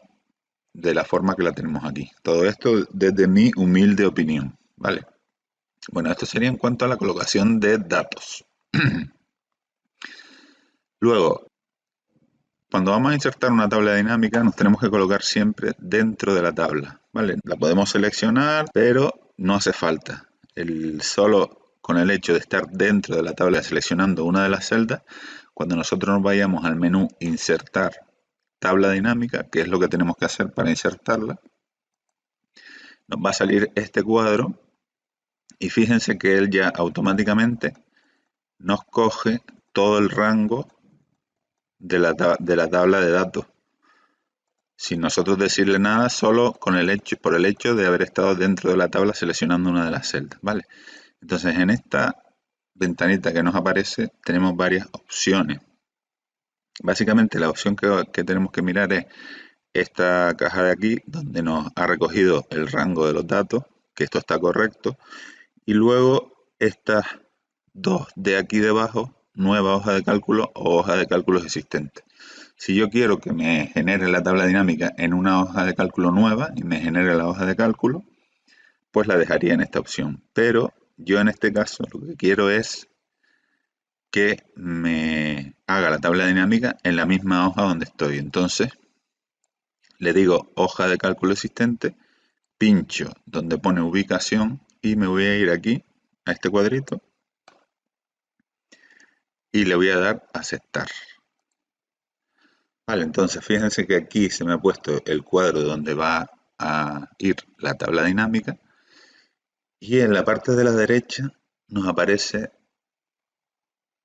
de la forma que la tenemos aquí. Todo esto desde mi humilde opinión, ¿vale? Bueno, esto sería en cuanto a la colocación de datos. Luego, cuando vamos a insertar una tabla dinámica, nos tenemos que colocar siempre dentro de la tabla, ¿vale? La podemos seleccionar, pero no hace falta. Solo con el hecho de estar dentro de la tabla seleccionando una de las celdas, cuando nosotros nos vayamos al menú Insertar tabla dinámica, que es lo que tenemos que hacer para insertarla, nos va a salir este cuadro y fíjense que él ya automáticamente nos coge todo el rango de la tabla de datos, sin nosotros decirle nada, solo por el hecho de haber estado dentro de la tabla seleccionando una de las celdas, ¿vale? Entonces en esta ventanita que nos aparece tenemos varias opciones. Básicamente la opción que tenemos que mirar es esta caja de aquí, donde nos ha recogido el rango de los datos, que esto está correcto, y luego estas dos de aquí debajo, nueva hoja de cálculo o hoja de cálculos existente. Si yo quiero que me genere la tabla dinámica en una hoja de cálculo nueva y me genere la hoja de cálculo, pues la dejaría en esta opción. Pero yo en este caso lo que quiero es que me haga la tabla dinámica en la misma hoja donde estoy. Entonces le digo hoja de cálculo existente, pincho donde pone ubicación y me voy a ir aquí a este cuadrito y le voy a dar a aceptar. Vale, entonces fíjense que aquí se me ha puesto el cuadro donde va a ir la tabla dinámica y en la parte de la derecha nos aparece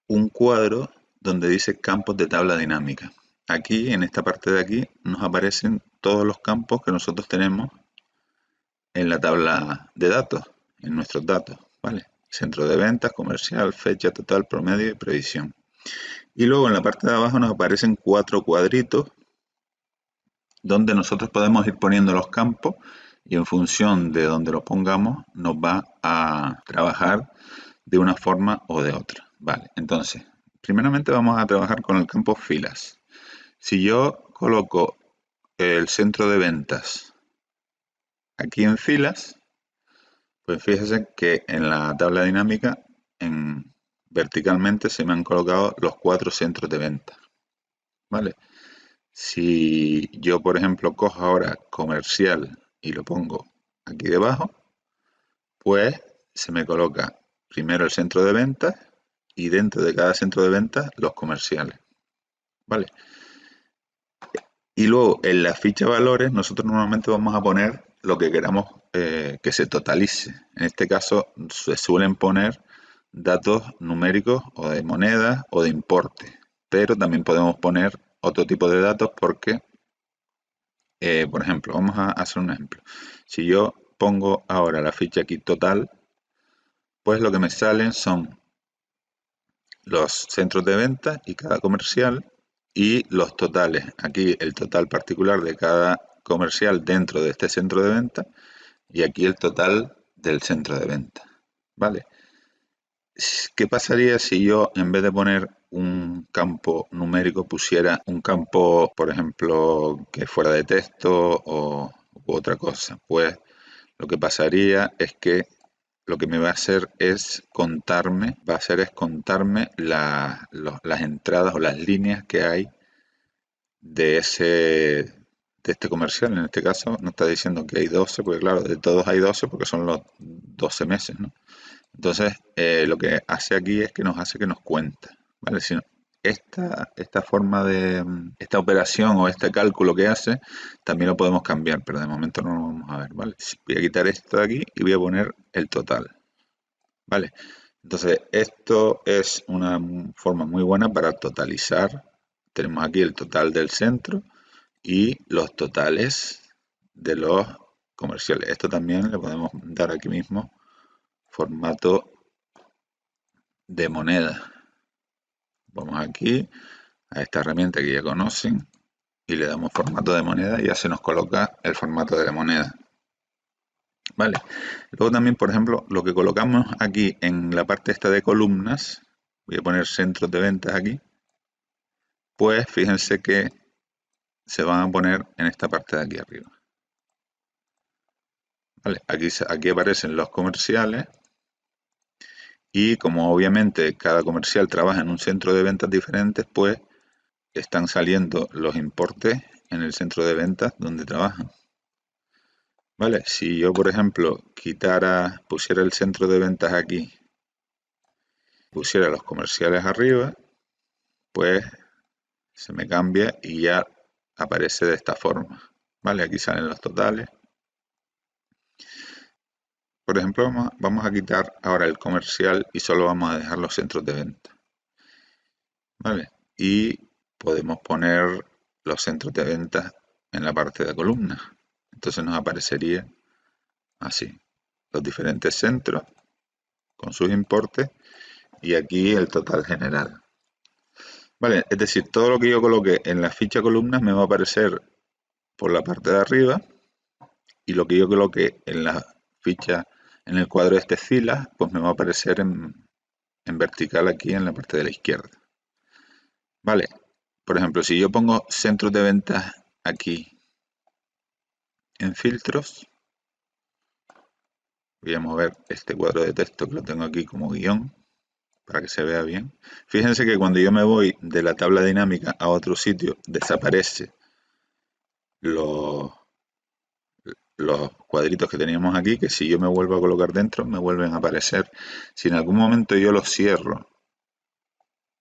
un cuadro donde dice campos de tabla dinámica. Aquí, en esta parte de aquí, nos aparecen todos los campos que nosotros tenemos en la tabla de datos, en nuestros datos, ¿vale? Centro de ventas, comercial, fecha total, promedio y previsión. Y luego en la parte de abajo nos aparecen 4 cuadritos donde nosotros podemos ir poniendo los campos y en función de donde los pongamos nos va a trabajar de una forma o de otra. Vale, entonces, primeramente vamos a trabajar con el campo filas. Si yo coloco el centro de ventas aquí en filas, pues fíjense que en la tabla dinámica verticalmente se me han colocado los 4 centros de venta. ¿Vale? Si yo, por ejemplo, cojo ahora comercial y lo pongo aquí debajo, pues se me coloca primero el centro de ventas y dentro de cada centro de ventas los comerciales, ¿vale? Y luego en la ficha valores nosotros normalmente vamos a poner lo que queramos que se totalice. En este caso se suelen poner datos numéricos o de moneda o de importe, pero también podemos poner otro tipo de datos porque, por ejemplo, vamos a hacer un ejemplo. Si yo pongo ahora la ficha aquí total, pues lo que me salen son los centros de venta y cada comercial y los totales. Aquí el total particular de cada comercial dentro de este centro de venta y aquí el total del centro de venta. ¿Vale? ¿Qué pasaría si yo en vez de poner un campo numérico pusiera un campo, por ejemplo, que fuera de texto o u otra cosa? Pues lo que pasaría es que lo que me va a hacer es contarme, las entradas o las líneas que hay de de este comercial. En este caso no está diciendo que hay 12 porque claro, de todos hay 12 porque son los 12 meses, ¿no? Entonces, lo que hace aquí es que nos hace que nos cuenta, ¿vale? Si no- esta forma esta operación o este cálculo que hace, también lo podemos cambiar, pero de momento no lo vamos a ver, ¿vale? Voy a quitar esto de aquí y voy a poner el total. ¿Vale? Entonces, esto es una forma muy buena para totalizar. Tenemos aquí el total del centro y los totales de los comerciales. Esto también le podemos dar aquí mismo formato de moneda. Vamos aquí a esta herramienta que ya conocen y le damos formato de moneda y ya se nos coloca el formato de la moneda. ¿Vale? Luego también, por ejemplo, lo que colocamos aquí en la parte esta de columnas, voy a poner centros de ventas aquí, pues fíjense que se van a poner en esta parte de aquí arriba. ¿Vale? Aquí aparecen los comerciales y como obviamente cada comercial trabaja en un centro de ventas diferentes, pues están saliendo los importes en el centro de ventas donde trabajan. ¿Vale? Si yo, por ejemplo, pusiera el centro de ventas aquí, pusiera los comerciales arriba, pues se me cambia y ya aparece de esta forma. ¿Vale? Aquí salen los totales. Por ejemplo, vamos a quitar ahora el comercial y solo vamos a dejar los centros de venta. ¿Vale? Y podemos poner los centros de venta en la parte de columnas. Entonces nos aparecería así, los diferentes centros con sus importes y aquí el total general. Vale, es decir, todo lo que yo coloque en la ficha columnas me va a aparecer por la parte de arriba y lo que yo coloque en la ficha, en el cuadro de este filas, pues me va a aparecer en vertical aquí en la parte de la izquierda. Vale, por ejemplo, si yo pongo centros de ventas aquí en filtros, voy a mover este cuadro de texto que lo tengo aquí como guión para que se vea bien. Fíjense que cuando yo me voy de la tabla dinámica a otro sitio, desaparece los, los cuadritos que teníamos aquí, que si yo me vuelvo a colocar dentro, me vuelven a aparecer. Si en algún momento yo los cierro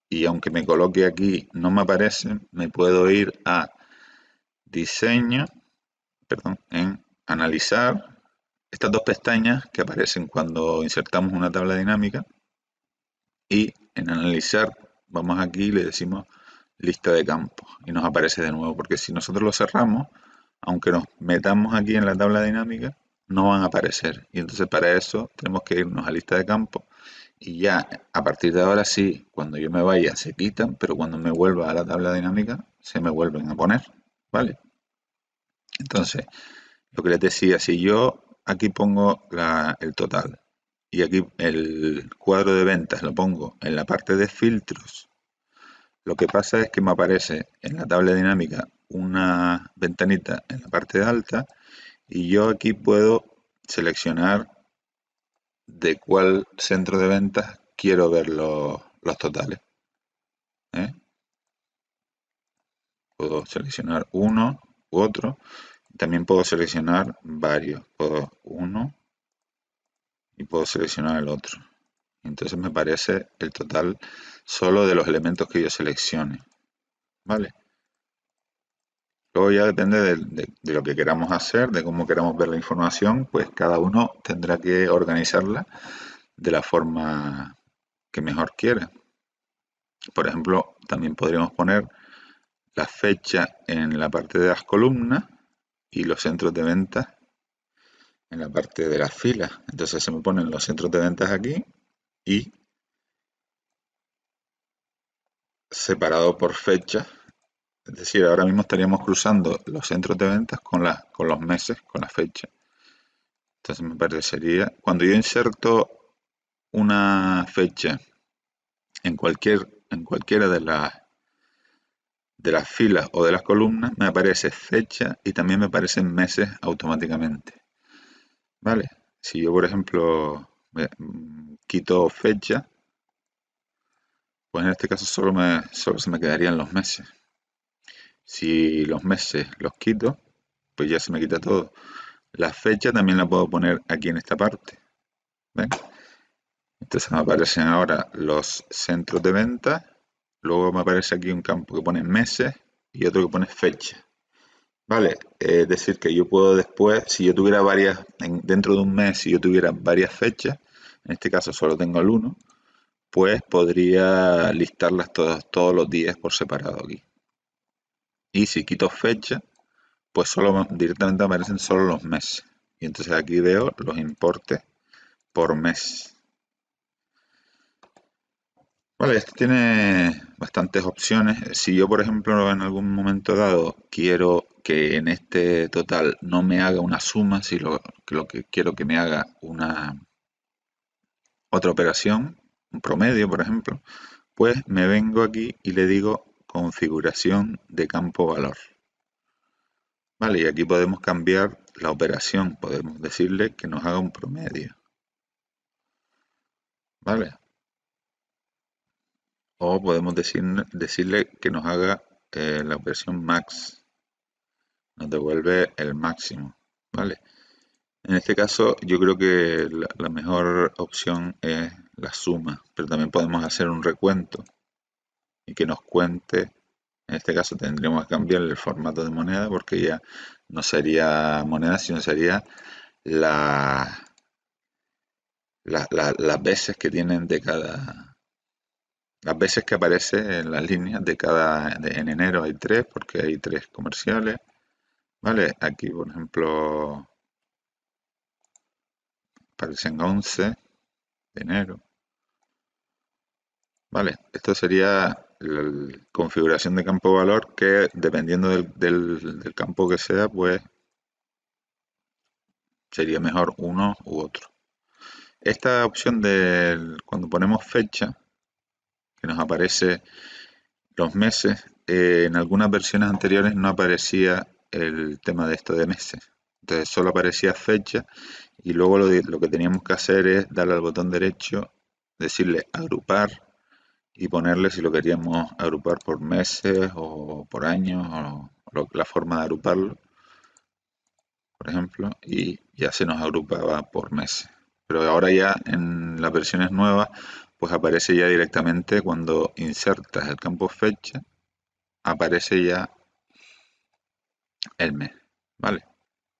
y aunque me coloque aquí no me aparecen, me puedo ir a diseño, perdón, en analizar, estas dos pestañas que aparecen cuando insertamos una tabla dinámica y en analizar vamos aquí y le decimos lista de campos y nos aparece de nuevo porque si nosotros lo cerramos, aunque nos metamos aquí en la tabla dinámica, no van a aparecer y entonces para eso tenemos que irnos a lista de campos y ya a partir de ahora sí, cuando yo me vaya se quitan, pero cuando me vuelva a la tabla dinámica se me vuelven a poner, ¿vale? Entonces, lo que les decía, si yo aquí pongo el total y aquí el cuadro de ventas lo pongo en la parte de filtros, lo que pasa es que me aparece en la tabla dinámica una ventanita en la parte de alta y yo aquí puedo seleccionar de cuál centro de ventas quiero ver los totales. ¿Eh? Puedo seleccionar uno u otro. También puedo seleccionar varios. Puedo uno y puedo seleccionar el otro. Entonces me aparece el total solo de los elementos que yo seleccione. ¿Vale? Luego ya depende de lo que queramos hacer, de cómo queramos ver la información, pues cada uno tendrá que organizarla de la forma que mejor quiera. Por ejemplo, también podríamos poner la fecha en la parte de las columnas y los centros de ventas en la parte de las filas. Entonces se me ponen los centros de ventas aquí y separado por fecha. Es decir, ahora mismo estaríamos cruzando los centros de ventas con los meses, con la fecha. Entonces me parecería, cuando yo inserto una fecha en cualquiera de las filas o de las columnas, me aparece fecha y también me aparecen meses automáticamente. ¿Vale? Si yo, por ejemplo, quito fecha, pues en este caso solo se me quedarían los meses. Si los meses los quito, pues ya se me quita todo. La fecha también la puedo poner aquí en esta parte. ¿Ven? Entonces me aparecen ahora los centros de venta. Luego me aparece aquí un campo que pone meses y otro que pone fecha. Vale, es decir que yo puedo después, si yo tuviera dentro de un mes, si yo tuviera varias fechas, en este caso solo tengo el 1, pues podría listarlas todos los días por separado aquí. Y si quito fecha, pues directamente aparecen solo los meses. Y entonces aquí veo los importes por mes. Vale, esto tiene bastantes opciones. Si yo, por ejemplo, en algún momento dado quiero que en este total no me haga una suma, si lo que quiero que me haga otra operación, un promedio, por ejemplo, pues me vengo aquí y le digo configuración de campo valor. Vale, y aquí podemos cambiar la operación, podemos decirle que nos haga un promedio. Vale, o podemos decirle que nos haga la operación max, nos devuelve el máximo, ¿vale? En este caso yo creo que la mejor opción es la suma, pero también podemos hacer un recuento y que nos cuente. En este caso tendríamos que cambiar el formato de moneda porque ya no sería moneda, sino sería la, las veces que tienen las veces que aparece en las líneas en enero hay 3 porque hay 3 comerciales, ¿vale? Aquí, por ejemplo, aparecen 11 de enero, ¿vale? Esto sería la configuración de campo valor que dependiendo del campo que sea, pues sería mejor uno u otro. Esta opción de cuando ponemos fecha, que nos aparece los meses, en algunas versiones anteriores no aparecía el tema de esto de meses. Entonces solo aparecía fecha y luego lo que teníamos que hacer es darle al botón derecho, decirle agrupar y ponerle si lo queríamos agrupar por meses o por años o la forma de agruparlo, por ejemplo, y ya se nos agrupaba por meses. Pero ahora ya en las versiones nuevas, pues aparece ya directamente cuando insertas el campo fecha, aparece ya el mes, ¿vale?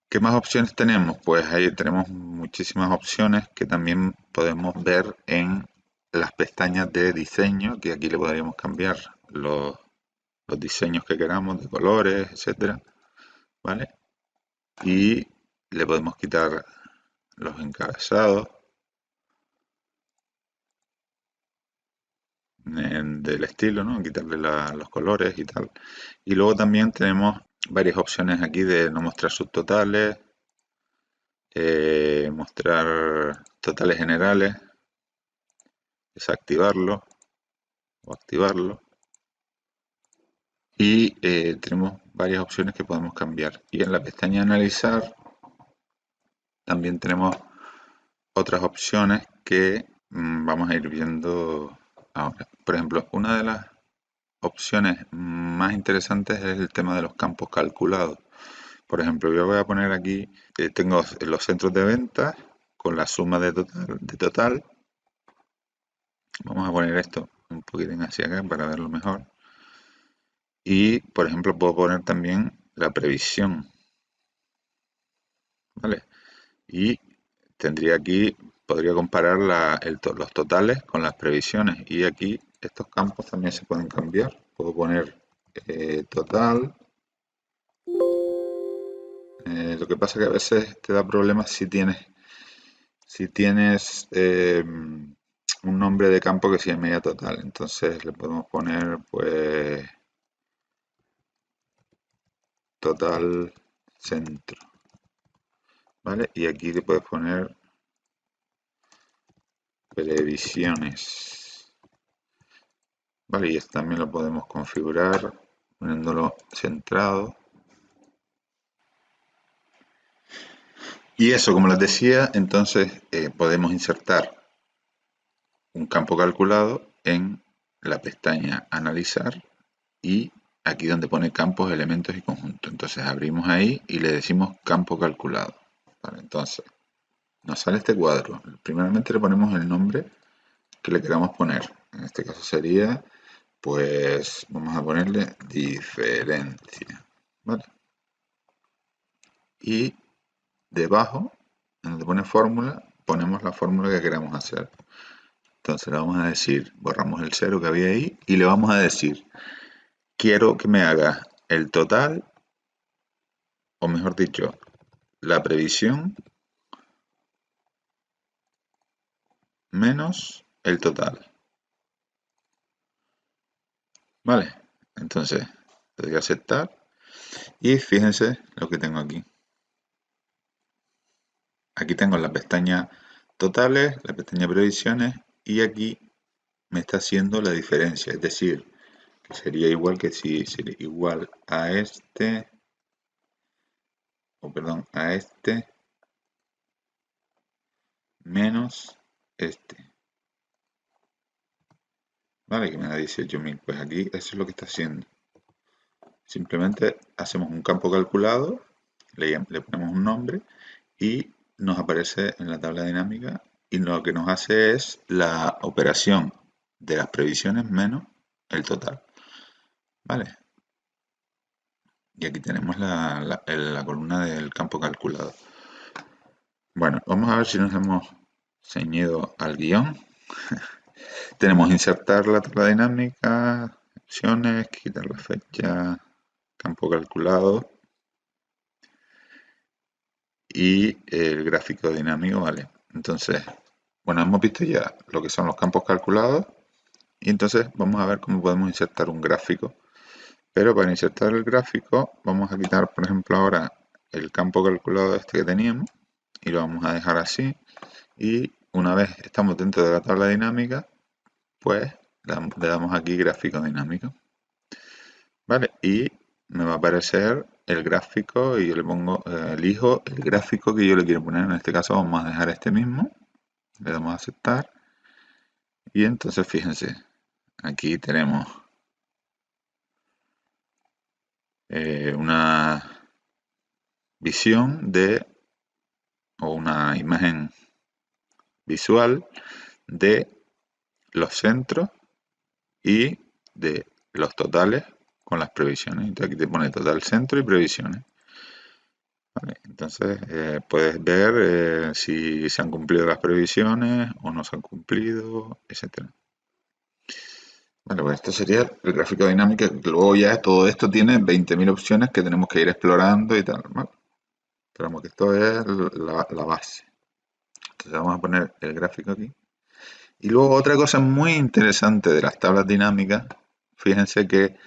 ¿Qué más opciones tenemos? Pues ahí tenemos muchísimas opciones que también podemos ver en las pestañas de diseño, que aquí le podríamos cambiar los diseños que queramos, de colores, etcétera, ¿vale? Y le podemos quitar los encabezados del estilo, ¿no? Quitarle los colores y tal. Y luego también tenemos varias opciones aquí de no mostrar subtotales, mostrar totales generales, desactivarlo o activarlo. Y tenemos varias opciones que podemos cambiar. Y en la pestaña analizar también tenemos otras opciones que vamos a ir viendo ahora. Por ejemplo, una de las opciones más interesantes es el tema de los campos calculados. Por ejemplo, yo voy a poner aquí, tengo los centros de venta con la suma de total. Vamos a poner esto un poquitín hacia acá para verlo mejor. Y, por ejemplo, puedo poner también la previsión. ¿Vale? Y tendría aquí, podría comparar los totales con las previsiones. Y aquí estos campos también se pueden cambiar. Puedo poner total. Lo que pasa es que a veces te da problemas si tienes un nombre de campo que se llame ya total. Entonces le podemos poner pues total centro. ¿Vale? Y aquí le puedes poner previsiones. Vale, y esto también lo podemos configurar poniéndolo centrado. Y eso, como les decía, entonces podemos insertar un campo calculado en la pestaña analizar y aquí donde pone campos, elementos y conjuntos. Entonces abrimos ahí y le decimos campo calculado. Vale, entonces nos sale este cuadro. Primeramente le ponemos el nombre que le queramos poner. En este caso sería, pues vamos a ponerle diferencia. ¿Vale? Y debajo, en donde pone fórmula, ponemos la fórmula que queramos hacer. Entonces le vamos a decir, borramos el 0 que había ahí y le vamos a decir, quiero que me haga el total, o mejor dicho, la previsión menos el total. Vale, entonces le doy a aceptar y fíjense lo que tengo aquí. Aquí tengo la pestaña totales, la pestaña previsiones y aquí me está haciendo la diferencia, es decir, que sería igual que si sería igual a este, o perdón, a este menos este. Vale, que me da 18.000. Pues aquí eso es lo que está haciendo. Simplemente hacemos un campo calculado, le ponemos un nombre y nos aparece en la tabla dinámica y lo que nos hace es la operación de las previsiones menos el total. Vale. Y aquí tenemos la columna del campo calculado. Bueno, vamos a ver si nos hemos ceñido al guión. Tenemos insertar la tabla dinámica, opciones, quitar la fecha, campo calculado y el gráfico dinámico, vale. Entonces, bueno, hemos visto ya lo que son los campos calculados y entonces vamos a ver cómo podemos insertar un gráfico. Pero para insertar el gráfico vamos a quitar, por ejemplo, ahora el campo calculado este que teníamos y lo vamos a dejar así. Y una vez estamos dentro de la tabla dinámica, pues le damos aquí gráfico dinámico. Vale, y me va a aparecer el gráfico y yo le pongo, elijo el gráfico que yo le quiero poner. En este caso vamos a dejar este mismo, le damos a aceptar y entonces fíjense, aquí tenemos una visión o una imagen visual de los centros y de los totales con las previsiones. Entonces aquí te pone total centro y previsiones. Vale, entonces puedes ver si se han cumplido las previsiones o no se han cumplido, etc. Vale, pues esto sería el gráfico dinámico. Luego ya todo esto tiene 20.000 opciones que tenemos que ir explorando y tal. ¿Vale? Pero vamos, que esto es la base. Entonces vamos a poner el gráfico aquí. Y luego otra cosa muy interesante de las tablas dinámicas, fíjense que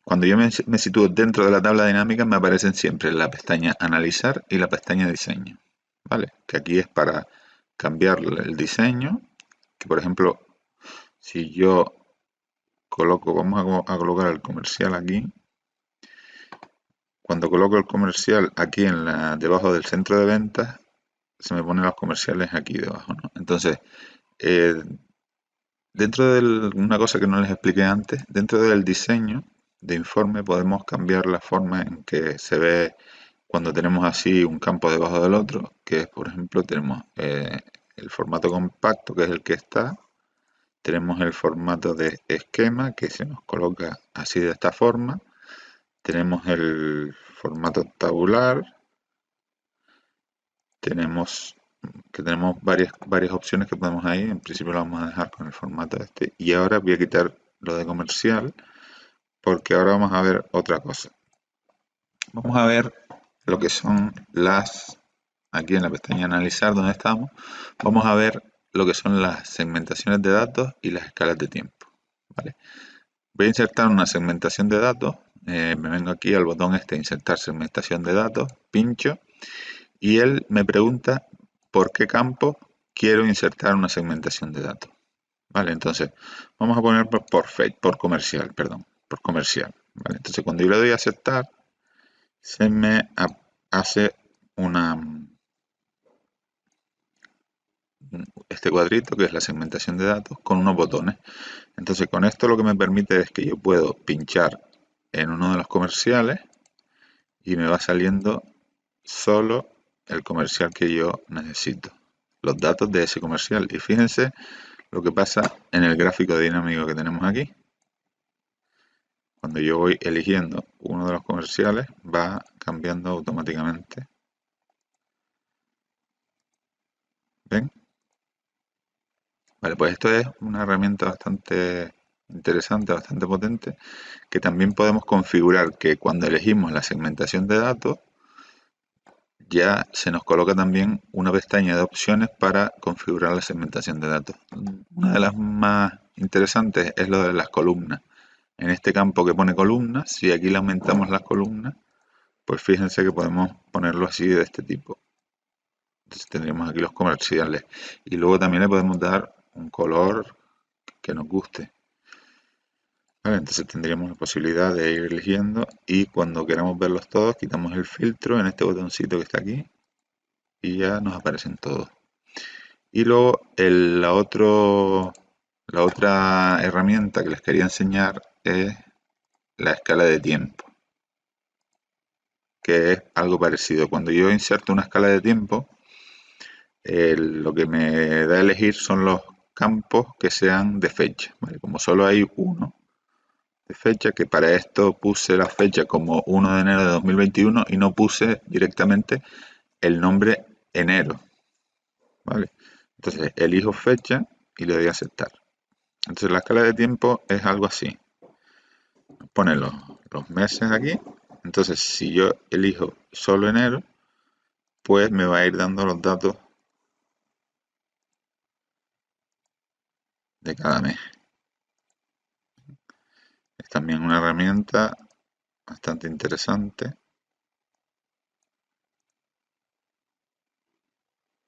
cuando yo me sitúo dentro de la tabla dinámica me aparecen siempre la pestaña analizar y la pestaña diseño, ¿vale? Que aquí es para cambiar el diseño, que por ejemplo, si yo coloco, vamos a colocar el comercial aquí, cuando coloco el comercial aquí debajo del centro de ventas, se me ponen los comerciales aquí debajo, ¿no? Entonces, una cosa que no les expliqué antes, dentro del diseño de informe podemos cambiar la forma en que se ve cuando tenemos así un campo debajo del otro, que es, por ejemplo, tenemos el formato compacto, que es el que está, tenemos el formato de esquema, que se nos coloca así de esta forma, tenemos el formato tabular, tenemos varias opciones que podemos ahí. En principio lo vamos a dejar con el formato este. Y ahora voy a quitar lo de comercial porque ahora vamos a ver otra cosa. Vamos a ver lo que son aquí en la pestaña analizar donde estamos, vamos a ver lo que son las segmentaciones de datos y las escalas de tiempo. ¿Vale? Voy a insertar una segmentación de datos, me vengo aquí al botón este, insertar segmentación de datos, pincho y él me pregunta por qué campo quiero insertar una segmentación de datos. Vale, entonces vamos a poner por comercial, perdón, por comercial. Vale, entonces cuando yo le doy a aceptar, se me hace este cuadrito que es la segmentación de datos con unos botones. Entonces con esto lo que me permite es que yo puedo pinchar en uno de los comerciales y me va saliendo solo el comercial que yo necesito, los datos de ese comercial. Y fíjense lo que pasa en el gráfico dinámico que tenemos aquí. Cuando yo voy eligiendo uno de los comerciales, va cambiando automáticamente. ¿Ven? Vale, pues esto es una herramienta bastante interesante, bastante potente, que también podemos configurar que cuando elegimos la segmentación de datos, ya se nos coloca también una pestaña de opciones para configurar la segmentación de datos. Una de las más interesantes es lo de las columnas. En este campo que pone columnas, si aquí le aumentamos las columnas, pues fíjense que podemos ponerlo así de este tipo. Entonces tendríamos aquí los comerciales. Y luego también le podemos dar un color que nos guste. Vale, entonces tendríamos la posibilidad de ir eligiendo y cuando queramos verlos todos, quitamos el filtro en este botoncito que está aquí y ya nos aparecen todos. Y luego la otra herramienta que les quería enseñar es la escala de tiempo, que es algo parecido. Cuando yo inserto una escala de tiempo, lo que me da a elegir son los campos que sean de fecha. ¿Vale? Como solo hay uno de fecha, que para esto puse la fecha como 1 de enero de 2021 y no puse directamente el nombre enero. ¿Vale? Entonces elijo fecha y le doy a aceptar. Entonces la escala de tiempo es algo así. Pone los meses aquí. Entonces si yo elijo solo enero, pues me va a ir dando los datos de cada mes. Es también una herramienta bastante interesante.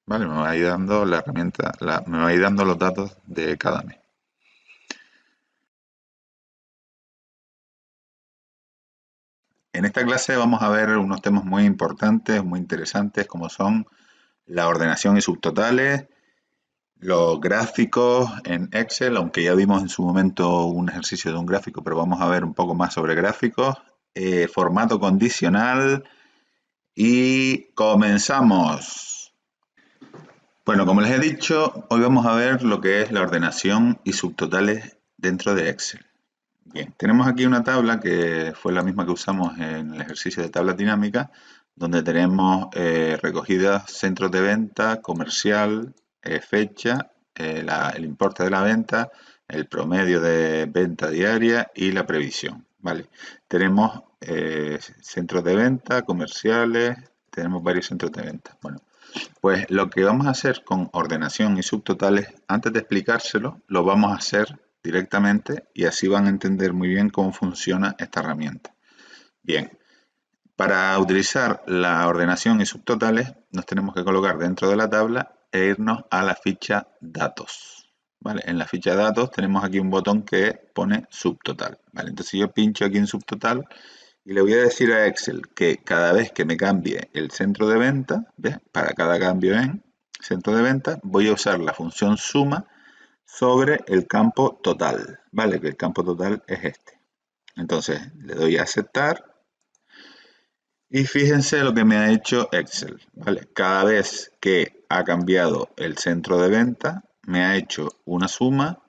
Vale, me va a ir dando la herramienta, me va a ir dando los datos de cada mes. En esta clase vamos a ver unos temas muy importantes, muy interesantes, como son la ordenación y subtotales, los gráficos en Excel, aunque ya vimos en su momento un ejercicio de un gráfico, pero vamos a ver un poco más sobre gráficos, formato condicional y comenzamos. Bueno, como les he dicho, hoy vamos a ver lo que es la ordenación y subtotales dentro de Excel. Bien, tenemos aquí una tabla que fue la misma que usamos en el ejercicio de tabla dinámica, donde tenemos recogidas centros de venta, comercial, fecha, el importe de la venta, el promedio de venta diaria y la previsión. ¿Vale? Tenemos centros de venta, comerciales, tenemos varios centros de venta. Bueno, pues lo que vamos a hacer con ordenación y subtotales, antes de explicárselo, lo vamos a hacer directamente y así van a entender muy bien cómo funciona esta herramienta. Bien, para utilizar la ordenación y subtotales nos tenemos que colocar dentro de la tabla e irnos a la ficha datos. ¿Vale? En la ficha datos tenemos aquí un botón que pone subtotal. ¿Vale? Entonces yo pincho aquí en subtotal y le voy a decir a Excel que cada vez que me cambie el centro de venta, ¿ves? Para cada cambio en centro de venta, voy a usar la función suma sobre el campo total, ¿vale? Que el campo total es este. Entonces le doy a aceptar y fíjense lo que me ha hecho Excel, ¿vale? Cada vez que ha cambiado el centro de venta, me ha hecho una suma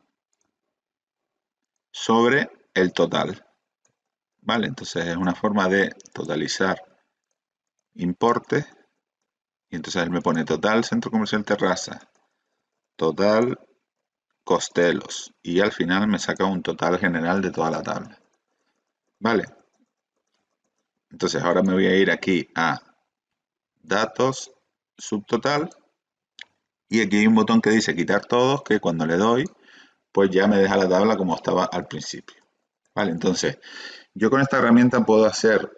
sobre el total, ¿vale? Entonces es una forma de totalizar importes y entonces él me pone total centro comercial terraza, total Costelos y al final me saca un total general de toda la tabla, ¿vale? Entonces ahora me voy a ir aquí a datos, subtotal y aquí hay un botón que dice quitar todos que cuando le doy pues ya me deja la tabla como estaba al principio, ¿vale? Entonces yo con esta herramienta puedo hacer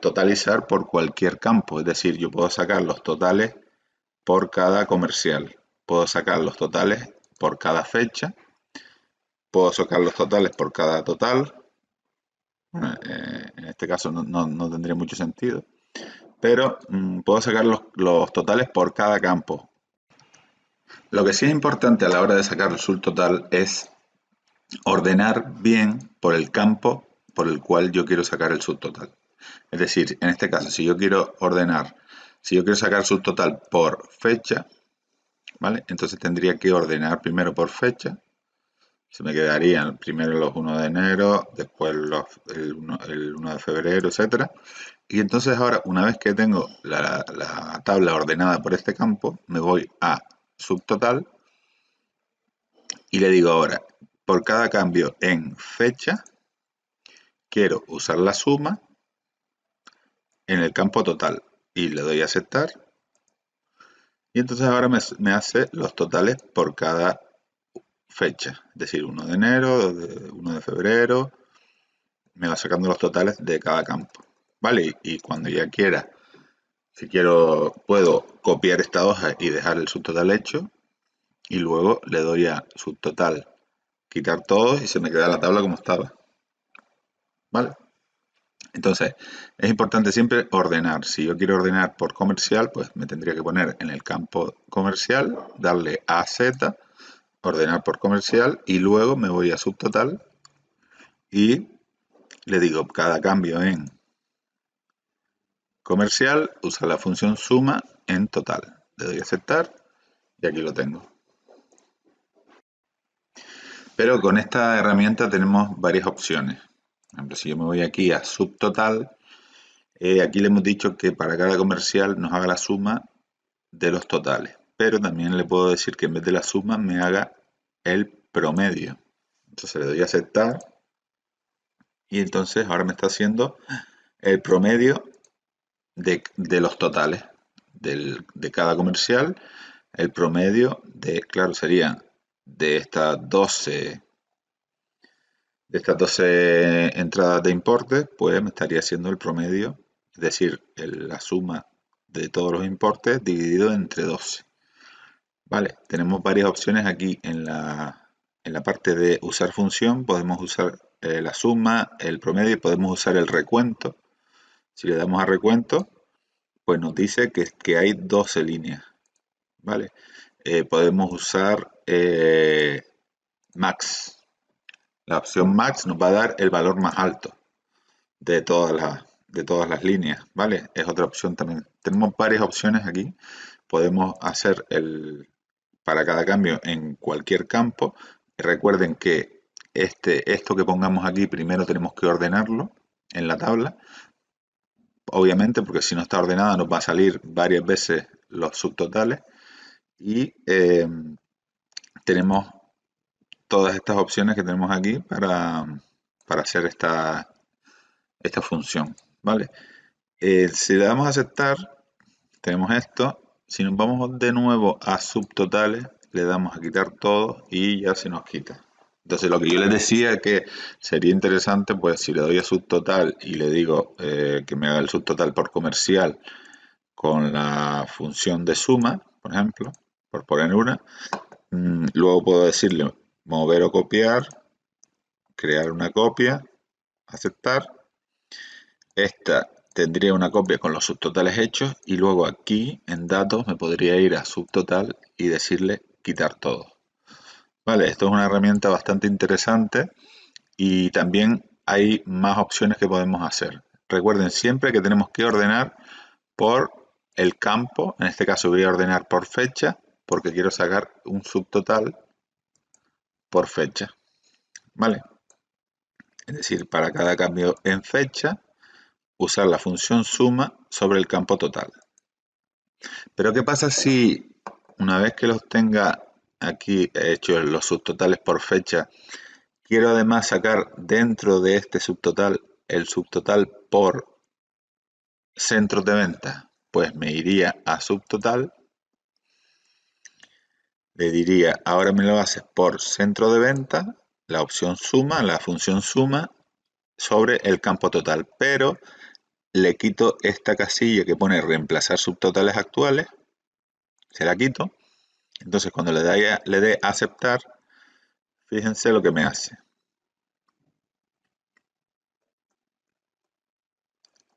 totalizar por cualquier campo, es decir, yo puedo sacar los totales por cada comercial, puedo sacar los totales por cada fecha, puedo sacar los totales por cada total. Bueno, en este caso no tendría mucho sentido, pero puedo sacar los totales por cada campo. Lo que sí es importante a la hora de sacar el subtotal es ordenar bien por el campo por el cual yo quiero sacar el subtotal. Es decir, en este caso, si yo quiero ordenar, si yo quiero sacar subtotal por fecha, ¿vale? Entonces tendría que ordenar primero por fecha. Se me quedarían primero los 1 de enero, después el 1 de febrero, etcétera. Y entonces ahora, una vez que tengo la tabla ordenada por este campo, me voy a subtotal y le digo ahora, por cada cambio en fecha, quiero usar la suma en el campo total. Y le doy a aceptar. Y entonces ahora me hace los totales por cada fecha. Es decir, 1 de enero, 1 de febrero. Me va sacando los totales de cada campo. ¿Vale? Y cuando ya quiera, si quiero, puedo copiar esta hoja y dejar el subtotal hecho. Y luego le doy a subtotal, quitar todo y se me queda la tabla como estaba. ¿Vale? Entonces, es importante siempre ordenar. Si yo quiero ordenar por comercial, pues me tendría que poner en el campo comercial, darle a Z, ordenar por comercial y luego me voy a subtotal y le digo cada cambio en comercial, usa la función suma en total. Le doy a aceptar y aquí lo tengo. Pero con esta herramienta tenemos varias opciones. Por ejemplo, si yo me voy aquí a subtotal, aquí le hemos dicho que para cada comercial nos haga la suma de los totales. Pero también le puedo decir que en vez de la suma me haga el promedio. Entonces le doy a aceptar y entonces ahora me está haciendo el promedio de los totales de cada comercial. El promedio claro, sería de estas 12 entradas de importe, pues me estaría haciendo el promedio, es decir, la suma de todos los importes dividido entre 12. Vale, tenemos varias opciones aquí en la parte de usar función. Podemos usar la suma, el promedio y podemos usar el recuento. Si le damos a recuento, pues nos dice que hay 12 líneas. Vale, podemos usar max. La opción max nos va a dar el valor más alto de todas las líneas. Vale, es otra opción también. Tenemos varias opciones aquí. Podemos hacer para cada cambio en cualquier campo. Recuerden que esto que pongamos aquí primero tenemos que ordenarlo en la tabla, obviamente porque si no está ordenada nos va a salir varias veces los subtotales y tenemos todas estas opciones que tenemos aquí para hacer esta función, ¿vale? Si le damos a aceptar, tenemos esto. Si nos vamos de nuevo a subtotales, le damos a quitar todo y ya se nos quita. Entonces lo que yo les decía que sería interesante, pues si le doy a subtotal y le digo que me haga el subtotal por comercial con la función de suma, por ejemplo, por poner una, luego puedo decirle mover o copiar, crear una copia, aceptar. Esta tendría una copia con los subtotales hechos y luego aquí en datos me podría ir a subtotal y decirle quitar todo. Vale, esto es una herramienta bastante interesante y también hay más opciones que podemos hacer. Recuerden siempre que tenemos que ordenar por el campo, en este caso voy a ordenar por fecha, porque quiero sacar un subtotal por fecha, ¿vale? Es decir, para cada cambio en fecha, usar la función suma sobre el campo total. Pero ¿qué pasa si una vez que los tenga aquí hechos los subtotales por fecha, quiero además sacar dentro de este subtotal el subtotal por centros de venta? Pues me iría a subtotal, le diría, ahora me lo haces por centro de venta, la opción suma, la función suma sobre el campo total, pero le quito esta casilla que pone reemplazar subtotales actuales, se la quito. Entonces cuando le dé a aceptar, fíjense lo que me hace.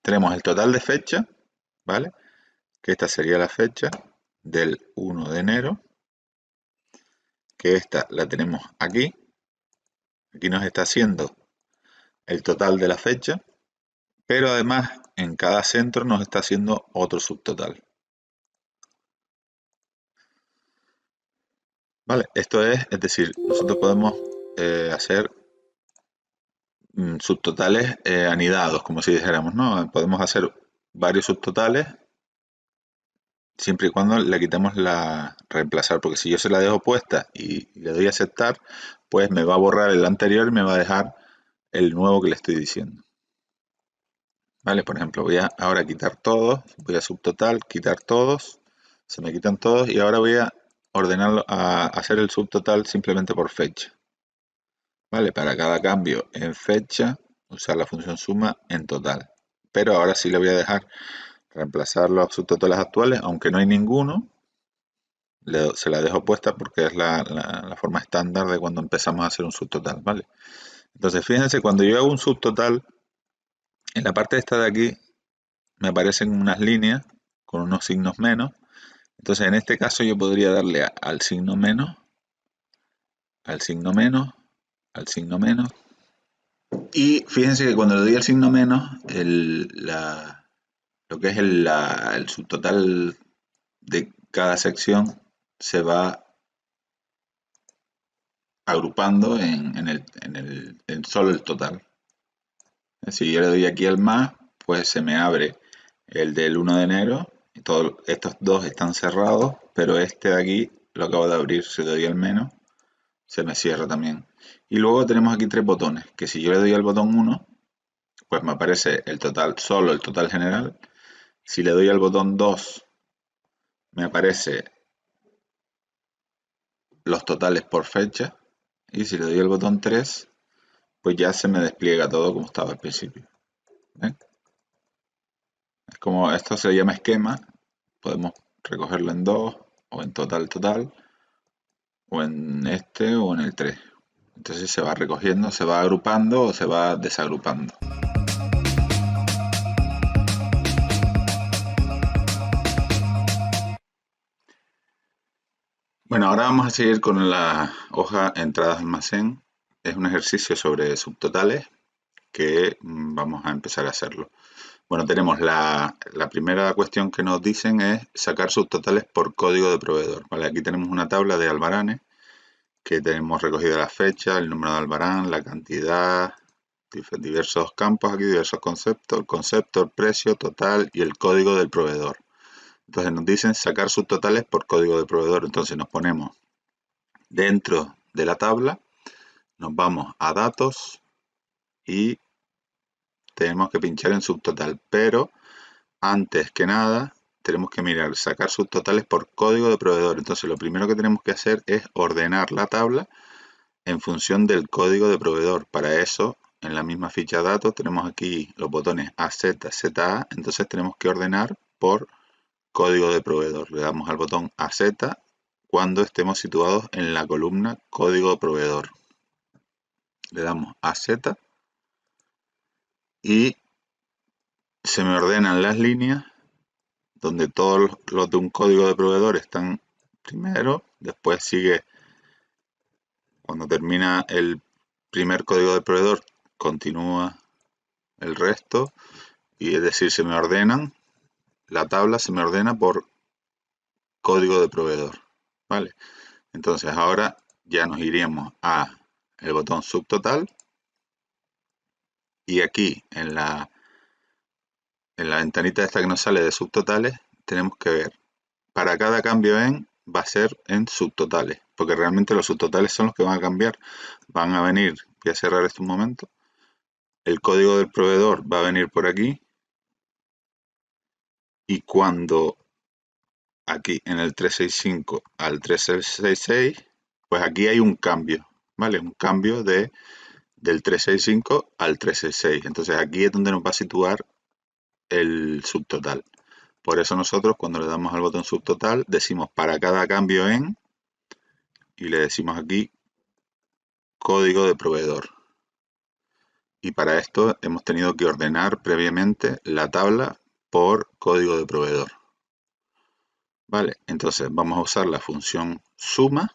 Tenemos el total de fecha, ¿vale? Que esta sería la fecha del 1 de enero, que esta la tenemos aquí. Aquí nos está haciendo el total de la fecha, pero además en cada centro nos está haciendo otro subtotal. Vale, esto es decir, nosotros podemos hacer subtotales anidados, como si dijéramos, ¿no? Podemos hacer varios subtotales siempre y cuando le quitemos la reemplazar, porque si yo se la dejo puesta y le doy a aceptar, pues me va a borrar el anterior y me va a dejar el nuevo que le estoy diciendo. Vale, por ejemplo, voy a ahora quitar todos, voy a subtotal, quitar todos, se me quitan todos y ahora voy a ordenarlo a hacer el subtotal simplemente por fecha. Vale, para cada cambio en fecha, usar la función suma en total. Pero ahora sí le voy a dejar reemplazar los subtotales actuales, aunque no hay ninguno, se la dejo puesta porque es la forma estándar de cuando empezamos a hacer un subtotal, ¿vale? Entonces, fíjense, cuando yo hago un subtotal, en la parte esta de aquí me aparecen unas líneas con unos signos menos. Entonces, en este caso yo podría darle al signo menos, al signo menos, al signo menos. Y fíjense que cuando le doy al signo menos, lo que es el subtotal de cada sección se va agrupando en solo el total. Si yo le doy aquí al más, pues se me abre el del 1 de enero. Y estos dos están cerrados, pero este de aquí lo acabo de abrir. Si le doy al menos, se me cierra también. Y luego tenemos aquí tres botones, que si yo le doy al botón 1, pues me aparece el total, solo el total general. Si le doy al botón 2, me aparece los totales por fecha. Y si le doy al botón 3, pues ya se me despliega todo como estaba al principio. ¿Ven? Es como esto se llama esquema. Podemos recogerlo en 2 o en total o en este o en el 3. Entonces se va recogiendo, se va agrupando o se va desagrupando. Bueno, ahora vamos a seguir con la hoja entradas almacén. Es un ejercicio sobre subtotales que vamos a empezar a hacerlo. Bueno, tenemos la primera cuestión que nos dicen es sacar subtotales por código de proveedor. Vale, aquí tenemos una tabla de albaranes que tenemos recogida la fecha, el número de albarán, la cantidad, diversos campos aquí, diversos conceptos, el concepto, el precio total y el código del proveedor. Entonces nos dicen sacar subtotales por código de proveedor. Entonces nos ponemos dentro de la tabla, nos vamos a datos y tenemos que pinchar en subtotal. Pero antes que nada tenemos que mirar sacar subtotales por código de proveedor. Entonces lo primero que tenemos que hacer es ordenar la tabla en función del código de proveedor. Para eso, en la misma ficha de datos, tenemos aquí los botones AZ, ZA, entonces tenemos que ordenar por código de proveedor. Le damos al botón AZ cuando estemos situados en la columna código de proveedor. Le damos AZ y se me ordenan las líneas donde todos los de un código de proveedor están primero, después sigue Cuando termina el primer código del proveedor, continúa el resto, y es decir, se me ordenan, la tabla se me ordena por código de proveedor, ¿vale? Entonces ahora ya nos iríamos a el botón subtotal y aquí en la ventanita esta que nos sale de subtotales tenemos que ver, para cada cambio en va a ser en subtotales, porque realmente los subtotales son los que van a cambiar, van a venir, voy a cerrar esto un momento, el código del proveedor va a venir por aquí y cuando aquí en el 365 al 366, pues aquí hay un cambio, ¿vale? Un cambio del 365 al 366. Entonces aquí es donde nos va a situar el subtotal. Por eso nosotros cuando le damos al botón subtotal decimos para cada cambio en y le decimos aquí código de proveedor. Y para esto hemos tenido que ordenar previamente la tabla por código de proveedor. Vale, entonces vamos a usar la función suma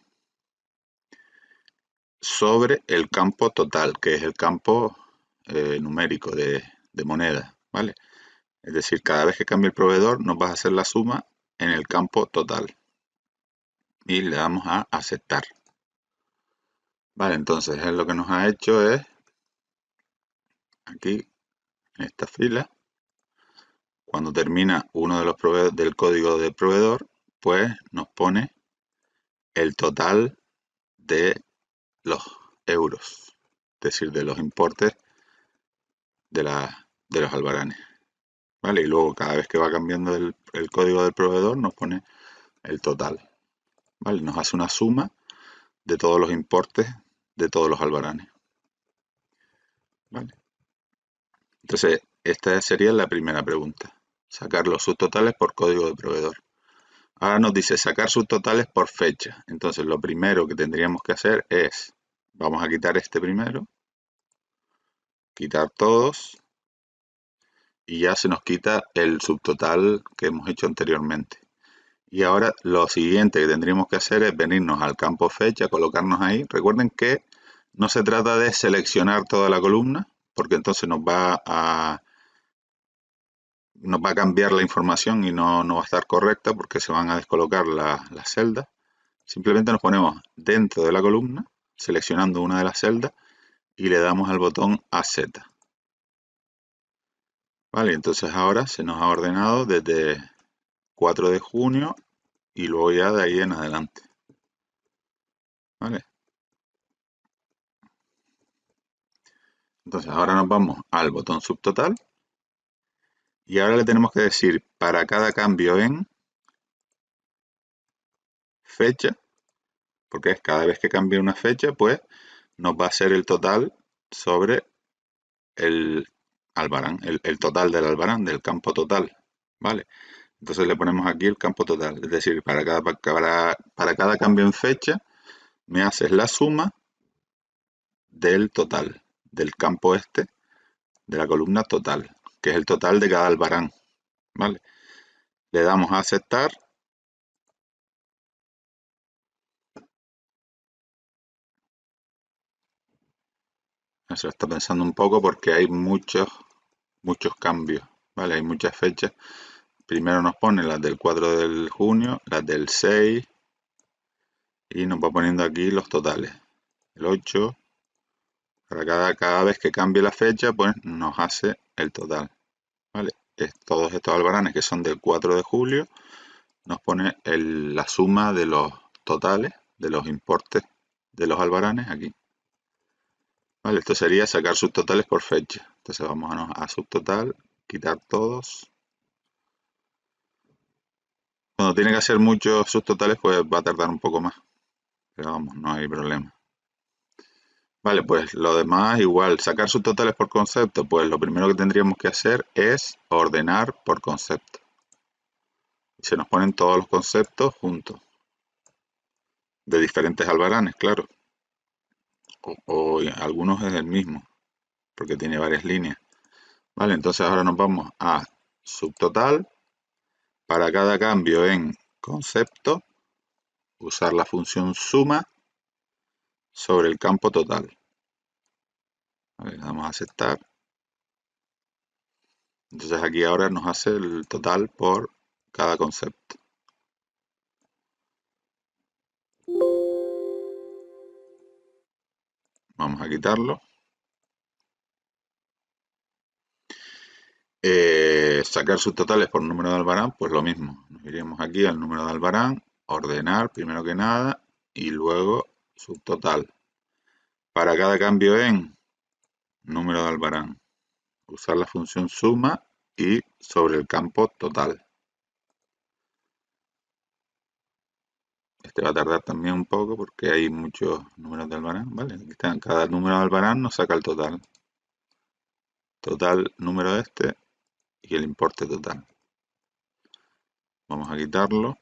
sobre el campo total, que es el campo numérico de moneda, ¿vale? Es decir, cada vez que cambie el proveedor nos va a hacer la suma en el campo total. Y le damos a aceptar. Vale, entonces él lo que nos ha hecho es, aquí, en esta fila, cuando termina uno de los del código del proveedor, pues nos pone el total de los euros, es decir, de los importes de los albaranes. ¿Vale? Y luego cada vez que va cambiando el código del proveedor nos pone el total. ¿Vale? Nos hace una suma de todos los importes de todos los albaranes. ¿Vale? Entonces, esta sería la primera pregunta. Sacar los subtotales por código de proveedor. Ahora nos dice sacar subtotales por fecha. Entonces, lo primero que tendríamos que hacer es, vamos a quitar este primero, quitar todos, y ya se nos quita el subtotal que hemos hecho anteriormente. Y ahora lo siguiente que tendríamos que hacer es venirnos al campo fecha, colocarnos ahí. Recuerden que no se trata de seleccionar toda la columna, porque entonces nos va a cambiar la información y no va a estar correcta porque se van a descolocar las celdas. Simplemente nos ponemos dentro de la columna, seleccionando una de las celdas y le damos al botón AZ. Vale, entonces ahora se nos ha ordenado desde 4 de junio y luego ya de ahí en adelante. Vale. Entonces ahora nos vamos al botón subtotal y ahora le tenemos que decir para cada cambio en fecha, porque es cada vez que cambie una fecha, pues nos va a ser el total sobre el albarán, el total del albarán, del campo total, ¿vale? Entonces le ponemos aquí el campo total, es decir, para cada cambio en fecha me haces la suma del total, del campo este, de la columna total, que es el total de cada albarán, ¿vale? Le damos a aceptar. Eso está pensando un poco porque hay muchos cambios, ¿vale? Hay muchas fechas. Primero nos pone las del 4 de junio, las del 6 y nos va poniendo aquí los totales. El 8, para cada vez que cambie la fecha, pues nos hace el total, ¿vale? Todos estos albaranes que son del 4 de julio, nos pone la suma de los totales, de los importes de los albaranes aquí. Vale, esto sería sacar subtotales por fecha. Entonces vamos a subtotal, quitar todos. Cuando tiene que hacer muchos subtotales, pues va a tardar un poco más. Pero vamos, no hay problema. Vale, pues lo demás igual, sacar subtotales por concepto, pues lo primero que tendríamos que hacer es ordenar por concepto. Y se nos ponen todos los conceptos juntos. De diferentes albaranes, claro. O algunos es el mismo, porque tiene varias líneas. Vale, entonces ahora nos vamos a subtotal. Para cada cambio en concepto, usar la función suma sobre el campo total. Vale, le damos a aceptar. Entonces aquí ahora nos hace el total por cada concepto. Vamos a quitarlo. Sacar subtotales por número de Albarán, pues lo mismo. Nos iríamos aquí al número de Albarán, ordenar primero que nada y luego subtotal. Para cada cambio en número de Albarán, usar la función suma y sobre el campo total. Este va a tardar también un poco porque hay muchos números de Albarán, ¿vale? Aquí está, cada número de Albarán nos saca el total. Total número este y el importe total. Vamos a quitarlo.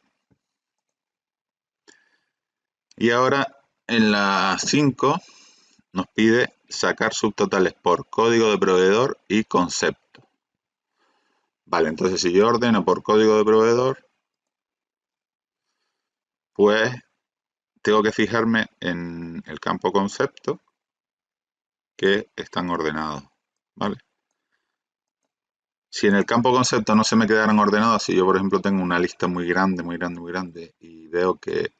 Y ahora en la 5 nos pide sacar subtotales por código de proveedor y concepto. Vale, entonces si yo ordeno por código de proveedor, pues tengo que fijarme en el campo concepto que están ordenados, ¿vale? Si en el campo concepto no se me quedaran ordenados, si yo por ejemplo tengo una lista muy grande, muy grande, muy grande y veo que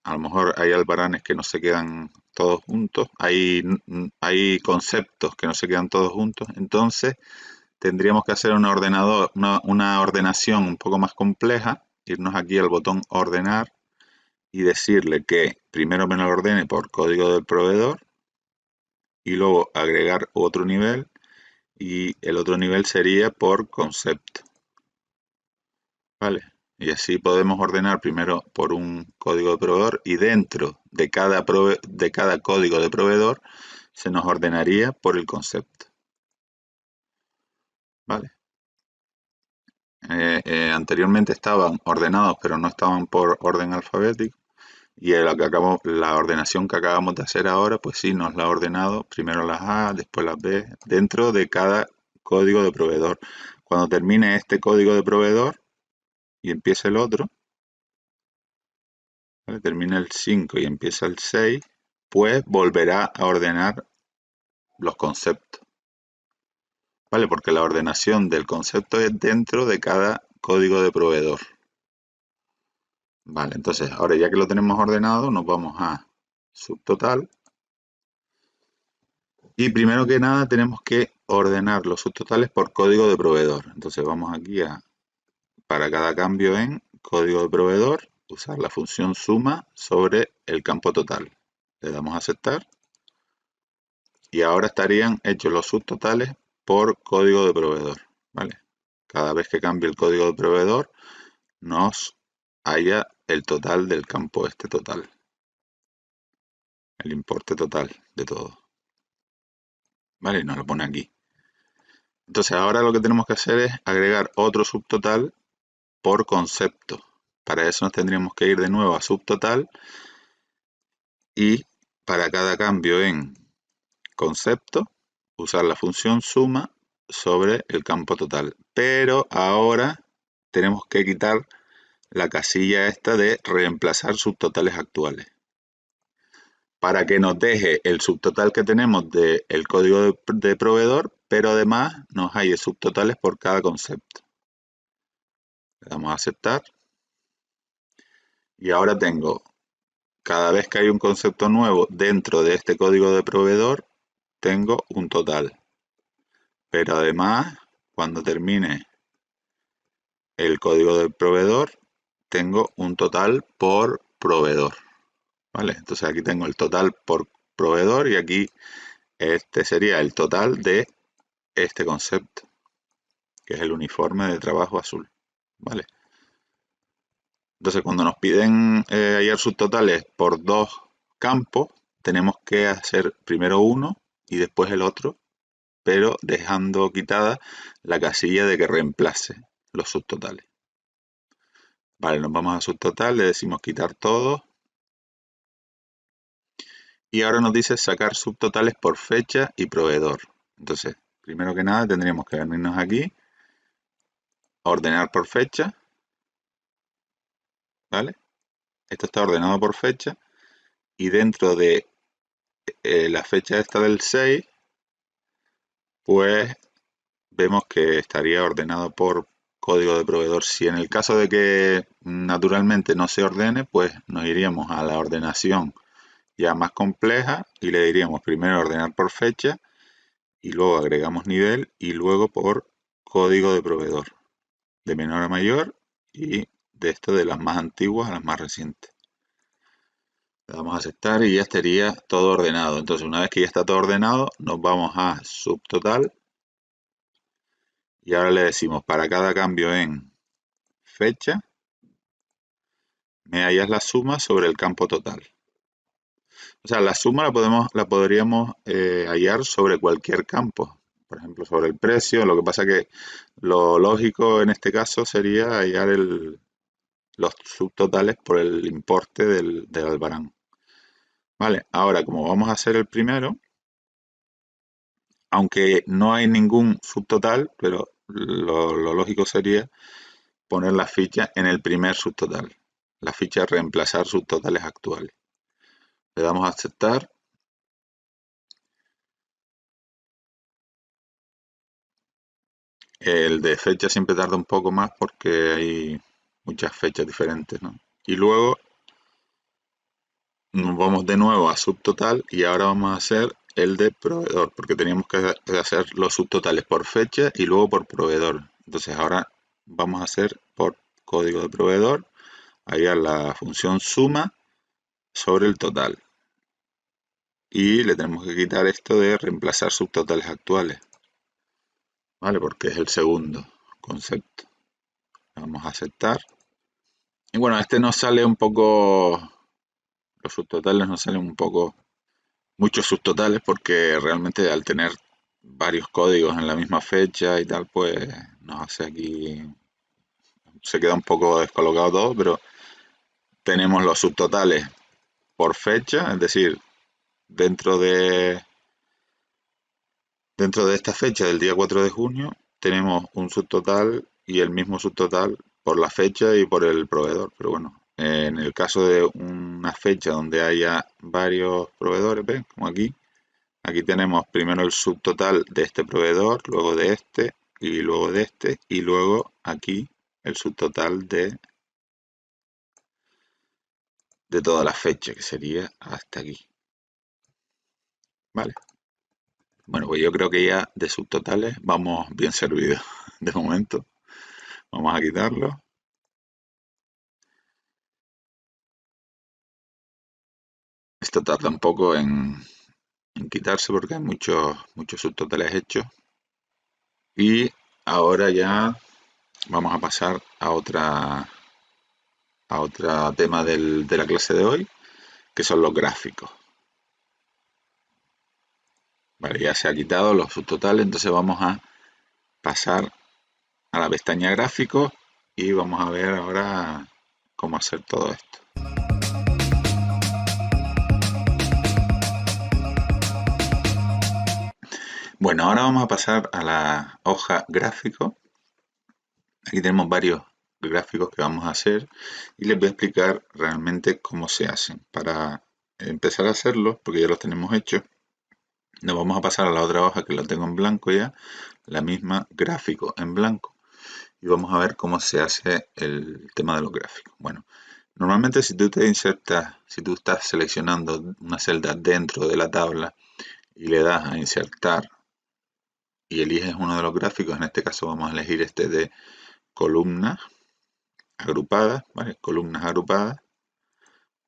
a lo mejor hay albaranes que no se quedan todos juntos, hay conceptos que no se quedan todos juntos, entonces tendríamos que hacer una ordenación un poco más compleja, irnos aquí al botón ordenar y decirle que primero me lo ordene por código del proveedor y luego agregar otro nivel y el otro nivel sería por concepto. ¿Vale? Y así podemos ordenar primero por un código de proveedor y dentro de cada código de proveedor se nos ordenaría por el concepto. ¿Vale? Anteriormente estaban ordenados pero no estaban por orden alfabético y la ordenación que acabamos de hacer ahora pues sí nos la ha ordenado primero las A, después las B dentro de cada código de proveedor. Cuando termine este código de proveedor y empiece el otro, ¿vale? Termina el 5 y empieza el 6, pues volverá a ordenar los conceptos, ¿vale? Porque la ordenación del concepto es dentro de cada código de proveedor. Vale, entonces ahora ya que lo tenemos ordenado, nos vamos a subtotal. Y primero que nada tenemos que ordenar los subtotales por código de proveedor. Entonces vamos aquí para cada cambio en código de proveedor, usar la función suma sobre el campo total. Le damos a aceptar. Y ahora estarían hechos los subtotales por código de proveedor, ¿vale? Cada vez que cambie el código de proveedor, nos haya el total del campo este total. El importe total de todo. ¿Vale? Y nos lo pone aquí. Entonces ahora lo que tenemos que hacer es agregar otro subtotal por concepto. Para eso nos tendríamos que ir de nuevo a subtotal y para cada cambio en concepto, usar la función suma sobre el campo total. Pero ahora tenemos que quitar la casilla esta de reemplazar subtotales actuales. Para que nos deje el subtotal que tenemos del código de proveedor, pero además nos hay subtotales por cada concepto. Le damos a aceptar. Y ahora tengo, cada vez que hay un concepto nuevo dentro de este código de proveedor, tengo un total. Pero además, cuando termine el código del proveedor, tengo un total por proveedor. ¿Vale? Entonces aquí tengo el total por proveedor y aquí este sería el total de este concepto, que es el uniforme de trabajo azul. ¿Vale? Entonces cuando nos piden hallar subtotales por dos campos, tenemos que hacer primero uno y después el otro, pero dejando quitada la casilla de que reemplace los subtotales. Vale, nos vamos a subtotal, le decimos quitar todo. Y ahora nos dice sacar subtotales por fecha y proveedor. Entonces, primero que nada tendríamos que venirnos aquí, ordenar por fecha, ¿vale? Esto está ordenado por fecha. y dentro de la fecha esta del 6, pues vemos que estaría ordenado por código de proveedor. Si en el caso de que naturalmente no se ordene, pues nos iríamos a la ordenación ya más compleja y le diríamos primero ordenar por fecha y luego agregamos nivel y luego por código de proveedor, de menor a mayor y de esto de las más antiguas a las más recientes. Le damos a aceptar y ya estaría todo ordenado. Entonces, una vez que ya está todo ordenado, nos vamos a subtotal y ahora le decimos para cada cambio en fecha, me hallas la suma sobre el campo total. O sea, la suma la podríamos hallar sobre cualquier campo. Por ejemplo, sobre el precio. Lo que pasa que lo lógico en este caso sería hallar los subtotales por el importe del albarán. Vale, ahora como vamos a hacer el primero, aunque no hay ningún subtotal, pero lo lógico sería poner la ficha en el primer subtotal. La ficha reemplazar subtotales actuales. Le damos a aceptar. El de fecha siempre tarda un poco más porque hay muchas fechas diferentes, ¿no? Y luego nos vamos de nuevo a subtotal y ahora vamos a hacer el de proveedor, porque teníamos que hacer los subtotales por fecha y luego por proveedor. Entonces ahora vamos a hacer por código de proveedor, hallar la función suma sobre el total. Y le tenemos que quitar esto de reemplazar subtotales actuales, ¿vale? Porque es el segundo concepto. Vamos a aceptar. Y bueno, este nos sale un poco, los subtotales nos salen un poco, muchos subtotales, porque realmente al tener varios códigos en la misma fecha y tal, pues nos hace aquí, se queda un poco descolocado todo, pero tenemos los subtotales por fecha, es decir, dentro de, dentro de esta fecha del día 4 de junio, tenemos un subtotal y el mismo subtotal por la fecha y por el proveedor, pero bueno, en el caso de una fecha donde haya varios proveedores, ¿ven? Como aquí tenemos primero el subtotal de este proveedor, luego de este y luego de este y luego aquí el subtotal de toda la fecha, que sería hasta aquí. Vale. Bueno, pues yo creo que ya de subtotales vamos bien servidos de momento. Vamos a quitarlo. Esto tarda un poco en quitarse porque hay muchos subtotales hechos. Y ahora ya vamos a pasar a otro tema de la clase de hoy, que son los gráficos. Vale, ya se ha quitado los subtotales, entonces vamos a pasar a la pestaña gráficos y vamos a ver ahora cómo hacer todo esto. Bueno, ahora vamos a pasar a la hoja gráfico. Aquí tenemos varios gráficos que vamos a hacer y les voy a explicar realmente cómo se hacen. Para empezar a hacerlos, porque ya los tenemos hechos, nos vamos a pasar a la otra hoja que la tengo en blanco ya, la misma gráfico en blanco. Y vamos a ver cómo se hace el tema de los gráficos. Bueno, normalmente si tú te insertas, si tú estás seleccionando una celda dentro de la tabla y le das a insertar y eliges uno de los gráficos, en este caso vamos a elegir este de columnas agrupadas, ¿vale? Columnas agrupadas,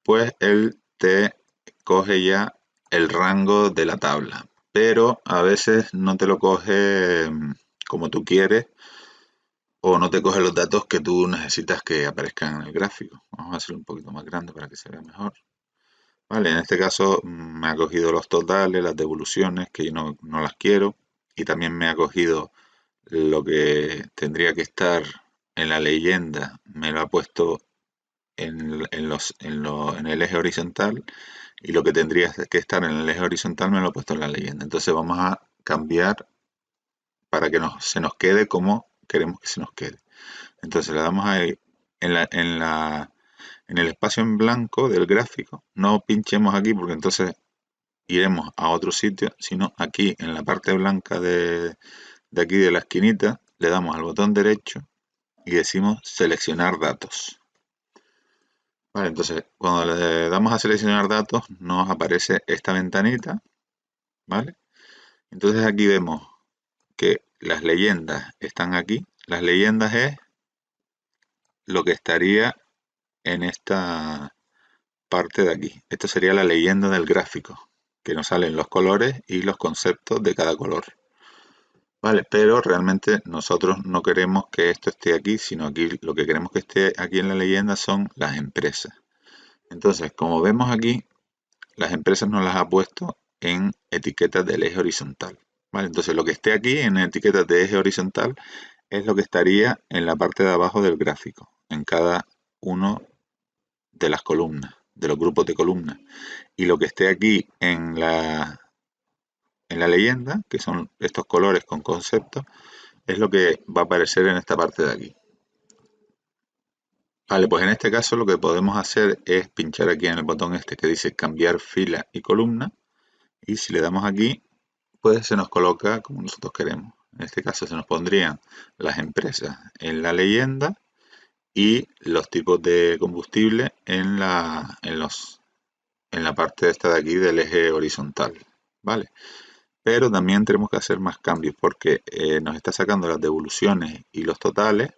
pues él te coge ya el rango de la tabla, pero a veces no te lo coge como tú quieres o no te coge los datos que tú necesitas que aparezcan en el gráfico. Vamos a hacerlo un poquito más grande para que se vea mejor. Vale, en este caso me ha cogido los totales, las devoluciones, que yo no las quiero, y también me ha cogido lo que tendría que estar en la leyenda, me lo ha puesto en el eje horizontal, y lo que tendría que estar en el eje horizontal me lo ha puesto en la leyenda. Entonces vamos a cambiar para que se nos quede como queremos que se nos quede. Entonces le damos ahí en en el espacio en blanco del gráfico, no pinchemos aquí porque entonces iremos a otro sitio, sino aquí en la parte blanca de aquí de la esquinita, le damos al botón derecho y decimos seleccionar datos. Vale, entonces cuando le damos a seleccionar datos nos aparece esta ventanita, ¿vale? Entonces aquí vemos que las leyendas están aquí. Las leyendas es lo que estaría en esta parte de aquí. Esto sería la leyenda del gráfico, que nos salen los colores y los conceptos de cada color. Vale, pero realmente nosotros no queremos que esto esté aquí, sino aquí lo que queremos que esté aquí en la leyenda son las empresas. Entonces, como vemos aquí, las empresas nos las ha puesto en etiquetas del eje horizontal. ¿Vale? Entonces, lo que esté aquí en etiquetas de eje horizontal es lo que estaría en la parte de abajo del gráfico, en cada uno de las columnas, de los grupos de columnas. Y lo que esté aquí en la leyenda, que son estos colores con conceptos, es lo que va a aparecer en esta parte de aquí. Vale, pues en este caso lo que podemos hacer es pinchar aquí en el botón este que dice cambiar fila y columna, y si le damos aquí, pues se nos coloca como nosotros queremos. En este caso se nos pondrían las empresas en la leyenda y los tipos de combustible en la parte esta de aquí del eje horizontal, ¿vale? Pero también tenemos que hacer más cambios porque nos está sacando las devoluciones y los totales,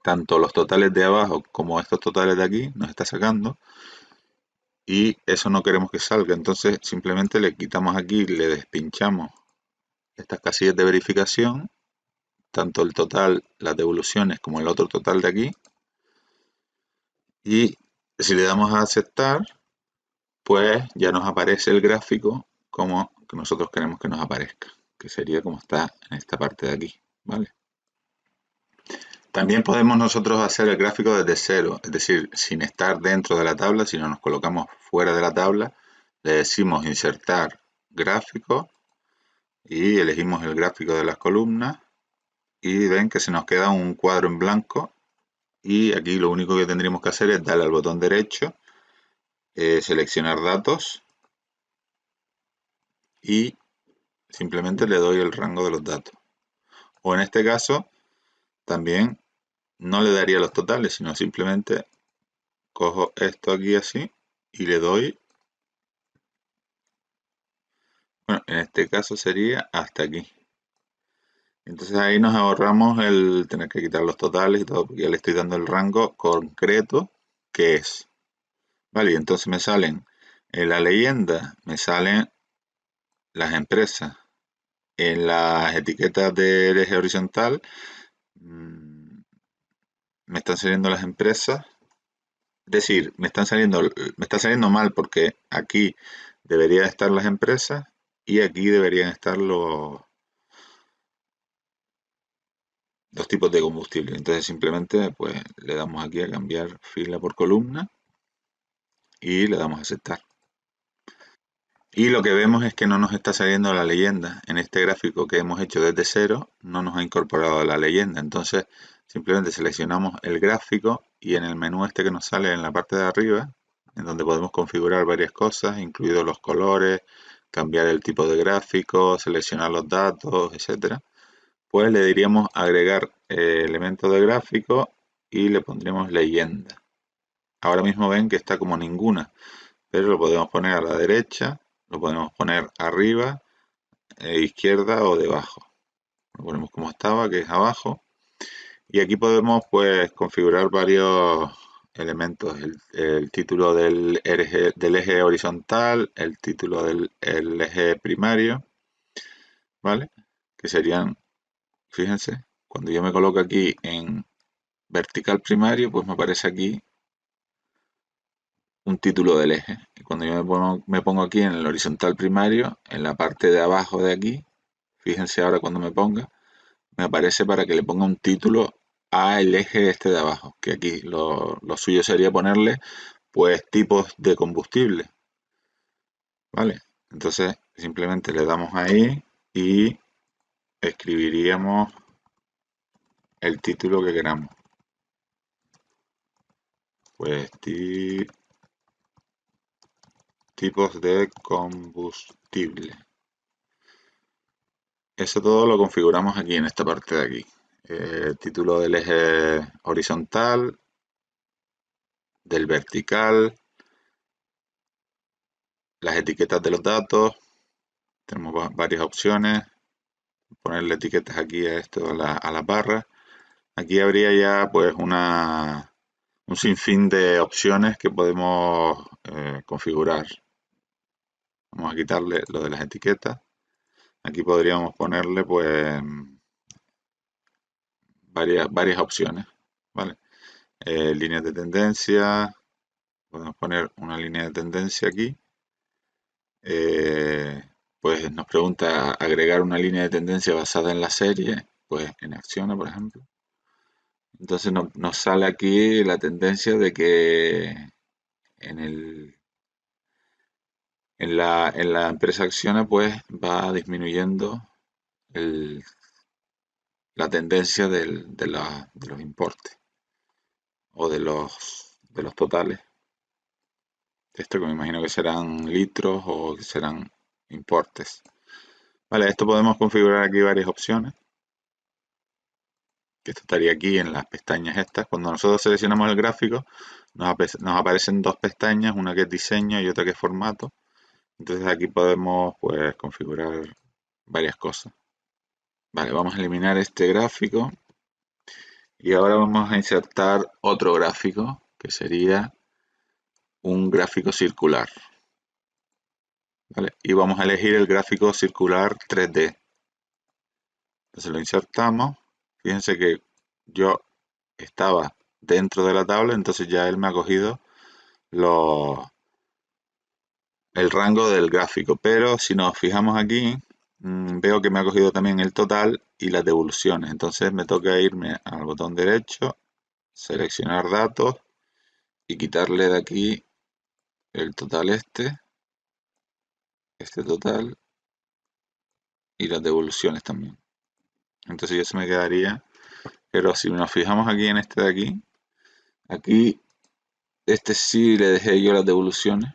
tanto los totales de abajo como estos totales de aquí, nos está sacando y eso no queremos que salga, entonces simplemente le quitamos aquí, le despinchamos estas casillas de verificación, tanto el total, las devoluciones como el otro total de aquí, y si le damos a aceptar, pues ya nos aparece el gráfico como que nosotros queremos que nos aparezca, que sería como está en esta parte de aquí, ¿vale? También podemos nosotros hacer el gráfico desde cero, es decir, sin estar dentro de la tabla, sino nos colocamos fuera de la tabla, le decimos insertar gráfico y elegimos el gráfico de las columnas y ven que se nos queda un cuadro en blanco y aquí lo único que tendríamos que hacer es darle al botón derecho, seleccionar datos y simplemente le doy el rango de los datos. O en este caso también no le daría los totales, sino simplemente cojo esto aquí así y le doy, bueno, en este caso sería hasta aquí. Entonces ahí nos ahorramos el tener que quitar los totales y todo, porque ya le estoy dando el rango concreto que es. Vale, y entonces me salen en la leyenda, me salen las empresas. En las etiquetas del eje horizontal me están saliendo las empresas. Es decir, me está saliendo mal porque aquí deberían estar las empresas y aquí deberían estar los tipos de combustible. Entonces simplemente pues le damos aquí a cambiar fila por columna y le damos a aceptar. Y lo que vemos es que no nos está saliendo la leyenda. En este gráfico que hemos hecho desde cero, no nos ha incorporado la leyenda. Entonces, simplemente seleccionamos el gráfico y en el menú este que nos sale en la parte de arriba, en donde podemos configurar varias cosas, incluidos los colores, cambiar el tipo de gráfico, seleccionar los datos, etcétera, pues le diríamos agregar elementos de gráfico y le pondríamos leyenda. Ahora mismo ven que está como ninguna, pero lo podemos poner a la derecha, lo podemos poner arriba, izquierda o debajo. Lo ponemos como estaba, que es abajo. Y aquí podemos pues configurar varios elementos. El título del eje horizontal, el título del eje primario, ¿vale? Que serían, fíjense, cuando yo me coloco aquí en vertical primario, pues me aparece aquí un título del eje. Y cuando yo me pongo aquí en el horizontal primario, en la parte de abajo de aquí, fíjense ahora cuando me ponga, me aparece para que le ponga un título al eje este de abajo, que aquí lo suyo sería ponerle pues tipos de combustible, ¿vale? Entonces simplemente le damos ahí y escribiríamos el título que queramos. Pues tipos de combustible. Eso todo lo configuramos aquí en esta parte de aquí. Título del eje horizontal, del vertical, las etiquetas de los datos. Tenemos varias opciones. Ponerle etiquetas aquí a esto, a las barras. Aquí habría ya pues un sinfín de opciones que podemos configurar. Vamos a quitarle lo de las etiquetas. Aquí podríamos ponerle pues varias opciones, ¿vale? Líneas de tendencia, podemos poner una línea de tendencia aquí. Pues nos pregunta agregar una línea de tendencia basada en la serie, pues en Acciona, por ejemplo. Entonces nos sale aquí la tendencia de que en la empresa Acciona pues va disminuyendo la tendencia de los importes o de los totales. Esto que me imagino que serán litros o que serán importes. Vale, esto podemos configurar aquí varias opciones. Que esto estaría aquí en las pestañas estas. Cuando nosotros seleccionamos el gráfico, nos aparecen dos pestañas, una que es diseño y otra que es formato. Entonces aquí podemos pues configurar varias cosas. Vale, vamos a eliminar este gráfico y ahora vamos a insertar otro gráfico que sería un gráfico circular. ¿Vale? Y vamos a elegir el gráfico circular 3D. Entonces lo insertamos. Fíjense que yo estaba dentro de la tabla, entonces ya él me ha cogido el rango del gráfico. Pero si nos fijamos aquí, veo que me ha cogido también el total y las devoluciones. Entonces me toca irme al botón derecho, seleccionar datos y quitarle de aquí el total este total y las devoluciones también. Entonces ya se me quedaría, pero si nos fijamos aquí en este de aquí este sí le dejé yo las devoluciones.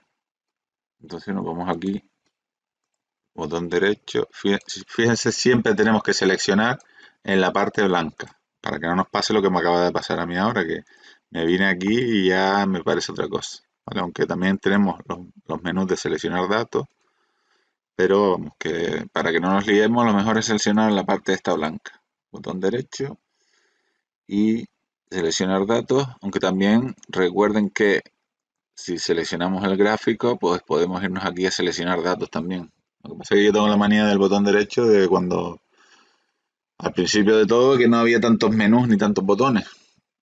Entonces nos vamos aquí, botón derecho. Fíjense, siempre tenemos que seleccionar en la parte blanca, para que no nos pase lo que me acaba de pasar a mí ahora, que me vine aquí y ya me parece otra cosa. ¿Vale? Aunque también tenemos los menús de seleccionar datos, pero vamos, que para que no nos liemos, lo mejor es seleccionar en la parte esta blanca. Botón derecho y seleccionar datos, aunque también recuerden que si seleccionamos el gráfico, pues podemos irnos aquí a seleccionar datos también. Lo que pasa es que yo tengo la manía del botón derecho de cuando, al principio de todo, que no había tantos menús ni tantos botones.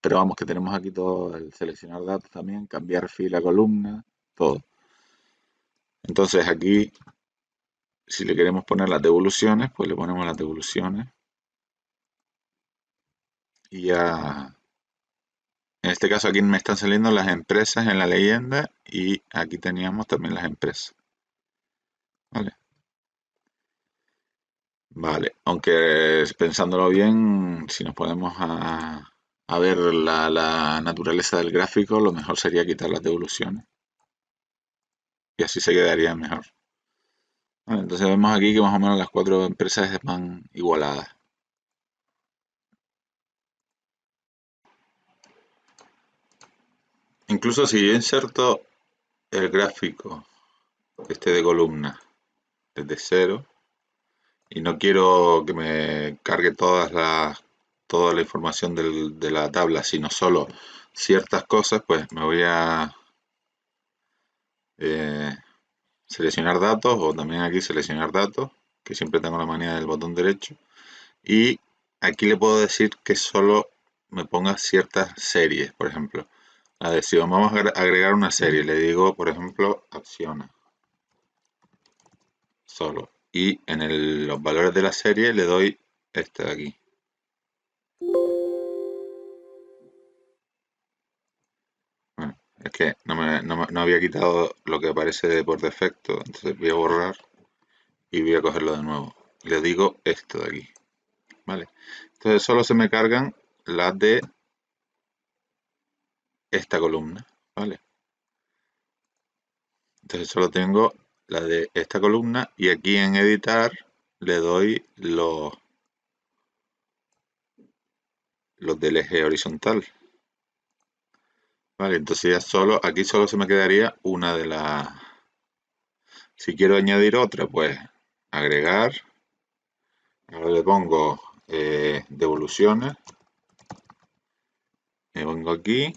Pero vamos, que tenemos aquí todo el seleccionar datos también, cambiar fila, columna, todo. Entonces aquí, si le queremos poner las devoluciones, pues le ponemos las devoluciones. Y ya, en este caso aquí me están saliendo las empresas en la leyenda y aquí teníamos también las empresas. ¿Vale? Vale, aunque pensándolo bien, si nos ponemos a ver la naturaleza del gráfico, lo mejor sería quitar las devoluciones. Y así se quedaría mejor. Vale, entonces vemos aquí que más o menos las cuatro empresas van igualadas. Incluso si yo inserto el gráfico, este de columna, desde cero, y no quiero que me cargue toda la información de la tabla, sino solo ciertas cosas, pues me voy a eh, seleccionar datos o también aquí seleccionar datos, que siempre tengo la manía del botón derecho. Y aquí le puedo decir que solo me ponga ciertas series, por ejemplo. A ver, si vamos a agregar una serie, le digo, por ejemplo, Acciona. Solo. Y en los valores de la serie le doy este de aquí. Bueno, es que no había quitado lo que aparece por defecto, entonces voy a borrar y voy a cogerlo de nuevo. Le digo esto de aquí. ¿Vale? Entonces solo se me cargan las de esta columna, ¿vale? Entonces solo tengo la de esta columna y aquí en editar le doy los del eje horizontal. Vale, entonces ya solo, aquí solo se me quedaría una de las... Si quiero añadir otra, pues agregar. Ahora le pongo devoluciones. Me vengo aquí,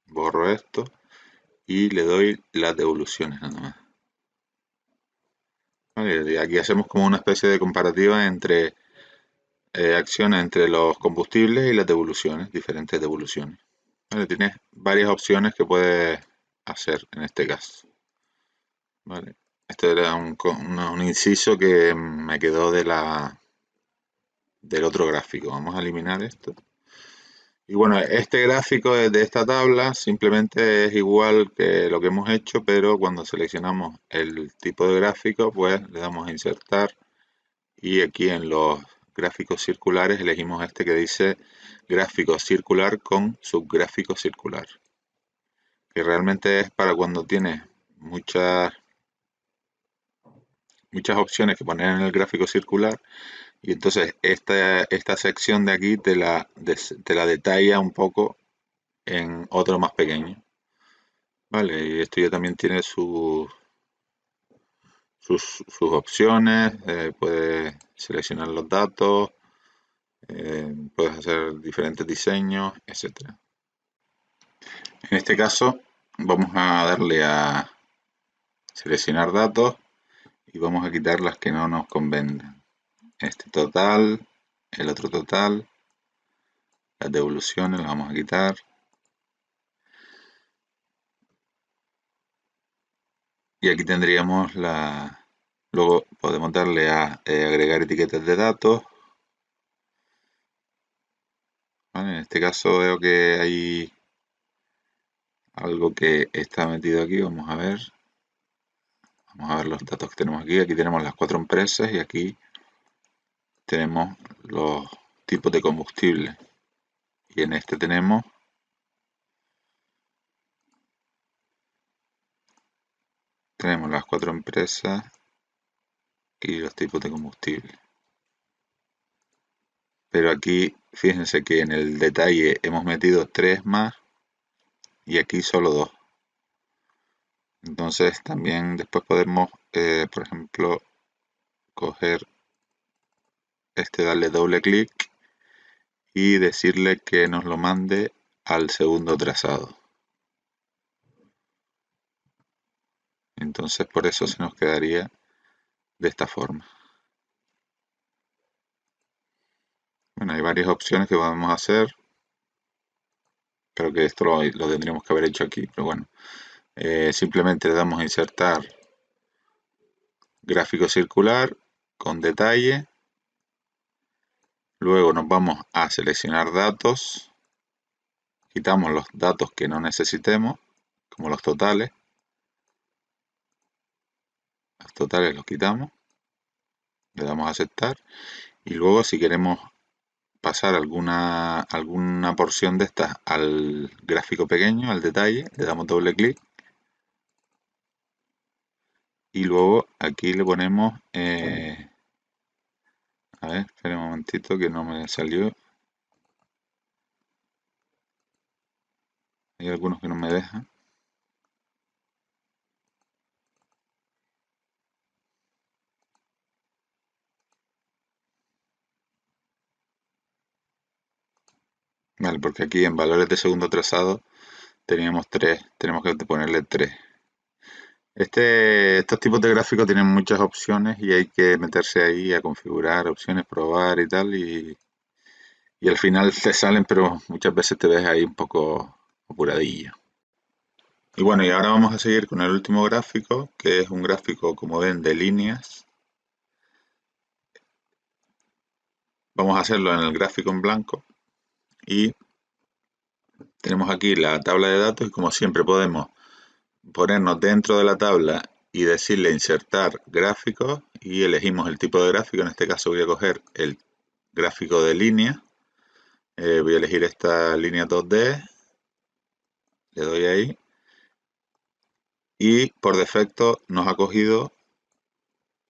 borro esto y le doy las devoluciones nada más. Vale, y aquí hacemos como una especie de comparativa entre acciones entre los combustibles y las devoluciones, diferentes devoluciones. Vale, tienes varias opciones que puedes hacer en este caso. Vale, este era un inciso que me quedó del otro gráfico. Vamos a eliminar esto. Y bueno, este gráfico de esta tabla simplemente es igual que lo que hemos hecho, pero cuando seleccionamos el tipo de gráfico, pues le damos a insertar y aquí en los gráficos circulares elegimos este que dice gráfico circular con subgráfico circular, que realmente es para cuando tienes muchas opciones que poner en el gráfico circular y entonces esta sección de aquí te la detalla un poco en otro más pequeño. Vale, y esto ya también tiene sus opciones, puedes seleccionar los datos, puedes hacer diferentes diseños, etcétera. En este caso vamos a darle a seleccionar datos y vamos a quitar las que no nos convengan. Este total, el otro total, las devoluciones las vamos a quitar. Y aquí tendríamos luego podemos darle a agregar etiquetas de datos. ¿Vale? En este caso veo que hay algo que está metido aquí, vamos a ver. Vamos a ver los datos que tenemos aquí. Aquí tenemos las 4 empresas y aquí tenemos los tipos de combustible. Y en este tenemos las 4 empresas y los tipos de combustible. Pero aquí fíjense que en el detalle hemos metido 3 más y aquí solo 2. Entonces también después podemos, por ejemplo, coger darle doble clic y decirle que nos lo mande al segundo trazado. Entonces por eso se nos quedaría de esta forma. Bueno, hay varias opciones que podemos hacer. Creo que esto lo tendríamos que haber hecho aquí, pero bueno. Simplemente le damos a insertar gráfico circular con detalle. Luego nos vamos a seleccionar datos. Quitamos los datos que no necesitemos, como los totales. Los totales los quitamos. Le damos a aceptar. Y luego si queremos pasar alguna porción de estas al gráfico pequeño, al detalle, le damos doble clic. Y luego aquí le ponemos... a ver, espera un momentito que no me salió. Hay algunos que no me dejan. Vale, porque aquí en valores de segundo trazado teníamos 3, tenemos que ponerle 3. Estos tipos de gráficos tienen muchas opciones y hay que meterse ahí a configurar opciones, probar y tal, y al final te salen, pero muchas veces te ves ahí un poco apuradillo. Y bueno, y ahora vamos a seguir con el último gráfico, que es un gráfico, como ven, de líneas. Vamos a hacerlo en el gráfico en blanco y tenemos aquí la tabla de datos y como siempre podemos ponernos dentro de la tabla y decirle insertar gráficos y elegimos el tipo de gráfico. En este caso voy a coger el gráfico de línea. Voy a elegir esta línea 2D Le doy ahí y por defecto nos ha cogido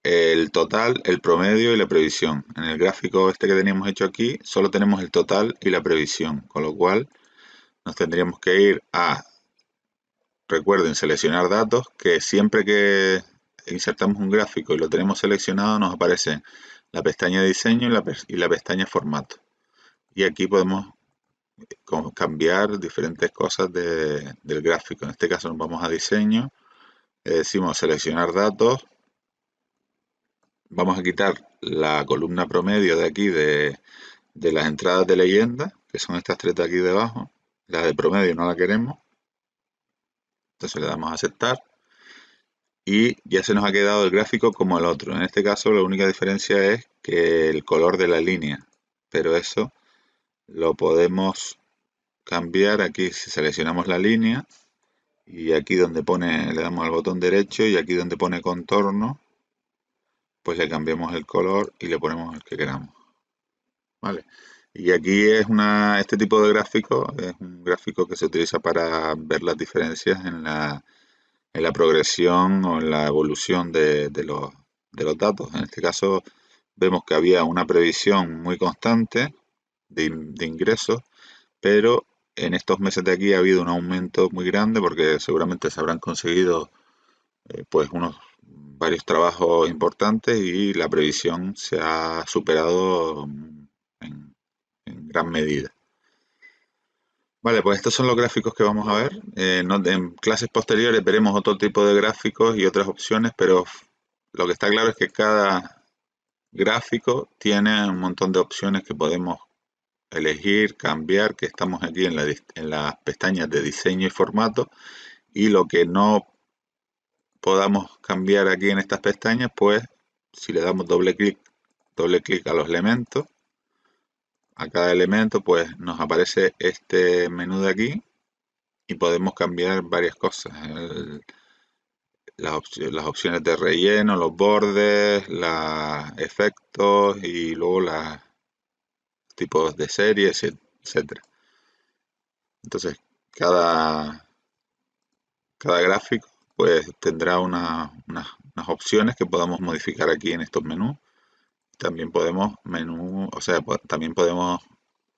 el total, el promedio y la previsión. En el gráfico este que teníamos hecho aquí solo tenemos el total y la previsión, con lo cual nos tendríamos que ir a, recuerden, seleccionar datos, que siempre que insertamos un gráfico y lo tenemos seleccionado nos aparece la pestaña de diseño y la pestaña formato. Y aquí podemos cambiar diferentes cosas del gráfico. En este caso nos vamos a diseño, le decimos seleccionar datos, vamos a quitar la columna promedio de aquí de las entradas de leyenda, que son estas tres de aquí debajo. La de promedio no la queremos, entonces le damos a aceptar y ya se nos ha quedado el gráfico como el otro. En este caso la única diferencia es que el color de la línea, pero eso lo podemos cambiar aquí si seleccionamos la línea y aquí donde pone, le damos al botón derecho y aquí donde pone contorno, pues le cambiamos el color y le ponemos el que queramos. ¿Vale? Y aquí es este tipo de gráfico, es un gráfico que se utiliza para ver las diferencias en la progresión o en la evolución de los datos. En este caso vemos que había una previsión muy constante de ingresos, pero en estos meses de aquí ha habido un aumento muy grande porque seguramente se habrán conseguido pues unos varios trabajos importantes y la previsión se ha superado en gran medida. Vale, pues estos son los gráficos que vamos a ver. En clases posteriores veremos otro tipo de gráficos y otras opciones, pero lo que está claro es que cada gráfico tiene un montón de opciones que podemos elegir, cambiar, que estamos aquí en las pestañas de diseño y formato, y lo que no podamos cambiar aquí en estas pestañas, pues si le damos doble clic a los elementos, a cada elemento, pues nos aparece este menú de aquí y podemos cambiar varias cosas. Las opciones de relleno, los bordes, los efectos y luego los tipos de series, etcétera. Entonces, cada gráfico pues tendrá unas opciones que podamos modificar aquí en estos menús. También podemos también podemos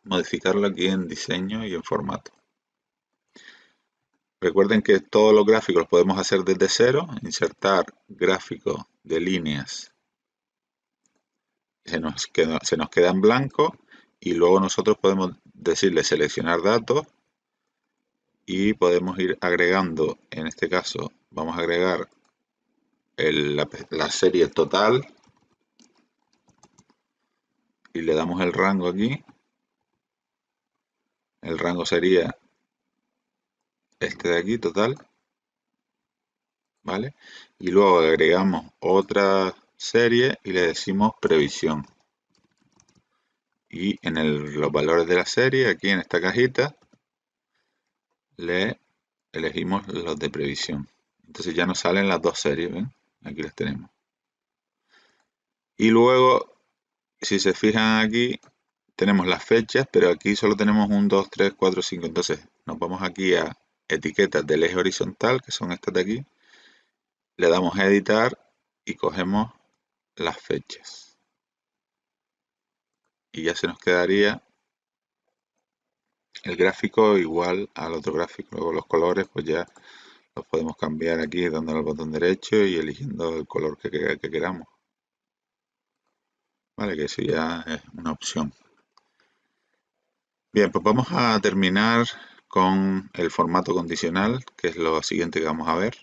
modificarlo aquí en diseño y en formato. Recuerden que todos los gráficos los podemos hacer desde cero, insertar gráfico de líneas, se nos queda en blanco y luego nosotros podemos decirle seleccionar datos y podemos ir agregando, en este caso vamos a agregar la serie total y le damos el rango aquí. El rango sería este de aquí, total, ¿vale? Y luego agregamos otra serie y le decimos previsión. Y en los valores de la serie, aquí en esta cajita, le elegimos los de previsión. Entonces ya nos salen las dos series, ¿ven? Aquí las tenemos. Y luego, si se fijan aquí, tenemos las fechas, pero aquí solo tenemos 1, 2, 3, 4, 5. Entonces nos vamos aquí a etiquetas del eje horizontal, que son estas de aquí. Le damos a editar y cogemos las fechas. Y ya se nos quedaría el gráfico igual al otro gráfico. Luego los colores pues ya los podemos cambiar aquí dándole al botón derecho y eligiendo el color que queramos. Vale, que eso ya es una opción. Bien, pues vamos a terminar con el formato condicional, que es lo siguiente que vamos a ver.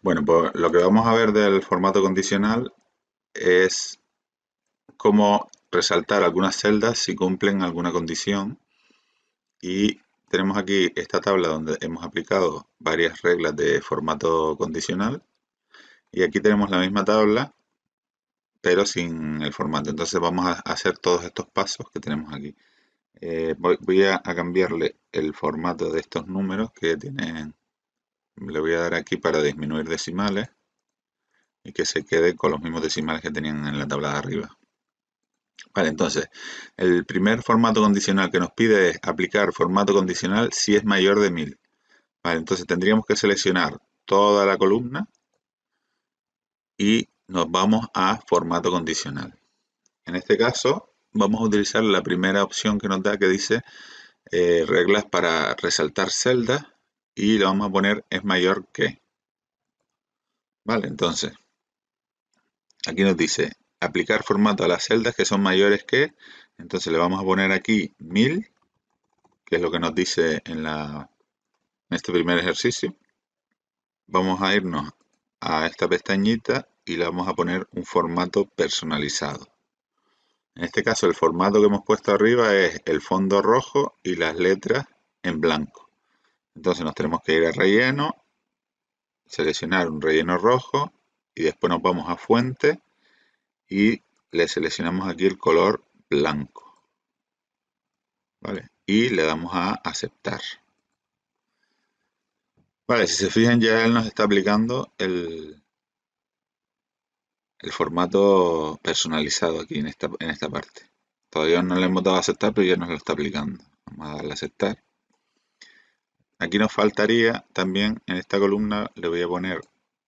Bueno, pues lo que vamos a ver del formato condicional es cómo resaltar algunas celdas si cumplen alguna condición. Y tenemos aquí esta tabla donde hemos aplicado varias reglas de formato condicional. Y aquí tenemos la misma tabla, pero sin el formato. Entonces vamos a hacer todos estos pasos que tenemos aquí. Voy a cambiarle el formato de estos números que tienen. Le voy a dar aquí para disminuir decimales y que se quede con los mismos decimales que tenían en la tabla de arriba. Vale, entonces, el primer formato condicional que nos pide es aplicar formato condicional si es mayor de 1000. Vale, entonces tendríamos que seleccionar toda la columna y nos vamos a formato condicional. En este caso vamos a utilizar la primera opción que nos da, que dice reglas para resaltar celdas, y le vamos a poner es mayor que. Vale, entonces aquí nos dice aplicar formato a las celdas que son mayores que. Entonces le vamos a poner aquí 1000, que es lo que nos dice en este primer ejercicio. Vamos a irnos a esta pestañita y le vamos a poner un formato personalizado. En este caso el formato que hemos puesto arriba es el fondo rojo y las letras en blanco. Entonces nos tenemos que ir a relleno, seleccionar un relleno rojo y después nos vamos a fuente y le seleccionamos aquí el color blanco. ¿Vale? Y le damos a aceptar. Vale, si se fijan, ya él nos está aplicando el formato personalizado aquí en esta parte. Todavía no le hemos dado a aceptar, pero ya nos lo está aplicando. Vamos a darle a aceptar. Aquí nos faltaría también, en esta columna le voy a poner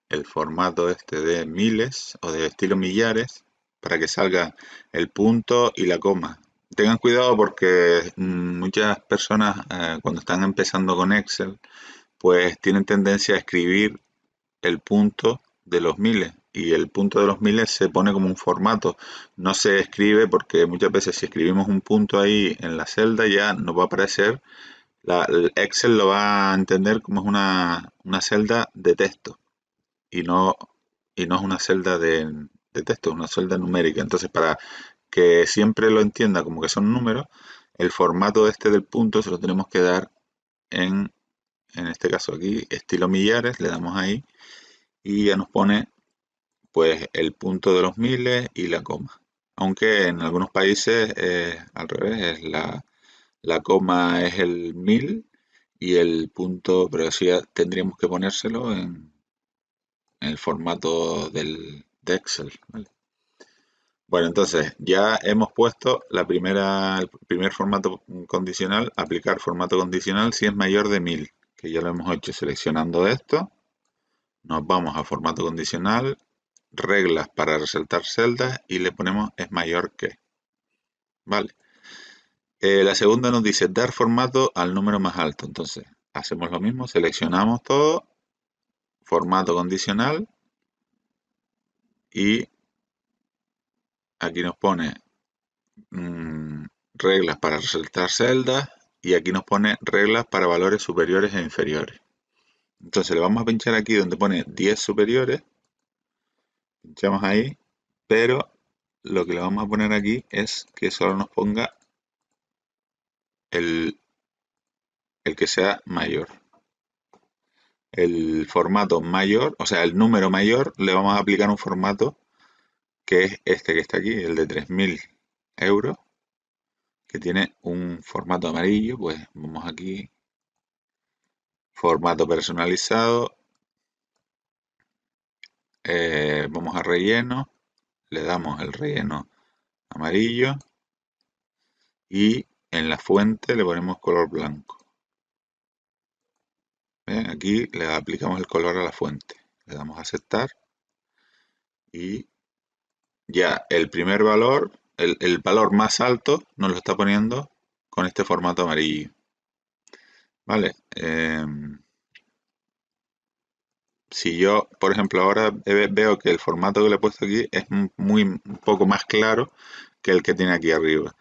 el formato este de miles o de estilo millares para que salga el punto y la coma. Tengan cuidado porque muchas personas cuando están empezando con Excel pues tienen tendencia a escribir el punto de los miles, y el punto de los miles se pone como un formato, no se escribe porque muchas veces si escribimos un punto ahí en la celda ya nos va a aparecer, el Excel lo va a entender como es una celda de texto y no, y no es una celda de texto, es una celda numérica. Entonces, para que siempre lo entienda como que son números, el formato este del punto se lo tenemos que dar en este caso aquí, estilo millares, le damos ahí y ya nos pone pues el punto de los miles y la coma. Aunque en algunos países al revés, la coma es el 1000 y el punto, pero sí tendríamos que ponérselo en el formato de Excel, ¿vale? Bueno, entonces ya hemos puesto el primer formato condicional, aplicar formato condicional si es mayor de 1000, que ya lo hemos hecho seleccionando esto. Nos vamos a formato condicional, reglas para resaltar celdas y le ponemos es mayor que. Vale. La segunda nos dice dar formato al número más alto. Entonces hacemos lo mismo, seleccionamos todo, formato condicional y aquí nos pone reglas para resaltar celdas y aquí nos pone reglas para valores superiores e inferiores. Entonces le vamos a pinchar aquí donde pone 10 superiores, pinchamos ahí, pero lo que le vamos a poner aquí es que solo nos ponga el que sea mayor. El formato mayor, o sea, el número mayor, le vamos a aplicar un formato que es este que está aquí, el de 3000 euros, que tiene un formato amarillo. Pues vamos aquí, formato personalizado, vamos a relleno, le damos el relleno amarillo y en la fuente le ponemos color blanco. ¿Ven? Aquí le aplicamos el color a la fuente, le damos a aceptar y ya el primer valor, el valor más alto nos lo está poniendo con este formato amarillo. Vale, si yo, por ejemplo, ahora veo que el formato que le he puesto aquí es un poco más claro que el que tiene aquí arriba.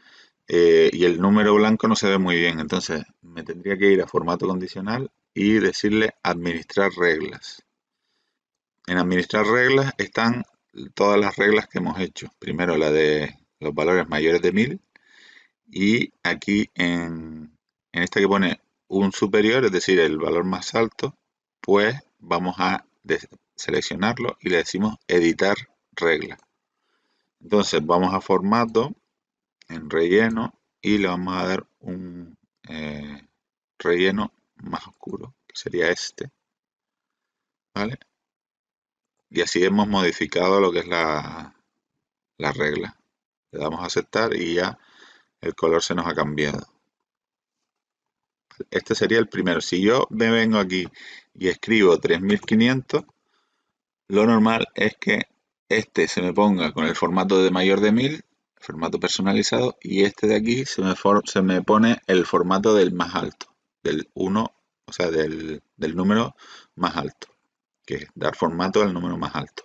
Y el número blanco no se ve muy bien, entonces me tendría que ir a formato condicional y decirle administrar reglas. En administrar reglas están todas las reglas que hemos hecho. Primero la de los valores mayores de 1000 y aquí en esta que pone un superior, es decir, el valor más alto, pues vamos a seleccionarlo y le decimos editar regla. Entonces vamos a formato, en relleno y le vamos a dar un relleno más oscuro, que sería este, ¿vale? Y así hemos modificado lo que es la regla. Le damos a aceptar y ya el color se nos ha cambiado. Este sería el primero. Si yo me vengo aquí y escribo 3500, lo normal es que este se me ponga con el formato de mayor de 1000, formato personalizado, y este de aquí se me pone el formato del más alto, del uno, o sea, del número más alto, que es dar formato al número más alto.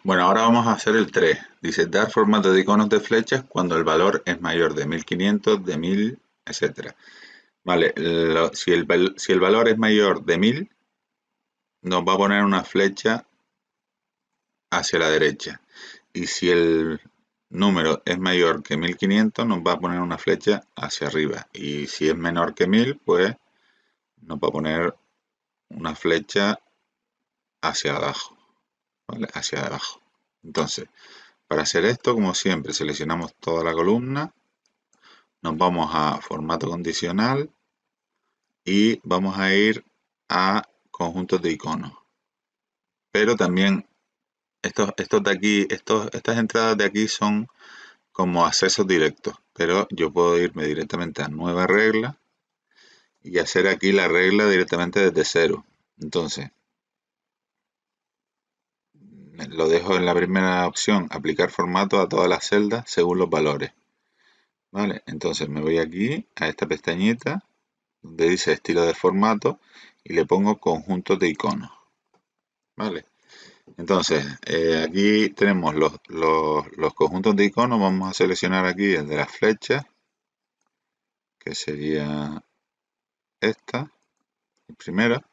Bueno, ahora vamos a hacer el 3. Dice dar formato de iconos de flechas cuando el valor es mayor de 1500, de 1000, etcétera. Vale, si el valor es mayor de 1000, nos va a poner una flecha hacia la derecha. Y si el número es mayor que 1500, nos va a poner una flecha hacia arriba. Y si es menor que 1000, pues nos va a poner una flecha hacia abajo, ¿vale? Hacia abajo. Entonces, para hacer esto, como siempre, seleccionamos toda la columna, nos vamos a formato condicional y vamos a ir a conjuntos de iconos. Pero también estos de aquí, estas entradas de aquí son como accesos directos, pero yo puedo irme directamente a nueva regla y hacer aquí la regla directamente desde cero. Entonces, lo dejo en la primera opción, aplicar formato a todas las celdas según los valores. Vale, entonces me voy aquí a esta pestañita donde dice estilo de formato y le pongo conjuntos de iconos. Vale, entonces aquí tenemos los conjuntos de iconos. Vamos a seleccionar aquí el de las flechas, que sería esta, la primera.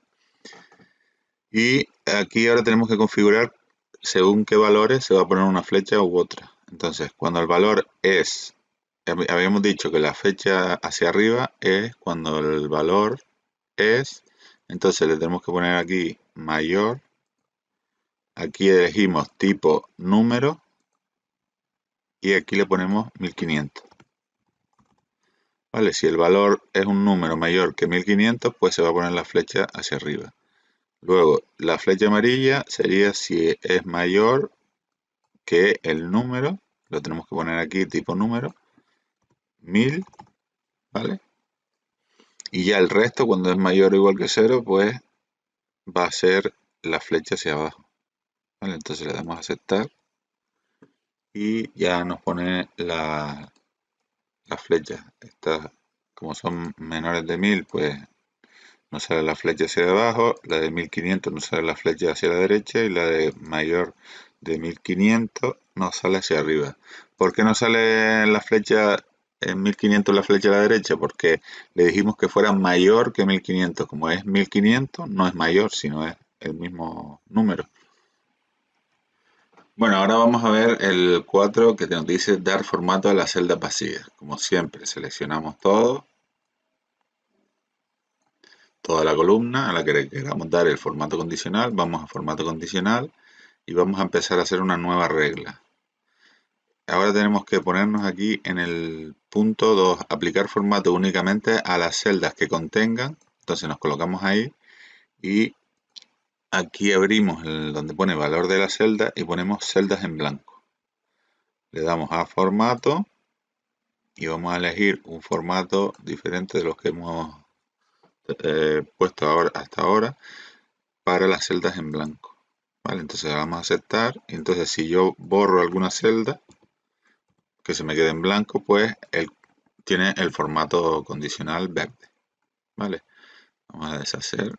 Y aquí ahora tenemos que configurar según qué valores se va a poner una flecha u otra. Entonces, cuando el valor es, habíamos dicho que la flecha hacia arriba es cuando el valor es, entonces le tenemos que poner aquí mayor. Aquí elegimos tipo número y aquí le ponemos 1500. Vale, si el valor es un número mayor que 1500, pues se va a poner la flecha hacia arriba. Luego, la flecha amarilla sería si es mayor que el número, lo tenemos que poner aquí tipo número, 1000, ¿vale? Y ya el resto, cuando es mayor o igual que 0, pues va a ser la flecha hacia abajo. ¿Vale? Entonces le damos a aceptar y ya nos pone las flechas. Estas, como son menores de 1000, pues nos sale la flecha hacia abajo, la de 1500 nos sale la flecha hacia la derecha y la de mayor de 1500 nos sale hacia arriba. ¿Por qué no sale la flecha en 1500 la flecha a la derecha? Porque le dijimos que fuera mayor que 1500. Como es 1500, no es mayor, sino es el mismo número. Bueno, ahora vamos a ver el 4 que nos dice dar formato a la celda vacía. Como siempre, seleccionamos todo, toda la columna a la que queramos dar el formato condicional. Vamos a formato condicional y vamos a empezar a hacer una nueva regla. Ahora tenemos que ponernos aquí en el punto 2, aplicar formato únicamente a las celdas que contengan. Entonces nos colocamos ahí y aquí abrimos donde pone valor de la celda y ponemos celdas en blanco. Le damos a formato y vamos a elegir un formato diferente de los que hemos puesto hasta ahora para las celdas en blanco. Vale, entonces vamos a aceptar. Y entonces si yo borro alguna celda que se me quede en blanco, pues tiene el formato condicional verde. Vale, vamos a deshacer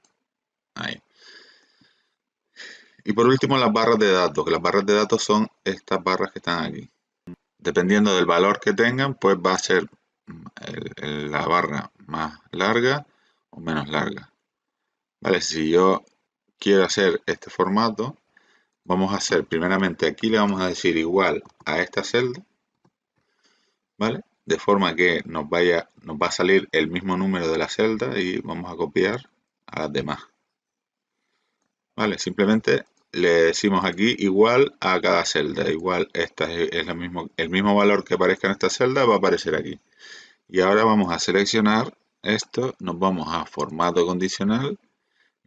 ahí. Y por último las barras de datos, que las barras de datos son estas barras que están aquí. Dependiendo del valor que tengan, pues va a ser la barra más larga o menos larga. Vale, si yo quiero hacer este formato, vamos a hacer primeramente aquí le vamos a decir igual a esta celda, ¿vale? De forma que nos va a salir el mismo número de la celda y vamos a copiar a las demás. ¿Vale? Simplemente le decimos aquí igual a cada celda. Igual esta es el mismo valor que aparezca en esta celda va a aparecer aquí. Y ahora vamos a seleccionar esto, nos vamos a formato condicional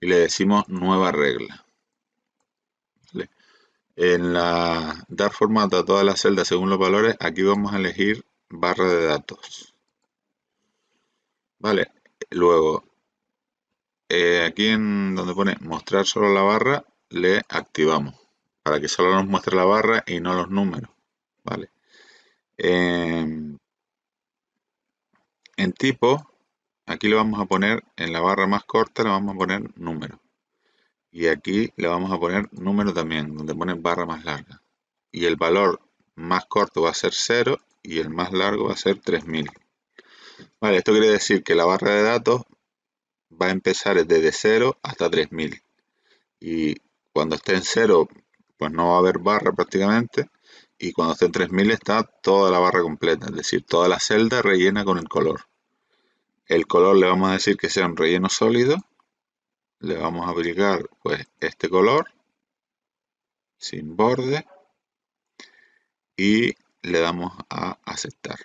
y le decimos nueva regla. ¿Vale? En dar formato a todas las celdas según los valores, aquí vamos a elegir barra de datos. Vale, luego aquí en donde pone mostrar solo la barra, le activamos para que solo nos muestre la barra y no los números. Vale. En tipo, aquí le vamos a poner, en la barra más corta le vamos a poner número. Y aquí le vamos a poner número también, donde pone barra más larga. Y el valor más corto va a ser 0 y el más largo va a ser 3000. Vale, esto quiere decir que la barra de datos va a empezar desde 0 hasta 3000. Y cuando esté en 0, pues no va a haber barra prácticamente. Y cuando esté en 3000 está toda la barra completa, es decir, toda la celda rellena con el color. El color le vamos a decir que sea un relleno sólido. Le vamos a aplicar pues este color sin borde y le damos a aceptar.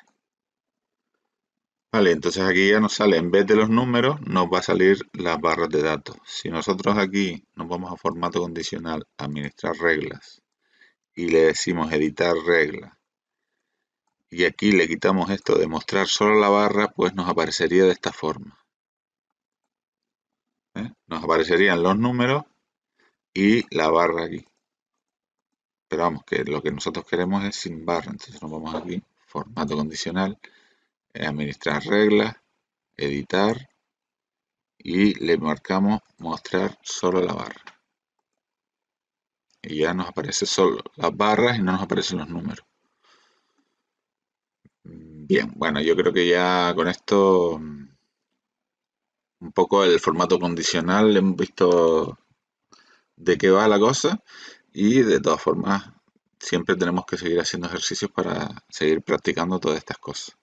Vale, entonces aquí ya nos sale, en vez de los números, nos va a salir las barras de datos. Si nosotros aquí nos vamos a formato condicional, administrar reglas, y le decimos editar regla, y aquí le quitamos esto de mostrar solo la barra, pues nos aparecería de esta forma. Nos aparecerían los números y la barra aquí. Pero vamos, que lo que nosotros queremos es sin barra, entonces nos vamos aquí, formato condicional, administrar reglas, editar, y le marcamos mostrar solo la barra. Y ya nos aparece solo las barras y no nos aparecen los números. Bien, bueno, yo creo que ya con esto un poco el formato condicional hemos visto de qué va la cosa y de todas formas siempre tenemos que seguir haciendo ejercicios para seguir practicando todas estas cosas.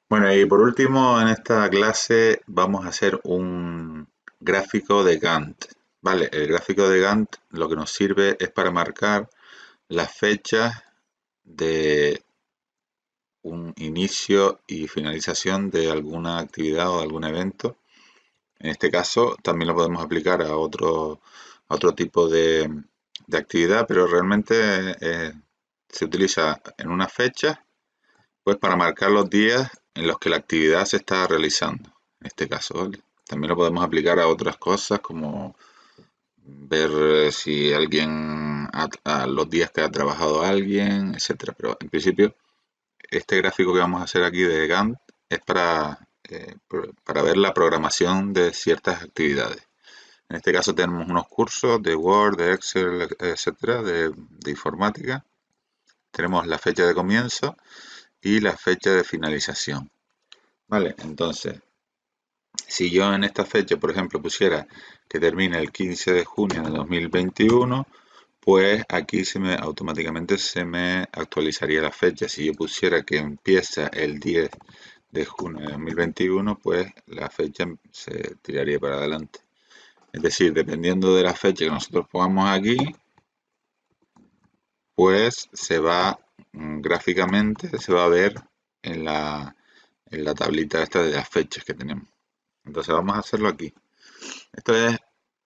Bueno, y por último en esta clase vamos a hacer un gráfico de Gantt. Vale, el gráfico de Gantt lo que nos sirve es para marcar las fechas de un inicio y finalización de alguna actividad o de algún evento. En este caso también lo podemos aplicar a otro tipo de actividad, pero realmente se utiliza en una fecha pues para marcar los días en los que la actividad se está realizando. En este caso, ¿vale? También lo podemos aplicar a otras cosas como ver si alguien, a los días que ha trabajado alguien, etcétera. Pero en principio, este gráfico que vamos a hacer aquí de Gantt es para ver la programación de ciertas actividades. En este caso tenemos unos cursos de Word, de Excel, etcétera, de informática. Tenemos la fecha de comienzo y la fecha de finalización. Vale, entonces, si yo en esta fecha, por ejemplo, pusiera que termine el 15 de junio de 2021, pues aquí automáticamente se me actualizaría la fecha. Si yo pusiera que empieza el 10 de junio de 2021, pues la fecha se tiraría para adelante. Es decir, dependiendo de la fecha que nosotros pongamos aquí, pues se va gráficamente, se va a ver en la tablita esta de las fechas que tenemos. Entonces vamos a hacerlo aquí. Esto es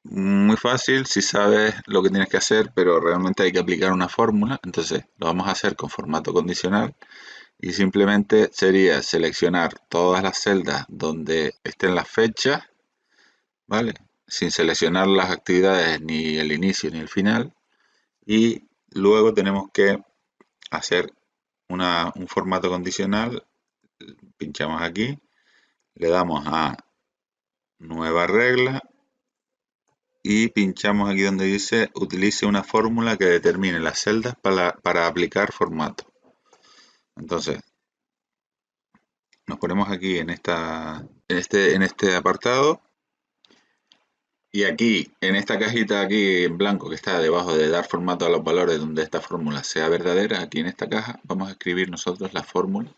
muy fácil si sabes lo que tienes que hacer, pero realmente hay que aplicar una fórmula. Entonces lo vamos a hacer con formato condicional y simplemente sería seleccionar todas las celdas donde estén las fechas, ¿vale? Sin seleccionar las actividades ni el inicio ni el final. Y luego tenemos que hacer un formato condicional. Pinchamos aquí, le damos a nueva regla y pinchamos aquí donde dice utilice una fórmula que determine las celdas para aplicar formato. Entonces nos ponemos aquí en este apartado y aquí en esta cajita aquí en blanco que está debajo de dar formato a los valores donde esta fórmula sea verdadera, aquí en esta caja vamos a escribir nosotros la fórmula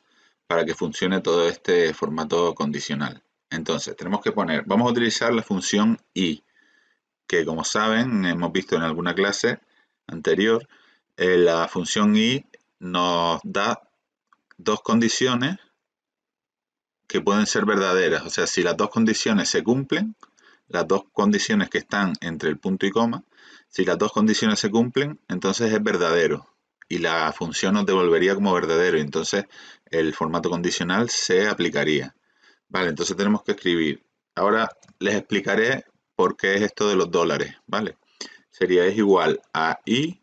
para que funcione todo este formato condicional. Entonces tenemos que vamos a utilizar la función i, que como saben, hemos visto en alguna clase anterior, la función i nos da dos condiciones que pueden ser verdaderas. O sea, si las dos condiciones se cumplen, las dos condiciones que están entre el punto y coma, si las dos condiciones se cumplen, entonces es verdadero. y la función nos devolvería como verdadero, y entonces el formato condicional se aplicaría. Vale, entonces tenemos que escribir. Ahora les explicaré por qué es esto de los dólares, ¿vale? Sería es igual a i,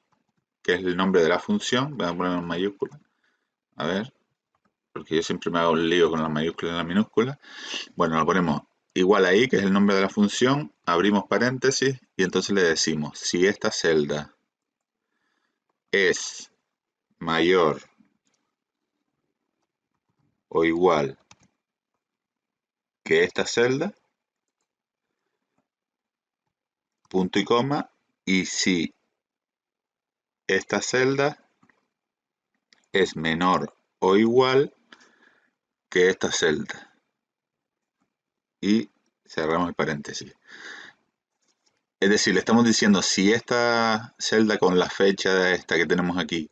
que es el nombre de la función, voy a ponerlo en mayúscula, a ver, porque yo siempre me hago un lío con la mayúscula y la minúscula. Bueno, lo ponemos igual a i, que es el nombre de la función, abrimos paréntesis y entonces le decimos, si esta celda es mayor o igual que esta celda, punto y coma, y si esta celda es menor o igual que esta celda, y cerramos el paréntesis. Es decir, le estamos diciendo si esta celda con la fecha esta que tenemos aquí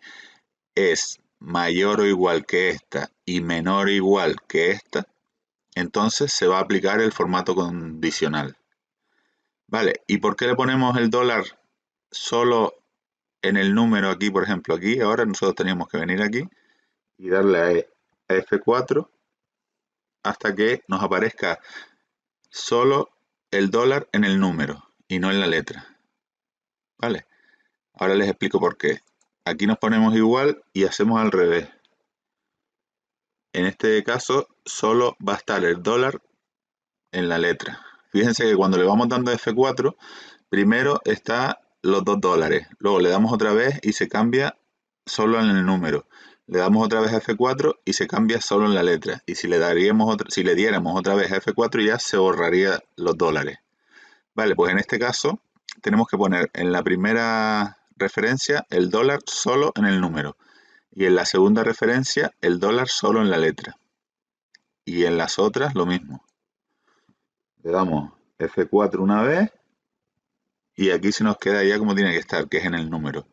es mayor o igual que esta y menor o igual que esta, entonces se va a aplicar el formato condicional. Vale, ¿y por qué le ponemos el dólar solo en el número aquí, por ejemplo? Aquí, ahora nosotros teníamos que venir aquí y darle a F4 hasta que nos aparezca solo el dólar en el número y no en la letra. Vale, ahora les explico por qué. Aquí nos ponemos igual y hacemos al revés. En este caso solo va a estar el dólar en la letra. Fíjense que cuando le vamos dando F4, primero está los 2 dólares, luego le damos otra vez y se cambia solo en el número. Le damos otra vez a F4 y se cambia solo en la letra. Y si le diéramos otra vez a F4 ya se borraría los dólares. Vale, pues en este caso tenemos que poner en la primera referencia el dólar solo en el número. Y en la segunda referencia el dólar solo en la letra. Y en las otras lo mismo. Le damos F4 una vez y aquí se nos queda ya como tiene que estar, que es en el número.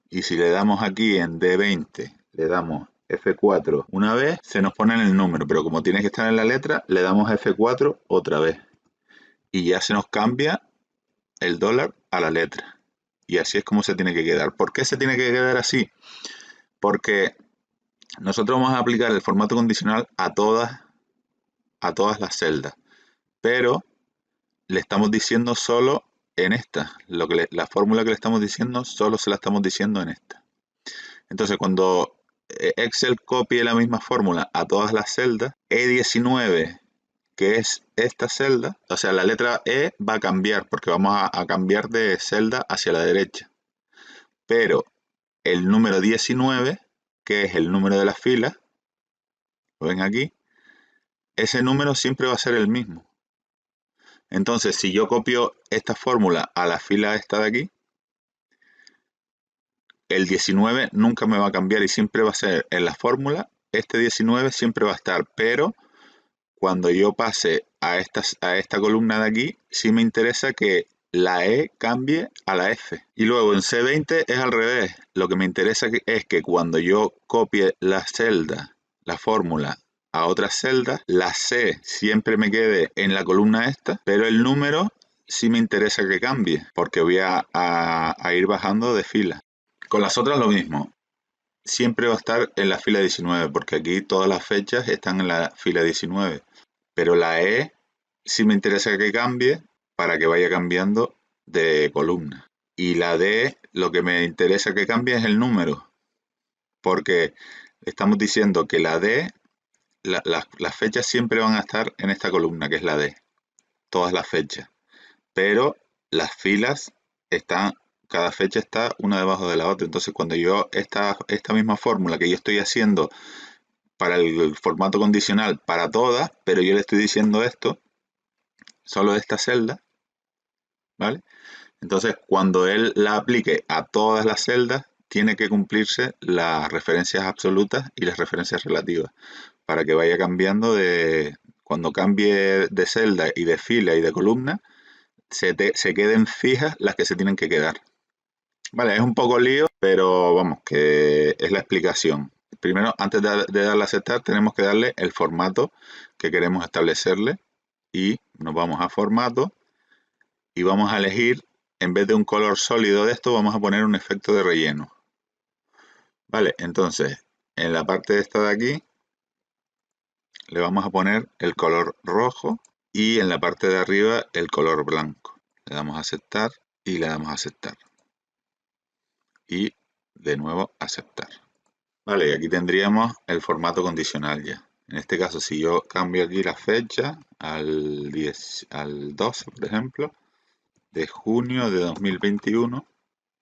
Y si le damos aquí en D20, le damos F4 una vez, se nos pone en el número, pero como tiene que estar en la letra, le damos F4 otra vez. Y ya se nos cambia el dólar a la letra. Y así es como se tiene que quedar. ¿Por qué se tiene que quedar así? Porque nosotros vamos a aplicar el formato condicional a todas las celdas, pero le estamos diciendo solo en esta. La fórmula que le estamos diciendo solo se la estamos diciendo en esta. Entonces, cuando Excel copie la misma fórmula a todas las celdas, E19, que es esta celda, o sea, la letra E va a cambiar porque vamos a cambiar de celda hacia la derecha. Pero el número 19, que es el número de la fila, lo ven aquí, ese número siempre va a ser el mismo. Entonces, si yo copio esta fórmula a la fila esta de aquí, el 19 nunca me va a cambiar y siempre va a ser en la fórmula, este 19 siempre va a estar, pero cuando yo pase a esta columna de aquí, sí me interesa que la E cambie a la F. Y luego en C20 es al revés. Lo que me interesa es que cuando yo copie la celda, la fórmula, a otras celdas, la C siempre me quede en la columna esta, pero el número sí me interesa que cambie, porque voy a ir bajando de fila. Con las otras lo mismo. Siempre va a estar en la fila 19, porque aquí todas las fechas están en la fila 19. Pero la E sí me interesa que cambie para que vaya cambiando de columna. Y la D, lo que me interesa que cambie es el número, porque estamos diciendo que la D, las fechas siempre van a estar en esta columna, que es la D, todas las fechas. Pero las filas están, cada fecha está una debajo de la otra. Entonces, cuando yo esta misma fórmula que yo estoy haciendo para el formato condicional para todas, pero yo le estoy diciendo esto, solo de esta celda, ¿vale? Entonces, cuando él la aplique a todas las celdas, tiene que cumplirse las referencias absolutas y las referencias relativas, para que vaya cambiando cuando cambie de celda y de fila y de columna, se queden fijas las que se tienen que quedar. Vale, es un poco lío, pero vamos, que es la explicación. Primero, antes de darle a aceptar, tenemos que darle el formato que queremos establecerle y nos vamos a formato y vamos a elegir, en vez de un color sólido de esto, vamos a poner un efecto de relleno. Vale, entonces, en la parte esta de aquí, le vamos a poner el color rojo y en la parte de arriba el color blanco. Le damos a aceptar y le damos a aceptar. Y de nuevo aceptar. Vale, y aquí tendríamos el formato condicional ya. En este caso, si yo cambio aquí la fecha al 12, por ejemplo, de junio de 2021,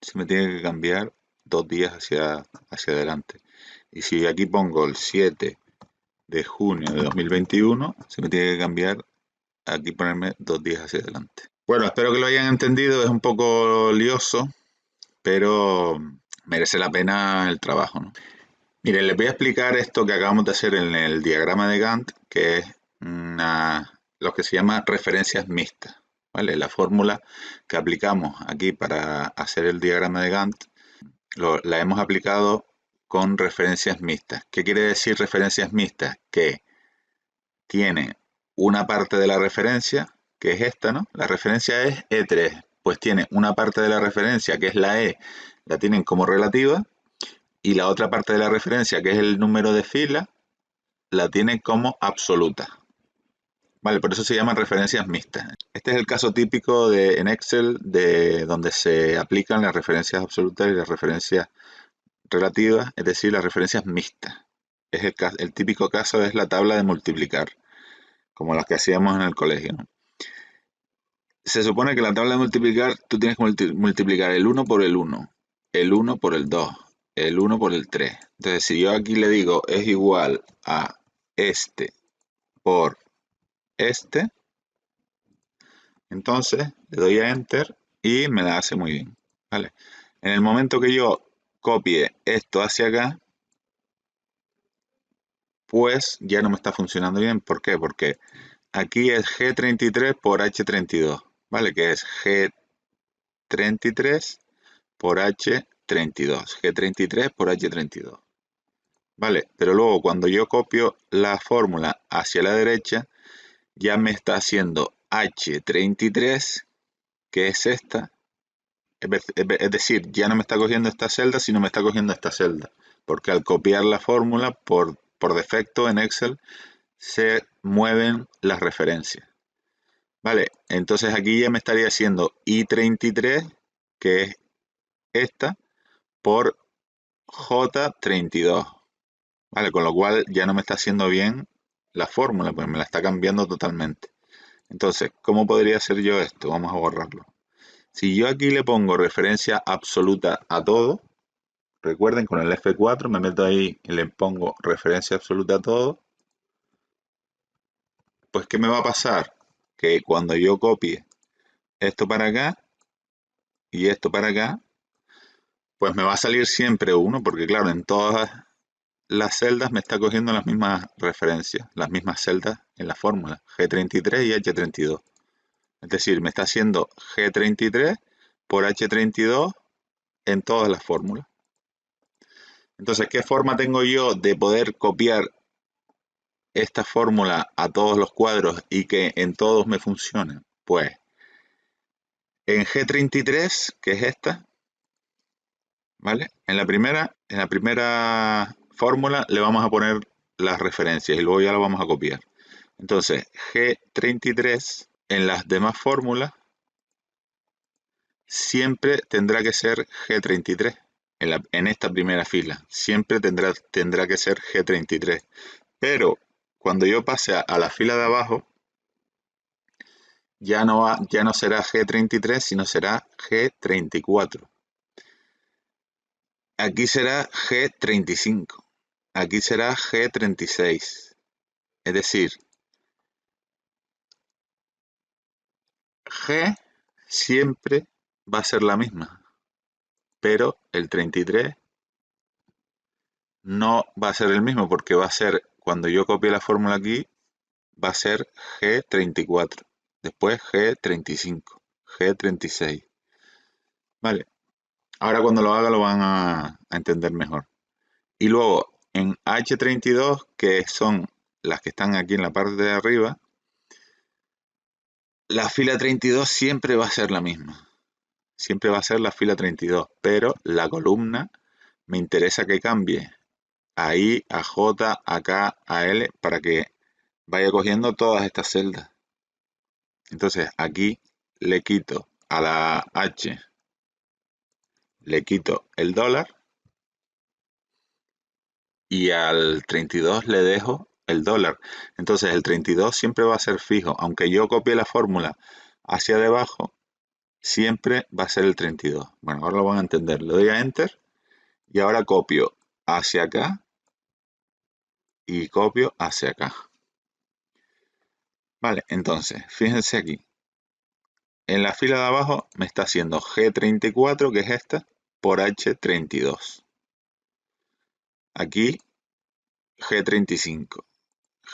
se me tiene que cambiar 2 días hacia adelante. Y si aquí pongo el 7 de junio de 2021, se me tiene que cambiar aquí ponerme 2 días hacia adelante. Bueno, espero que lo hayan entendido, es un poco lioso, pero merece la pena el trabajo, ¿no? Miren, les voy a explicar esto que acabamos de hacer en el diagrama de Gantt, que es lo que se llama referencias mixtas, ¿vale? La fórmula que aplicamos aquí para hacer el diagrama de Gantt la hemos aplicado con referencias mixtas. ¿Qué quiere decir referencias mixtas? Que tiene una parte de la referencia, que es esta, ¿no? La referencia es E3, pues tiene una parte de la referencia, que es la E, la tienen como relativa, y la otra parte de la referencia, que es el número de fila, la tiene como absoluta. Vale, por eso se llaman referencias mixtas. Este es el caso típico en Excel de donde se aplican las referencias absolutas y las referencias relativas, es decir, las referencias mixtas. El típico caso es la tabla de multiplicar, como las que hacíamos en el colegio, ¿no? Se supone que la tabla de multiplicar, tú tienes que multiplicar el 1 por el 1, el 1 por el 2, el 1 por el 3. Entonces, si yo aquí le digo es igual a este por este, entonces le doy a Enter y me la hace muy bien, ¿vale? En el momento que yo copie esto hacia acá, pues ya no me está funcionando bien. ¿Por qué? Porque aquí es G33 por H32, ¿vale? Que es G33 por H32, G33 por H32, ¿vale? Pero luego cuando yo copio la fórmula hacia la derecha, ya me está haciendo H33, que es esta, es decir, ya no me está cogiendo esta celda, sino me está cogiendo esta celda, porque al copiar la fórmula, por defecto en Excel, se mueven las referencias. Vale, entonces aquí ya me estaría haciendo I33, que es esta, por J32. Vale, con lo cual ya no me está haciendo bien la fórmula, pues me la está cambiando totalmente. Entonces, ¿cómo podría hacer yo esto? Vamos a borrarlo. Si yo aquí le pongo referencia absoluta a todo, recuerden, con el F4 me meto ahí y le pongo referencia absoluta a todo, pues ¿qué me va a pasar? Que cuando yo copie esto para acá y esto para acá, pues me va a salir siempre 1, porque claro, en todas las celdas me está cogiendo las mismas referencias, las mismas celdas en la fórmula, G33 y H32. Es decir, me está haciendo G33 por H32 en todas las fórmulas. Entonces, ¿qué forma tengo yo de poder copiar esta fórmula a todos los cuadros y que en todos me funcione? Pues en G33, que es esta, ¿vale? En la primera fórmula le vamos a poner las referencias y luego ya lo vamos a copiar. Entonces, G33 en las demás fórmulas siempre tendrá que ser G33. En esta primera fila siempre tendrá que ser G33. Pero cuando yo pase a la fila de abajo, ya no será G33, sino será G34. Aquí será G35. Aquí será G36. Es decir, G siempre va a ser la misma, pero el 33 no va a ser el mismo porque va a ser, cuando yo copie la fórmula aquí, va a ser G34, después G35, G36. Vale, ahora cuando lo haga lo van a entender mejor. Y luego en H32, que son las que están aquí en la parte de arriba, la fila 32 siempre va a ser la misma. Siempre va a ser la fila 32, pero la columna me interesa que cambie a I, a J, a K, a L, para que vaya cogiendo todas estas celdas. Entonces aquí le quito a la H, le quito el dólar y al 32 le dejo el dólar. Entonces el 32 siempre va a ser fijo. Aunque yo copie la fórmula hacia debajo, siempre va a ser el 32. Bueno, ahora lo van a entender. Le doy a Enter y ahora copio hacia acá y copio hacia acá. Vale, entonces, fíjense aquí. En la fila de abajo me está haciendo G34, que es esta, por H32. Aquí G35,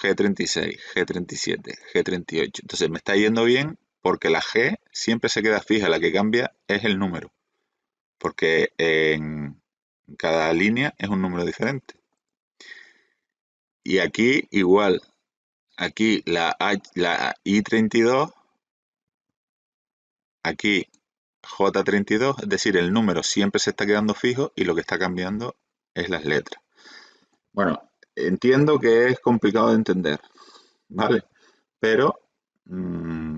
G36, G37, G38. Entonces me está yendo bien porque la G siempre se queda fija, la que cambia es el número, porque en cada línea es un número diferente. Y aquí igual, aquí la I32, aquí J32, es decir, el número siempre se está quedando fijo y lo que está cambiando es las letras. Bueno, entiendo que es complicado de entender, ¿vale? Pero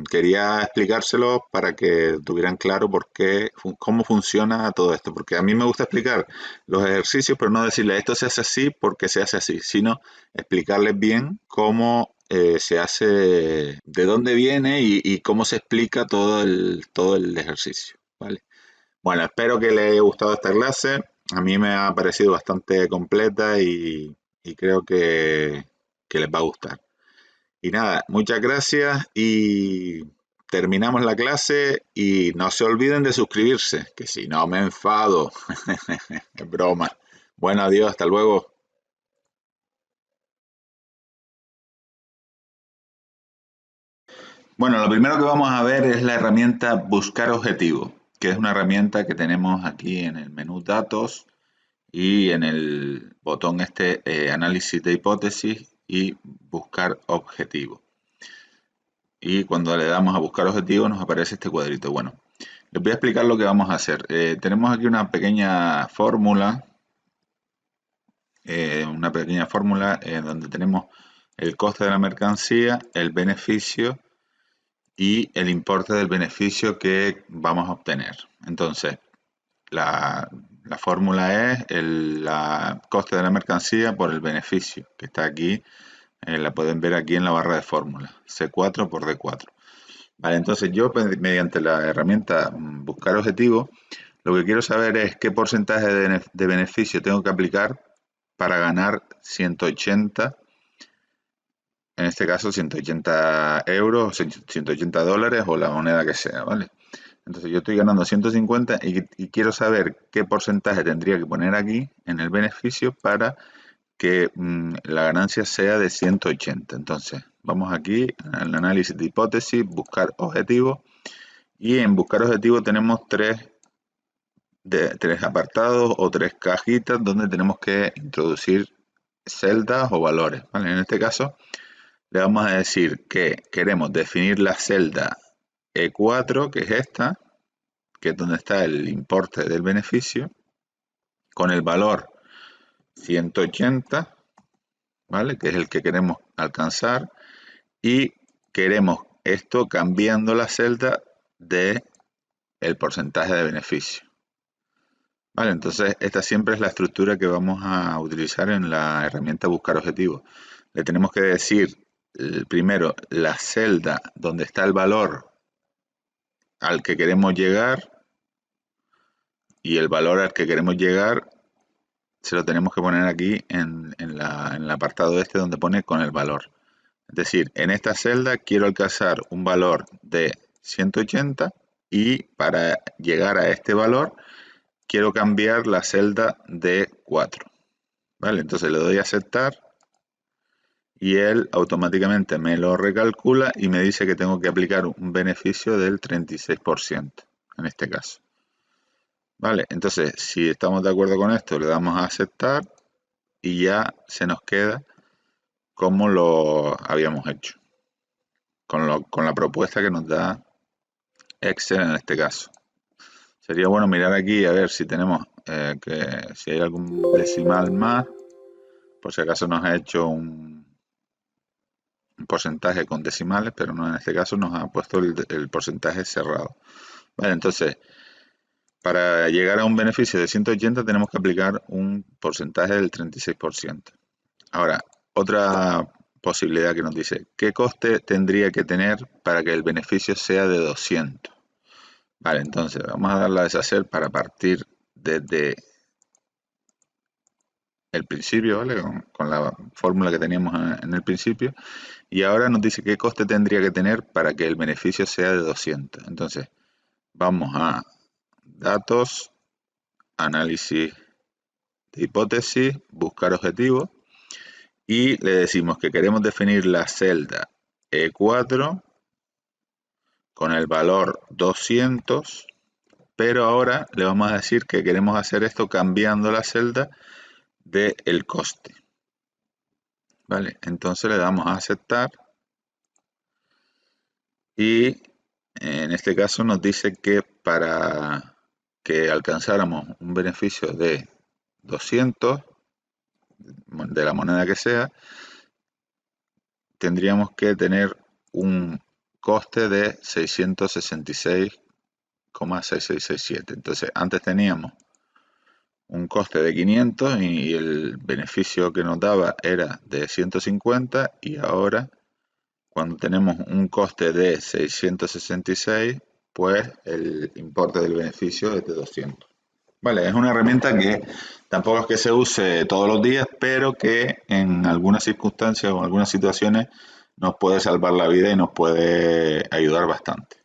quería explicárselo para que tuvieran claro por qué, cómo funciona todo esto. Porque a mí me gusta explicar los ejercicios, pero no decirles esto se hace así porque se hace así, sino explicarles bien cómo se hace, de dónde viene y cómo se explica todo el ejercicio, ¿vale? Bueno, espero que les haya gustado esta clase. A mí me ha parecido bastante completa y creo que les va a gustar. Y nada, muchas gracias y terminamos la clase y no se olviden de suscribirse, que si no me enfado. Es broma. Bueno, adiós, hasta luego. Bueno, lo primero que vamos a ver es la herramienta Buscar Objetivo, que es una herramienta que tenemos aquí en el menú Datos y en el botón este Análisis de hipótesis y Buscar Objetivo. Y cuando le damos a Buscar Objetivo nos aparece este cuadrito. Bueno, les voy a explicar lo que vamos a hacer. Tenemos aquí una pequeña fórmula donde tenemos el coste de la mercancía, el beneficio y el importe del beneficio que vamos a obtener. Entonces, la fórmula es la coste de la mercancía por el beneficio, que está aquí, la pueden ver aquí en la barra de fórmula, C4 por D4. Vale, entonces yo mediante la herramienta Buscar Objetivo, lo que quiero saber es qué porcentaje de beneficio tengo que aplicar para ganar 180, en este caso 180 euros, 180 dólares o la moneda que sea, ¿vale? Entonces yo estoy ganando 150 y quiero saber qué porcentaje tendría que poner aquí en el beneficio para que la ganancia sea de 180. Entonces vamos aquí al análisis de hipótesis, buscar objetivo y en buscar objetivo tenemos tres apartados o tres cajitas donde tenemos que introducir celdas o valores, ¿vale? En este caso le vamos a decir que queremos definir la celda E4, que es esta, que es donde está el importe del beneficio, con el valor 180, ¿vale? Que es el que queremos alcanzar, y queremos esto cambiando la celda de el porcentaje de beneficio. Vale, entonces esta siempre es la estructura que vamos a utilizar en la herramienta Buscar Objetivos. Le tenemos que decir primero la celda donde está el valor al que queremos llegar y el valor al que queremos llegar se lo tenemos que poner aquí en el apartado este donde pone con el valor. Es decir, en esta celda quiero alcanzar un valor de 180 y para llegar a este valor quiero cambiar la celda de 4. ¿Vale? Entonces le doy a aceptar y él automáticamente me lo recalcula y me dice que tengo que aplicar un beneficio del 36% en este caso. Vale, entonces si estamos de acuerdo con esto le damos a aceptar y ya se nos queda como lo habíamos hecho, con la propuesta que nos da Excel en este caso. Sería bueno mirar aquí a ver si tenemos si hay algún decimal más, por si acaso nos ha hecho un porcentaje con decimales, pero no, en este caso nos ha puesto el porcentaje cerrado. Vale, entonces, para llegar a un beneficio de 180 tenemos que aplicar un porcentaje del 36%. Ahora, otra posibilidad que nos dice, ¿qué coste tendría que tener para que el beneficio sea de 200? Vale, entonces vamos a darle a deshacer para partir desde el principio, ¿vale? Con la fórmula que teníamos en el principio. Y ahora nos dice qué coste tendría que tener para que el beneficio sea de 200. Entonces, vamos a datos, análisis de hipótesis, buscar objetivos. Y le decimos que queremos definir la celda E4 con el valor 200, pero ahora le vamos a decir que queremos hacer esto cambiando la celda del coste. Vale, entonces le damos a aceptar y en este caso nos dice que para que alcanzáramos un beneficio de 200 de la moneda que sea, tendríamos que tener un coste de 666,6667. Entonces, antes teníamos un coste de 500 y el beneficio que nos daba era de 150 y ahora cuando tenemos un coste de 666, pues el importe del beneficio es de 200. Vale, es una herramienta que tampoco es que se use todos los días, pero que en algunas circunstancias o en algunas situaciones nos puede salvar la vida y nos puede ayudar bastante.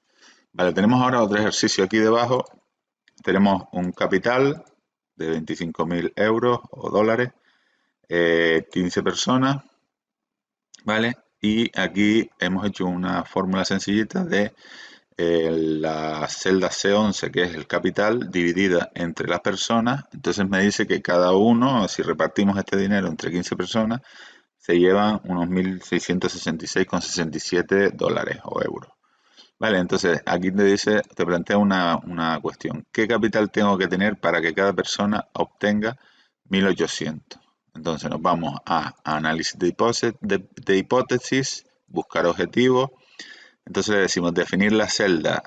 Vale, tenemos ahora otro ejercicio aquí debajo. Tenemos un capital de 25.000 euros o dólares, 15 personas, ¿vale? Y aquí hemos hecho una fórmula sencillita de la celda C11, que es el capital, dividida entre las personas. Entonces me dice que cada uno, si repartimos este dinero entre 15 personas, se llevan unos 1.666,67 dólares o euros. Vale, entonces aquí te plantea una cuestión. ¿Qué capital tengo que tener para que cada persona obtenga 1.800? Entonces nos vamos a análisis de hipótesis, buscar objetivos. Entonces le decimos definir la celda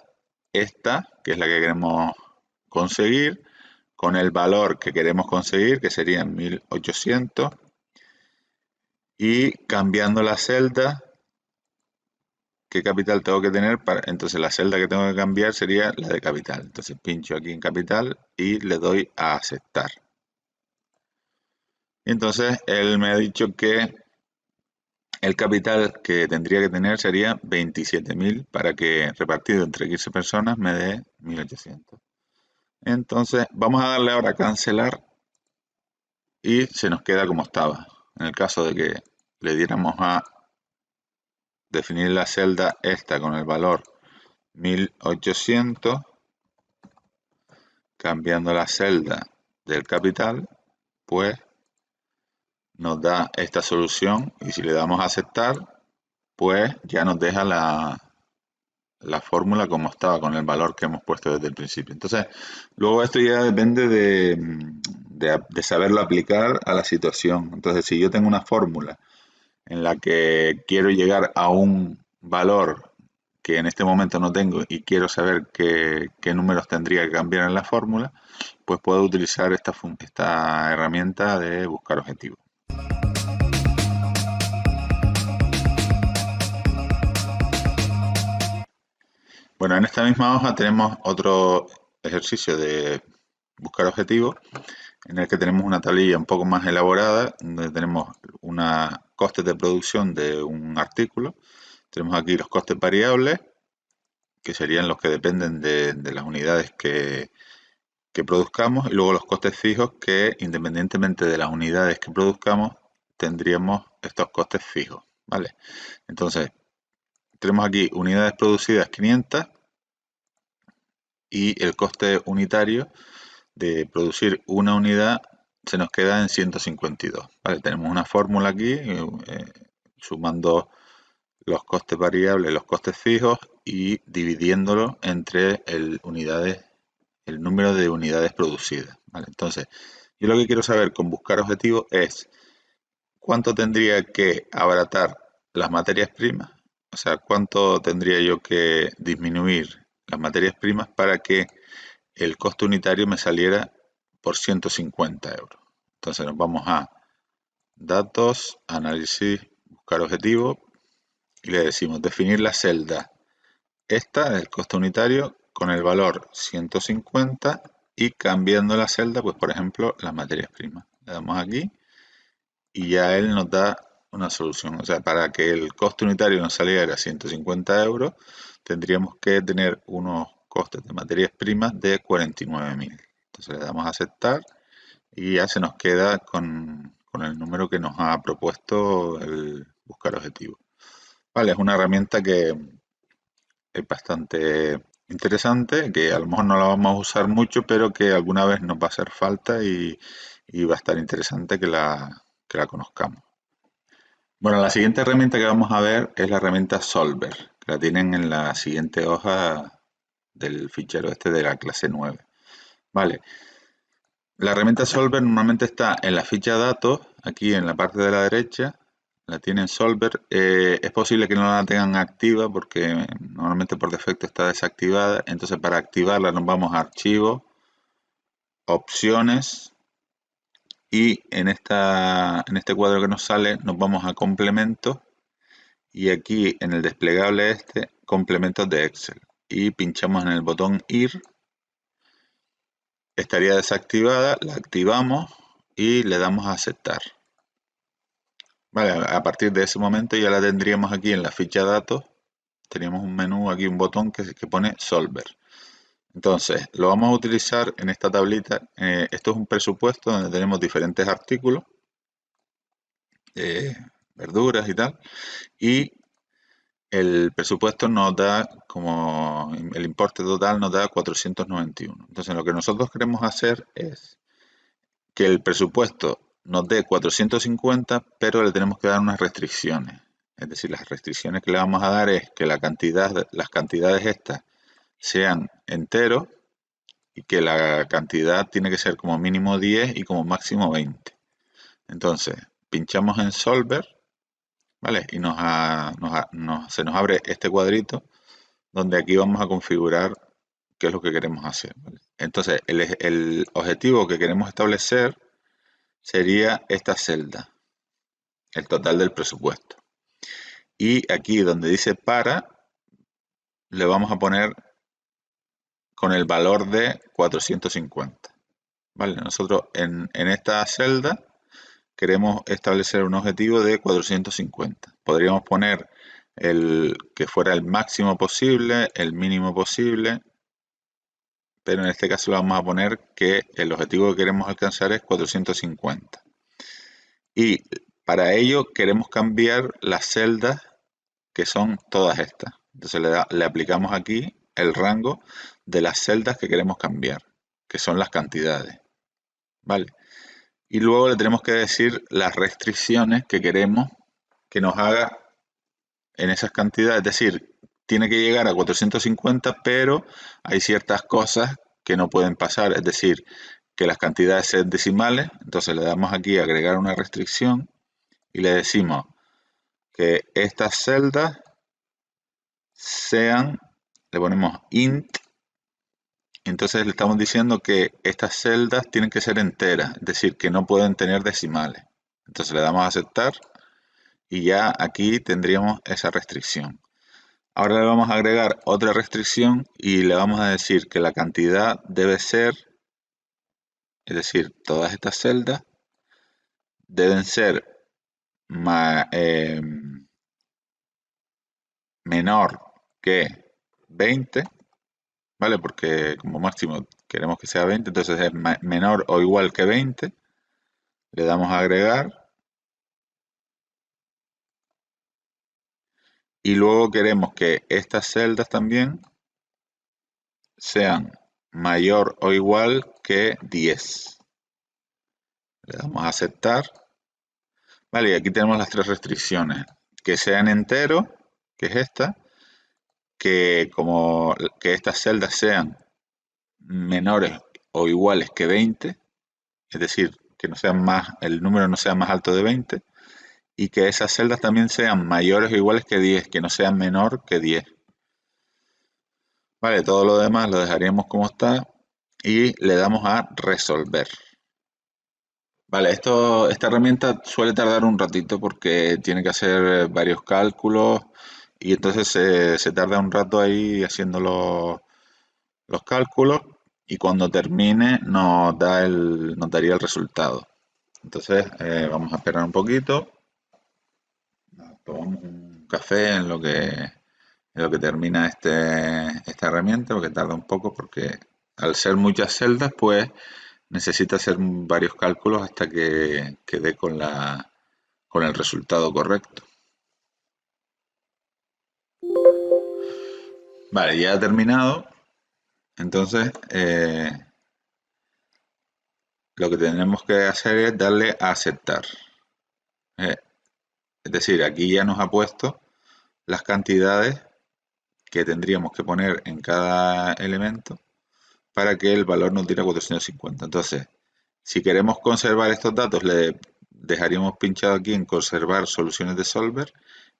esta, que es la que queremos conseguir, con el valor que queremos conseguir, que serían 1.800, y cambiando la celda, ¿qué capital tengo que tener? Entonces la celda que tengo que cambiar sería la de capital. Entonces pincho aquí en capital y le doy a aceptar. Y entonces él me ha dicho que el capital que tendría que tener sería 27.000 para que repartido entre 15 personas me dé 1.800. Entonces vamos a darle ahora a cancelar y se nos queda como estaba. En el caso de que le diéramos a definir la celda esta con el valor 1.800, cambiando la celda del capital, pues nos da esta solución y si le damos a aceptar, pues ya nos deja la fórmula como estaba con el valor que hemos puesto desde el principio. Entonces, luego esto ya depende de saberlo aplicar a la situación. Entonces, si yo tengo una fórmula en la que quiero llegar a un valor que en este momento no tengo y quiero saber qué números tendría que cambiar en la fórmula, pues puedo utilizar esta herramienta de buscar objetivos. Bueno, en esta misma hoja tenemos otro ejercicio de buscar objetivos en el que tenemos una tablilla un poco más elaborada, donde tenemos una costes de producción de un artículo. Tenemos aquí los costes variables, que serían los que dependen de las unidades que produzcamos, y luego los costes fijos que independientemente de las unidades que produzcamos, tendríamos estos costes fijos, ¿vale? Entonces, tenemos aquí unidades producidas 500 y el coste unitario de producir una unidad se nos queda en 152. Vale, tenemos una fórmula aquí sumando los costes variables, los costes fijos y dividiéndolo entre unidades el número de unidades producidas, ¿vale? Entonces, yo lo que quiero saber con buscar objetivos es cuánto tendría que abaratar las materias primas, o sea, cuánto tendría yo que disminuir las materias primas para que el costo unitario me saliera por 150 euros. Entonces nos vamos a datos, análisis, buscar objetivo y le decimos definir la celda. Esta, el costo unitario, con el valor 150 y cambiando la celda, pues por ejemplo, las materias primas. Le damos aquí y ya él nos da una solución. O sea, para que el costo unitario nos saliera 150 euros, tendríamos que tener unos costes de materias primas de 49.000. Entonces le damos a aceptar y ya se nos queda con el número que nos ha propuesto el buscar objetivo. Vale, es una herramienta que es bastante interesante, que a lo mejor no la vamos a usar mucho, pero que alguna vez nos va a hacer falta y va a estar interesante que la conozcamos. Bueno, la siguiente herramienta que vamos a ver es la herramienta Solver, que la tienen en la siguiente hoja del fichero este de la clase 9. Vale, la herramienta Solver normalmente está en la ficha datos, aquí en la parte de la derecha, la tienen Solver. Es posible que no la tengan activa porque normalmente por defecto está desactivada. Entonces para activarla nos vamos a Archivo, Opciones y en este cuadro que nos sale nos vamos a Complementos y aquí en el desplegable este, Complementos de Excel. Y pinchamos en el botón Ir. Estaría desactivada, la activamos y le damos a aceptar. Vale, a partir de ese momento ya la tendríamos aquí en la ficha datos. Teníamos un menú aquí, un botón que pone Solver. Entonces, lo vamos a utilizar en esta tablita. Esto es un presupuesto donde tenemos diferentes artículos, verduras y tal. Y el presupuesto nos da, como el importe total nos da 491. Entonces, lo que nosotros queremos hacer es que el presupuesto nos dé 450, pero le tenemos que dar unas restricciones. Es decir, las restricciones que le vamos a dar es que las cantidades estas sean enteros y que la cantidad tiene que ser como mínimo 10 y como máximo 20. Entonces, pinchamos en Solver, ¿vale? Y se nos abre este cuadrito donde aquí vamos a configurar qué es lo que queremos hacer, ¿vale? Entonces, el objetivo que queremos establecer sería esta celda, el total del presupuesto. Y aquí donde dice para, le vamos a poner con el valor de 450. ¿Vale? Nosotros en esta celda queremos establecer un objetivo de 450. Podríamos poner el que fuera el máximo posible, el mínimo posible, pero en este caso le vamos a poner que el objetivo que queremos alcanzar es 450. Y para ello queremos cambiar las celdas que son todas estas. Entonces le aplicamos aquí el rango de las celdas que queremos cambiar, que son las cantidades. ¿Vale? Y luego le tenemos que decir las restricciones que queremos que nos haga en esas cantidades. Es decir, tiene que llegar a 450, pero hay ciertas cosas que no pueden pasar. Es decir, que las cantidades sean decimales. Entonces le damos aquí a agregar una restricción y le decimos que estas celdas sean, le ponemos int, entonces le estamos diciendo que estas celdas tienen que ser enteras, es decir, que no pueden tener decimales. Entonces le damos a aceptar y ya aquí tendríamos esa restricción. Ahora le vamos a agregar otra restricción y le vamos a decir que la cantidad debe ser, es decir, todas estas celdas deben ser menor que 20, ¿vale? Porque como máximo queremos que sea 20, entonces es menor o igual que 20. Le damos a agregar. Y luego queremos que estas celdas también sean mayor o igual que 10. Le damos a aceptar. Vale, y aquí tenemos las tres restricciones. Que sean enteros, que es esta. Que estas celdas sean menores o iguales que 20, es decir, que no sean más, el número no sea más alto de 20, y que esas celdas también sean mayores o iguales que 10, que no sean menor que 10. Vale, todo lo demás lo dejaríamos como está y le damos a resolver. Vale, esta herramienta suele tardar un ratito porque tiene que hacer varios cálculos y entonces se tarda un rato ahí haciendo los cálculos y cuando termine nos daría el resultado. Entonces vamos a esperar un poquito, tomamos un café en lo que termina esta herramienta, porque tarda un poco, porque al ser muchas celdas, pues necesita hacer varios cálculos hasta que dé con el resultado correcto. Vale, ya ha terminado. Entonces, lo que tenemos que hacer es darle a aceptar. Eh, es decir, aquí ya nos ha puesto las cantidades que tendríamos que poner en cada elemento para que el valor nos diera 450. Entonces, si queremos conservar estos datos, le dejaríamos pinchado aquí en conservar soluciones de Solver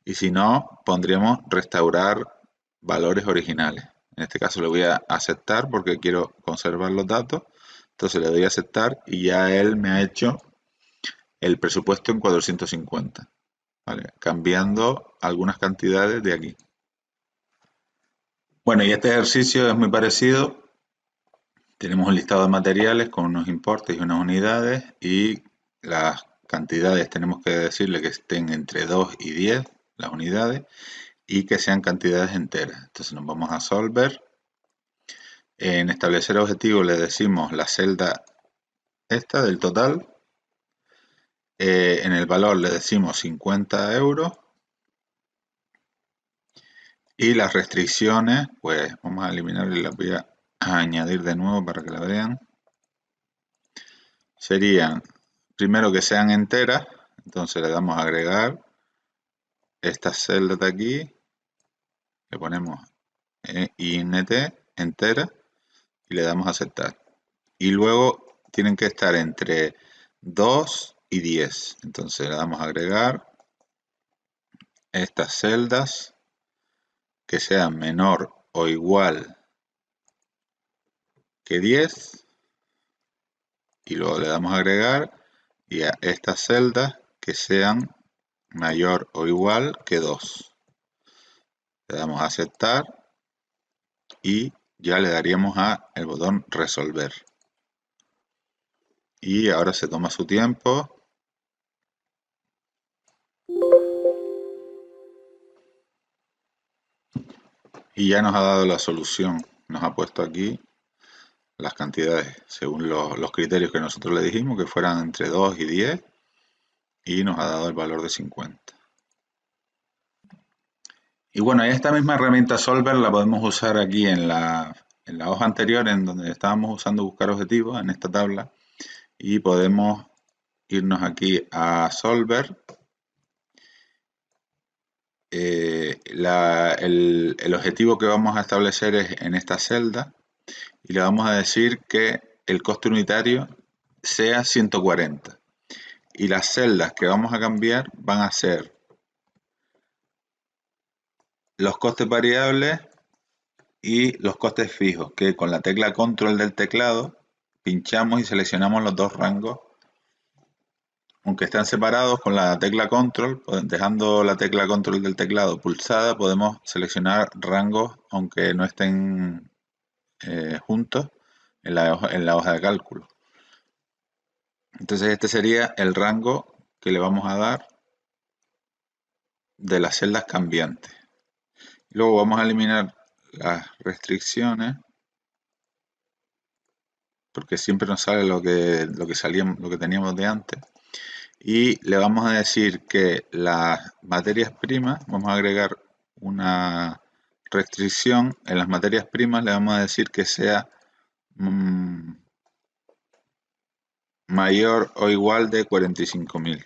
y si no, pondríamos restaurar valores originales. En este caso le voy a aceptar porque quiero conservar los datos. Entonces le doy a aceptar y ya él me ha hecho el presupuesto en 450. ¿Vale? Cambiando algunas cantidades de aquí. Bueno, y este ejercicio es muy parecido. Tenemos un listado de materiales con unos importes y unas unidades y las cantidades tenemos que decirle que estén entre 2 y 10 las unidades y que sean cantidades enteras. Entonces nos vamos a Solver. En establecer objetivo le decimos la celda esta del total. En el valor le decimos 50 euros. Y las restricciones, pues vamos a eliminar y las voy a añadir de nuevo para que la vean. Serían, primero que sean enteras, entonces le damos a agregar estas celdas de aquí, le ponemos int entera y le damos a aceptar. Y luego tienen que estar entre 2 y 10, entonces le damos a agregar estas celdas que sean menor o igual que 10 y luego le damos a agregar y a estas celdas que sean mayor o igual que 2. Le damos a aceptar y ya le daríamos a el botón resolver. Y ahora se toma su tiempo. Y ya nos ha dado la solución. Nos ha puesto aquí las cantidades según los criterios que nosotros le dijimos, que fueran entre 2 y 10. Y nos ha dado el valor de 50. Y bueno, esta misma herramienta Solver la podemos usar aquí en la hoja anterior, en donde estábamos usando buscar objetivos, en esta tabla. Y podemos irnos aquí a Solver. El objetivo que vamos a establecer es en esta celda y le vamos a decir que el coste unitario sea 140 y las celdas que vamos a cambiar van a ser los costes variables y los costes fijos, que con la tecla control del teclado pinchamos y seleccionamos los dos rangos. Aunque están separados con la tecla control, dejando la tecla control del teclado pulsada, podemos seleccionar rangos aunque no estén juntos en la hoja de cálculo. Entonces este sería el rango que le vamos a dar de las celdas cambiantes. Luego vamos a eliminar las restricciones porque siempre nos sale lo que teníamos de antes. Y le vamos a decir que las materias primas, vamos a agregar una restricción en las materias primas, le vamos a decir que sea mayor o igual de 45.000.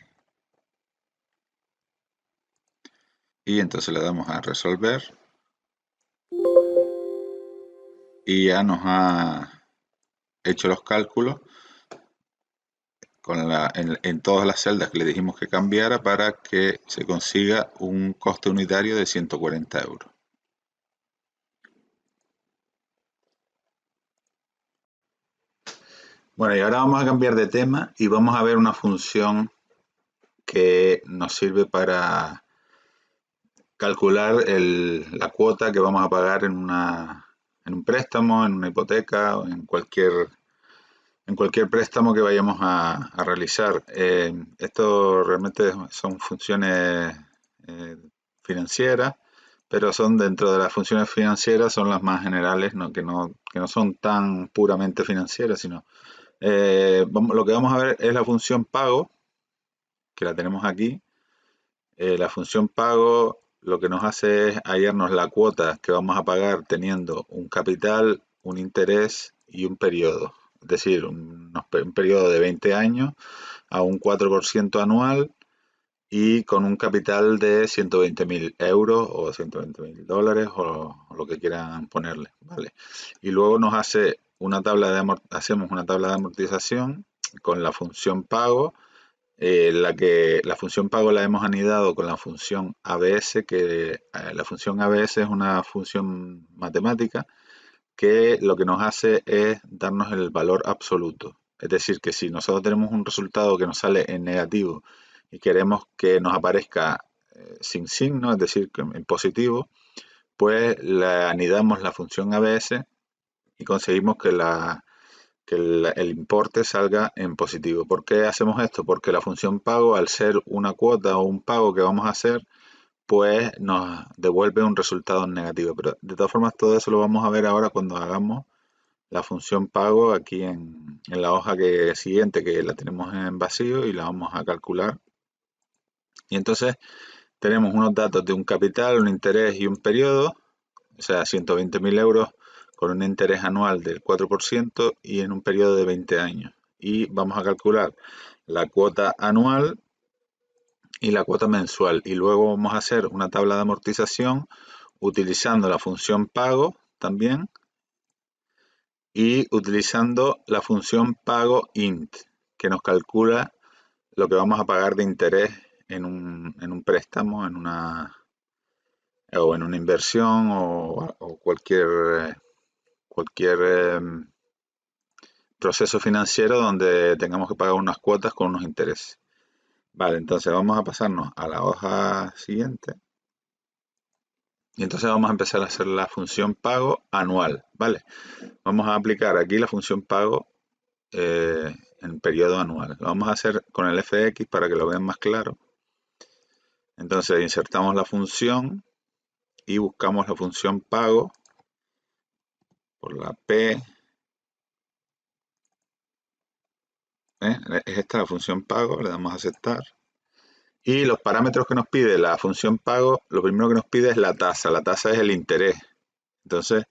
Y entonces le damos a resolver. Y ya nos ha hecho los cálculos en todas las celdas que le dijimos que cambiara para que se consiga un coste unitario de 140 euros. Bueno, y ahora vamos a cambiar de tema y vamos a ver una función que nos sirve para calcular la cuota que vamos a pagar en un préstamo, en una hipoteca o en cualquier préstamo que vayamos a realizar. Esto realmente son funciones financieras, pero son dentro de las funciones financieras, son las más generales, ¿no? Que no son tan puramente financieras, sino lo que vamos a ver es la función pago, que la tenemos aquí. La función pago lo que nos hace es hallarnos la cuota que vamos a pagar teniendo un capital, un interés y un periodo. Es decir, un periodo de 20 años a un 4% anual y con un capital de 120.000 euros o 120.000 dólares o lo que quieran ponerle, ¿vale? Y luego hacemos una tabla de amortización con la función pago, la función pago la hemos anidado con la función ABS, que la función ABS es una función matemática que lo que nos hace es darnos el valor absoluto. Es decir, que si nosotros tenemos un resultado que nos sale en negativo y queremos que nos aparezca sin signo, es decir, en positivo, pues le anidamos la función ABS y conseguimos que el importe salga en positivo. ¿Por qué hacemos esto? Porque la función pago, al ser una cuota o un pago que vamos a hacer, pues nos devuelve un resultado negativo. Pero de todas formas, todo eso lo vamos a ver ahora cuando hagamos la función pago aquí en la hoja siguiente, que la tenemos en vacío y la vamos a calcular. Y entonces tenemos unos datos de un capital, un interés y un periodo, o sea, 120.000 euros con un interés anual del 4% y en un periodo de 20 años. Y vamos a calcular la cuota anual y la cuota mensual. Y luego vamos a hacer una tabla de amortización utilizando la función pago también y utilizando la función pago int, que nos calcula lo que vamos a pagar de interés en un préstamo, o en una inversión o cualquier proceso financiero donde tengamos que pagar unas cuotas con unos intereses. Vale, entonces vamos a pasarnos a la hoja siguiente. Y entonces vamos a empezar a hacer la función pago anual, ¿vale? Vamos a aplicar aquí la función pago en periodo anual. Lo vamos a hacer con el fx para que lo vean más claro. Entonces insertamos la función y buscamos la función pago por la P. Es esta la función pago, le damos a aceptar. Y los parámetros que nos pide la función pago, lo primero que nos pide es la tasa. La tasa es el interés. Entonces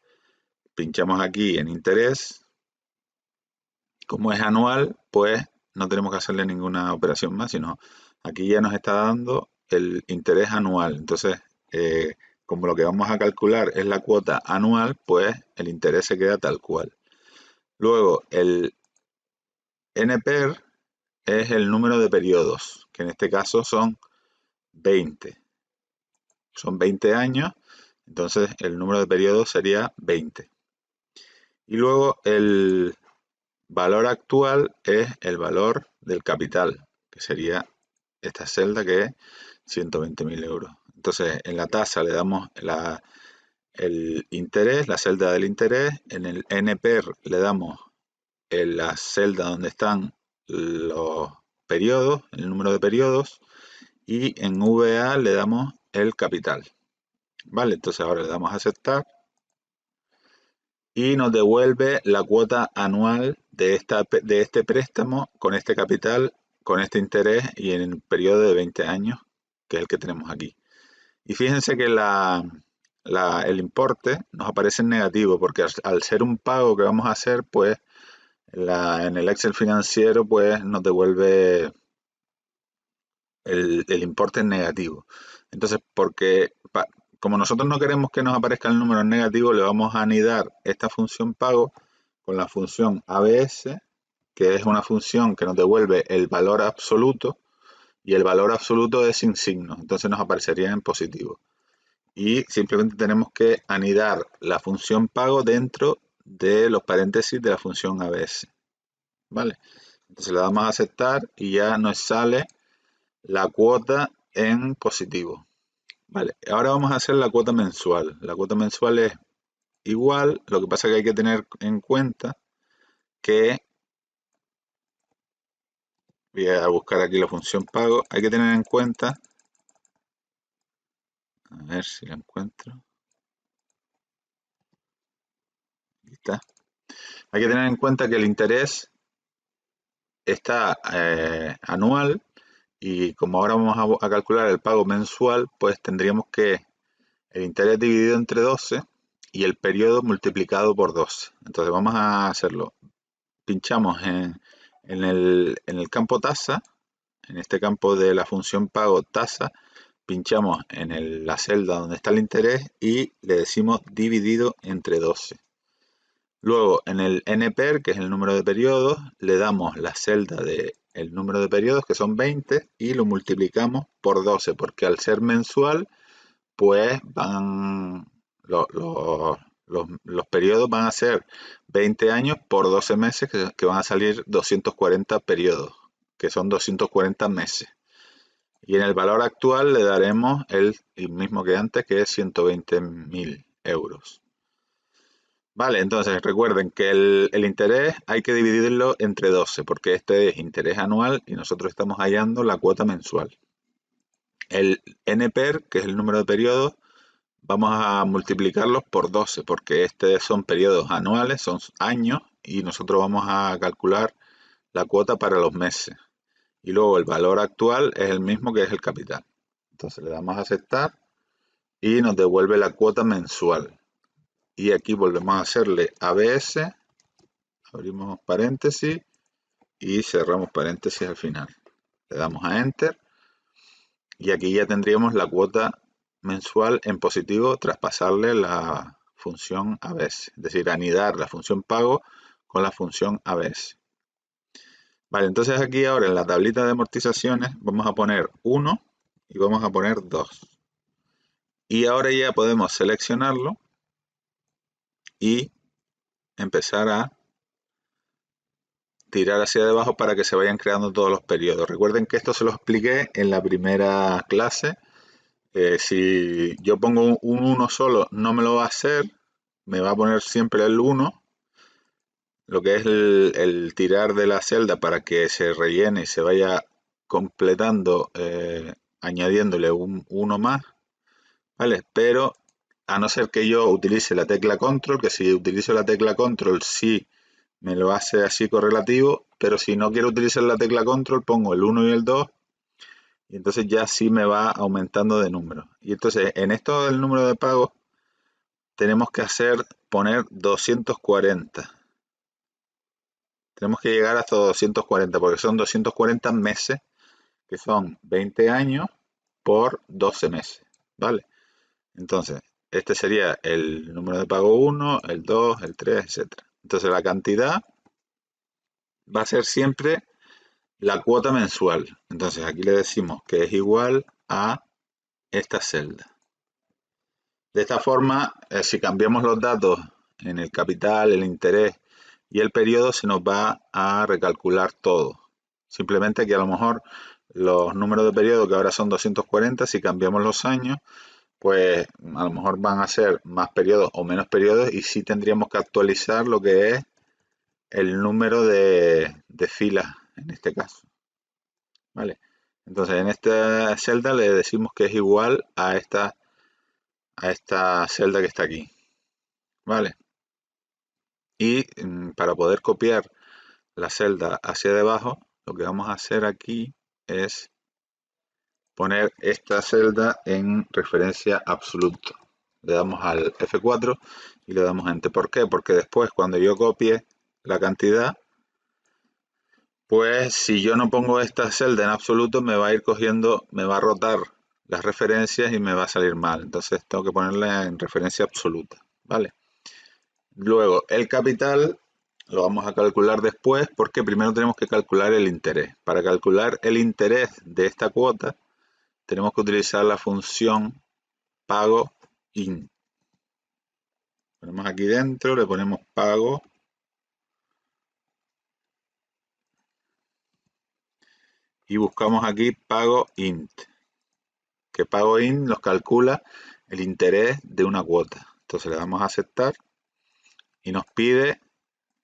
pinchamos aquí en interés. Como es anual, pues no tenemos que hacerle ninguna operación más, sino aquí ya nos está dando el interés anual. Entonces, como lo que vamos a calcular es la cuota anual, pues el interés se queda tal cual. Luego, el NPER es el número de periodos, que en este caso son 20. Son 20 años, entonces el número de periodos sería 20. Y luego el valor actual es el valor del capital, que sería esta celda que es 120.000 euros. Entonces en la tasa le damos el interés, la celda del interés, en el NPER le damos en la celda donde están los periodos, el número de periodos, y en VA le damos el capital. Vale, entonces ahora le damos a aceptar y nos devuelve la cuota anual de este préstamo con este capital, con este interés y en el periodo de 20 años, que es el que tenemos aquí. Y fíjense que el importe nos aparece en negativo porque al ser un pago que vamos a hacer, pues en el Excel financiero pues nos devuelve el importe en negativo. Entonces, como nosotros no queremos que nos aparezca el número en negativo, le vamos a anidar esta función pago con la función ABS, que es una función que nos devuelve el valor absoluto, y el valor absoluto es sin signo, entonces nos aparecería en positivo. Y simplemente tenemos que anidar la función pago dentro de los paréntesis de la función ABS. ¿Vale? Entonces le damos a aceptar y ya nos sale la cuota en positivo. Vale, ahora vamos a hacer la cuota mensual. La cuota mensual es igual, lo que pasa es que hay que tener en cuenta que, voy a buscar aquí la función pago, hay que tener en cuenta, a ver si la encuentro, aquí está, hay que tener en cuenta que el interés está anual y como ahora vamos a calcular el pago mensual, pues tendríamos que el interés dividido entre 12 y el periodo multiplicado por 12. Entonces vamos a hacerlo. Pinchamos en el campo tasa, en este campo de la función pago tasa, pinchamos en la celda donde está el interés y le decimos dividido entre 12. Luego en el NPER, que es el número de periodos, le damos la celda del número de periodos, que son 20, y lo multiplicamos por 12, porque al ser mensual, pues los periodos van a ser 20 años por 12 meses, que van a salir 240 periodos, que son 240 meses. Y en el valor actual le daremos el mismo que antes, que es 120.000 euros. Vale, entonces recuerden que el interés hay que dividirlo entre 12, porque este es interés anual y nosotros estamos hallando la cuota mensual. El NPER, que es el número de periodos, vamos a multiplicarlos por 12, porque estos son periodos anuales, son años, y nosotros vamos a calcular la cuota para los meses. Y luego el valor actual es el mismo que es el capital. Entonces le damos a aceptar y nos devuelve la cuota mensual. Y aquí volvemos a hacerle ABS, abrimos paréntesis y cerramos paréntesis al final. Le damos a Enter y aquí ya tendríamos la cuota mensual en positivo tras pasarle la función ABS, es decir, anidar la función pago con la función ABS. Vale, entonces aquí ahora en la tablita de amortizaciones vamos a poner 1 y vamos a poner 2. Y ahora ya podemos seleccionarlo y empezar a tirar hacia debajo para que se vayan creando todos los periodos. Recuerden que esto se lo expliqué en la primera clase. Si yo pongo un 1 solo, no me lo va a hacer, me va a poner siempre el 1, lo que es el tirar de la celda para que se rellene y se vaya completando, añadiéndole un 1 más, ¿vale? Pero a no ser que yo utilice la tecla control, que si utilizo la tecla control sí me lo hace así correlativo, pero si no quiero utilizar la tecla control pongo el 1 y el 2 y entonces ya sí me va aumentando de número. Y entonces en esto del número de pagos tenemos que poner 240. Tenemos que llegar hasta 240 porque son 240 meses, que son 20 años por 12 meses, ¿vale? Entonces, este sería el número de pago 1, el 2, el 3, etc. Entonces la cantidad va a ser siempre la cuota mensual. Entonces aquí le decimos que es igual a esta celda. De esta forma, si cambiamos los datos en el capital, el interés y el periodo, se nos va a recalcular todo. Simplemente que a lo mejor los números de periodo, que ahora son 240, si cambiamos los años, pues a lo mejor van a ser más periodos o menos periodos y sí tendríamos que actualizar lo que es el número de filas en este caso. ¿Vale? Entonces en esta celda le decimos que es igual a esta celda que está aquí. ¿Vale? Y para poder copiar la celda hacia debajo, lo que vamos a hacer aquí es poner esta celda en referencia absoluta. Le damos al F4 y le damos Enter. ¿Por qué? Porque después cuando yo copie la cantidad, pues si yo no pongo esta celda en absoluto me va a ir cogiendo, me va a rotar las referencias y me va a salir mal. Entonces tengo que ponerla en referencia absoluta. ¿Vale? Luego el capital lo vamos a calcular después porque primero tenemos que calcular el interés. Para calcular el interés de esta cuota tenemos que utilizar la función pago int. Ponemos aquí dentro, le ponemos pago y buscamos aquí pago int, que pago int nos calcula el interés de una cuota. Entonces le damos a aceptar y nos pide,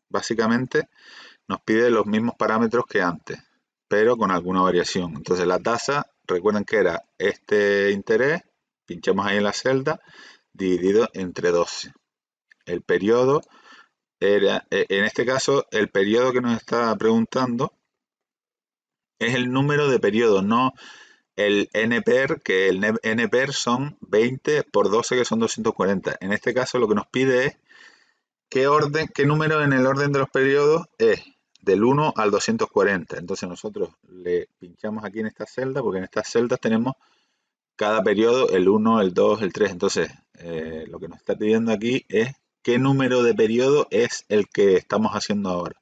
básicamente, nos pide los mismos parámetros que antes, pero con alguna variación. Entonces la tasa, recuerden que era este interés, pinchamos ahí en la celda, dividido entre 12. El periodo era, en este caso, el periodo que nos está preguntando es el número de periodos, no el NPER, que el NPER son 20 por 12, que son 240. En este caso lo que nos pide es qué número en el orden de los periodos es del 1 al 240. Entonces nosotros le pinchamos aquí en esta celda, porque en estas celdas tenemos cada periodo, el 1, el 2, el 3. Entonces lo que nos está pidiendo aquí es qué número de periodo es el que estamos haciendo ahora.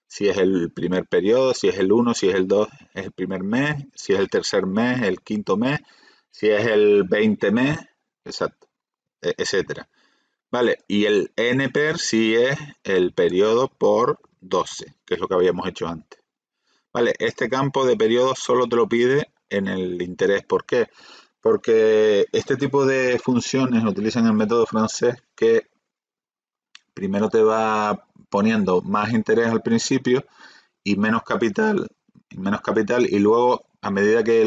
Si es el primer periodo, si es el 1, si es el 2, es el primer mes, si es el tercer mes, el quinto mes, si es el 20 mes, exacto, etcétera. Vale, y el NPER sí es el periodo por 12, que es lo que habíamos hecho antes. Vale, este campo de periodo solo te lo pide en el interés. ¿Por qué? Porque este tipo de funciones utilizan el método francés que primero te va poniendo más interés al principio y menos capital, y luego a medida que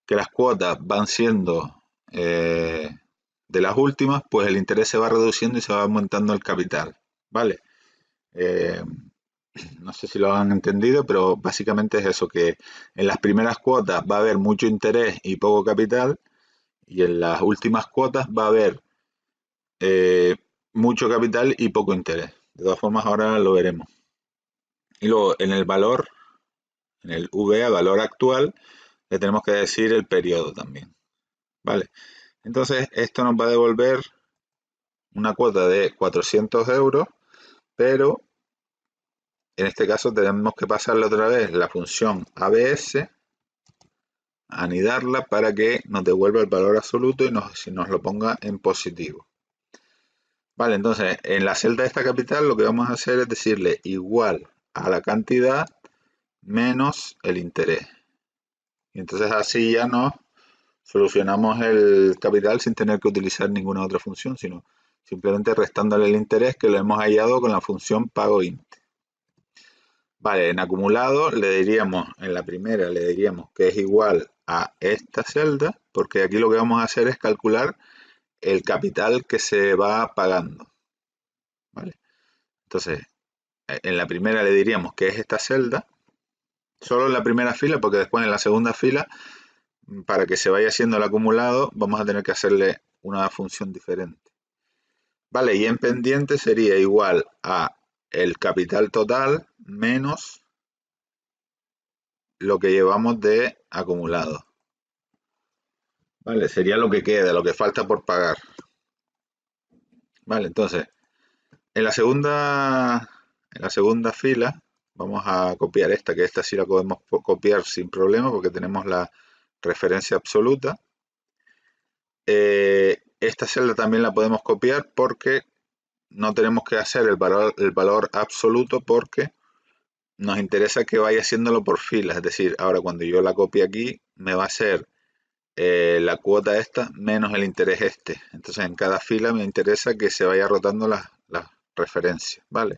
las cuotas van siendo de las últimas, pues el interés se va reduciendo y se va aumentando el capital, ¿vale? Eh, no sé si lo han entendido, pero básicamente es eso, que en las primeras cuotas va a haber mucho interés y poco capital, y en las últimas cuotas va a haber eh, mucho capital y poco interés. De todas formas, ahora lo veremos. Y luego en el valor, en el VA, valor actual, le tenemos que decir el periodo también, ¿vale? Entonces, esto nos va a devolver una cuota de 400 euros, pero en este caso tenemos que pasarle otra vez la función ABS, anidarla para que nos devuelva el valor absoluto y nos lo ponga en positivo. Vale, entonces en la celda de esta capital lo que vamos a hacer es decirle igual a la cantidad menos el interés. Y entonces así ya nos solucionamos el capital sin tener que utilizar ninguna otra función, sino simplemente restándole el interés que lo hemos hallado con la función pago int. Vale, en acumulado le diríamos, en la primera le diríamos que es igual a esta celda, porque aquí lo que vamos a hacer es calcular el capital que se va pagando. ¿Vale? Entonces, en la primera le diríamos que es esta celda, solo en la primera fila, porque después en la segunda fila, para que se vaya haciendo el acumulado, vamos a tener que hacerle una función diferente. Vale, y en pendiente sería igual a el capital total menos lo que llevamos de acumulado. Vale, sería lo que queda, lo que falta por pagar. Vale, entonces, en la segunda fila vamos a copiar esta, que esta sí la podemos copiar sin problema porque tenemos la referencia absoluta. Esta celda también la podemos copiar porque no tenemos que hacer el valor absoluto, porque nos interesa que vaya haciéndolo por filas. Es decir, ahora cuando yo la copie aquí, me va a ser la cuota esta menos el interés este. Entonces en cada fila me interesa que se vaya rotando las referencias, ¿vale?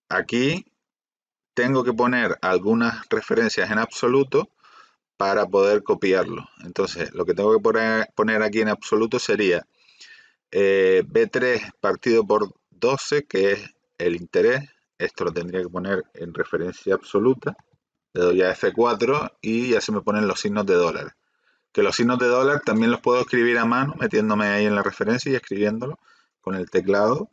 Aquí tengo que poner algunas referencias en absoluto para poder copiarlo. Entonces lo que tengo que poner aquí en absoluto sería B3 partido por 12, que es el interés. Esto lo tendría que poner en referencia absoluta. Le doy a F4 y ya se me ponen los signos de dólar. Que los signos de dólar también los puedo escribir a mano, metiéndome ahí en la referencia y escribiéndolo con el teclado,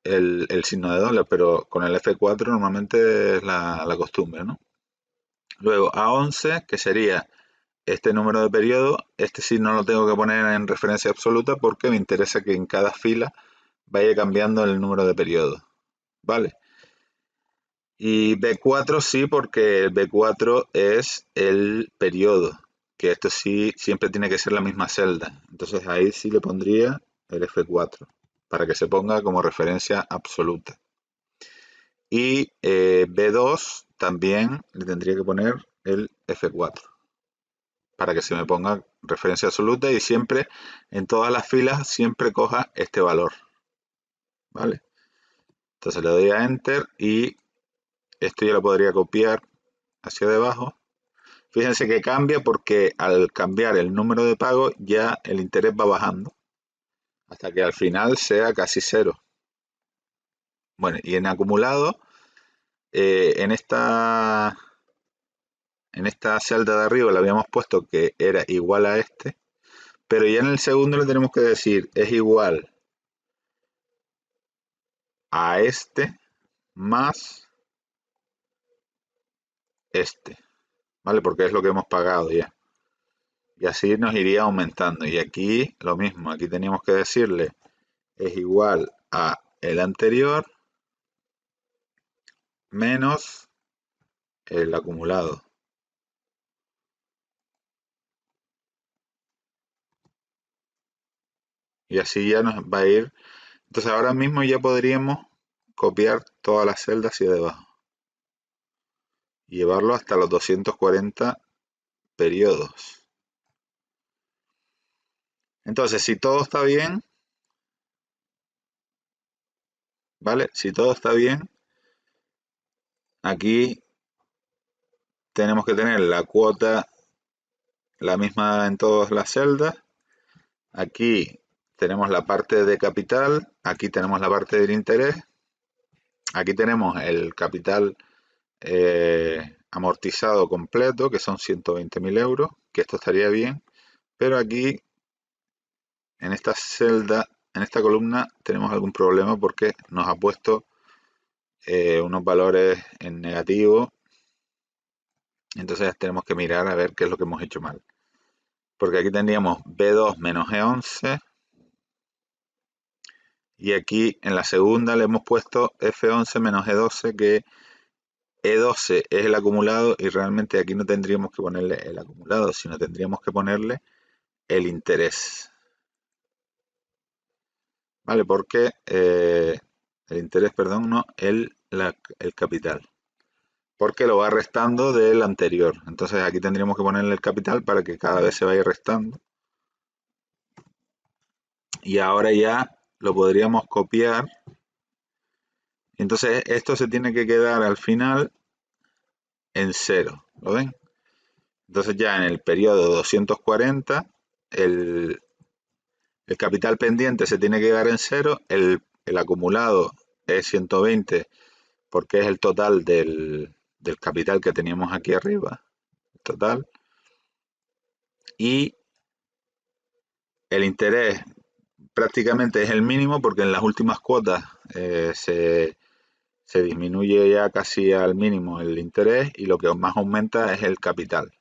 el signo de dólar, pero con el F4 normalmente es la costumbre, ¿no? Luego A11, que sería este número de periodo, este sí no lo tengo que poner en referencia absoluta porque me interesa que en cada fila vaya cambiando el número de periodos, ¿vale? Y B4 sí, porque el B4 es el periodo, que esto sí siempre tiene que ser la misma celda. Entonces ahí sí le pondría el F4, para que se ponga como referencia absoluta. Y B2 también le tendría que poner el F4, para que se me ponga referencia absoluta y siempre, en todas las filas, siempre coja este valor, ¿vale? Entonces le doy a Enter y esto yo lo podría copiar hacia debajo. Fíjense que cambia porque al cambiar el número de pago ya el interés va bajando hasta que al final sea casi cero. Bueno, y en acumulado, en esta celda de arriba le habíamos puesto que era igual a este, pero ya en el segundo le tenemos que decir es igual a este más este, ¿vale? Porque es lo que hemos pagado ya. Y así nos iría aumentando. Y aquí lo mismo, aquí teníamos que decirle es igual a el anterior menos el acumulado. Y así ya nos va a ir. Entonces ahora mismo ya podríamos copiar todas las celdas hacia debajo y llevarlo hasta los 240 periodos. Entonces, si todo está bien, ¿vale? Si todo está bien, aquí tenemos que tener la cuota la misma en todas las celdas. Aquí tenemos la parte de capital, aquí tenemos la parte del interés, aquí tenemos el capital amortizado completo, que son 120.000 euros, que esto estaría bien, pero aquí en esta celda, en esta columna, tenemos algún problema porque nos ha puesto unos valores en negativo, entonces tenemos que mirar a ver qué es lo que hemos hecho mal. Porque aquí tendríamos B2 menos E11, y aquí en la segunda le hemos puesto F11 menos E12, que E12 es el acumulado y realmente aquí no tendríamos que ponerle el acumulado, sino tendríamos que ponerle el interés. ¿Vale? Porque el interés, perdón, no, el capital. Porque lo va restando del anterior. Entonces aquí tendríamos que ponerle el capital para que cada vez se vaya restando. Y ahora ya lo podríamos copiar. Entonces esto se tiene que quedar al final en cero. ¿Lo ven? Entonces ya en el periodo 240, el capital pendiente se tiene que quedar en cero, el acumulado es 120 porque es el total del capital que teníamos aquí arriba, total, y el interés prácticamente es el mínimo porque en las últimas cuotas se disminuye ya casi al mínimo el interés y lo que más aumenta es el capital.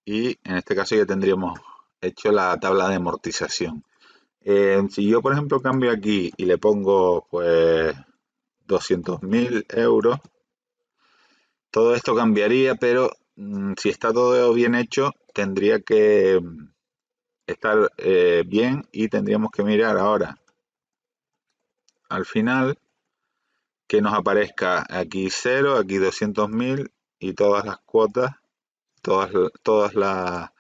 Y en este caso ya tendríamos hecho la tabla de amortización. Si yo, por ejemplo, cambio aquí y le pongo pues 200.000 euros, todo esto cambiaría, pero si está todo bien hecho, tendría que estar bien y tendríamos que mirar ahora al final que nos aparezca aquí 0, aquí 200.000 y todas las cuotas, todas las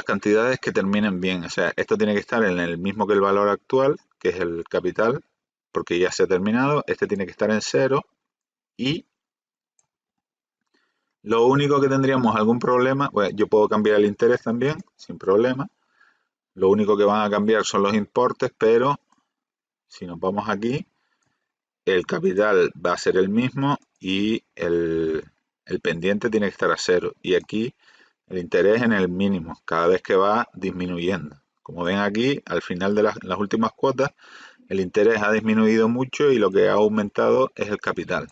cantidades que terminen bien. O sea, esto tiene que estar en el mismo que el valor actual, que es el capital, porque ya se ha terminado. Este tiene que estar en 0 y lo único que tendríamos algún problema, bueno, yo puedo cambiar el interés también, sin problema. Lo único que van a cambiar son los importes, pero si nos vamos aquí, el capital va a ser el mismo y el pendiente tiene que estar a 0. Y aquí el interés en el mínimo, cada vez que va disminuyendo. Como ven aquí, al final de las últimas cuotas, el interés ha disminuido mucho y lo que ha aumentado es el capital.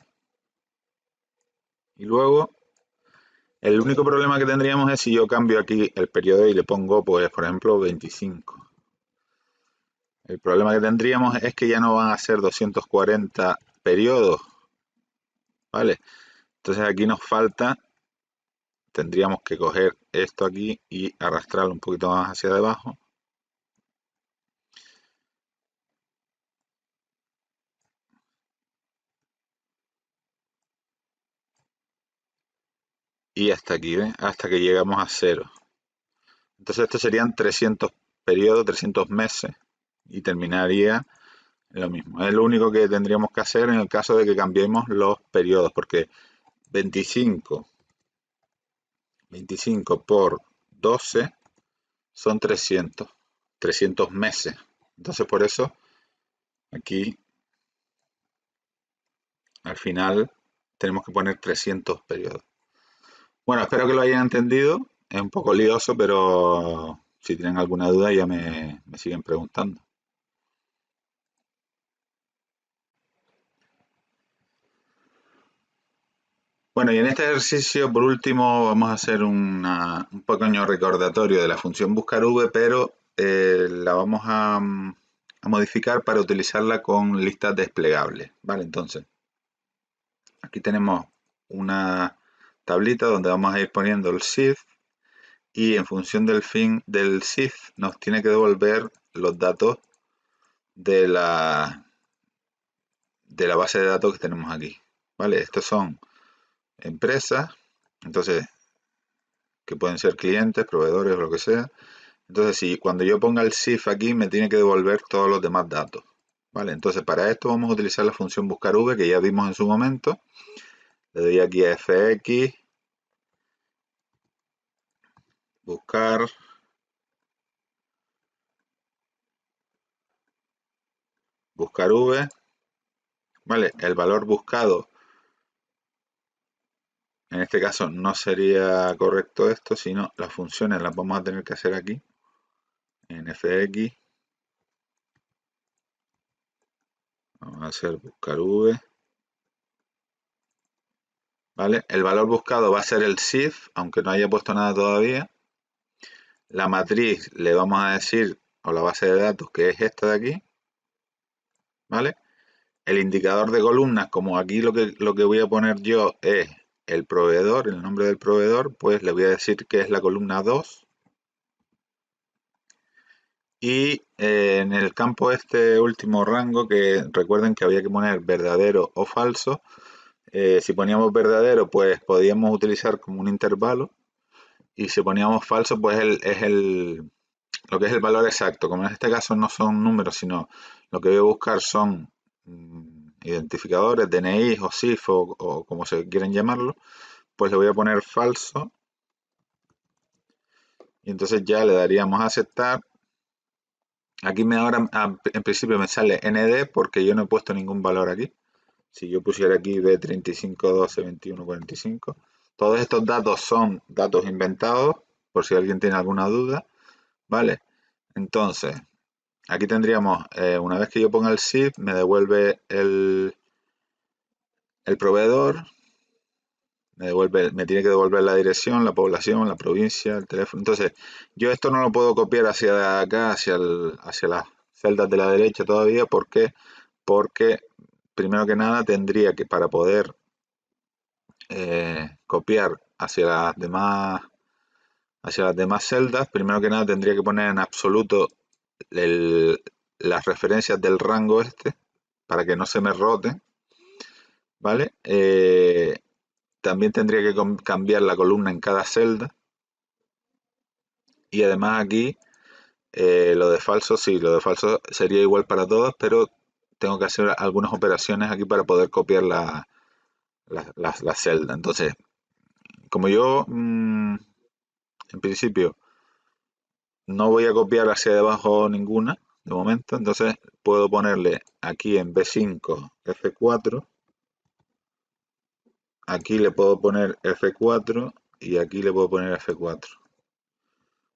Y luego, el único problema que tendríamos es si yo cambio aquí el periodo y le pongo, pues, por ejemplo, 25. El problema que tendríamos es que ya no van a ser 240 periodos, ¿vale? Entonces aquí nos falta, tendríamos que coger esto aquí y arrastrarlo un poquito más hacia debajo. Y hasta aquí, ¿ves? Hasta que llegamos a 0. Entonces estos serían 300 periodos, 300 meses y terminaría lo mismo. Es lo único que tendríamos que hacer en el caso de que cambiemos los periodos, porque 25, 25 por 12 son 300 meses. Entonces por eso aquí al final tenemos que poner 300 periodos. Bueno, espero que lo hayan entendido. Es un poco lioso, pero si tienen alguna duda ya me siguen preguntando. Bueno, y en este ejercicio, por último, vamos a hacer un pequeño recordatorio de la función buscar v, pero la vamos a modificar para utilizarla con listas desplegables. Vale, entonces, aquí tenemos una tablita donde vamos a ir poniendo el SIF y en función del fin del SIF nos tiene que devolver los datos de la base de datos que tenemos aquí. Vale, estos son empresas, entonces que pueden ser clientes, proveedores o lo que sea. Entonces, si cuando yo ponga el SIF aquí, me tiene que devolver todos los demás datos. Vale, entonces para esto vamos a utilizar la función buscar v que ya vimos en su momento. Le doy aquí a fx, buscar, buscar v. Vale, el valor buscado, en este caso no sería correcto esto, sino las funciones las vamos a tener que hacer aquí, en fx. Vamos a hacer buscar v. ¿Vale? El valor buscado va a ser el SIF, aunque no haya puesto nada todavía. La matriz le vamos a decir, o la base de datos, que es esta de aquí. ¿Vale? El indicador de columnas, como aquí lo que voy a poner yo es el proveedor, el nombre del proveedor, pues le voy a decir que es la columna 2. Y en el campo este último rango, que recuerden que había que poner verdadero o falso, si poníamos verdadero, pues podíamos utilizar como un intervalo. Y si poníamos falso, pues lo que es el valor exacto. Como en este caso no son números, sino lo que voy a buscar son identificadores, DNI o CIF o como se quieren llamarlo, pues le voy a poner falso. Y entonces ya le daríamos a aceptar. Aquí ahora en principio me sale ND porque yo no he puesto ningún valor aquí. Si yo pusiera aquí B35, 12, 21, 45. Todos estos datos son datos inventados, por si alguien tiene alguna duda. ¿Vale? Entonces, aquí tendríamos, una vez que yo ponga el SIF, me devuelve el proveedor, me tiene que devolver la dirección, la población, la provincia, el teléfono. Entonces, yo esto no lo puedo copiar hacia acá, hacia las celdas de la derecha todavía. ¿Por qué? Porque, primero que nada, tendría que, para poder copiar hacia las demás celdas, primero que nada tendría que poner en absoluto las referencias del rango este, para que no se me roten, ¿vale? También tendría que cambiar la columna en cada celda. Y además aquí, lo de falso, sí, lo de falso sería igual para todos, pero tengo que hacer algunas operaciones aquí para poder copiar la celda. Entonces, como yo, en principio, no voy a copiar hacia debajo ninguna, de momento, entonces puedo ponerle aquí en B5 F4, aquí le puedo poner F4 y aquí le puedo poner F4.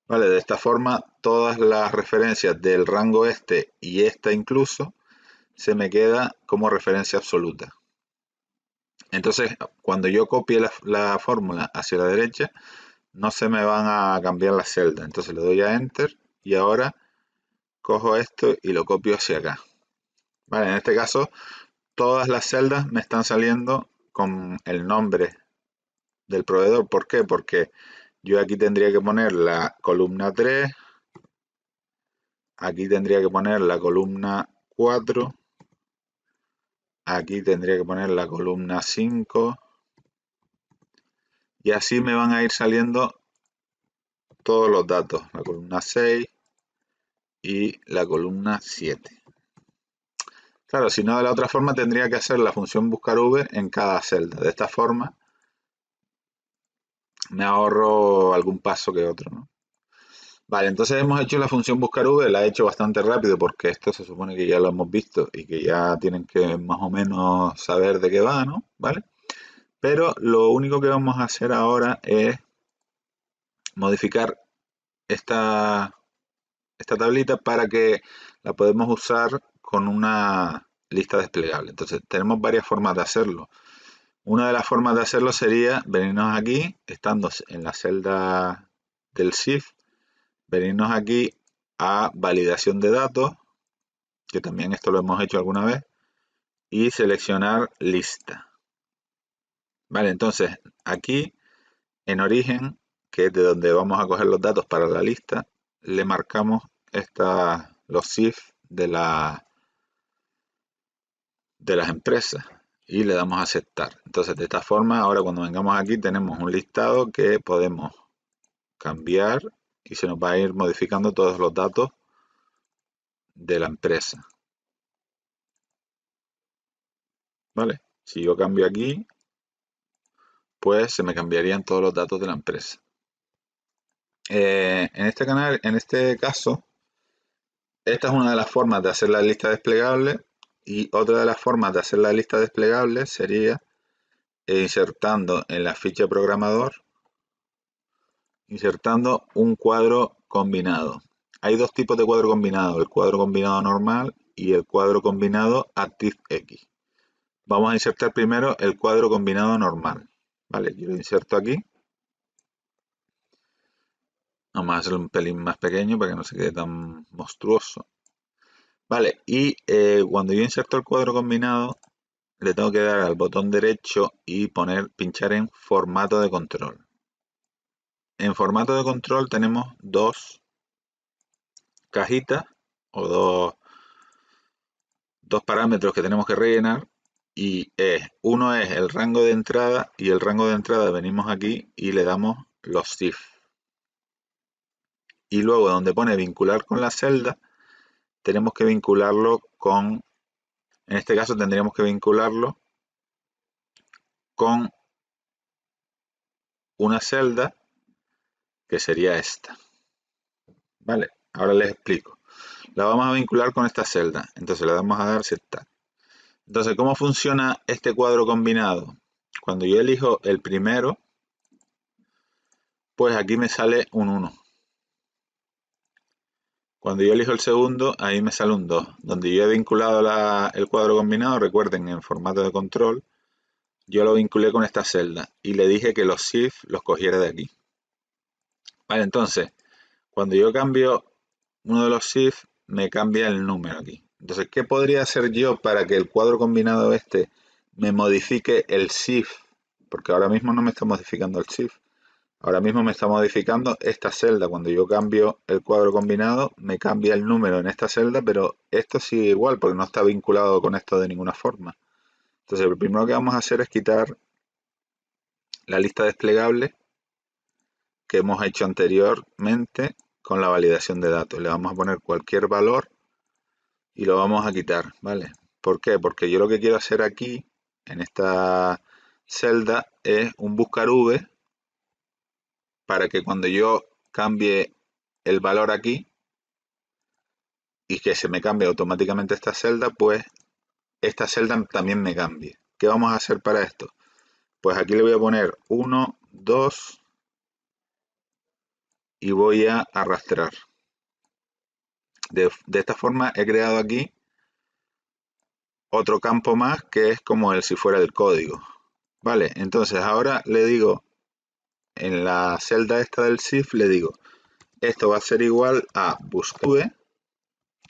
Vale, de esta forma todas las referencias del rango este y esta incluso se me queda como referencia absoluta. Entonces, cuando yo copie la fórmula hacia la derecha, no se me van a cambiar las celdas. Entonces le doy a Enter y ahora cojo esto y lo copio hacia acá. Vale, en este caso todas las celdas me están saliendo con el nombre del proveedor. ¿Por qué? Porque yo aquí tendría que poner la columna 3, aquí tendría que poner la columna 4, aquí tendría que poner la columna 5 y así me van a ir saliendo todos los datos, la columna 6 y la columna 7. Claro, si no de la otra forma tendría que hacer la función buscar v en cada celda. De esta forma me ahorro algún paso que otro, ¿no? Vale, entonces hemos hecho la función buscar v, la he hecho bastante rápido porque esto se supone que ya lo hemos visto y que ya tienen que más o menos saber de qué va, ¿no? ¿Vale? Pero lo único que vamos a hacer ahora es modificar esta tablita para que la podemos usar con una lista desplegable. Entonces tenemos varias formas de hacerlo. Una de las formas de hacerlo sería venirnos aquí, estando en la celda del shift, venirnos aquí a validación de datos, que también esto lo hemos hecho alguna vez, y seleccionar lista. Vale, entonces aquí en origen, que es de donde vamos a coger los datos para la lista, le marcamos los shift de las empresas y le damos a aceptar. Entonces de esta forma ahora cuando vengamos aquí tenemos un listado que podemos cambiar y se nos va a ir modificando todos los datos de la empresa. ¿Vale? Si yo cambio aquí, pues se me cambiarían todos los datos de la empresa. En este caso, esta es una de las formas de hacer la lista desplegable y otra de las formas de hacer la lista desplegable sería insertando en la ficha programador, insertando un cuadro combinado. Hay dos tipos de cuadro combinado, el cuadro combinado normal y el cuadro combinado ActiveX. Vamos a insertar primero el cuadro combinado normal. Vale, yo lo inserto aquí. Vamos a hacerlo un pelín más pequeño para que no se quede tan monstruoso. Vale, y cuando yo inserto el cuadro combinado, le tengo que dar al botón derecho y pinchar en formato de control. En formato de control tenemos dos cajitas o dos parámetros que tenemos que rellenar y uno es el rango de entrada y el rango de entrada venimos aquí y le damos los shift. Y luego donde pone vincular con la celda, tenemos que vincularlo con, en este caso tendríamos que vincularlo con una celda que sería esta. Vale, ahora les explico. La vamos a vincular con esta celda, entonces le damos a dar aceptar. Entonces, ¿cómo funciona este cuadro combinado? Cuando yo elijo el primero, pues aquí me sale un 1. Cuando yo elijo el segundo, ahí me sale un 2. Donde yo he vinculado el cuadro combinado, recuerden, en formato de control, yo lo vinculé con esta celda y le dije que los shift los cogiera de aquí. Vale, entonces, cuando yo cambio uno de los shift, me cambia el número aquí. Entonces, ¿qué podría hacer yo para que el cuadro combinado este me modifique el shift? Porque ahora mismo no me está modificando el shift. Ahora mismo me está modificando esta celda. Cuando yo cambio el cuadro combinado, me cambia el número en esta celda, pero esto sigue igual porque no está vinculado con esto de ninguna forma. Entonces, lo primero que vamos a hacer es quitar la lista desplegable que hemos hecho anteriormente con la validación de datos. Le vamos a poner cualquier valor y lo vamos a quitar, ¿vale? ¿Por qué? Porque yo lo que quiero hacer aquí, en esta celda, es un buscar v para que cuando yo cambie el valor aquí y que se me cambie automáticamente esta celda, pues esta celda también me cambie. ¿Qué vamos a hacer para esto? Pues aquí le voy a poner 1, 2 y voy a arrastrar. De esta forma he creado aquí otro campo más que es como si fuera el código. Vale, entonces ahora le digo en la celda esta del shift, le digo esto va a ser igual a buscv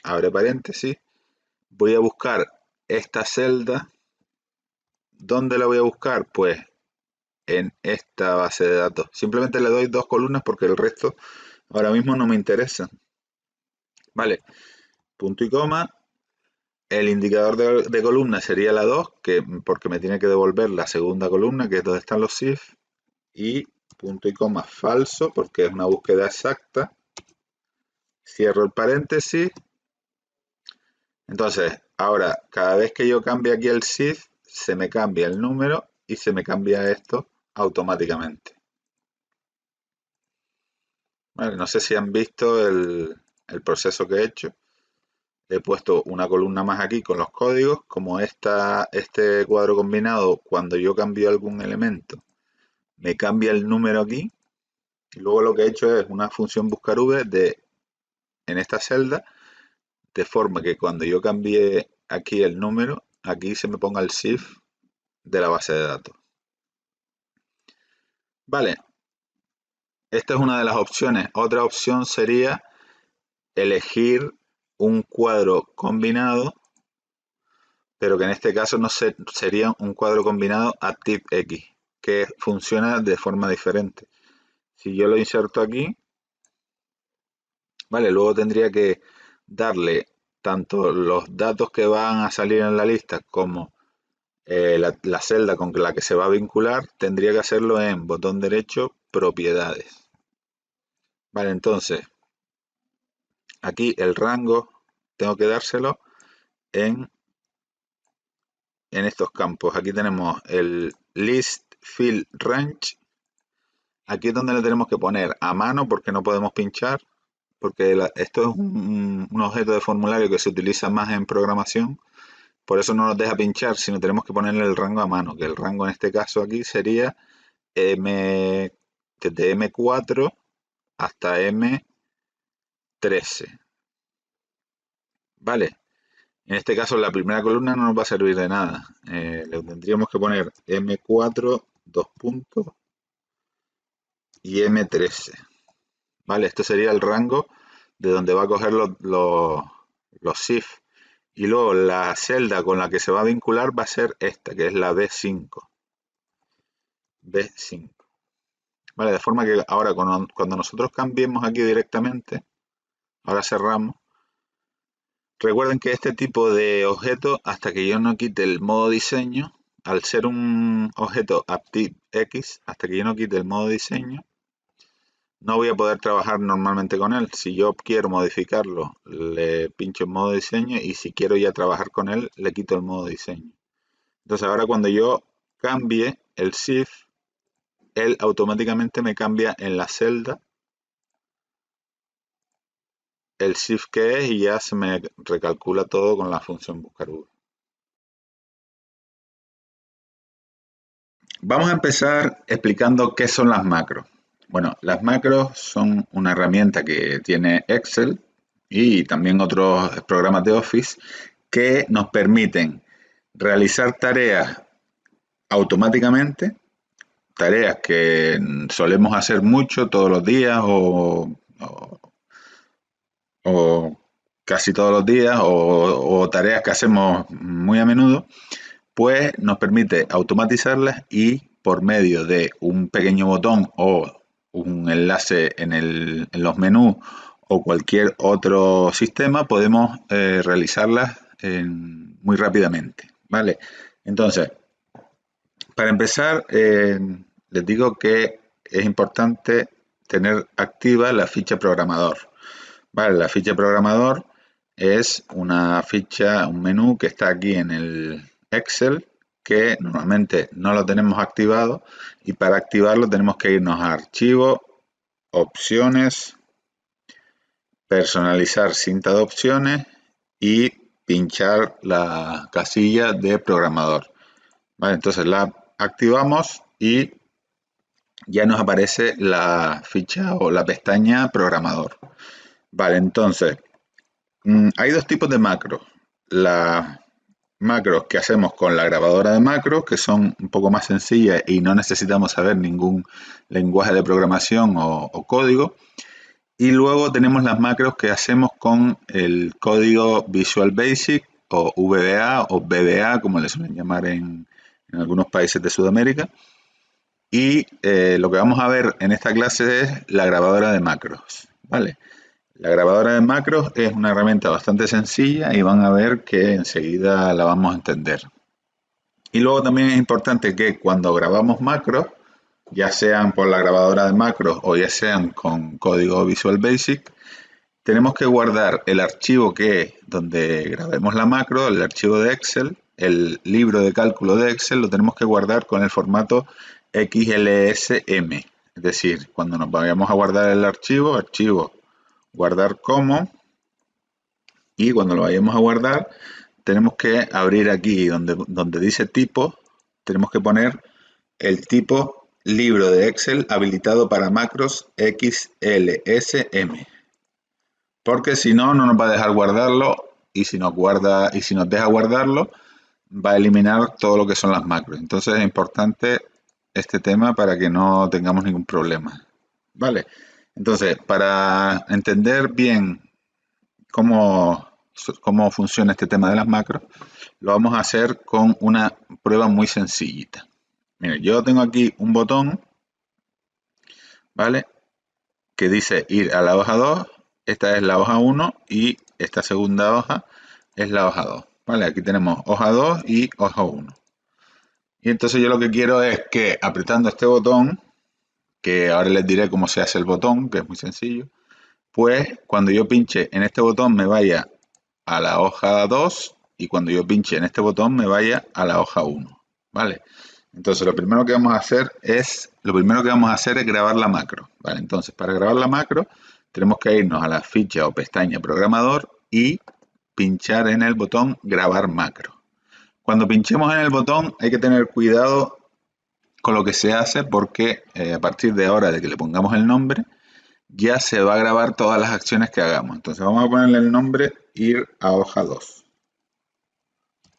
abre paréntesis, voy a buscar esta celda. ¿Dónde la voy a buscar? Pues en esta base de datos. Simplemente le doy 2 columnas porque el resto ahora mismo no me interesa. Vale, punto y coma. El indicador de columna sería la 2, porque me tiene que devolver la segunda columna, que es donde están los if. Y punto y coma falso, porque es una búsqueda exacta. Cierro el paréntesis. Entonces, ahora, cada vez que yo cambie aquí el SIF, se me cambia el número y se me cambia esto automáticamente. Vale, no sé si han visto el proceso que he hecho. He puesto una columna más aquí con los códigos. Como este cuadro combinado, cuando yo cambio algún elemento, me cambia el número aquí. Y luego lo que he hecho es una función buscar v en esta celda, de forma que cuando yo cambie aquí el número, aquí se me ponga el SIF de la base de datos. Vale, esta es una de las opciones. Otra opción sería elegir un cuadro combinado, pero que en este caso no sería un cuadro combinado a tip X, que funciona de forma diferente. Si yo lo inserto aquí, vale, luego tendría que darle tanto los datos que van a salir en la lista como la celda con la que se va a vincular, tendría que hacerlo en botón derecho, propiedades. Vale, entonces, aquí el rango tengo que dárselo en estos campos. Aquí tenemos el list field range. Aquí es donde le tenemos que poner a mano porque no podemos pinchar, porque esto es un objeto de formulario que se utiliza más en programación. Por eso no nos deja pinchar, sino tenemos que ponerle el rango a mano, que el rango en este caso aquí sería desde M4 hasta M13. Vale. En este caso la primera columna no nos va a servir de nada. Le tendríamos que poner M4, 2 puntos y M13. Vale, este sería el rango de donde va a coger los SIF. Y luego la celda con la que se va a vincular va a ser esta, que es la B5. B5. Vale, de forma que ahora cuando nosotros cambiemos aquí directamente, ahora cerramos. Recuerden que este tipo de objeto, hasta que yo no quite el modo diseño, al ser un objeto ActiveX, hasta que yo no quite el modo diseño, no voy a poder trabajar normalmente con él. Si yo quiero modificarlo, le pincho en modo diseño, y si quiero ya trabajar con él, le quito el modo diseño. Entonces ahora cuando yo cambie el SIF, él automáticamente me cambia en la celda el SIF que es, y ya se me recalcula todo con la función buscar v. Vamos a empezar explicando qué son las macros. Bueno, las macros son una herramienta que tiene Excel y también otros programas de Office que nos permiten realizar tareas automáticamente, tareas que solemos hacer mucho todos los días o casi todos los días, o tareas que hacemos muy a menudo, pues nos permite automatizarlas, y por medio de un pequeño botón o un enlace en los menús o cualquier otro sistema podemos realizarlas muy rápidamente, ¿vale? Entonces, para empezar, les digo que es importante tener activa la ficha programador. Vale, la ficha programador es una ficha, un menú que está aquí en el Excel, que normalmente no lo tenemos activado, y para activarlo tenemos que irnos a Archivo, Opciones, Personalizar cinta de opciones y pinchar la casilla de programador. Vale, entonces la activamos y ya nos aparece la ficha o la pestaña programador. Vale, entonces hay dos tipos de macros. Las macros que hacemos con la grabadora de macros, que son un poco más sencillas y no necesitamos saber ningún lenguaje de programación o código. Y luego tenemos las macros que hacemos con el código Visual Basic o VBA o BBA, como le suelen llamar en algunos países de Sudamérica. Y lo que vamos a ver en esta clase es la grabadora de macros, ¿vale? La grabadora de macros es una herramienta bastante sencilla y van a ver que enseguida la vamos a entender. Y luego también es importante que cuando grabamos macros, ya sean por la grabadora de macros o ya sean con código Visual Basic, tenemos que guardar el archivo donde grabemos la macro, el archivo de Excel, el libro de cálculo de Excel, lo tenemos que guardar con el formato XLSM. Es decir, cuando nos vayamos a guardar el archivo, guardar como, y cuando lo vayamos a guardar, tenemos que abrir aquí donde dice tipo, tenemos que poner el tipo libro de Excel habilitado para macros XLSM. Porque si no, no nos va a dejar guardarlo, y si nos deja guardarlo, va a eliminar todo lo que son las macros. Entonces es importante este tema para que no tengamos ningún problema. Vale. Entonces, para entender bien cómo funciona este tema de las macros, lo vamos a hacer con una prueba muy sencillita. Miren, yo tengo aquí un botón, ¿vale? Que dice ir a la hoja 2, esta es la hoja 1 y esta segunda hoja es la hoja 2, ¿vale? Aquí tenemos hoja 2 y hoja 1. Y entonces yo lo que quiero es que apretando este botón, que ahora les diré cómo se hace el botón, que es muy sencillo, pues cuando yo pinche en este botón me vaya a la hoja 2 y cuando yo pinche en este botón me vaya a la hoja 1, ¿vale? Entonces lo primero que vamos a hacer es grabar la macro, ¿vale? Entonces para grabar la macro tenemos que irnos a la ficha o pestaña programador y pinchar en el botón grabar macro. Cuando pinchemos en el botón hay que tener cuidado con lo que se hace porque a partir de ahora de que le pongamos el nombre ya se va a grabar todas las acciones que hagamos. Entonces vamos a ponerle el nombre ir a hoja 2.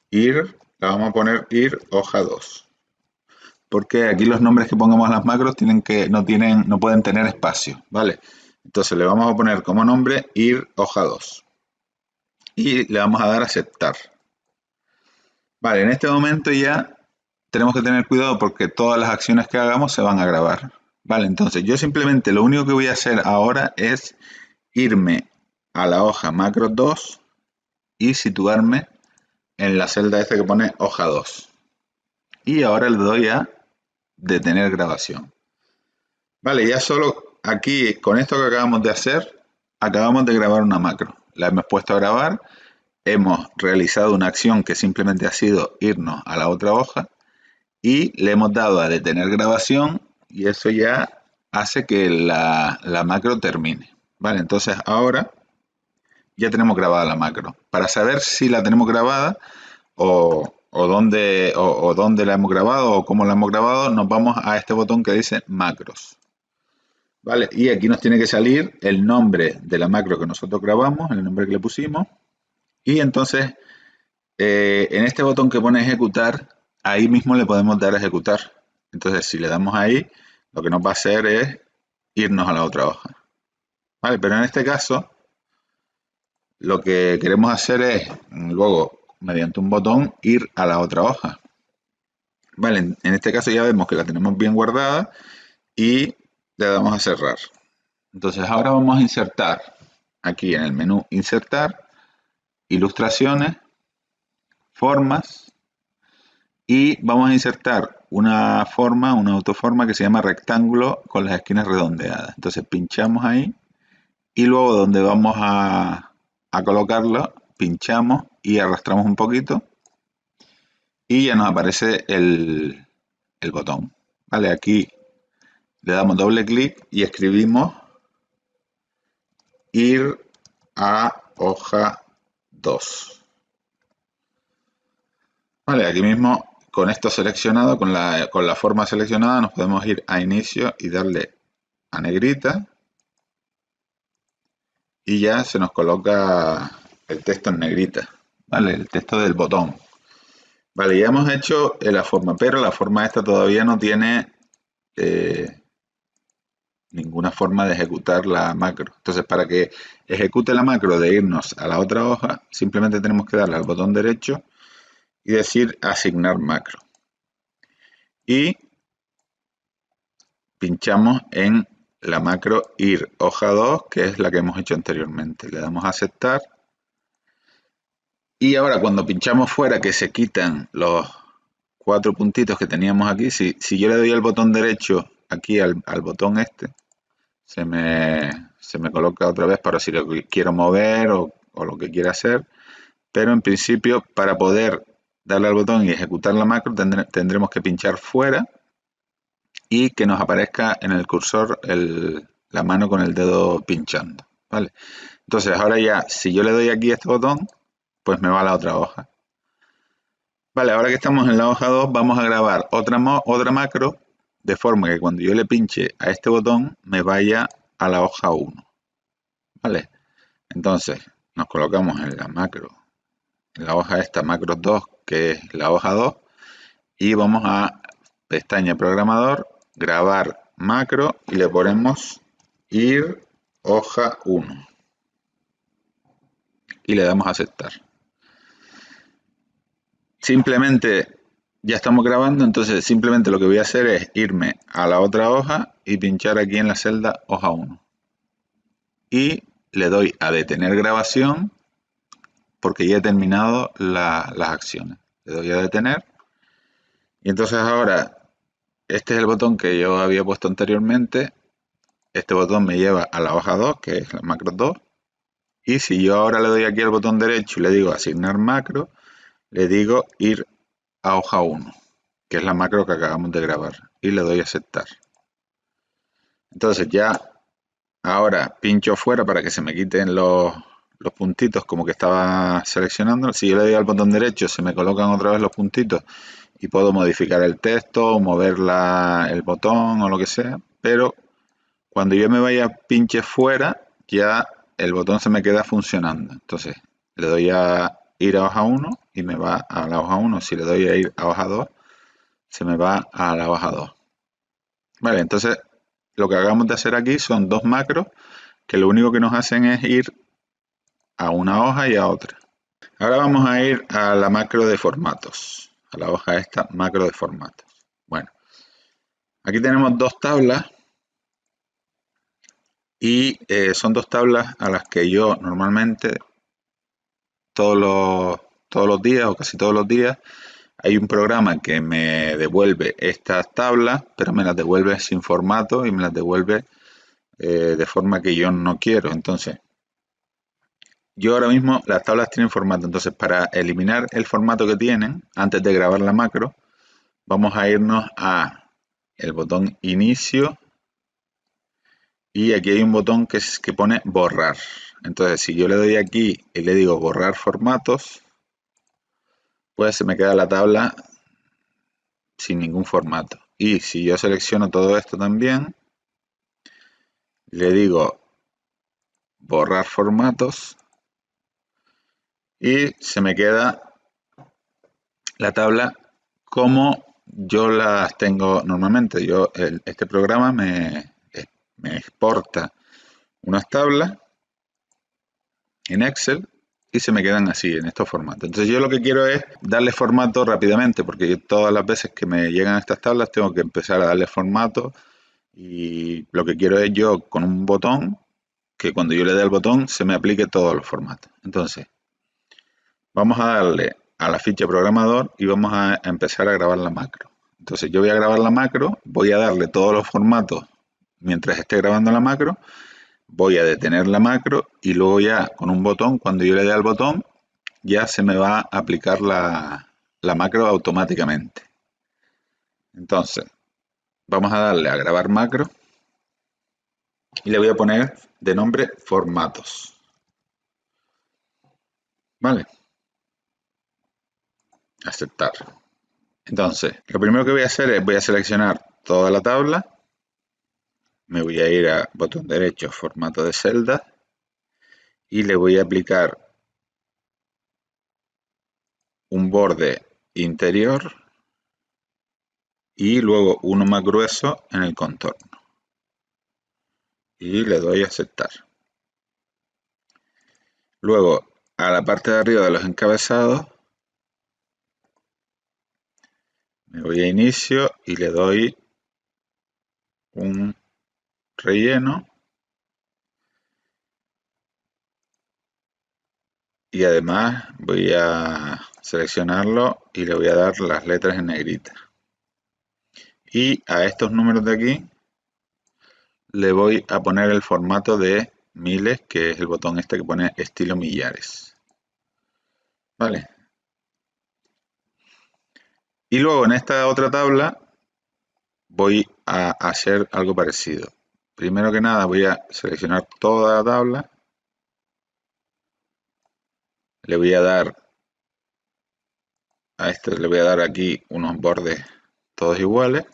Le vamos a poner ir hoja 2. Porque aquí los nombres que pongamos a las macros no pueden tener espacio, ¿vale? Entonces le vamos a poner como nombre ir hoja 2. Y le vamos a dar a aceptar. Vale, en este momento ya tenemos que tener cuidado porque todas las acciones que hagamos se van a grabar. Vale, entonces yo simplemente lo único que voy a hacer ahora es irme a la hoja macro 2 y situarme en la celda esta que pone hoja 2. Y ahora le doy a detener grabación. Vale, ya solo aquí con esto que acabamos de hacer, acabamos de grabar una macro. La hemos puesto a grabar, hemos realizado una acción que simplemente ha sido irnos a la otra hoja y le hemos dado a detener grabación y eso ya hace que la macro termine. Vale, entonces ahora ya tenemos grabada la macro. Para saber si la tenemos grabada o dónde la hemos grabado o cómo la hemos grabado, nos vamos a este botón que dice macros. Vale, y aquí nos tiene que salir el nombre de la macro que nosotros grabamos, el nombre que le pusimos. Y entonces, en este botón que pone ejecutar, ahí mismo le podemos dar a ejecutar. Entonces, si le damos ahí, lo que nos va a hacer es irnos a la otra hoja. Vale, pero en este caso, lo que queremos hacer es, luego, mediante un botón, ir a la otra hoja. Vale, en este caso ya vemos que la tenemos bien guardada y le damos a cerrar. Entonces ahora vamos a insertar aquí en el menú insertar, ilustraciones, formas y vamos a insertar una autoforma que se llama rectángulo con las esquinas redondeadas. Entonces pinchamos ahí y luego donde vamos a colocarlo, pinchamos y arrastramos un poquito y ya nos aparece el botón. Vale, aquí le damos doble clic y escribimos ir a hoja 2. Vale, aquí mismo con esto seleccionado, con la forma seleccionada, nos podemos ir a inicio y darle a negrita y ya se nos coloca el texto en negrita, ¿vale? El texto del botón. Vale, ya hemos hecho la forma, pero la forma esta todavía no tiene ninguna forma de ejecutar la macro. Entonces, para que ejecute la macro de irnos a la otra hoja, simplemente tenemos que darle al botón derecho y decir asignar macro. Y pinchamos en la macro ir hoja 2, que es la que hemos hecho anteriormente. Le damos a aceptar. Y ahora cuando pinchamos fuera, que se quitan los 4 puntitos que teníamos aquí, si yo le doy al botón derecho aquí al botón este, se me coloca otra vez para si lo quiero mover o lo que quiera hacer. Pero en principio, para poder darle al botón y ejecutar la macro, tendremos que pinchar fuera y que nos aparezca en el cursor la mano con el dedo pinchando, ¿vale? Entonces ahora ya, si yo le doy aquí a este botón, pues me va a la otra hoja. Vale, ahora que estamos en la hoja 2, vamos a grabar otra macro, de forma que cuando yo le pinche a este botón, me vaya a la hoja 1, ¿vale? Entonces, nos colocamos en la macro, en la hoja esta, macro 2, que es la hoja 2, y vamos a pestaña programador, grabar macro, y le ponemos ir hoja 1. Y le damos a aceptar. Simplemente ya estamos grabando, entonces simplemente lo que voy a hacer es irme a la otra hoja y pinchar aquí en la celda hoja 1. Y le doy a detener grabación porque ya he terminado las acciones. Le doy a detener. Y entonces ahora, este es el botón que yo había puesto anteriormente. Este botón me lleva a la hoja 2, que es la macro 2. Y si yo ahora le doy aquí al botón derecho y le digo asignar macro, le digo ir a hoja 1, que es la macro que acabamos de grabar, y le doy a aceptar. Entonces ya ahora pincho fuera para que se me quiten los puntitos como que estaba seleccionando. Si yo le doy al botón derecho se me colocan otra vez los puntitos y puedo modificar el texto, mover el botón o lo que sea, pero cuando yo me vaya pinche fuera ya el botón se me queda funcionando. Entonces le doy a ir a hoja 1 y me va a la hoja 1. Si le doy a ir a hoja 2, se me va a la hoja 2. Vale, entonces lo que acabamos de hacer aquí son dos macros que lo único que nos hacen es ir a una hoja y a otra. Ahora vamos a ir a la macro de formatos, a la hoja esta, macro de formatos. Bueno, aquí tenemos dos tablas y son dos tablas a las que yo normalmente todos los días o casi todos los días hay un programa que me devuelve estas tablas, pero me las devuelve sin formato y me las devuelve de forma que yo no quiero. Entonces, yo ahora mismo las tablas tienen formato. Entonces, para eliminar el formato que tienen, antes de grabar la macro, vamos a irnos a el botón inicio y aquí hay un botón que pone borrar. Entonces, si yo le doy aquí y le digo borrar formatos, pues se me queda la tabla sin ningún formato. Y si yo selecciono todo esto también, le digo borrar formatos y se me queda la tabla como yo las tengo normalmente. Este programa me exporta unas tablas en Excel y se me quedan así, en estos formatos. Entonces yo lo que quiero es darle formato rápidamente, porque yo todas las veces que me llegan estas tablas tengo que empezar a darle formato y lo que quiero es yo con un botón, que cuando yo le dé al botón se me aplique todos los formatos. Entonces, vamos a darle a la ficha programador y vamos a empezar a grabar la macro. Entonces yo voy a grabar la macro, voy a darle todos los formatos mientras esté grabando la macro, voy a detener la macro y luego ya con un botón, cuando yo le dé al botón, ya se me va a aplicar la macro automáticamente. Entonces, vamos a darle a grabar macro y le voy a poner de nombre formatos. ¿Vale? Aceptar. Entonces, lo primero que voy a hacer es voy a seleccionar toda la tabla. Me voy a ir a botón derecho, formato de celda. Y le voy a aplicar un borde interior y luego uno más grueso en el contorno. y le doy a aceptar. Luego, a la parte de arriba de los encabezados, me voy a inicio y le doy un relleno. Y además voy a seleccionarlo y le voy a dar las letras en negrita. Y a estos números de aquí le voy a poner el formato de miles, que es el botón este que pone estilo millares. Vale. Y luego en esta otra tabla voy a hacer algo parecido. Primero que nada voy a seleccionar toda la tabla. Le voy a dar a este, le voy a dar aquí unos bordes todos iguales.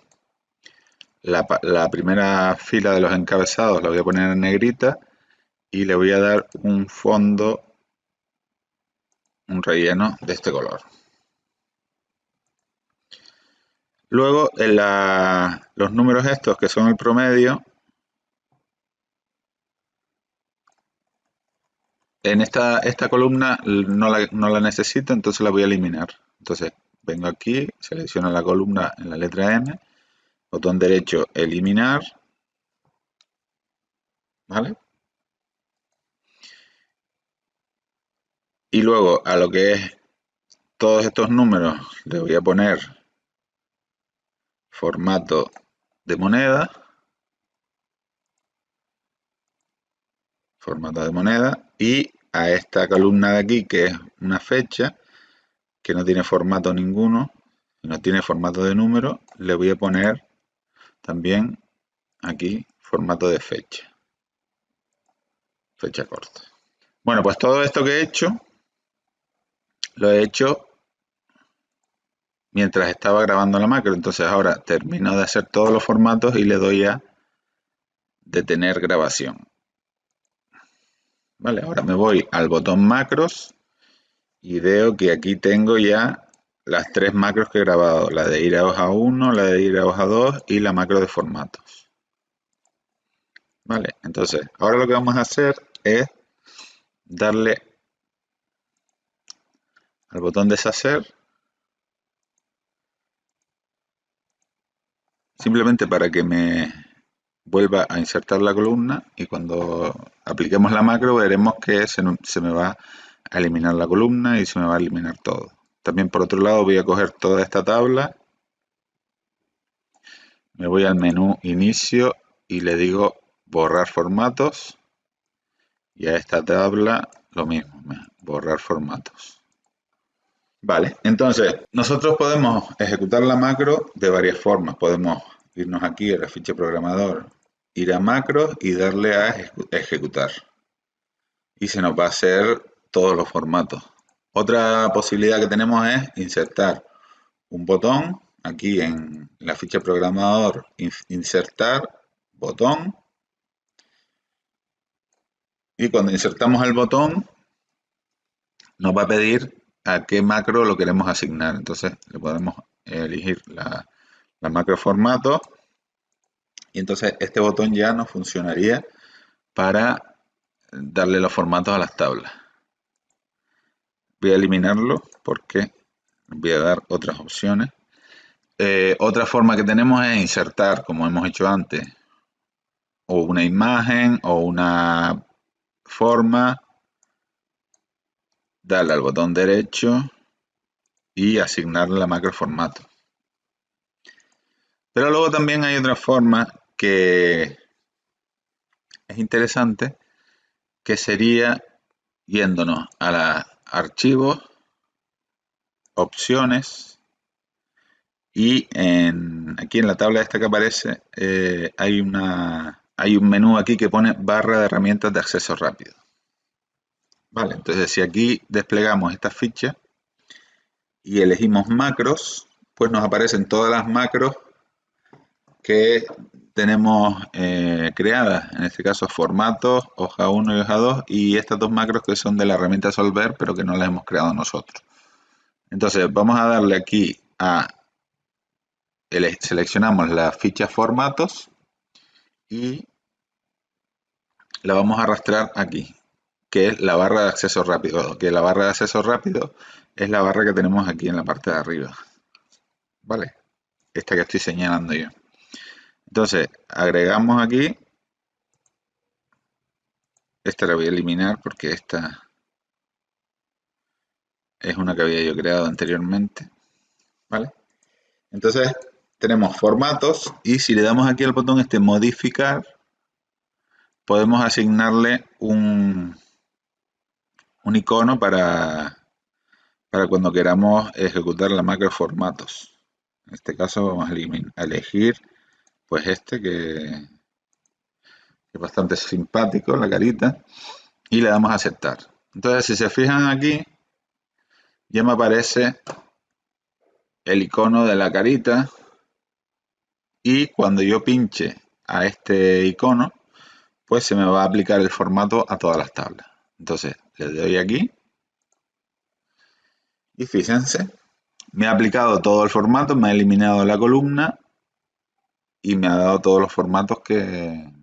La primera fila de los encabezados la voy a poner en negrita y le voy a dar un fondo, un relleno de este color. Luego en los números estos que son el promedio, en esta columna no la necesito, entonces la voy a eliminar. Entonces vengo aquí, selecciono la columna en la letra M, botón derecho eliminar, ¿vale? Y luego a lo que es todos estos números le voy a poner formato de moneda, y a esta columna de aquí que es una fecha que no tiene formato ninguno, no tiene formato de número, le voy a poner también aquí formato de fecha corta. Bueno, pues todo esto que he hecho lo he hecho mientras estaba grabando la macro, entonces ahora termino de hacer todos los formatos y le doy a detener grabación. Vale, ahora me voy al botón macros y veo que aquí tengo ya las tres macros que he grabado, la de ir a hoja 1, la de ir a hoja 2 y la macro de formatos. Vale, entonces ahora lo que vamos a hacer es darle al botón deshacer, simplemente para que me vuelva a insertar la columna y cuando apliquemos la macro veremos que se me va a eliminar la columna y se me va a eliminar todo. También por otro lado voy a coger toda esta tabla, me voy al menú inicio y le digo borrar formatos y a esta tabla lo mismo, borrar formatos. Vale, entonces nosotros podemos ejecutar la macro de varias formas. Podemos irnos aquí a la ficha programador, ir a macros y darle a ejecutar. Y se nos va a hacer todos los formatos. Otra posibilidad que tenemos es insertar un botón aquí en la ficha programador, insertar botón. Y cuando insertamos el botón, nos va a pedir a qué macro lo queremos asignar. Entonces le podemos elegir la macro formato y entonces este botón ya nos funcionaría para darle los formatos a las tablas. Voy a eliminarlo porque voy a dar otras opciones. Otra forma que tenemos es insertar, como hemos hecho antes, o una imagen o una forma, darle al botón derecho y asignarle la macro formato. Pero luego también hay otra forma que es interesante, que sería yéndonos a archivos, opciones, y aquí en la tabla esta que aparece hay un menú aquí que pone barra de herramientas de acceso rápido. Vale, entonces si aquí desplegamos esta ficha y elegimos macros, pues nos aparecen todas las macros que tenemos creadas, en este caso formatos, hoja 1 y hoja 2, y estas dos macros que son de la herramienta Solver, pero que no las hemos creado nosotros. Entonces vamos a darle aquí seleccionamos la ficha formatos y la vamos a arrastrar aquí, que es la barra de acceso rápido, que la barra de acceso rápido es la barra que tenemos aquí en la parte de arriba, ¿vale? Esta que estoy señalando yo. Entonces, agregamos aquí, esta la voy a eliminar porque esta es una que había yo creado anteriormente, ¿vale? Entonces, tenemos formatos y si le damos aquí al botón este modificar, podemos asignarle un icono para cuando queramos ejecutar la macro formatos. En este caso vamos a elegir pues este que es bastante simpático, la carita, y le damos a aceptar. Entonces si se fijan aquí, ya me aparece el icono de la carita y cuando yo pinche a este icono, pues se me va a aplicar el formato a todas las tablas. Entonces le doy aquí y fíjense, me ha aplicado todo el formato, me ha eliminado la columna y me ha dado todos los formatos que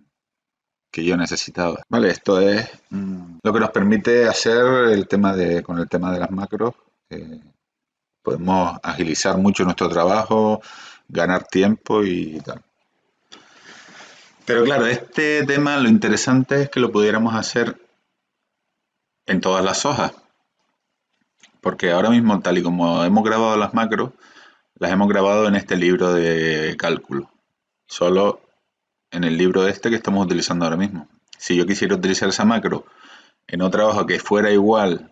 yo necesitaba. Vale, esto es lo que nos permite hacer con el tema de las macros. Podemos agilizar mucho nuestro trabajo, ganar tiempo y tal. Pero claro, este tema lo interesante es que lo pudiéramos hacer en todas las hojas. Porque ahora mismo, tal y como hemos grabado las macros, las hemos grabado en este libro de cálculo. Solo en el libro este que estamos utilizando ahora mismo. Si yo quisiera utilizar esa macro en otra hoja que fuera igual,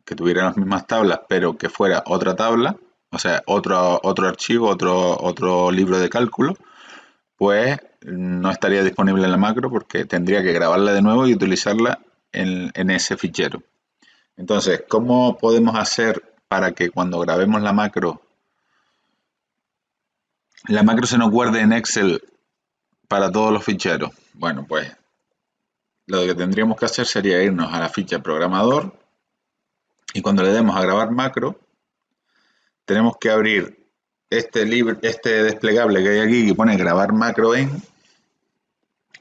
que tuviera las mismas tablas, pero que fuera otra tabla, o sea, otro archivo, otro libro de cálculo, pues no estaría disponible en la macro porque tendría que grabarla de nuevo y utilizarla en ese fichero. Entonces, ¿cómo podemos hacer para que cuando grabemos la macro se nos guarde en Excel para todos los ficheros? Bueno, pues lo que tendríamos que hacer sería irnos a la ficha programador y cuando le demos a grabar macro, tenemos que abrir este desplegable que hay aquí que pone grabar macro en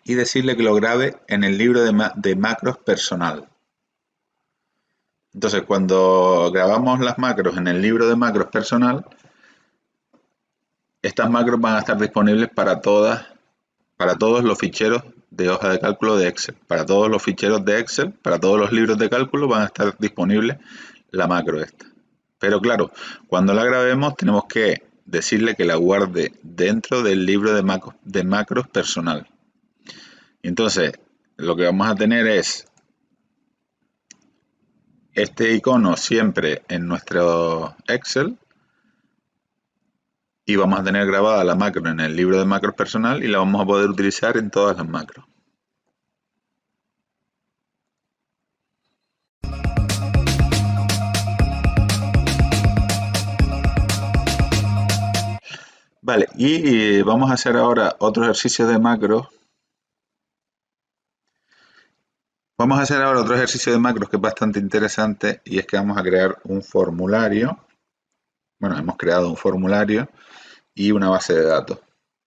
y decirle que lo grabe en el libro de macros personal. Entonces, cuando grabamos las macros en el libro de macros personal, estas macros van a estar disponibles para todos los ficheros de hoja de cálculo de Excel. Para todos los ficheros de Excel, para todos los libros de cálculo van a estar disponibles la macro esta. Pero claro, cuando la grabemos tenemos que decirle que la guarde dentro del libro de macros personal. Entonces, lo que vamos a tener es este icono siempre en nuestro Excel y vamos a tener grabada la macro en el libro de macros personal y la vamos a poder utilizar en todas las macros. Vale, y vamos a hacer ahora otro ejercicio de macros. Vamos a hacer ahora otro ejercicio de macros que es bastante interesante y es que vamos a crear un formulario. Bueno, hemos creado un formulario y una base de datos.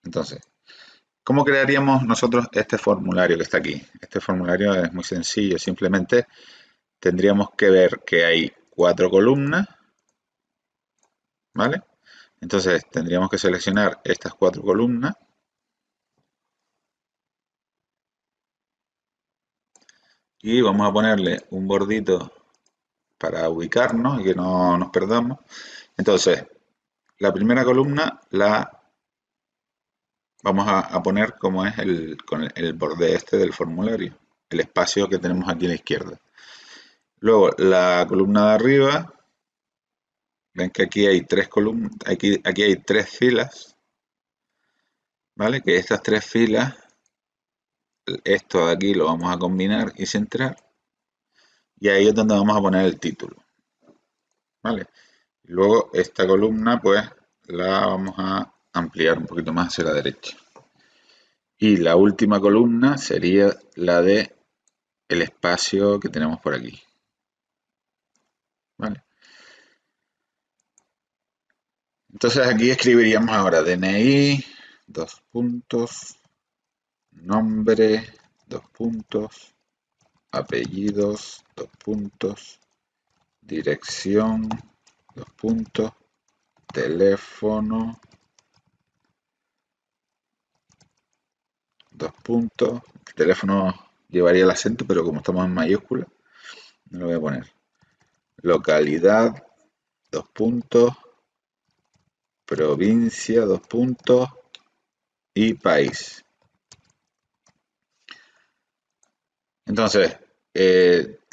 Entonces, ¿cómo crearíamos nosotros este formulario que está aquí? Este formulario es muy sencillo, simplemente tendríamos que ver que hay 4 columnas, ¿vale? Entonces tendríamos que seleccionar estas 4 columnas y vamos a ponerle un bordito para ubicarnos y que no nos perdamos. Entonces, la primera columna la vamos a poner como es con el borde este del formulario, el espacio que tenemos aquí a la izquierda. Luego, la columna de arriba, ven que aquí hay 3 columnas, aquí hay 3 filas, ¿vale? Que estas 3 filas, esto de aquí lo vamos a combinar y centrar, y ahí es donde vamos a poner el título, ¿vale? Luego esta columna pues la vamos a ampliar un poquito más hacia la derecha. Y la última columna sería la de el espacio que tenemos por aquí. ¿Vale? Entonces aquí escribiríamos ahora DNI, 2 puntos, nombre dos puntos, apellidos, dos puntos, dirección, dos puntos, teléfono, dos puntos. El teléfono llevaría el acento, pero como estamos en mayúscula, no lo voy a poner. Localidad, dos puntos, provincia, dos puntos y país. Entonces,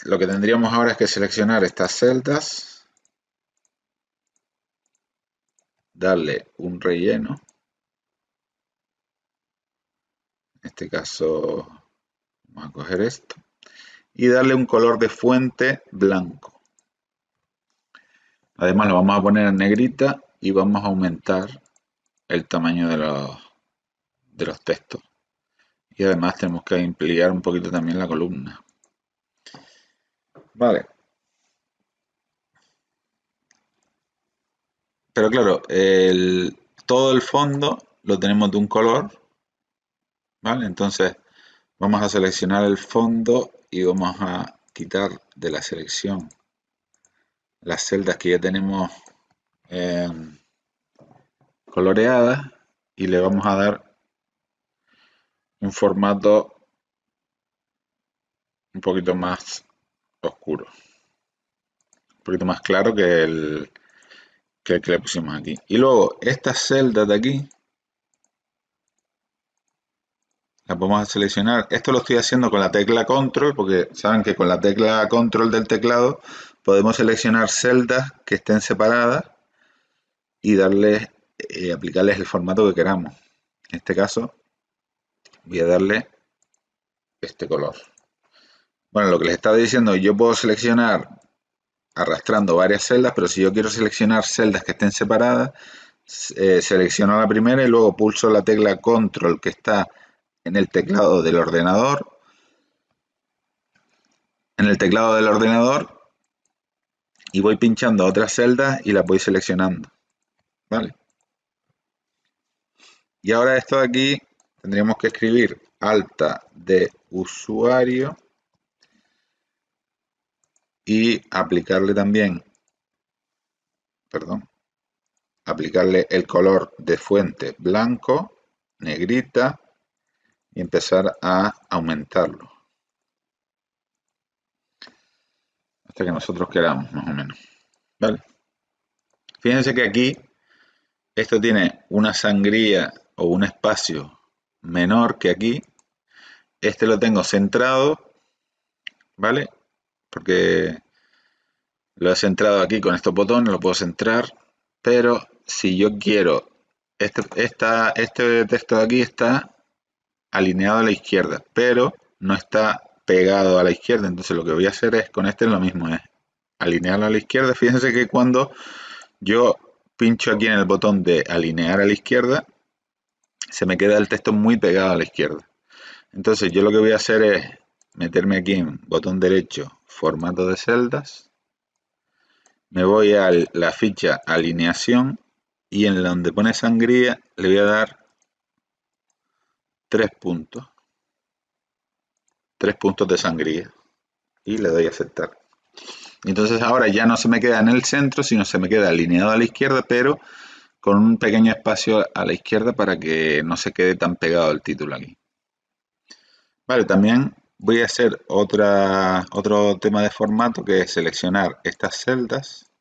lo que tendríamos ahora es que seleccionar estas celdas, darle un relleno, en este caso vamos a coger esto, y darle un color de fuente blanco. Además lo vamos a poner en negrita y vamos a aumentar el tamaño de los textos. Y además tenemos que ampliar un poquito también la columna. Vale. Pero claro, todo el fondo lo tenemos de un color, ¿vale? Entonces vamos a seleccionar el fondo y vamos a quitar de la selección las celdas que ya tenemos coloreadas y le vamos a dar un formato un poquito más oscuro, un poquito más claro que el que le pusimos aquí. Y luego estas celdas de aquí las vamos a seleccionar. Esto lo estoy haciendo con la tecla control, porque saben que con la tecla control del teclado podemos seleccionar celdas que estén separadas y darles, aplicarles el formato que queramos. En este caso voy a darle este color. Bueno, lo que les estaba diciendo, yo puedo seleccionar arrastrando varias celdas, pero si yo quiero seleccionar celdas que estén separadas, selecciono la primera y luego pulso la tecla control que está en el teclado del ordenador. En el teclado del ordenador y voy pinchando otras celdas y las voy seleccionando, ¿vale? Y ahora esto de aquí tendríamos que escribir alta de usuario y aplicarle también, perdón, aplicarle el color de fuente blanco, negrita y empezar a aumentarlo hasta que nosotros queramos, más o menos, ¿vale? Fíjense que aquí esto tiene una sangría o un espacio menor que aquí. Este lo tengo centrado, ¿vale? Porque lo he centrado aquí con estos botones, lo puedo centrar, pero si yo quiero, este texto de aquí está alineado a la izquierda, pero no está pegado a la izquierda, entonces lo que voy a hacer es, con este es lo mismo, es alinearlo a la izquierda. Fíjense que cuando yo pincho aquí en el botón de alinear a la izquierda, se me queda el texto muy pegado a la izquierda. Entonces yo lo que voy a hacer es meterme aquí en botón derecho, formato de celdas, me voy a la ficha alineación y en donde pone sangría le voy a dar 3 puntos de sangría y le doy a aceptar. Entonces ahora ya no se me queda en el centro, sino se me queda alineado a la izquierda, pero con un pequeño espacio a la izquierda para que no se quede tan pegado el título aquí. Vale, también voy a hacer otro tema de formato, que es seleccionar estas celdas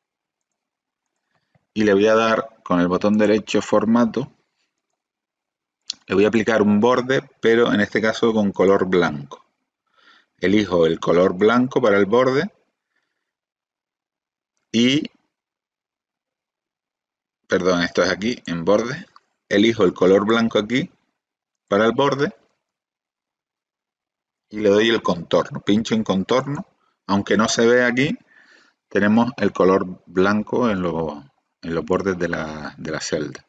y le voy a dar con el botón derecho formato, le voy a aplicar un borde, pero en este caso con color blanco. Elijo el color blanco para el borde y, perdón, esto es aquí en borde, elijo el color blanco aquí para el borde y le doy el contorno, pincho en contorno, aunque no se ve aquí, tenemos el color blanco en los bordes de la celda.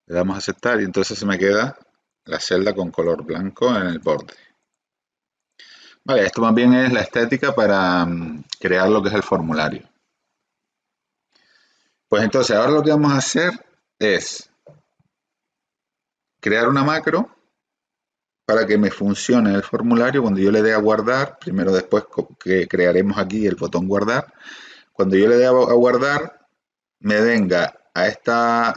Le damos a aceptar y entonces se me queda la celda con color blanco en el borde. Vale, esto más bien es la estética para crear lo que es el formulario. Pues entonces ahora lo que vamos a hacer es crear una macro para que me funcione el formulario, cuando yo le dé a guardar, primero después que crearemos aquí el botón guardar, cuando yo le dé a guardar, me venga a esta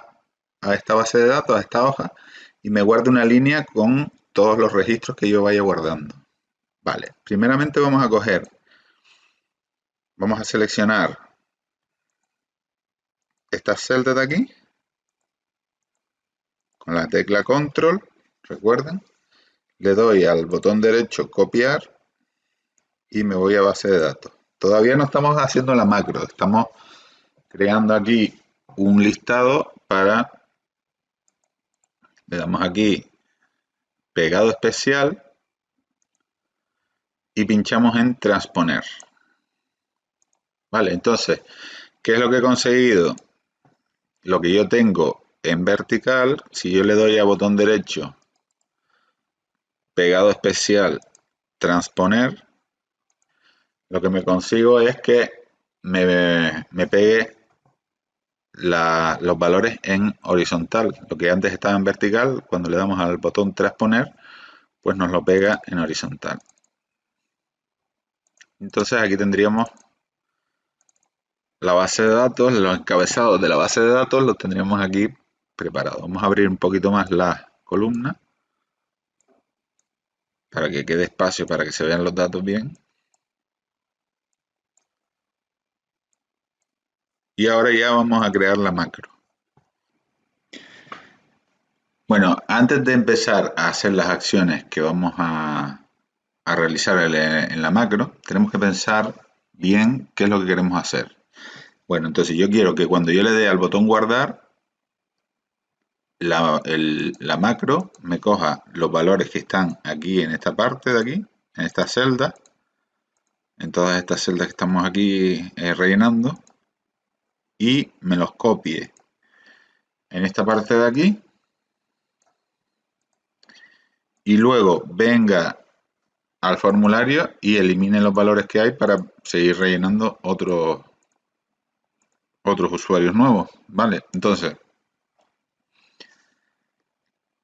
base de datos, a esta hoja, y me guarde una línea con todos los registros que yo vaya guardando. Vale, primeramente vamos a seleccionar estas celdas de aquí, con la tecla control, recuerden, le doy al botón derecho copiar y me voy a base de datos. Todavía no estamos haciendo la macro, estamos creando aquí un listado le damos aquí pegado especial y pinchamos en transponer. Vale, entonces, ¿qué es lo que he conseguido? Lo que yo tengo en vertical, si yo le doy a botón derecho, pegado especial, transponer, lo que me consigo es que me pegue los valores en horizontal. Lo que antes estaba en vertical, cuando le damos al botón transponer, pues nos lo pega en horizontal. Entonces aquí tendríamos la base de datos, los encabezados de la base de datos los tendríamos aquí preparados. Vamos a abrir un poquito más la columna para que quede espacio para que se vean los datos bien. Y ahora ya vamos a crear la macro. Bueno, antes de empezar a hacer las acciones que vamos a realizar en la macro, tenemos que pensar bien qué es lo que queremos hacer. Bueno, entonces yo quiero que cuando yo le dé al botón guardar, la macro me coja los valores que están aquí en esta parte de aquí, en esta celda, en todas estas celdas que estamos aquí rellenando, y me los copie en esta parte de aquí, y luego venga al formulario y elimine los valores que hay para seguir rellenando otros usuarios nuevos, ¿vale? Entonces,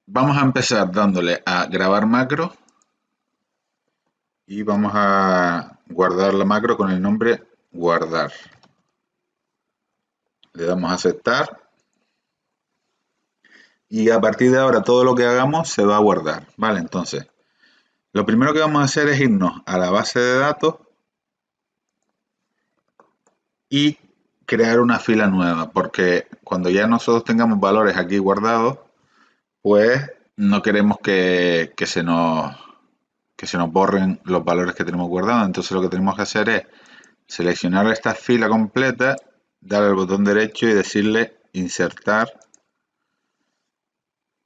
vamos a empezar dándole a grabar macro y vamos a guardar la macro con el nombre guardar. Le damos a aceptar y a partir de ahora todo lo que hagamos se va a guardar, ¿vale? Entonces, lo primero que vamos a hacer es irnos a la base de datos y crear una fila nueva, porque cuando ya nosotros tengamos valores aquí guardados, pues no queremos que se nos borren los valores que tenemos guardados. Entonces lo que tenemos que hacer es seleccionar esta fila completa, darle al botón derecho y decirle insertar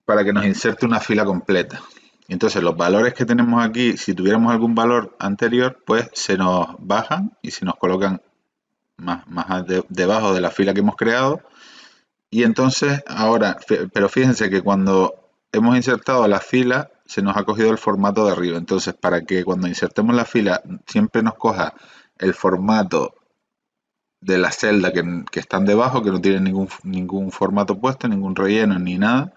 para que nos inserte una fila completa. Entonces los valores que tenemos aquí, si tuviéramos algún valor anterior, pues se nos bajan y se nos colocan más debajo de la fila que hemos creado. Y entonces ahora, pero fíjense que cuando hemos insertado la fila, se nos ha cogido el formato de arriba. Entonces, para que cuando insertemos la fila siempre nos coja el formato de la celda que están debajo, que no tienen ningún formato puesto, ningún relleno ni nada,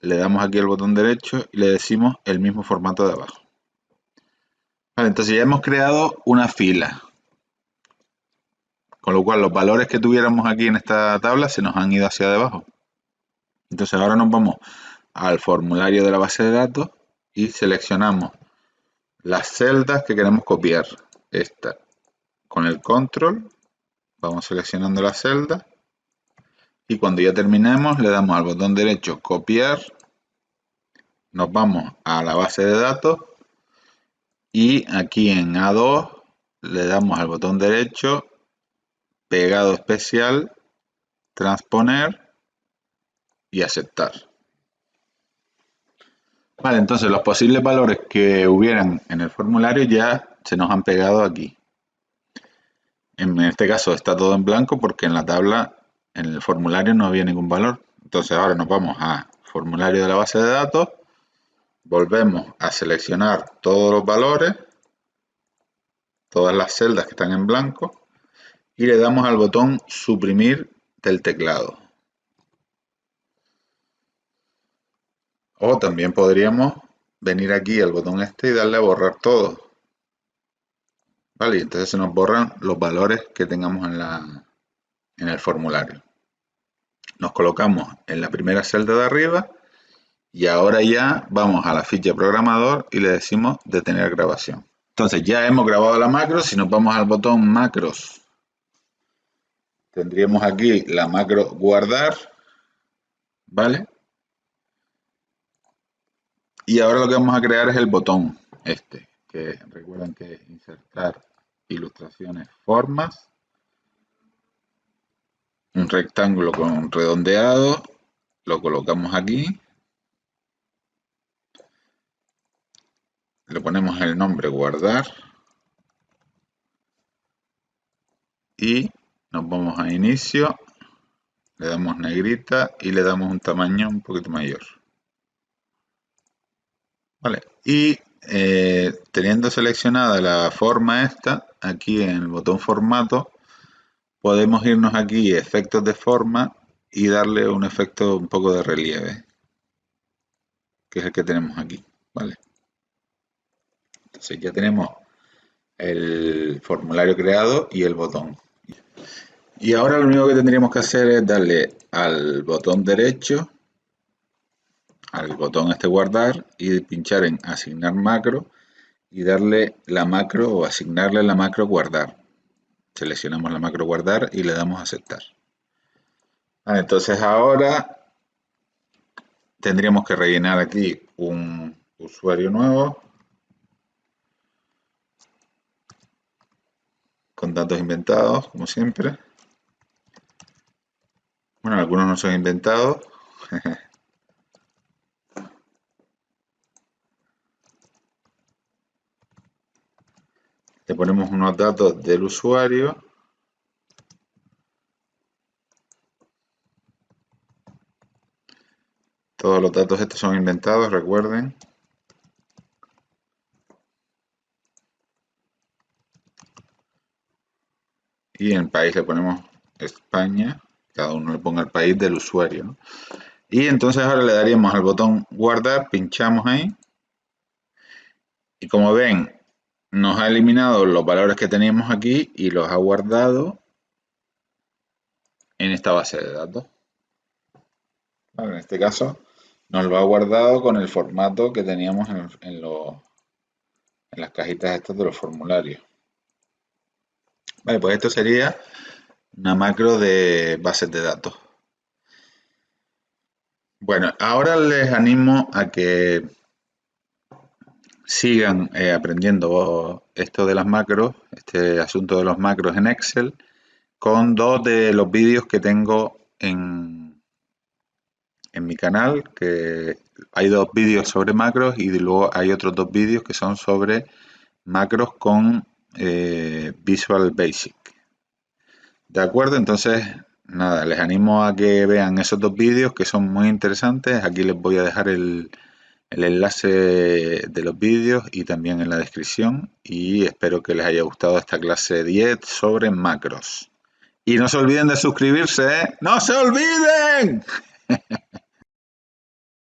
le damos aquí el botón derecho y le decimos el mismo formato de abajo. Vale, entonces ya hemos creado una fila, con lo cual los valores que tuviéramos aquí en esta tabla se nos han ido hacia debajo. Entonces ahora nos vamos al formulario de la base de datos y seleccionamos las celdas que queremos copiar. Esta con el control, vamos seleccionando la celda y cuando ya terminemos le damos al botón derecho copiar, nos vamos a la base de datos y aquí en A2 le damos al botón derecho pegado especial, transponer y aceptar. Vale, entonces los posibles valores que hubieran en el formulario ya se nos han pegado aquí. En este caso está todo en blanco porque en la tabla, en el formulario no había ningún valor. Entonces ahora nos vamos a formulario de la base de datos, volvemos a seleccionar todos los valores, todas las celdas que están en blanco y le damos al botón suprimir del teclado. O también podríamos venir aquí al botón este y darle a borrar todo. Vale, y entonces se nos borran los valores que tengamos en el formulario. Nos colocamos en la primera celda de arriba y ahora ya vamos a la ficha programador y le decimos detener grabación. Entonces ya hemos grabado la macro. Si nos vamos al botón macros, tendríamos aquí la macro guardar, ¿vale? Y ahora lo que vamos a crear es el botón este, que recuerden que es insertar ilustraciones formas, un rectángulo con redondeado, lo colocamos aquí, le ponemos el nombre guardar y nos vamos a inicio, le damos negrita y le damos un tamaño un poquito mayor. Vale, y teniendo seleccionada la forma esta, aquí en el botón formato, podemos irnos aquí efectos de forma y darle un efecto un poco de relieve, que es el que tenemos aquí, ¿vale? Entonces ya tenemos el formulario creado y el botón. Y ahora lo único que tendríamos que hacer es darle al botón derecho, al botón este guardar y pinchar en asignar macro y darle la macro o asignarle la macro guardar. Seleccionamos la macro guardar y le damos a aceptar. Entonces ahora tendríamos que rellenar aquí un usuario nuevo con datos inventados, como siempre. Bueno, algunos no son inventados. Le ponemos unos datos del usuario. Todos los datos estos son inventados, recuerden. Y en país le ponemos España. Cada uno le ponga el país del usuario, ¿no? Y entonces ahora le daríamos al botón guardar, pinchamos ahí. Y como ven, nos ha eliminado los valores que teníamos aquí y los ha guardado en esta base de datos. Vale, en este caso nos lo ha guardado con el formato que teníamos en las cajitas estas de los formularios. Vale, pues esto sería una macro de bases de datos. Bueno, ahora les animo a que sigan aprendiendo esto de las macros, este asunto de los macros en Excel, con dos de los vídeos que tengo en mi canal, que hay dos vídeos sobre macros y luego hay otros dos vídeos que son sobre macros con Visual Basic. ¿De acuerdo? Entonces, nada, les animo a que vean esos dos vídeos que son muy interesantes. Aquí les voy a dejar el enlace de los vídeos y también en la descripción. Y espero que les haya gustado esta clase 10 sobre macros. Y no se olviden de suscribirse, ¿eh? ¡No se olviden!